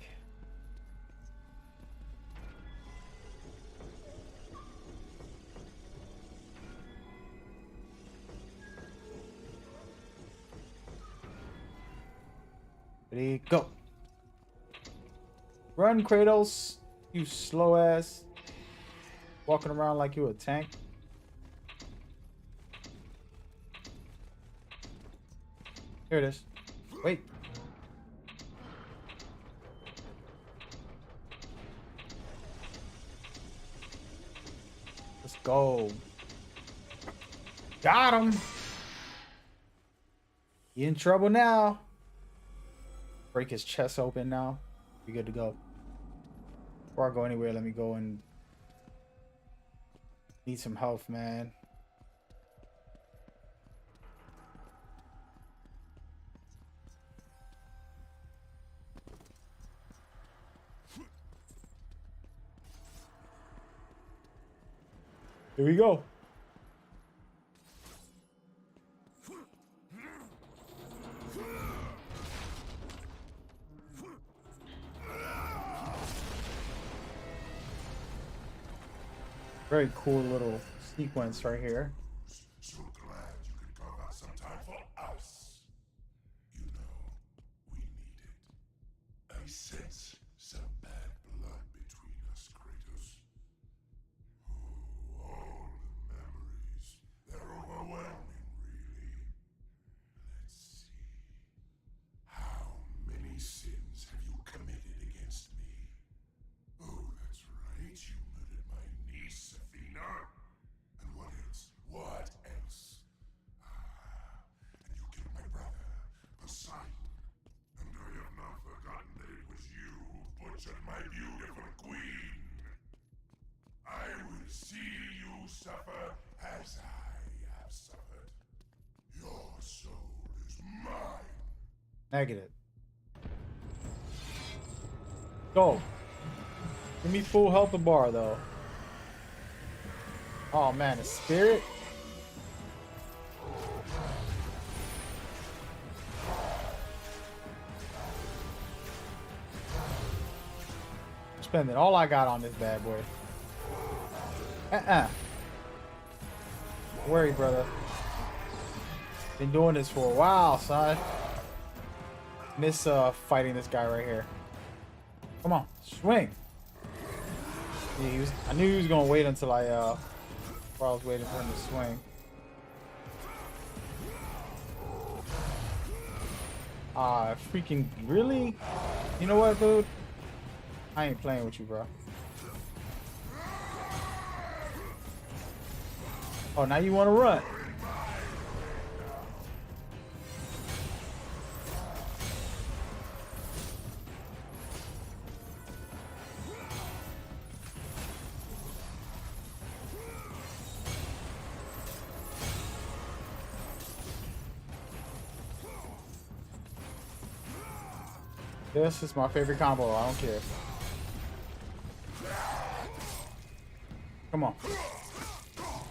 Ready, go. Run, Kratos. You slow ass. Walking around like you a tank. Here it is. Wait. Let's go. Got him. You in trouble now. Break his chest open now. Be good to go. Before I go anywhere, let me go and need some health, man. Here we go. Very cool little sequence right here. So glad you could carve out some time for us. You know, we need it. I sense some bad blood between us, Kratos. Oh, all the memories. They're overwhelming, really. Let's see. How many sins have you committed against me? Oh, that's right. You murdered my niece, Athena. And what else? What else? And you killed my brother, Poseidon. And I have not forgotten that it was you who butchered my beautiful queen. I will see you suffer as I have suffered. Your soul is mine. Negative. Go. Give me full health bar though. Oh man, a spirit? Spending all I got on this bad boy. Don't worry, brother. Been doing this for a while, son. Miss fighting this guy right here. Come on, swing. Yeah, I knew he was gonna wait until I was waiting for him to swing. Freaking really? You know what, dude? I ain't playing with you, bro. Oh, now you want to run? This is my favorite combo. I don't care. Come on.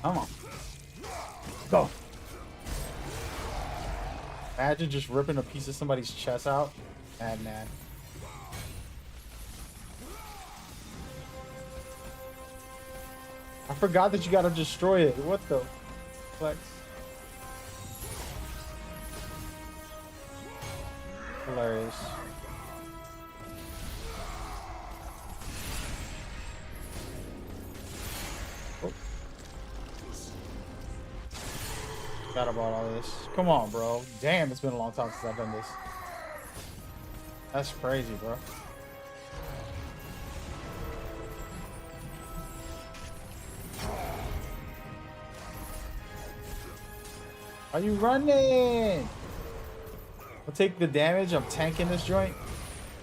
Come on. Go. Imagine just ripping a piece of somebody's chest out. Madman. I forgot that you gotta destroy it. What the flex? Hilarious. Forgot about all this. Come on, bro. Damn, it's been a long time since I've done this. That's crazy, bro. Are you running? I'll take the damage. I'm tanking this joint.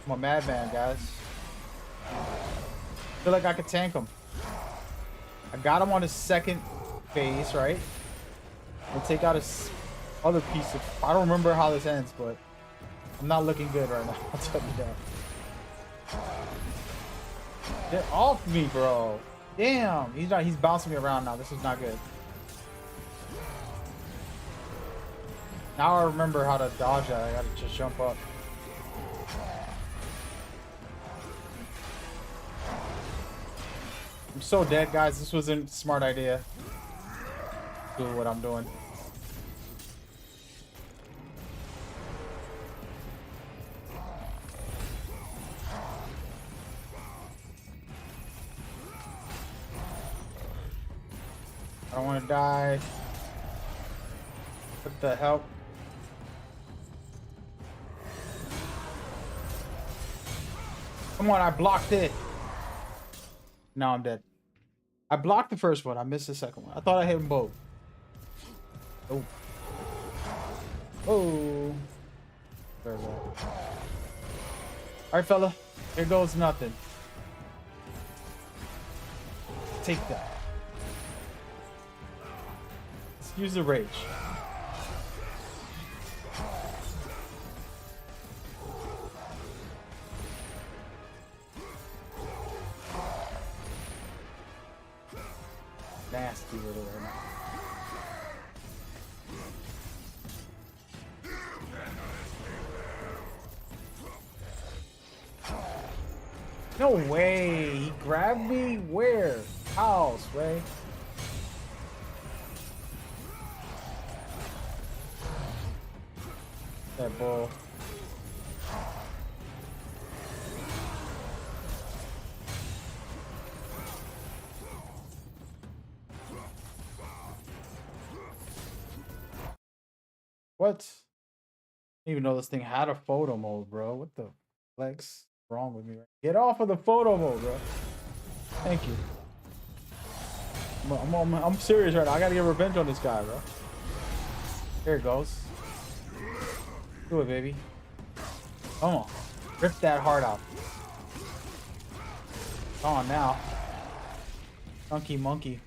I'm a madman, guys. I feel like I could tank him. I got him on his second phase, right? I'll take out his other piece of... I don't remember how this ends, but I'm not looking good right now. I'll tell you that. Get off me, bro. Damn. He's bouncing me around now. This is not good. Now I remember how to dodge that. I gotta just jump up. I'm so dead, guys. This wasn't a smart idea. Do what I'm doing. I don't want to die. What the hell? Come on, I blocked it. Now I'm dead. I blocked the first one. I missed the second one. I thought I hit them both. Oh. Oh. There we go. Alright, fella. Here goes nothing. Take that. Let's use the rage. Nasty little one. No way! He grabbed me? Where? How, Sway? That bull. What? I didn't even know this thing had a photo mode, bro. What the flex wrong with me? Get off of the photo mode, bro. Thank you. I'm serious right now. I gotta get revenge on this guy, bro. Here it goes. Do it, baby. Come on. Rip that heart out. Come on now. Funky monkey.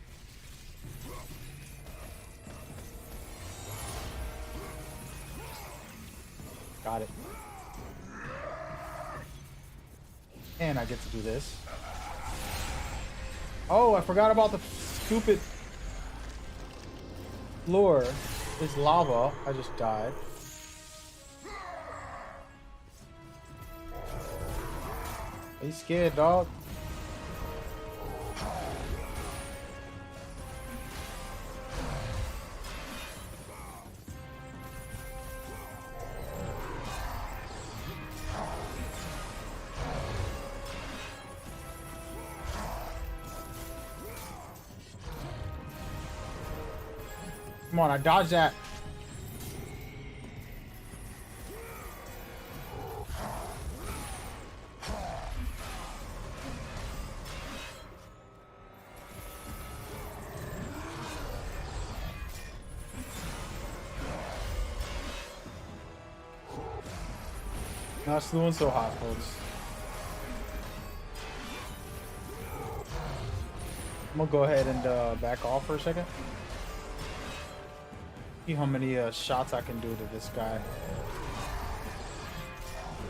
Got it. And I get to do this. Oh, I forgot about the stupid floor. There's lava. I just died. Are you scared, dog? Come on, I dodged that. Not doing so hot, folks. I'm gonna go ahead and back off for a second. See how many shots I can do to this guy.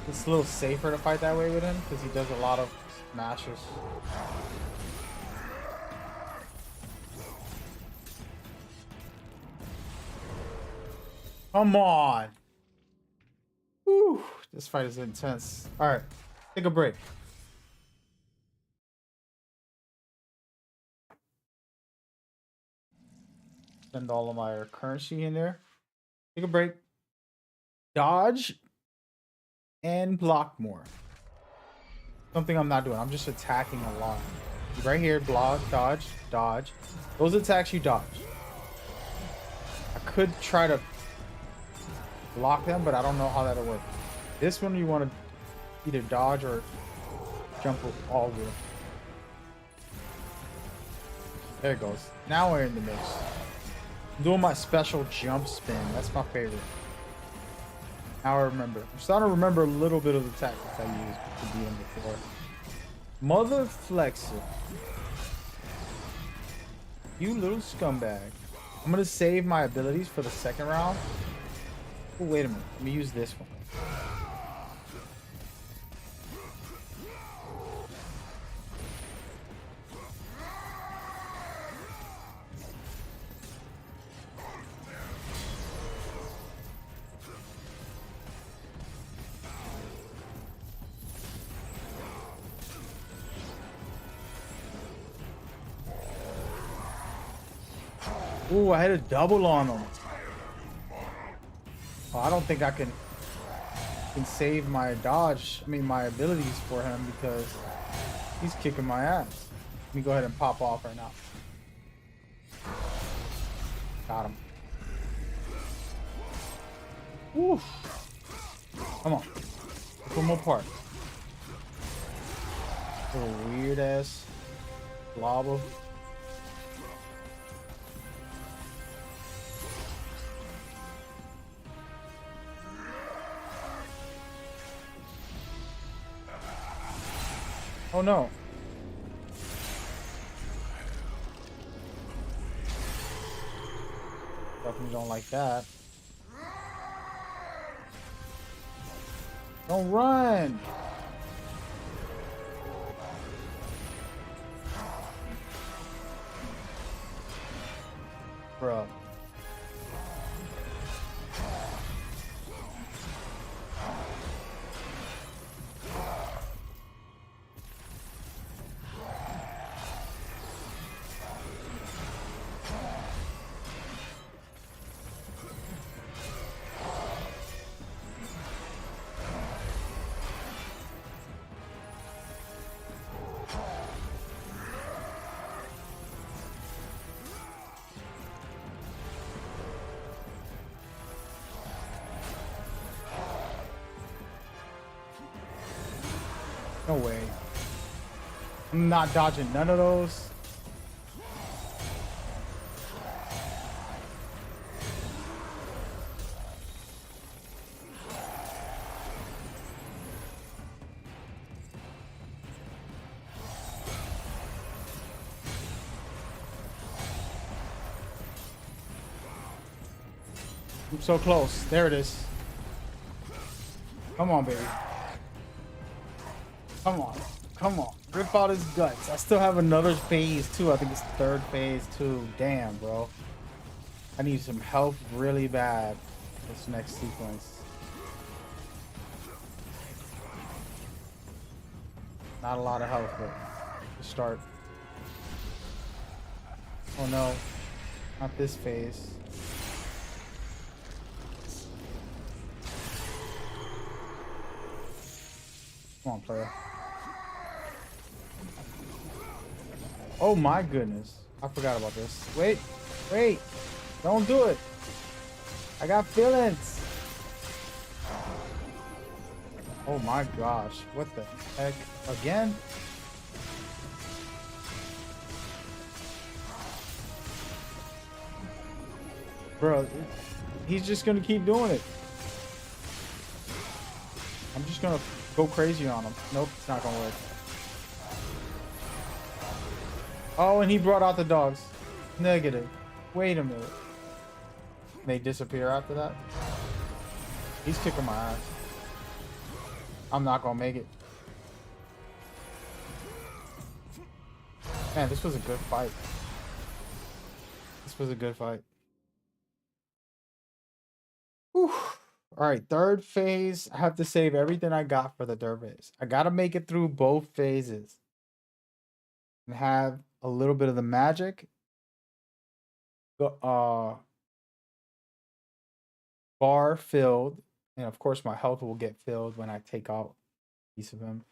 It's a little safer to fight that way with him because he does a lot of smashes. Come on. Whew, this fight is intense. All right, take a break. Send all of my currency in there. Take a break. Dodge and block more. Something I'm not doing. I'm just attacking a lot. Right here, block, dodge, dodge. Those attacks you dodge. I could try to block them, but I don't know how that'll work. This one you want to either dodge or jump all over. There it goes. Now we're in the mix. I'm doing my special jump spin. That's my favorite. Now I remember. I'm starting to remember a little bit of the tactics I used to beat him before. Mother Flexer. You little scumbag. I'm gonna save my abilities for the second round. Oh, wait a minute. Let me use this one. Ooh, I had a double on him. Oh, I don't think I can save my dodge. I mean, my abilities for him because he's kicking my ass. Let me go ahead and pop off right now. Got him. Woo. Come on. Let's one more part. Little weird ass blob of. Oh no. Definitely don't like that. Don't run. Bro. No way. I'm not dodging none of those. I'm so close. There it is. Come on, baby. Come on. Come on. Rip out his guts. I still have another phase too. I think it's third phase too. Damn, bro. I need some help really bad this next sequence. Not a lot of health, but to start. Oh no. Not this phase. Come on, player. Oh my goodness. I forgot about this. Wait. Wait. Don't do it. I got feelings. Oh my gosh. What the heck? Again? Bro, he's just gonna keep doing it. I'm just gonna go crazy on him. Nope, it's not gonna work. Oh, and he brought out the dogs. Negative. Wait a minute. They disappear after that? He's kicking my ass. I'm not gonna make it. Man, this was a good fight. This was a good fight. Whew. All right, third phase. I have to save everything I got for the third phase. I gotta make it through both phases and have a little bit of the magic bar filled, and of course my health will get filled when I take out a piece of him.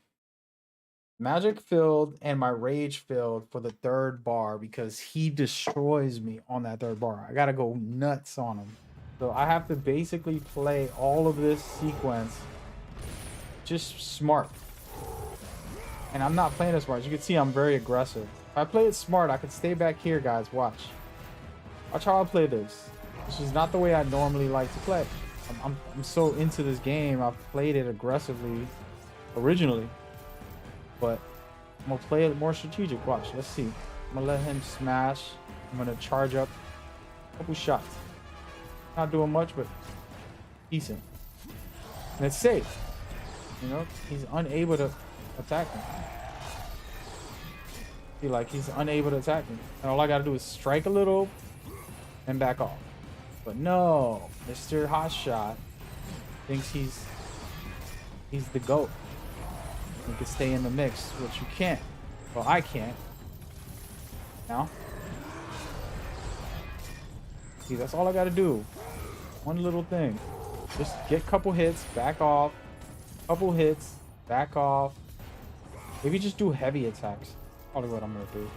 Magic filled and my rage filled for the third bar because he destroys me on that third bar. I gotta go nuts on him. So I have to basically play all of this sequence just smart. And I'm not playing it smart. As you can see, I'm very aggressive. If I play it smart, I could stay back here, guys. Watch. Watch how I play this. This is not the way I normally like to play. I'm so into this game. I've played it aggressively originally. But I'm going to play it more strategic. Watch. Let's see. I'm going to let him smash. I'm going to charge up a couple shots. Not doing much, but decent. And it's safe. You know, he's unable to attack me. See, like, he's unable to attack me. And all I got to do is strike a little and back off. But no, Mr. Hotshot thinks he's the GOAT. You can stay in the mix, which you can't. Well, I can't. Now. See, that's all I got to do. One little thing. Just get a couple hits, back off. Couple hits, back off. Maybe just do heavy attacks. Probably what I'm going to do.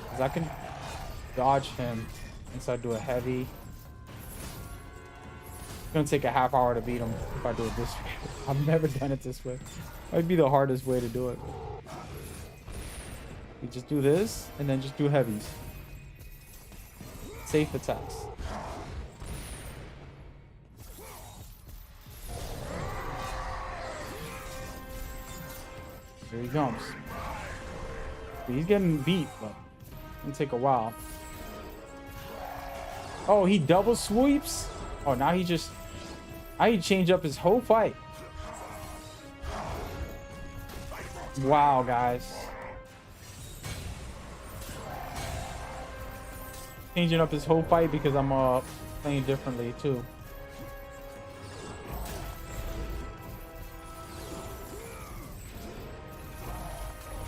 Because I can dodge him once I do a heavy. It's going to take a half hour to beat him if I do it this way. I've never done it this way. Might be the hardest way to do it. You just do this and then just do heavies. Safe attacks. Here he comes. He's getting beat, but it's gonna take a while. Oh, he double sweeps? Oh, now he changed up his whole fight. Wow, guys. Changing up his whole fight because I'm playing differently too.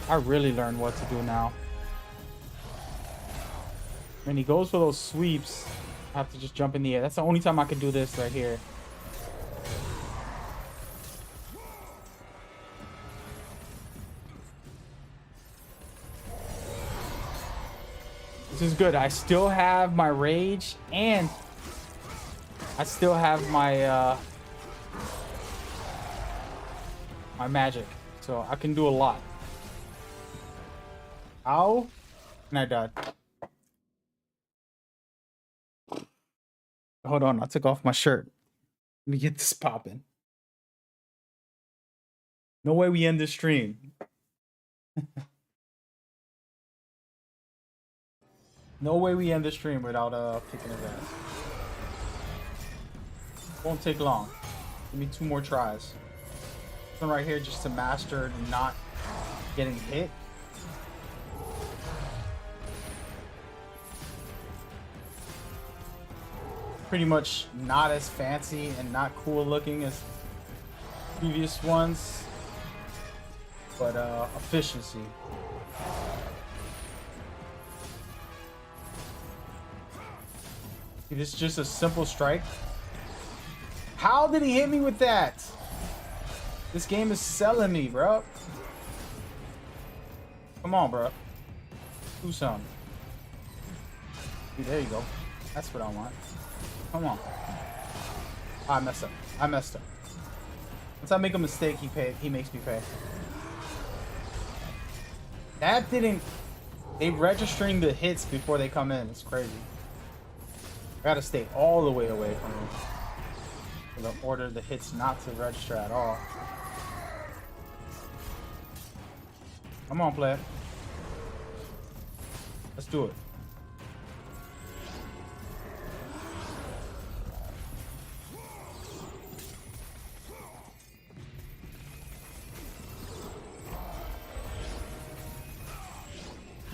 I really learned what to do now. When he goes for those sweeps, I have to just jump in the air. That's the only time I can do this right here. This is good. I still have my rage and I still have my my magic. So I can do a lot. Ow. And I died. Hold on, I took off my shirt. Let me get this popping. No way we end this stream. No way we end the stream without kicking his ass. Won't take long. Give me 2 more tries. This one right here just to master not getting hit. Pretty much not as fancy and not cool looking as previous ones, but efficiency. This is just a simple strike. How did he hit me with that? This game is selling me, bro. Come on, bro. Do something. There you go. That's what I want. Come on. Oh, I messed up. I messed up. Once I make a mistake, he makes me pay. That didn't... They registering the hits before they come in. It's crazy. I gotta stay all the way away from him in order the hits not to register at all. Come on, player. Let's do it.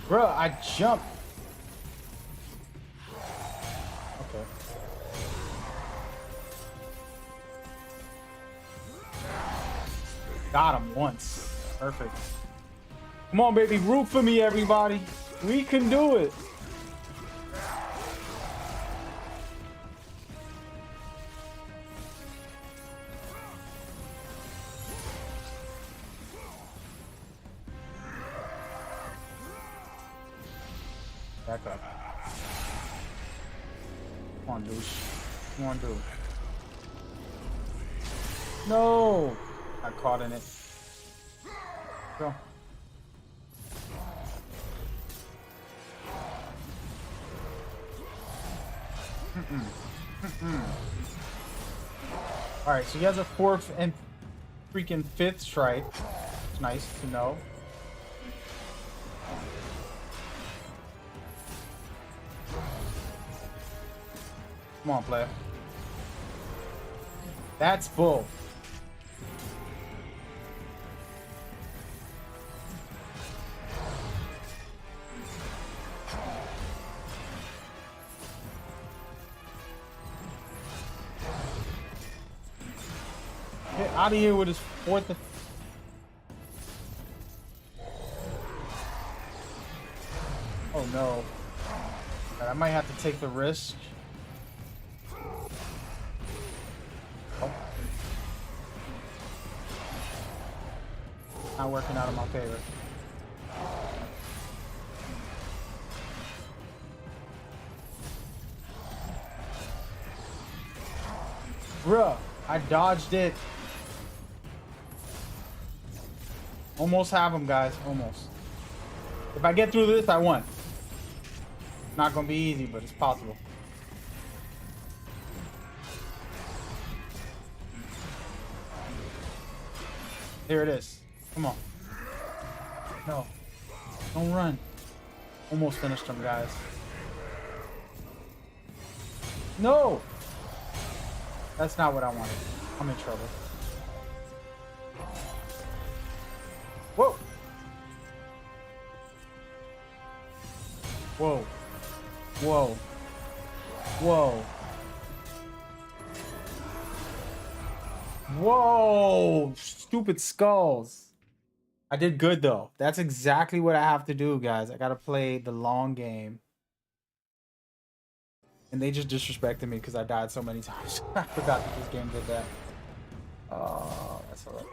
Bro, I jumped. Okay. Got him once. Perfect. Come on, baby. Root for me, everybody. We can do it. Back up. Come on, douche. Come on, dude. No! I caught in it. Go. Alright, so he has a 4th and freaking 5th strike. It's nice to know. Come on, player. That's bull. Get out of here with his 4th. Oh no. I might have to take the risk. Oh. Not working out in my favor. Bruh, I dodged it. Almost have him, guys. Almost. If I get through this, I won. Not gonna be easy, but it's possible. Here it is. Come on. No. Don't run. Almost finished him, guys. No! That's not what I wanted. I'm in trouble. Whoa! Whoa. Whoa. Whoa. Whoa! Stupid skulls. I did good though. That's exactly what I have to do, guys. I gotta play the long game. And they just disrespected me because I died so many times. I forgot that this game did that. Oh, that's alright.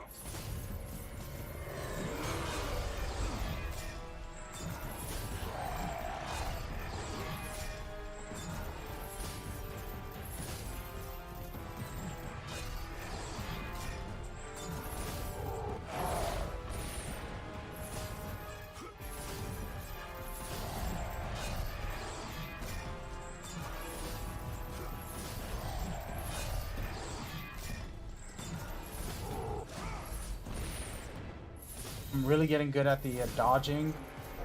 I'm really getting good at the dodging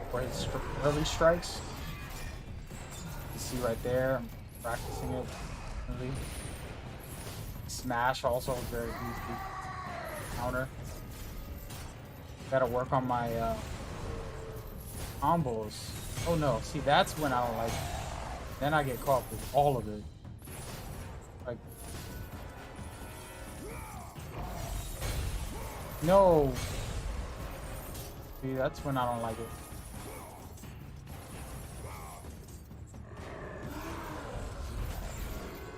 for his early strikes. You see right there, I'm practicing it. Really. Smash also very easy counter. Gotta work on my combos. Oh no, see that's when I don't like it. Then I get caught with all of it. Like, no. See, that's when I don't like it.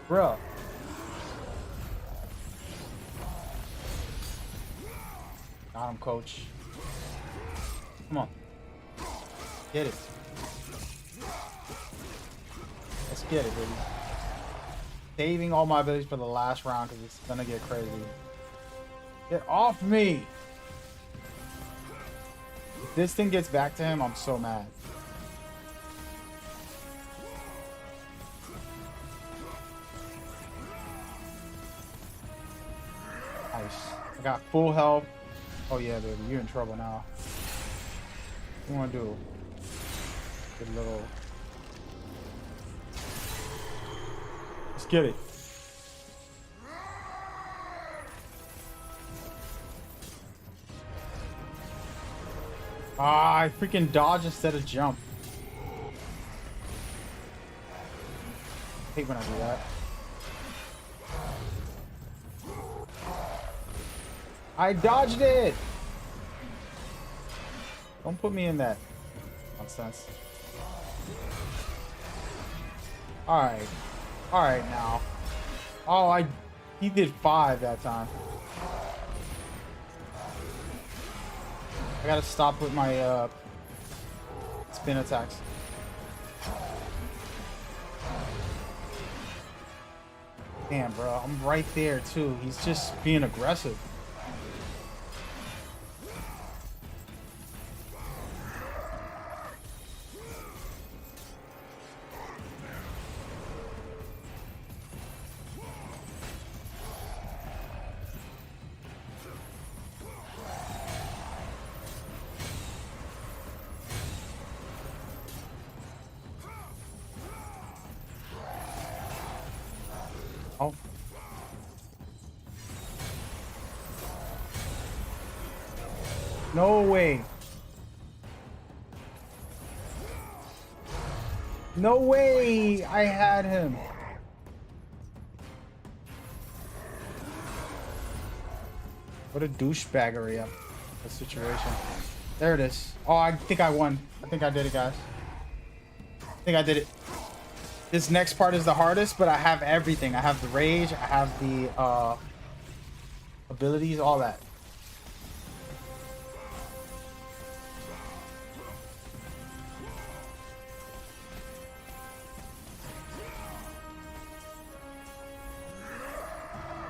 Bruh. Got him, coach. Come on. Get it. Let's get it, baby. Saving all my abilities for the last round because it's gonna get crazy. Get off me! If this thing gets back to him, I'm so mad. Nice. I got full health. Oh yeah, baby, you're in trouble now. What do you want to do? Good little... Let's get it. Ah, I freaking dodge instead of jump. I hate when I do that. I dodged it! Don't put me in that nonsense. Alright. Alright now. Oh, he did 5 that time. I gotta stop with my spin attacks. Damn, bro. I'm right there, too. He's just being aggressive. Oh. No way. No way I had him. What a douchebaggery up the situation. There it is. Oh, I think I won. I think I did it, guys. I think I did it. This next part is the hardest, but I have everything. I have the rage, I have the abilities, all that.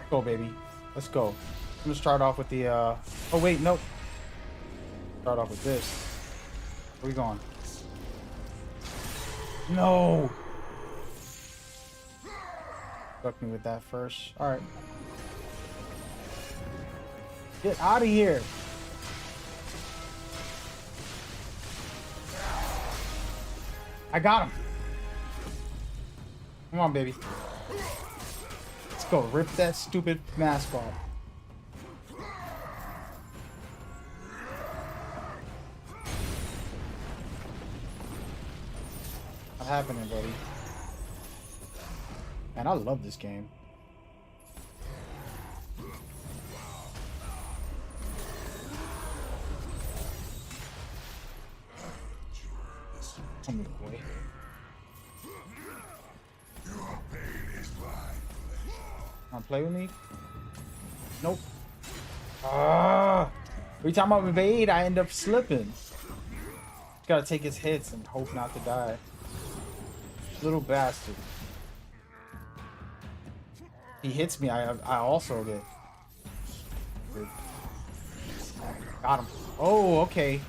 Go, baby. Let's go. I'm gonna start off with the oh wait, nope. Start off with this. Where we going? No. Fuck me with that first. Alright. Get out of here. I got him. Come on, baby. Let's go. Rip that stupid mask off. What's happening, buddy? Man, I love this game. Come here, boy. Wanna play with me? Nope. Every time I evade, I end up slipping. Just gotta take his hits and hope not to die. Little bastard. He hits me, I also get. Got him. Oh, okay.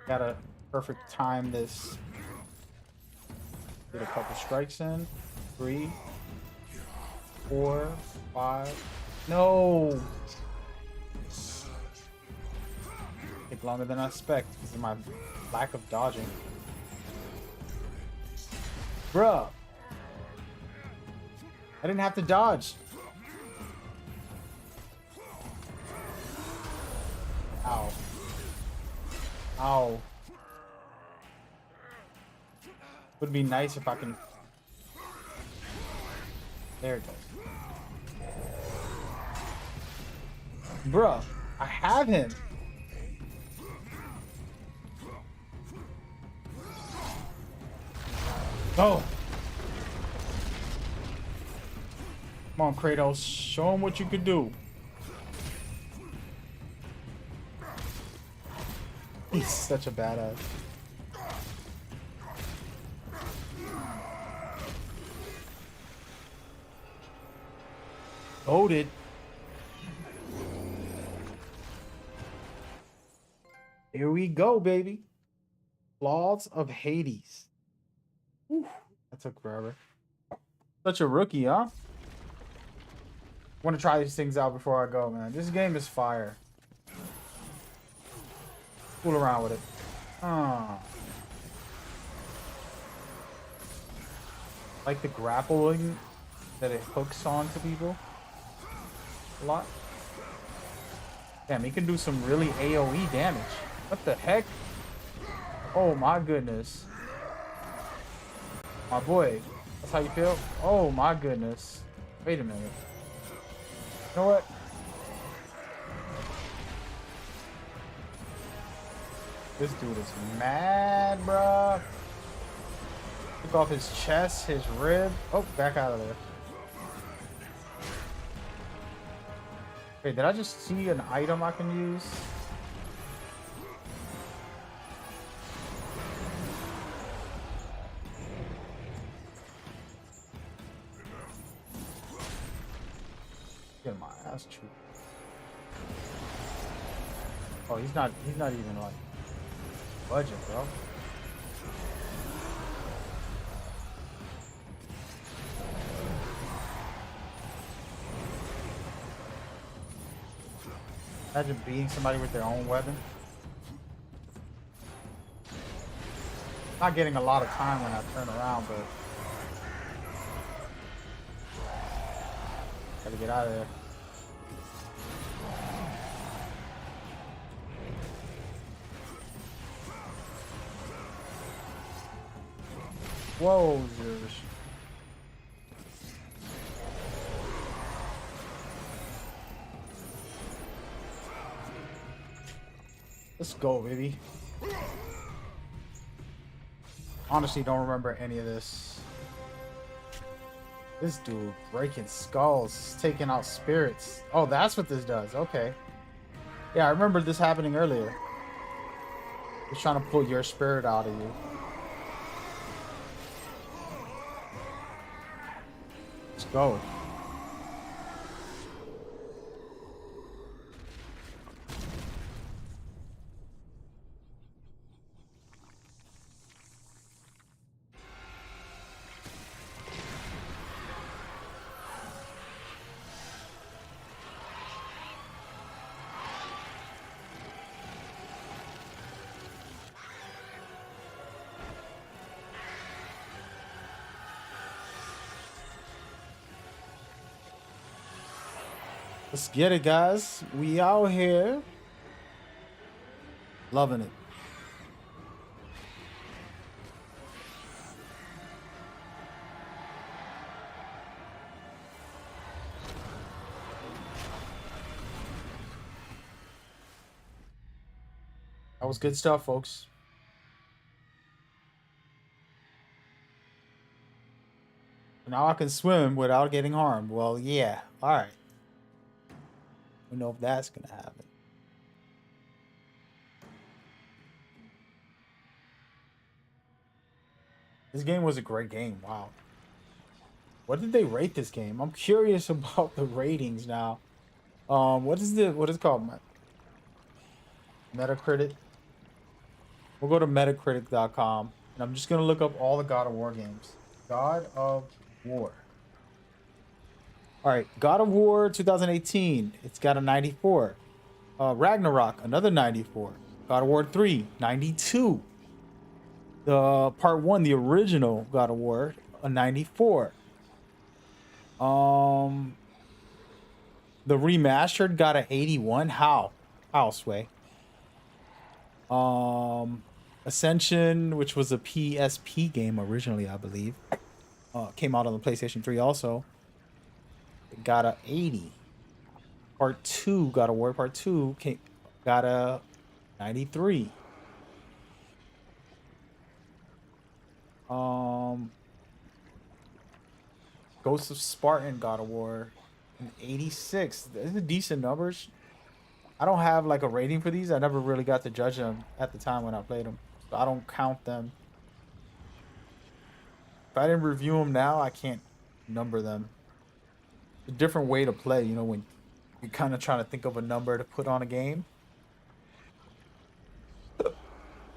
Gotta perfect time this. Get a couple strikes in. 3, 4, 5. No! Take longer than I expect because of my lack of dodging. Bruh! I didn't have to dodge. Ow. Ow. Would be nice if I can. There it goes. Bruh, I have him. Go. Come on, Kratos. Show him what you can do. He's such a badass. Loaded. Here we go, baby. Laws of Hades. Whew, that took forever. Such a rookie, huh? Want to try these things out before I go, man. This game is fire. Fool around with it. Like the grappling that it hooks onto people a lot. Damn, he can do some really AoE damage. What the heck? Oh my goodness. My boy, that's how you feel? Oh my goodness. Wait a minute. You know what? This dude is mad, bruh. Took off his chest, his rib. Oh, back out of there. Wait, did I just see an item I can use? That's true. Oh, he's not even like budget, bro. Imagine beating somebody with their own weapon. Not getting a lot of time when I turn around, but gotta get out of there. Whoa, Zeus. Let's go, baby. Honestly, don't remember any of this. This dude breaking skulls, taking out spirits. Oh, that's what this does. Okay. Yeah, I remember this happening earlier. He's trying to pull your spirit out of you. Let's go. Let's get it, guys. We out here. Loving it. That was good stuff, folks. Now I can swim without getting harmed. Well, yeah. All right. We know if that's going to happen. This game was a great game. Wow. What did they rate this game? I'm curious about the ratings now. What is it called? Metacritic. We'll go to metacritic.com and I'm just going to look up all the God of War games. God of War. All right, God of War 2018. It's got a 94. Ragnarok, another 94. God of War 3, 92. The part 1, the original God of War, a 94. The remastered got an 81. How? How, Sway? Ascension, which was a PSP game originally, I believe. Came out on the PlayStation 3 also. It got a 80. Part 2, God of War Part 2 got a 93. Ghosts of Spartan God of War an 86. These are decent numbers. I don't have like a rating for these. I never really got to judge them at the time when I played them. So I don't count them. If I didn't review them now, I can't number them. It's a different way to play, you know, when you're kind of trying to think of a number to put on a game.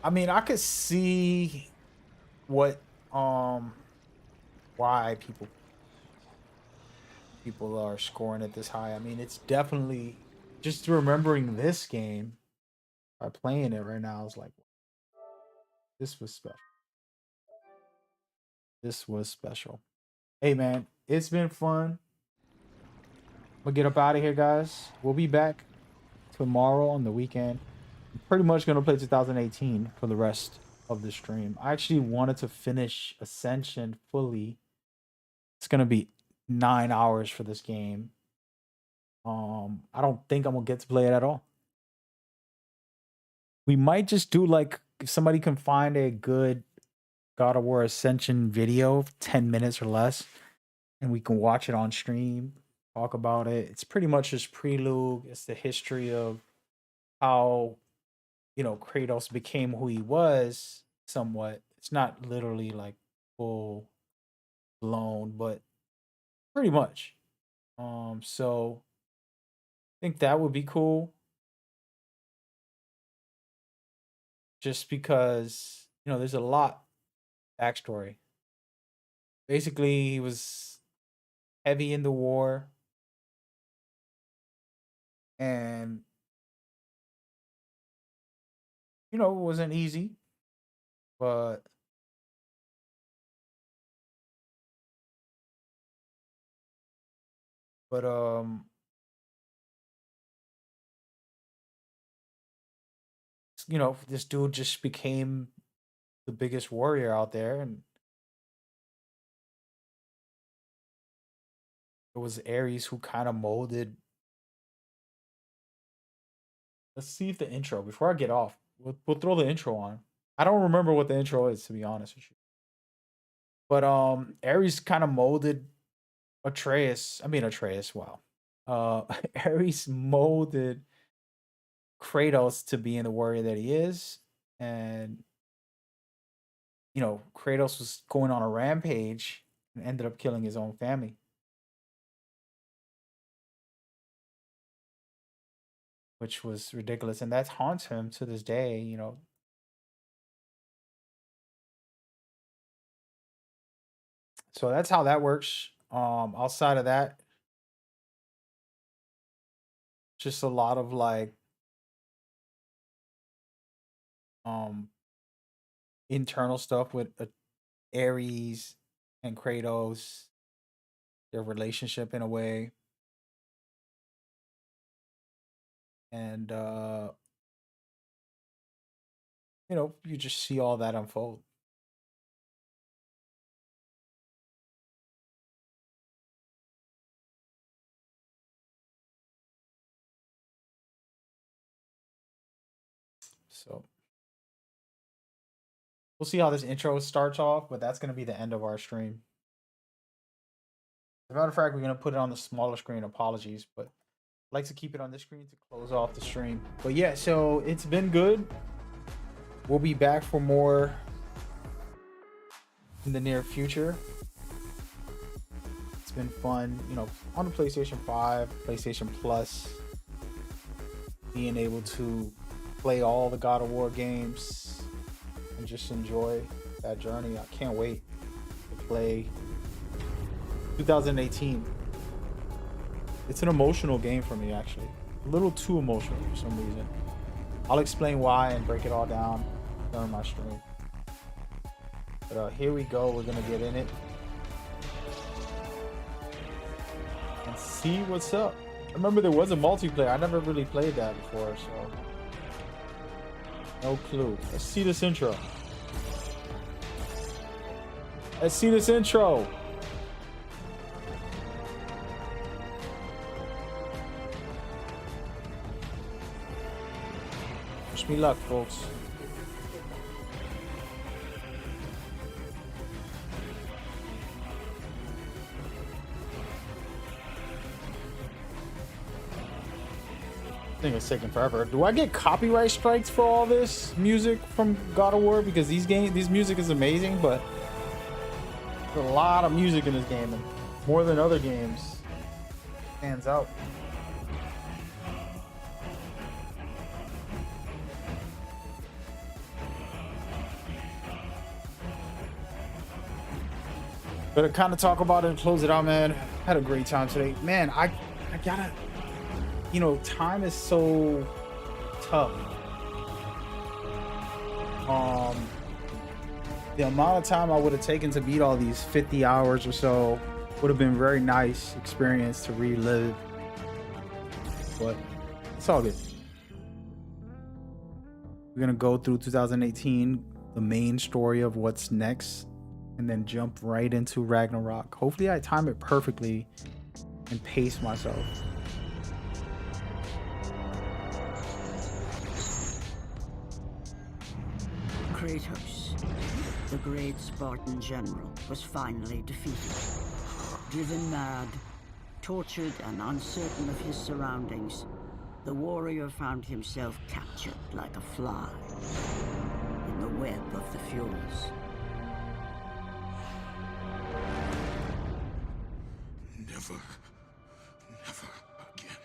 I mean, I could see what why people are scoring it this high. I mean, it's definitely just remembering this game by playing it right now is like this was special. This was special. Hey man, it's been fun. We'll get up out of here, guys. We'll be back tomorrow on the weekend. I'm pretty much gonna play 2018 for the rest of the stream. I actually wanted to finish Ascension fully. It's gonna be 9 hours for this game. I don't think I'm gonna get to play it at all. We might just do like if somebody can find a good God of War Ascension video, 10 minutes or less, and we can watch it on stream, talk about it. It's pretty much just prelude. It's the history of how, you know, Kratos became who he was somewhat. It's not literally like full blown, but pretty much. So think that would be cool. Just because, there's a lot backstory. Basically, he was heavy in the war, and it wasn't easy, but but this dude just became the biggest warrior out there, and it was Ares who kind of molded. Let's see if the intro, before I get off, we'll throw the intro on. I don't remember what the intro is, to be honest with you. But Ares kind of molded Atreus, wow. Ares molded Kratos to being the warrior that he is. And Kratos was going on a rampage and ended up killing his own family. Which was ridiculous. And that haunts him to this day. So that's how that works. Outside of that, just a lot of like internal stuff with Ares and Kratos, their relationship in a way. And you just see all that unfold. So we'll see how this intro starts off, but that's going to be the end of our stream. As a matter of fact, we're going to put it on the smaller screen. Apologies, but I'd like to keep it on this screen to close off the stream. But yeah, so it's been good. We'll be back for more in the near future. It's been fun, on the PlayStation 5, PlayStation Plus, being able to play all the God of War games and just enjoy that journey. I can't wait to play 2018. It's an emotional game for me, actually. A little too emotional for some reason. I'll explain why and break it all down during my stream. But here we go. We're going to get in it and see what's up. I remember there was a multiplayer. I never really played that before, so no clue. Let's see this intro. Let's see this intro. Wish me luck, folks. I think it's taking forever. Do I get copyright strikes for all this music from God of War? Because this music is amazing, but there's a lot of music in this game, and more than other games. Stands out. Better kind of talk about it and close it out, man. Had a great time today. Man, I gotta... time is so tough. The amount of time I would have taken to beat all these 50 hours or so would have been a very nice experience to relive. But it's all good. We're gonna go through 2018, the main story of what's next, and then jump right into Ragnarok. Hopefully I time it perfectly and pace myself. Kratos, the great Spartan general, was finally defeated. Driven mad, tortured and uncertain of his surroundings, the warrior found himself captured like a fly in the web of the Furies. Never, never again.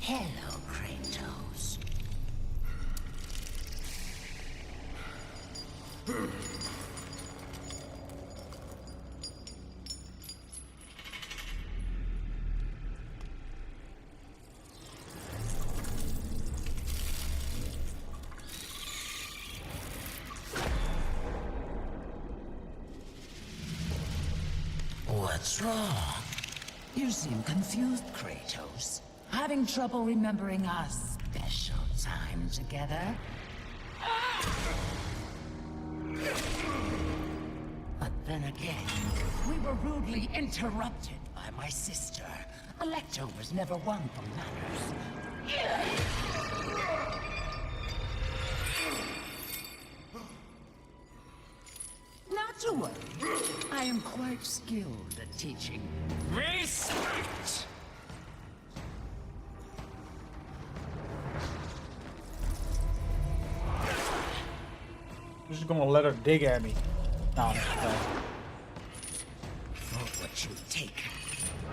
Hello, Kratos. What's wrong? You seem confused, Kratos. Having trouble remembering our special time together? But then again, we were rudely interrupted by my sister. Alecto was never one for manners. Not to worry. I am quite skilled at teaching respect. I'm just gonna let her dig at me. No, For what you take,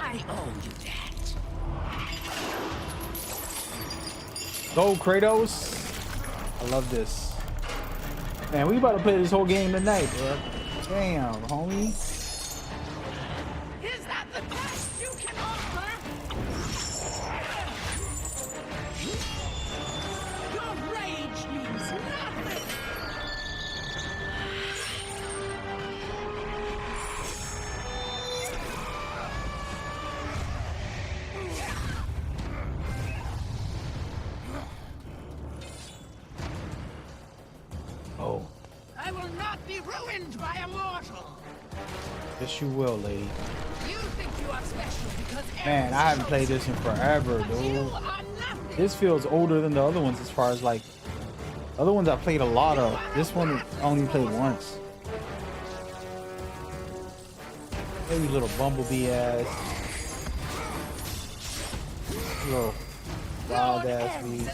I owe you that. go Kratos. I love this. Man, we about to play this whole game tonight, bro. Damn, homie. Is that the best you can offer? Your rage means nothing. Oh, I will not be ruined by a mortal. yes you will, lady. You think you are special because Man, I haven't played this in forever, dude. This feels older than the other ones as far as like other ones I played a lot of. This one I only played once. Maybe little bumblebee ass. Little wild ass bee.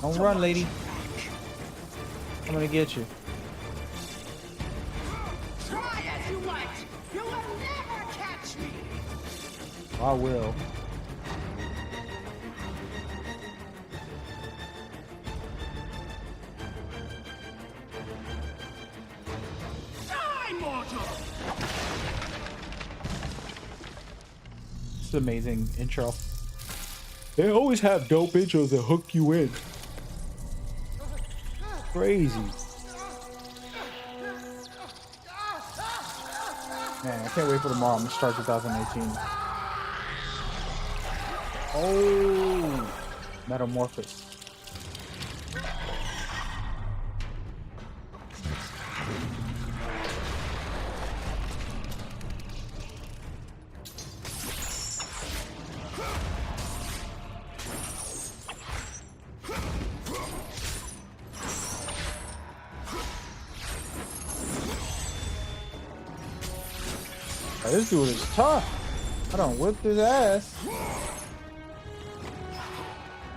Don't run, lady. I'm gonna get you. Try as you might, you will never catch me. I will. Die, mortal. It's an amazing intro. They always have dope intros that hook you in. Crazy. Man, I can't wait for tomorrow. I'm gonna start 2018. Oh, Metamorphosis. This dude is tough. I done whipped his ass.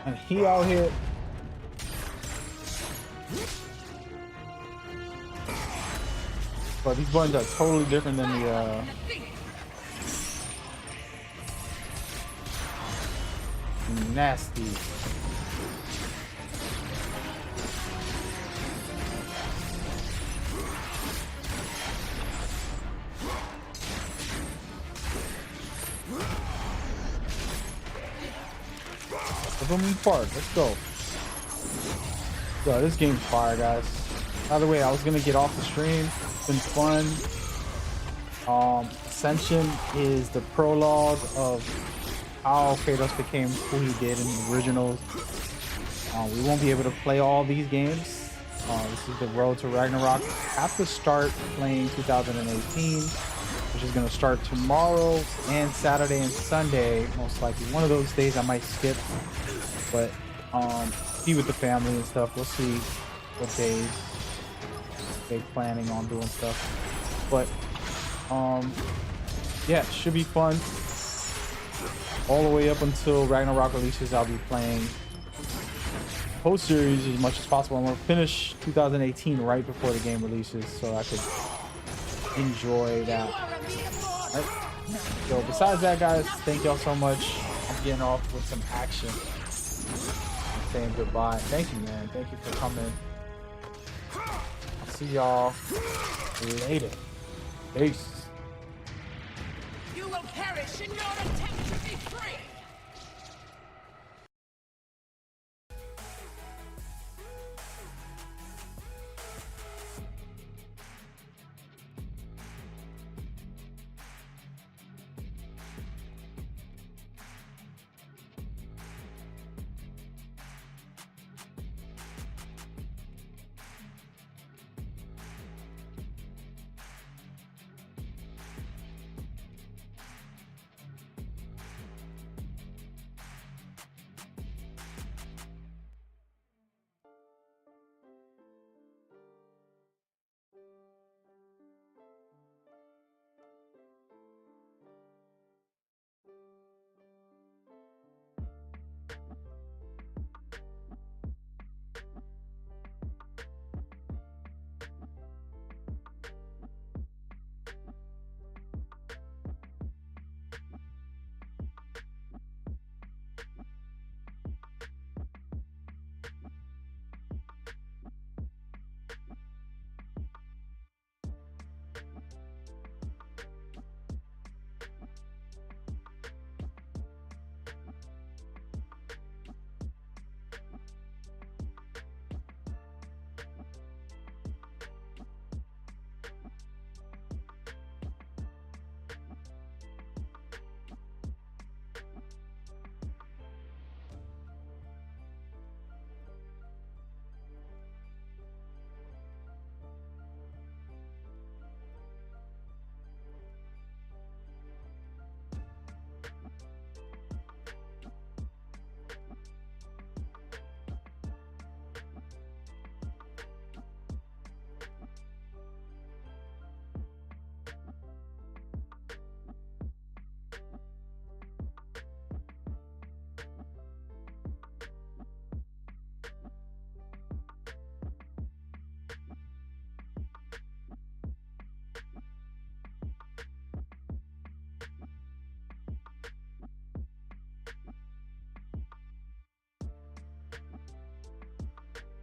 And he out here. But these buttons are totally different than the nasty. Park. Let's go. So this game's fire, guys. By the way, I was gonna get off the stream. It's been fun. Ascension is the prologue of how Kratos became who he did in the originals. We won't be able to play all these games. This is the road to Ragnarok. I have to start playing 2018, which is gonna start tomorrow and Saturday and Sunday. Most likely one of those days I might skip. But be with the family and stuff. We'll see what days they're planning on doing stuff. But yeah, it should be fun. All the way up until Ragnarok releases, I'll be playing the whole series as much as possible. I'm gonna finish 2018 right before the game releases, so I could enjoy that. Right. So besides that, guys, thank y'all so much. I'm getting off with some action. saying goodbye. Thank you, man. Thank you for coming. I'll see y'all later. Peace. You will perish in your attempt to be free!